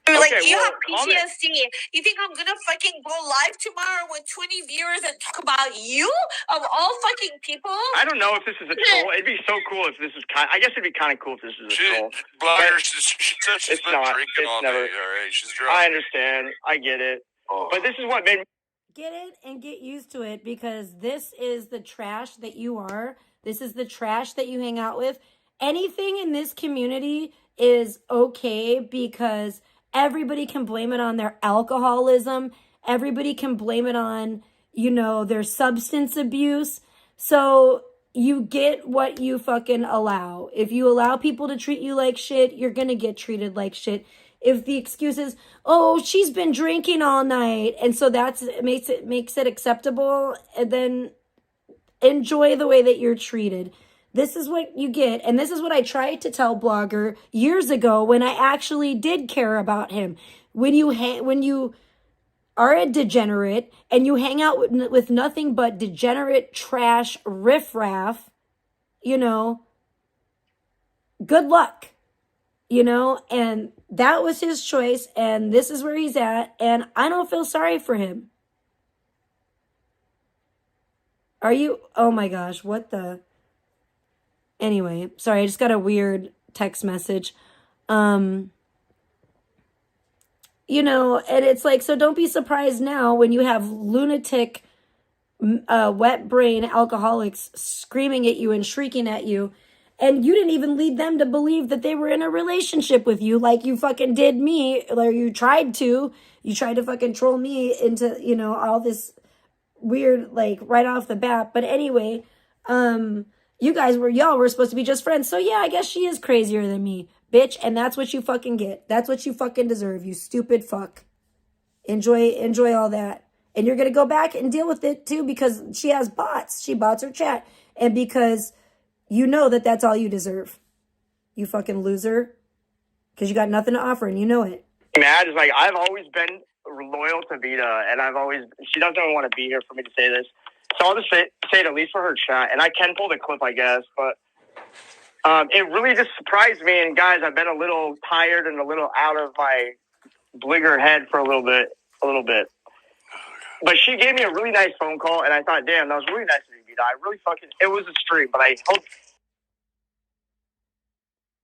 Like, you have PTSD. You think I'm gonna fucking go live tomorrow with 20 viewers and talk about you? Of all fucking people? I don't know if this is a troll. It'd be so cool if this is I guess it'd be kind of cool if this is a troll. Blogger, she said she's been drinking all day. She's drunk. I understand. I get it. But this is what made me... Get it and get used to it, because this is the trash that you are. This is the trash that you hang out with. Anything in this community is okay because... everybody can blame it on their alcoholism. Everybody can blame it on, you know, their substance abuse. So you get what you fucking allow. If you allow people to treat you like shit, you're going to get treated like shit. If the excuse is, oh, she's been drinking all night, and so that's makes it acceptable, and then enjoy the way that you're treated. This is what you get. And this is what I tried to tell Blogger years ago when I actually did care about him. When you are a degenerate and you hang out with nothing but degenerate trash riffraff, you know, good luck, you know, and that was his choice. And this is where he's at. And I don't feel sorry for him. Are you? Oh my gosh, what the? Anyway, sorry, I just got a weird text message. You know, and it's like, so don't be surprised now when you have lunatic, wet brain alcoholics screaming at you and shrieking at you, and you didn't even lead them to believe that they were in a relationship with you like you fucking did me, or you tried to. You tried to fucking troll me into, you know, all this weird, like, right off the bat. But anyway, y'all were supposed to be just friends. So yeah, I guess she is crazier than me, bitch. And that's what you fucking get. That's what you fucking deserve, you stupid fuck. Enjoy all that. And you're going to go back and deal with it too, because she has bots. She bots her chat. And because you know that that's all you deserve. You fucking loser. Because you got nothing to offer and you know it. Mad is like, I've always been loyal to Vita, and she doesn't even want to be here for me to say this. So I'll just say it at least for her chat, and I can pull the clip, I guess, but it really just surprised me. And guys, I've been a little tired and a little out of my bligger head for a little bit. But she gave me a really nice phone call, and I thought, damn, that was really nice of you, Vita. I really it was a stream, but I hope.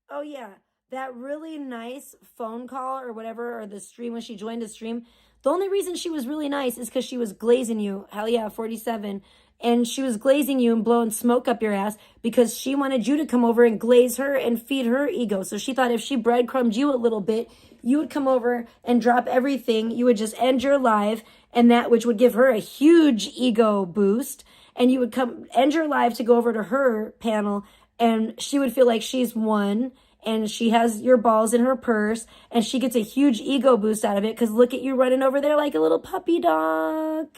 Oh, yeah. That really nice phone call or whatever, or the stream when she joined the stream. The only reason she was really nice is because she was glazing you. Hell yeah, 47. And she was glazing you and blowing smoke up your ass because she wanted you to come over and glaze her and feed her ego. So she thought if she breadcrumbed you a little bit, you would come over and drop everything. You would just end your live, and that which would give her a huge ego boost. And you would end your live to go over to her panel, and she would feel like she's won. And she has your balls in her purse, and she gets a huge ego boost out of it because look at you running over there like a little puppy dog.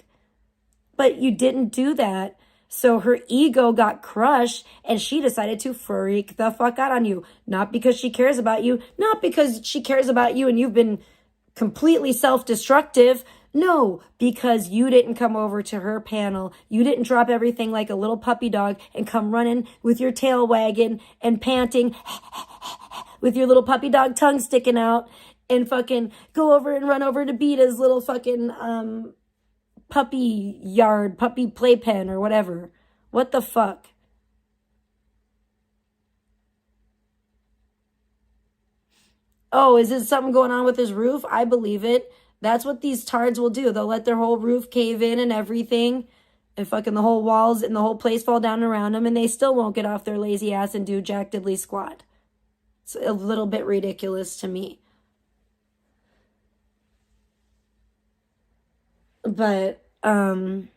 But you didn't do that. So her ego got crushed, and she decided to freak the fuck out on you. Not because she cares about you, not because she cares about you and you've been completely self-destructive. No, because you didn't come over to her panel. You didn't drop everything like a little puppy dog and come running with your tail wagging and panting with your little puppy dog tongue sticking out and fucking go over and run over to Beta's little fucking puppy playpen or whatever. What the fuck? Oh, is it something going on with his roof? I believe it. That's what these tards will do. They'll let their whole roof cave in and everything, and fucking the whole walls and the whole place fall down around them, and they still won't get off their lazy ass and do jack diddly squat. It's a little bit ridiculous to me. But, you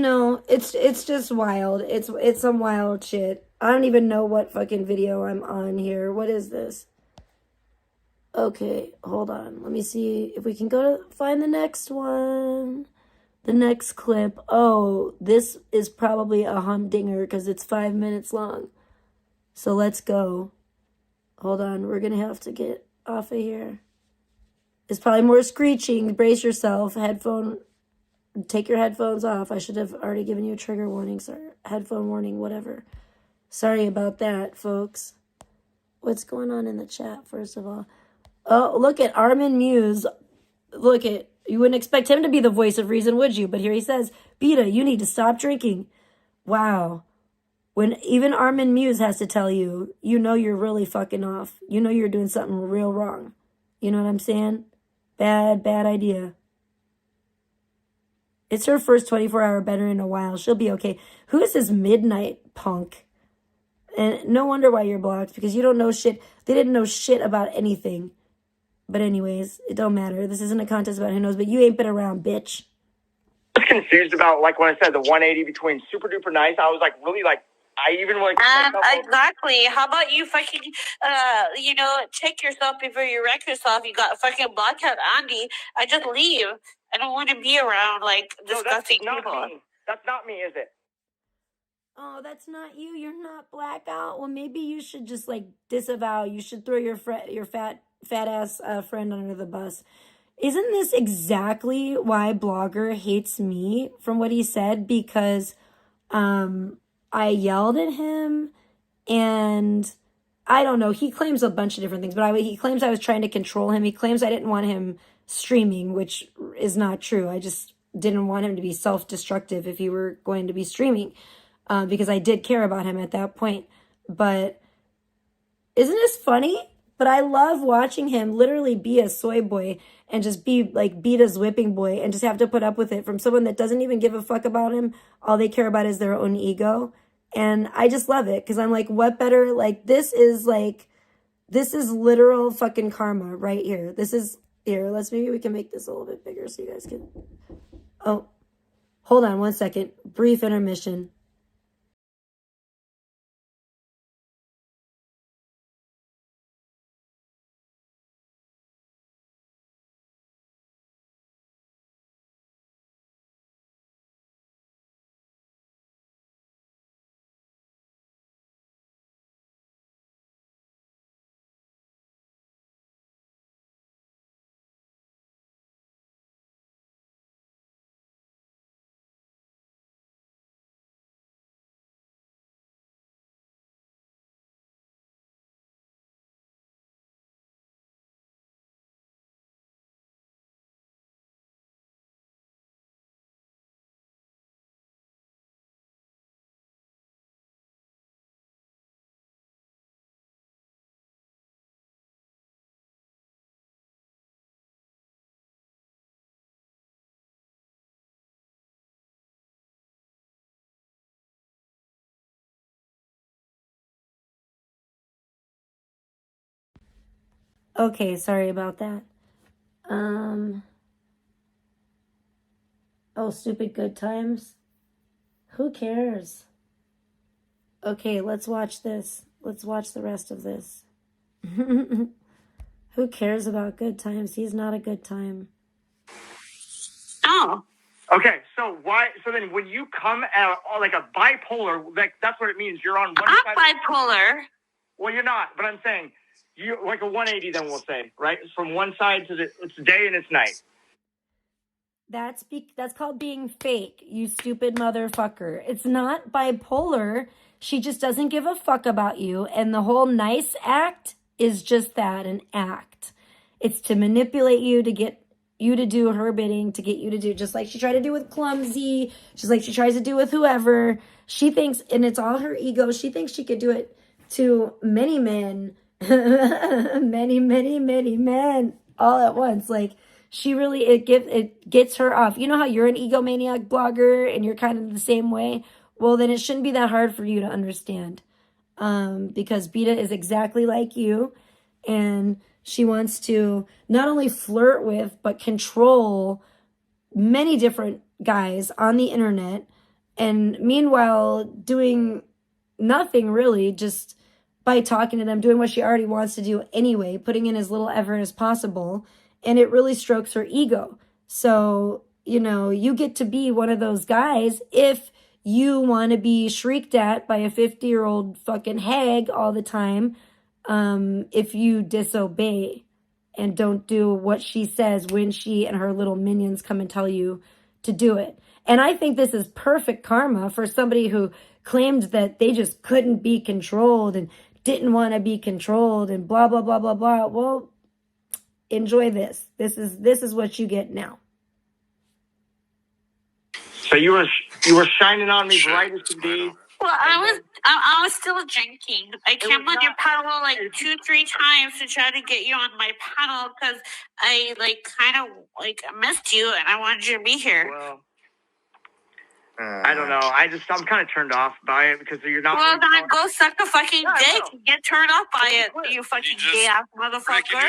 know, it's just wild. It's some wild shit. I don't even know what fucking video I'm on here. What is this? Okay, hold on. Let me see if we can go to find the next one. The next clip. Oh, this is probably a humdinger because it's 5 minutes long. So let's go. Hold on. We're going to have to get off of here. It's probably more screeching. Brace yourself. Take your headphones off. I should have already given you a trigger warning. Sorry. Headphone warning, whatever. Sorry about that, folks. What's going on in the chat, first of all? Oh, look at Armin Muse. Look at, you wouldn't expect him to be the voice of reason, would you? But here he says, Beta, you need to stop drinking. Wow. When even Armin Muse has to tell you, you know you're really fucking off. You know you're doing something real wrong. You know what I'm saying? Bad idea. It's her first 24-hour better in a while. She'll be okay. Who is this midnight punk? And no wonder why you're blocked, because you don't know shit. They didn't know shit about anything. But anyways, it don't matter. This isn't a contest about who knows, but you ain't been around, bitch. I was confused about, like, when I said the 180 between super duper nice. I was like, really, like, I even like. Exactly. How about you fucking, check yourself before you wreck yourself? You got fucking blocked out Andy. I just leave. I don't want to be around, like, disgusting people. That's not me, is it? oh, that's not you. You're not Blackout. Well, maybe you should just like disavow. You should throw your fat ass friend under the bus. Isn't this exactly why Blogger hates me from what he said? Because I yelled at him and I don't know. He claims a bunch of different things, but he claims I was trying to control him. He claims I didn't want him streaming, which is not true. I just didn't want him to be self-destructive if he were going to be streaming, because I did care about him at that point. But isn't this funny? But I love watching him literally be a soy boy and just be like Beta's whipping boy and just have to put up with it from someone that doesn't even give a fuck about him. All they care about is their own ego. And I just love it because I'm like, what better? Like, this is literal fucking karma right here. Here, maybe we can make this a little bit bigger so you guys can. Oh, hold on 1 second. Brief intermission. Okay, sorry about that. Oh, stupid good times. Who cares? Okay, let's watch this. Let's watch the rest of this. Who cares about good times? He's not a good time. Oh. Okay, so why? So then, when you come out like a bipolar, like that's what it means. You're on one side. I'm bipolar. Well, you're not, but I'm saying you like a 180. Then we'll say, right, from one side to it's day and it's night. That's called being fake, you stupid motherfucker. It's not bipolar. She just doesn't give a fuck about you, and the whole nice act is just that, an act. It's to manipulate you to get you to do her bidding, to get you to do, just like she tried to do with Clumsy, just like she tries to do with whoever. She thinks, and it's all her ego, she thinks she could do it to many men, many men, all at once. Like, she really, it gets her off. You know how you're an egomaniac blogger and you're kind of the same way? Well, then it shouldn't be that hard for you to understand. Because Beta is exactly like you, and she wants to not only flirt with, but control many different guys on the internet, and meanwhile doing nothing really, just by talking to them, doing what she already wants to do anyway, putting in as little effort as possible, and it really strokes her ego. So, you get to be one of those guys if you want to be shrieked at by a 50-year-old fucking hag all the time, if you disobey and don't do what she says when she and her little minions come and tell you to do it. And I think this is perfect karma for somebody who claimed that they just couldn't be controlled and didn't want to be controlled and blah, blah, blah, blah, blah. Well, enjoy this. This is what you get now. So you were shining on me bright as could be. Well, I was still drinking. I came on your panel like 2-3 times to try to get you on my panel because I kind of missed you and I wanted you to be here. Well, I don't know. I'm kind of turned off by it because you're not. Well, then go suck a fucking dick and get turned off by it, you fucking gay ass motherfucker.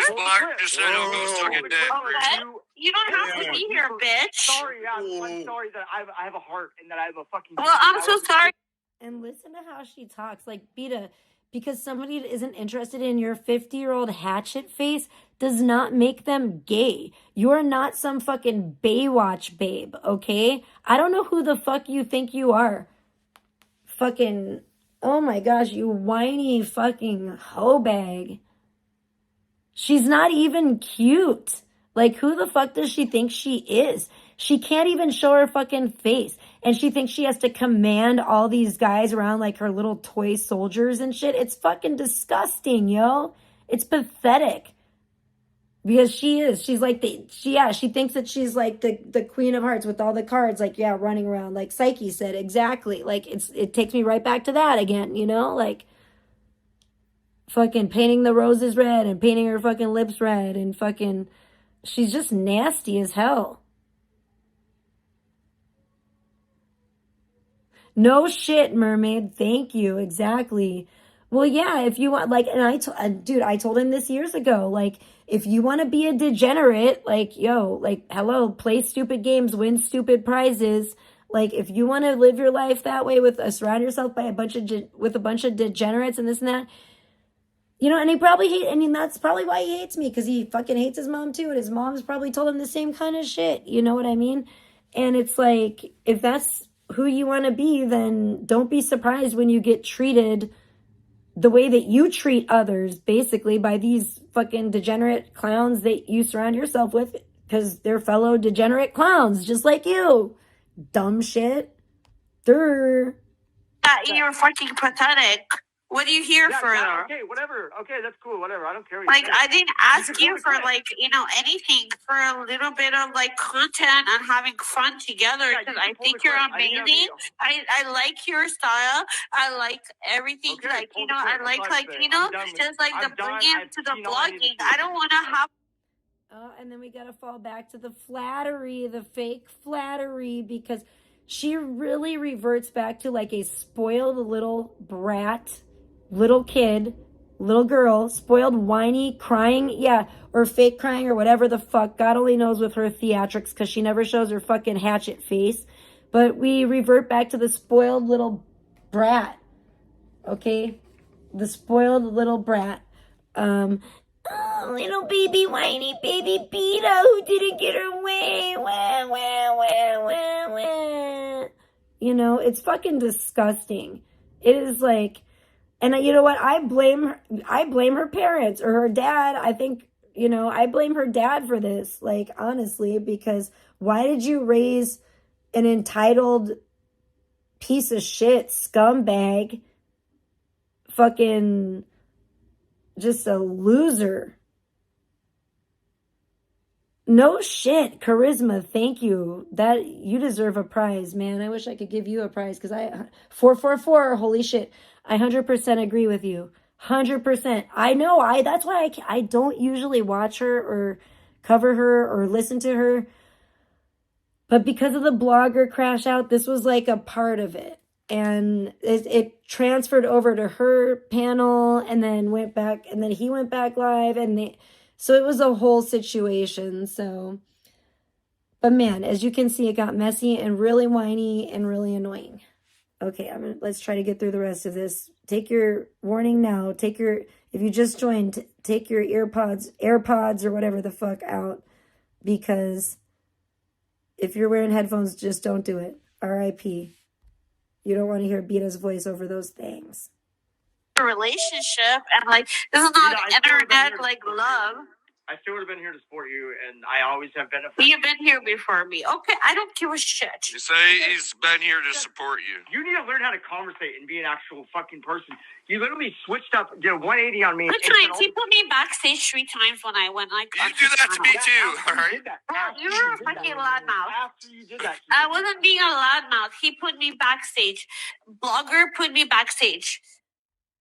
Just said he'll go suck a dick. You don't have to be here, bitch. Sorry, I'm sorry that I have a heart and that I have a fucking. Well, I'm so sorry. And listen to how she talks. Like, Beta, because somebody isn't interested in your 50-year-old hatchet face does not make them gay. You're not some fucking Baywatch babe, okay? I don't know who the fuck you think you are. fucking, oh my gosh, you whiny fucking hoe bag. She's not even cute. Like, who the fuck does she think she is? She can't even show her fucking face. And she thinks she has to command all these guys around like her little toy soldiers and shit. It's fucking disgusting, yo. It's pathetic. Because she is. She's like she thinks that she's like the Queen of Hearts with all the cards, like, yeah, running around. Like Psyche said, exactly. Like, it takes me right back to that again, you know? Like, fucking painting the roses red and painting her fucking lips red and fucking, she's just nasty as hell. No shit, mermaid. Thank you. Exactly. Well, yeah, if you want, like, and dude, I told him this years ago, like, if you want to be a degenerate, like, yo, like, hello, play stupid games, win stupid prizes. Like, if you want to live your life that way surround yourself by with a bunch of degenerates and this and that, you know, and that's probably why he hates me, because he fucking hates his mom too, and his mom's probably told him the same kind of shit, you know what I mean? And it's like, if that's who you want to be, then don't be surprised when you get treated the way that you treat others, basically, by these fucking degenerate clowns that you surround yourself with, because they're fellow degenerate clowns, just like you. Dumb shit. You're fucking pathetic. What are you here for? Okay, whatever. Okay, that's cool. Whatever. I don't care. Like, I didn't ask you for, like, you know, anything, for a little bit of, like, content and having fun together, because I think you're amazing. I like your style. I like everything. Okay, like, you know, I like, you know, just like the bringing to the blogging. I don't want to have. Oh, and then we got to fall back to the flattery, the fake flattery, because she really reverts back to like a spoiled little brat, little kid, little girl, spoiled, whiny, crying, yeah, or fake crying or whatever the fuck. God only knows with her theatrics, because she never shows her fucking hatchet face. But we revert back to the spoiled little brat, okay? The spoiled little brat. Oh, little baby whiny baby Beta who didn't get her way. Wah, wah, wah, wah, wah. You know, it's fucking disgusting. It is like, and you know what? I blame her parents or her dad. I think, you know, I blame her dad for this, like, honestly, because why did you raise an entitled piece of shit scumbag, fucking just a loser? No shit, Charisma, thank you. That you deserve a prize, man. I wish I could give you a prize, because 444, holy shit. I 100% agree with you. 100%. I know, that's why I don't usually watch her or cover her or listen to her. But because of the blogger crash out, this was like a part of it. And it transferred over to her panel and then went back, and then he went back live, and so it was a whole situation. So, but man, as you can see, it got messy and really whiny and really annoying. Okay, let's try to get through the rest of this. Take your warning now. If you just joined, take your AirPods or whatever the fuck out, because if you're wearing headphones, just don't do it. R.I.P. You don't want to hear Beta's voice over those things. A relationship, and like, this is not internet like love. I still would have been here to support you, and I always have been. You've been here before me. Okay, I don't give a shit. You say he's been here to support you. You need to learn how to conversate and be an actual fucking person. You literally switched up, did a 180 on me. 3 times. He put me backstage 3 times when I went, like, you do that to me too, all right? You were a fucking loudmouth. After you did that. I wasn't being a loudmouth. He put me backstage. Blogger put me backstage.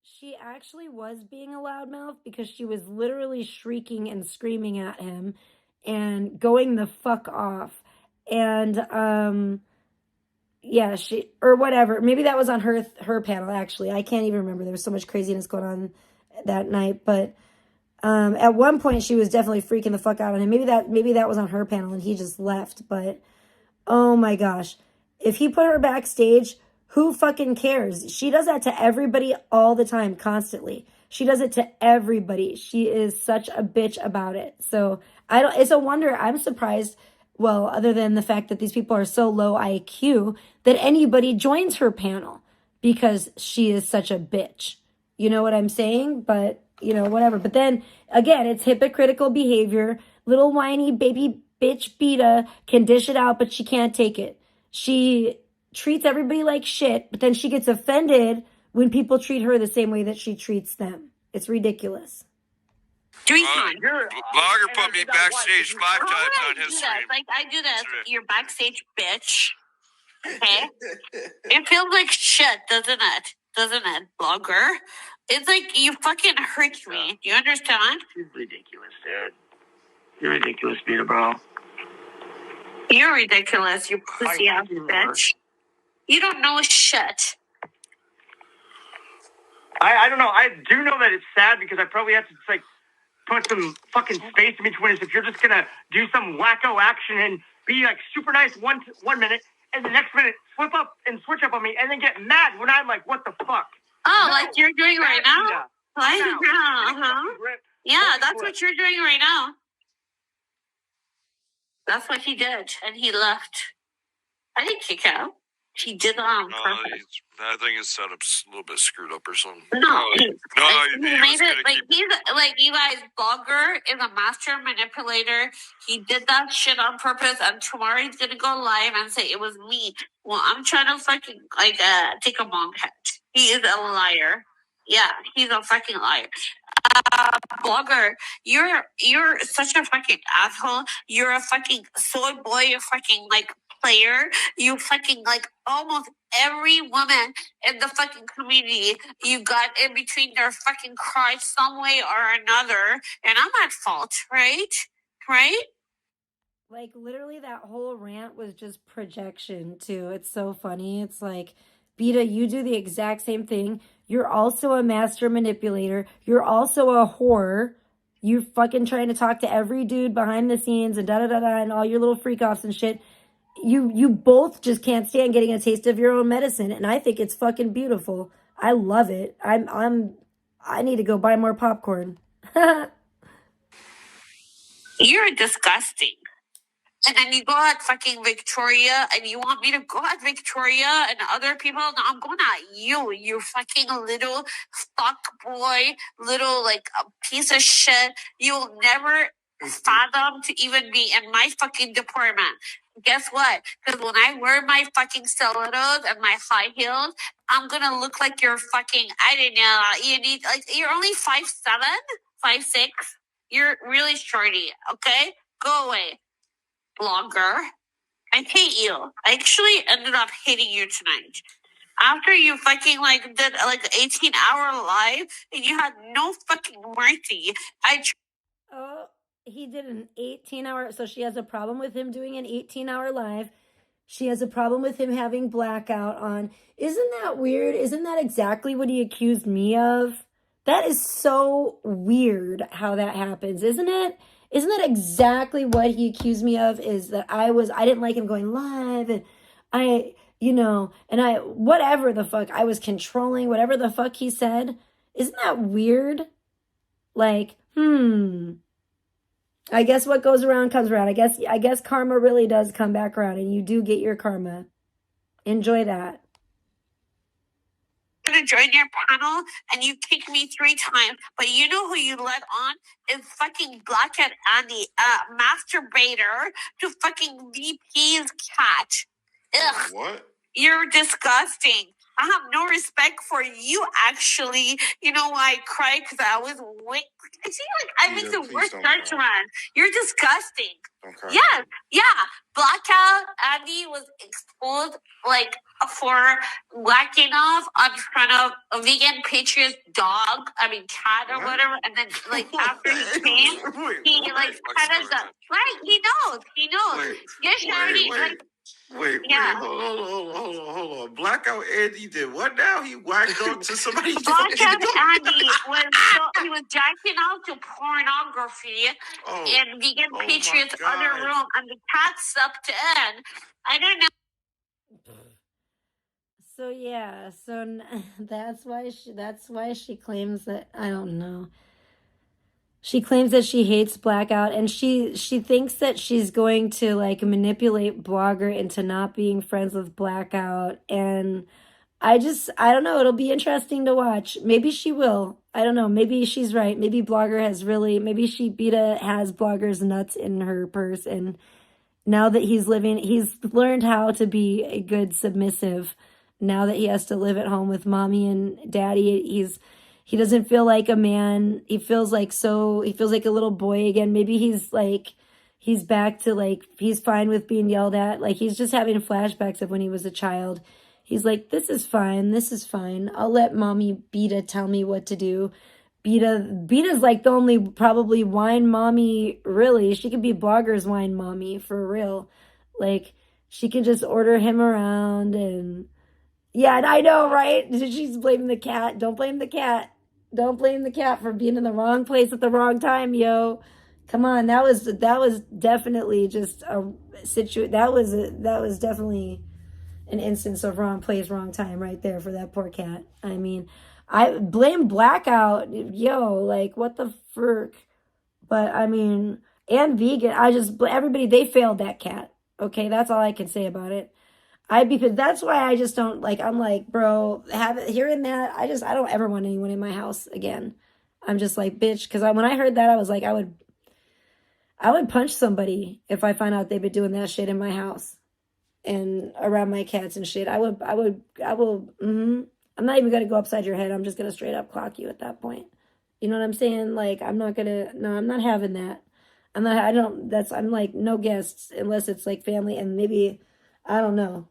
She actually was being a loudmouth, because she was literally shrieking and screaming at him and going the fuck off. And, yeah, or whatever. Maybe that was on her panel, actually. I can't even remember. There was so much craziness going on that night. But at one point, she was definitely freaking the fuck out on him. Maybe that was on her panel and he just left. But, oh my gosh. If he put her backstage, who fucking cares? She does that to everybody all the time, constantly. She does it to everybody. She is such a bitch about it. So it's a wonder. I'm surprised, well, other than the fact that these people are so low IQ, that anybody joins her panel. because she is such a bitch. You know what I'm saying? But, you know, whatever. But then, again, it's hypocritical behavior. Little whiny baby bitch Beta can dish it out, but she can't take it. She treats everybody like shit, but then she gets offended when people treat her the same way that she treats them. It's ridiculous. Blogger put me backstage 5 times on his stream. Like, I do this. You're backstage, bitch. Okay? It feels like shit, doesn't it? Doesn't it, blogger? It's like you fucking hurt me. Do you understand? You're ridiculous, dude. You're ridiculous, Peter, bro. You're ridiculous, you pussy ass bitch. You don't know shit. I don't know. I do know that it's sad because I probably have to like put some fucking space in between us if you're just gonna do some wacko action and be like super nice one minute and the next minute flip up and switch up on me and then get mad when I'm like, what the fuck? Oh, no, like you're doing right now? Like, yeah, that's what you're doing right now. That's what he did, and he left. I didn't kick out. He did it on purpose. I think his setup's a little bit screwed up or something. He made it like he's like, you guys. Blogger is a master manipulator. He did that shit on purpose, and tomorrow he's gonna go live and say it was me. Well, I'm trying to fucking take a bong hit. He is a liar. Yeah, he's a fucking liar. Blogger, you're such a fucking asshole. You're a fucking soy boy. You're fucking like player. You fucking like almost every woman in the fucking community. You got in between their fucking crotch some way or another, and I'm at fault, right? Right? Like, literally, that whole rant was just projection, too. It's so funny. It's like, Beta, you do the exact same thing. You're also a master manipulator. You're also a whore. You're fucking trying to talk to every dude behind the scenes and da-da-da-da and all your little freak-offs and shit. You both just can't stand getting a taste of your own medicine, and I think it's fucking beautiful. I love it. I need to go buy more popcorn. You're disgusting. And then you go at fucking Victoria, and you want me to go at Victoria and other people? No, I'm going at you. You fucking little fuck boy, little like a piece of shit. You'll never fathom to even be in my fucking department. Guess what? Because when I wear my fucking stilettos and my high heels, I'm gonna look like you're fucking, I don't know, you need, like, you're only 5'7", 5'6". You're really shorty, okay? Go away, blogger. I hate you. I actually ended up hating you tonight. After you fucking like did like 18-hour live and you had no fucking mercy. Oh, he did an 18-hour, so she has a problem with him doing an 18-hour live. She has a problem with him having blackout on. Isn't that weird? Isn't that exactly what he accused me of? That is so weird how that happens, isn't it? Isn't that exactly what he accused me of? Is that I didn't like him going live, and whatever the fuck, I was controlling whatever the fuck he said. Isn't that weird? Like, I guess what goes around comes around. I guess karma really does come back around, and you do get your karma. Enjoy that. To join your panel and you kicked me 3 times, but you know who you let on is fucking Blackhead Andy, masturbator to fucking VP's cat. Ugh. What? You're disgusting. I have no respect for you, actually. You know why I cried? Because I was weak. I see, like, I make the worst judgment. You're disgusting. Okay. Yes, yeah. Blackout Andy was exposed, like, for whacking off in front of a vegan patriot dog, cat or whatever, and then, like, after he came, he, like, kind of, right, he knows. Yes, Andy, like, Wait, hold on. Blackout Andy did what now? He whacked on to somebody. Blackout Andy was jacking out to pornography in Vegan Patriot's other room, and the cat sucked in. I don't know. So yeah, that's why she claims that, I don't know. She claims that she hates Blackout, and she thinks that she's going to like manipulate Blogger into not being friends with Blackout. And I don't know. It'll be interesting to watch. Maybe she will. I don't know. Maybe she's right. Maybe Beta has Blogger's nuts in her purse. And now that he's learned how to be a good submissive. Now that he has to live at home with mommy and daddy, he doesn't feel like a man. He feels like a little boy again. Maybe he's back to like, he's fine with being yelled at. Like he's just having flashbacks of when he was a child. He's like, this is fine. This is fine. I'll let mommy Beta tell me what to do. Beta's like the only probably wine mommy, really. She could be Blogger's wine mommy for real. Like she can just order him around and yeah, and I know, right? She's blaming the cat. Don't blame the cat. Don't blame the cat for being in the wrong place at the wrong time, yo. Come on, that was definitely just a that was definitely an instance of wrong place, wrong time right there for that poor cat. I mean, I blame blackout, yo, like what the frick? But I mean, and vegan, everybody, they failed that cat. Okay, that's all I can say about it. Because that's why I just don't like, I'm like, bro, hearing that, I don't ever want anyone in my house again. I'm just like, bitch, because when I heard that, I was like, I would punch somebody if I find out they've been doing that shit in my house and around my cats and shit. I will, I'm not even going to go upside your head. I'm just going to straight up clock you at that point. You know what I'm saying? Like, I'm not having that. I'm like, no guests unless it's like family and maybe, I don't know.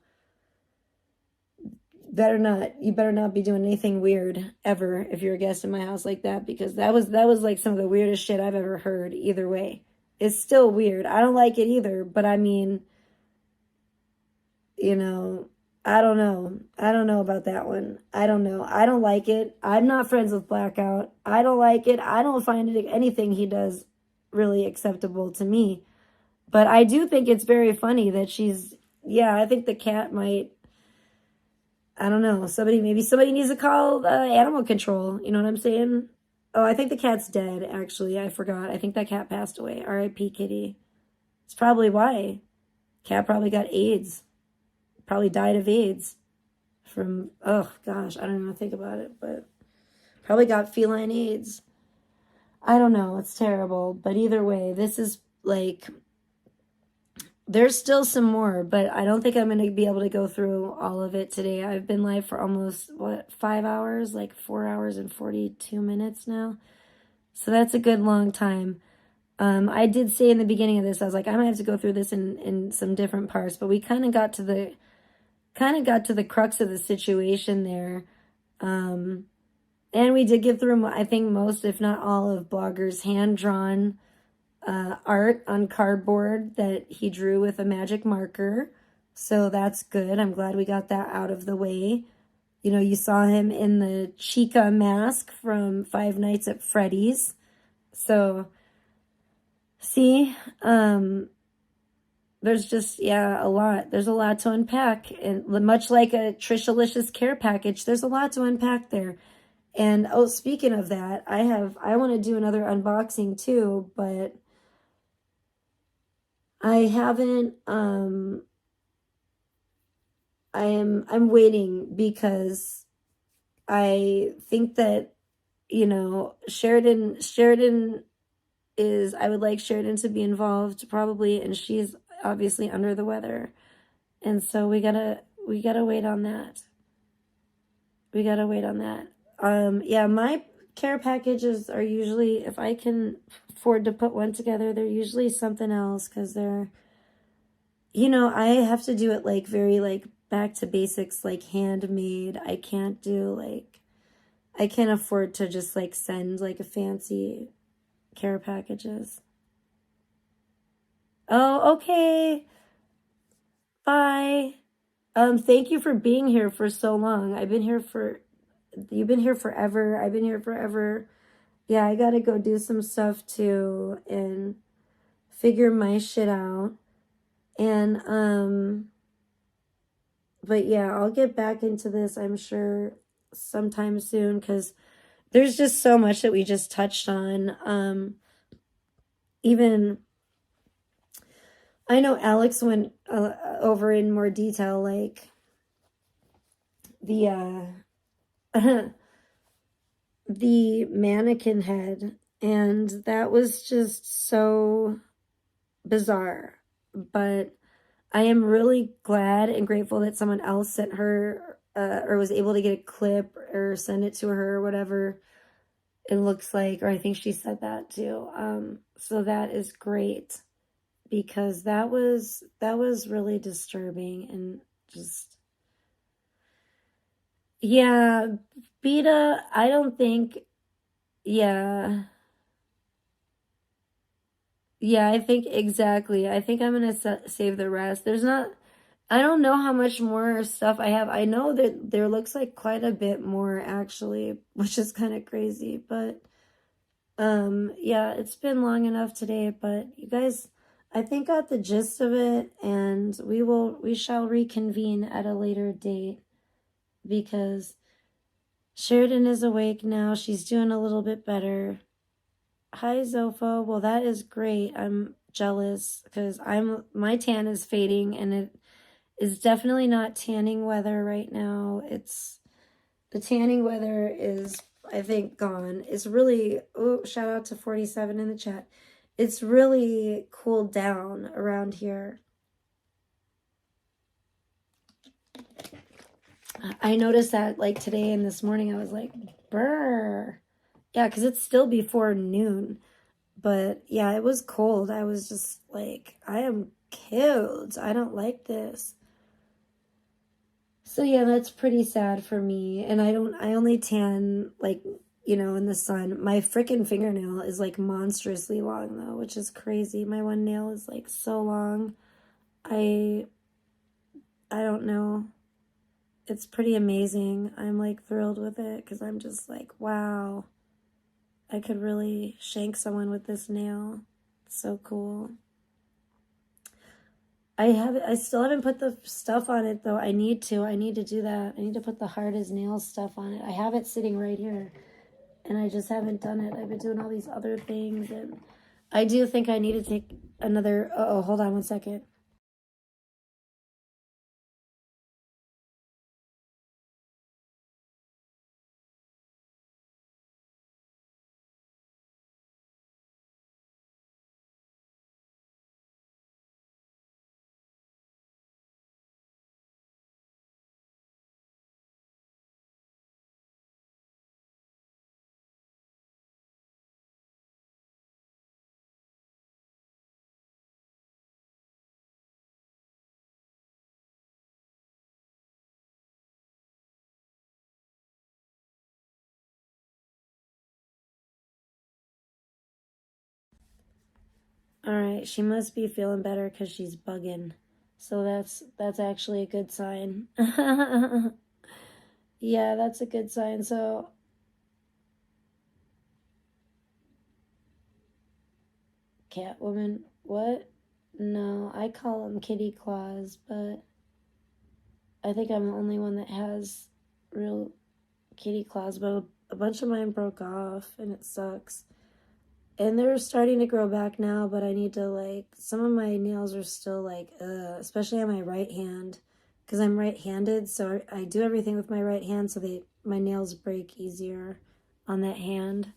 You better not be doing anything weird ever if you're a guest in my house like that, because that was like some of the weirdest shit I've ever heard either way. It's still weird. I don't like it either, but I mean, you know, I don't know. I don't know about that one. I don't know. I don't like it. I'm not friends with Blackout. I don't like it. I don't find anything he does really acceptable to me. But I do think it's very funny that I think the cat might, I don't know. Maybe somebody needs to call animal control. You know what I'm saying? Oh, I think the cat's dead, actually. I forgot. I think that cat passed away. R.I.P. Kitty. It's probably why. Cat probably got AIDS. Probably died of AIDS. From, oh, gosh, I don't even think about it. But probably got feline AIDS. I don't know. It's terrible. But either way, this is like, there's still some more, but I don't think I'm going to be able to go through all of it today. I've been live for almost, 5 hours? Like 4 hours and 42 minutes now. So that's a good long time. I did say in the beginning of this, I was like, I might have to go through this in some different parts, but we kind of got to the crux of the situation there. And we did get through, I think, most, if not all, of Blogger's hand-drawn art on cardboard that he drew with a magic marker. So that's good. I'm glad we got that out of the way. You know, you saw him in the Chica mask from Five Nights at Freddy's. So, see, there's just, a lot. There's a lot to unpack. And much like a Tricialicious care package, there's a lot to unpack there. And, oh, speaking of that, I want to do another unboxing too, but I haven't, I'm waiting because I think that, you know, Sheridan I would like Sheridan to be involved probably, and she's obviously under the weather. And so we gotta wait on that. My care packages are usually, if I can afford to put one together, they're usually something else, because they're, you know, I have to do it like very like back to basics, like handmade. I can't afford to just like send like a fancy care packages. Oh, okay. Bye. Thank you for being here for so long. You've been here forever. I've been here forever. Yeah, I gotta go do some stuff too and figure my shit out. And, but yeah, I'll get back into this, I'm sure, sometime soon, because there's just so much that we just touched on. Even, I know Alex went over in more detail, like, the the mannequin head, and that was just so bizarre. But I am really glad and grateful that someone else sent her or was able to get a clip or send it to her or whatever it looks like, or I think she said that too. So that is great, because that was really disturbing. And just, yeah, Beta, I don't think, yeah, I think exactly. I think I'm gonna save the rest. There's not, I don't know how much more stuff I have. I know that there looks like quite a bit more actually, which is kind of crazy, but yeah, it's been long enough today, but you guys, I think, got the gist of it, and we shall reconvene at a later date, because Sheridan is awake now. She's doing a little bit better. Hi, Zopho. Well, that is great. I'm jealous because my tan is fading, and it is definitely not tanning weather right now. The tanning weather is, I think, gone. It's really, oh, shout out to 47 in the chat. It's really cooled down around here. I noticed that like today and this morning, I was like, brr. Yeah, because it's still before noon. But yeah, it was cold. I was just like, I am killed. I don't like this. So yeah, that's pretty sad for me. And I only tan like, in the sun. My freaking fingernail is like monstrously long though, which is crazy. My one nail is like so long. I don't know. It's pretty amazing. I'm like thrilled with it because I'm just like, wow, I could really shank someone with this nail. It's so cool. I still haven't put the stuff on it though. I need to do that. I need to put the hard as nails stuff on it. I have it sitting right here, and I just haven't done it. I've been doing all these other things, and I do think I need to take another, oh, hold on one second. All right, she must be feeling better because she's bugging. So that's actually a good sign. Yeah, that's a good sign. So Catwoman, what? No, I call them kitty claws, but I think I'm the only one that has real kitty claws, but a bunch of mine broke off, and it sucks. And they're starting to grow back now, but I need to, like, some of my nails are still, like, especially on my right hand, because I'm right-handed, so I do everything with my right hand, so my nails break easier on that hand.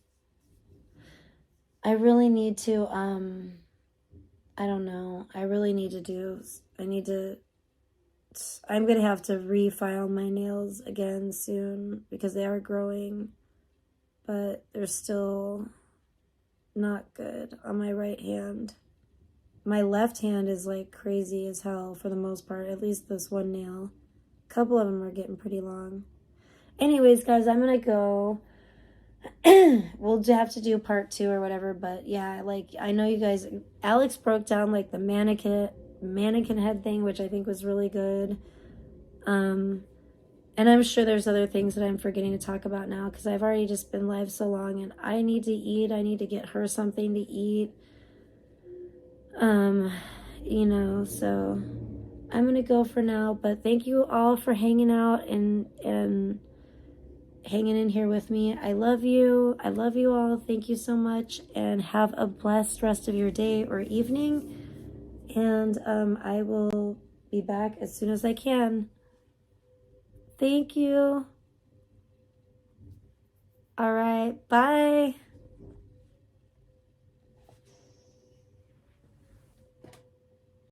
I really need to, I don't know, I'm going to have to refile my nails again soon, because they are growing, but they're still not good on my right hand. My left hand is like crazy as hell for the most part, at least this one nail. A couple of them are getting pretty long. Anyways, guys, I'm gonna go. We'll have to do part 2 or whatever, but yeah, like, I know you guys, Alex broke down like the mannequin head thing, which I think was really good. And I'm sure there's other things that I'm forgetting to talk about now, because I've already just been live so long, and I need to eat. I need to get her something to eat. So I'm gonna go for now, but thank you all for hanging out and hanging in here with me. I love you all. Thank you so much, and have a blessed rest of your day or evening, and I will be back as soon as I can. Thank you. All right. Bye.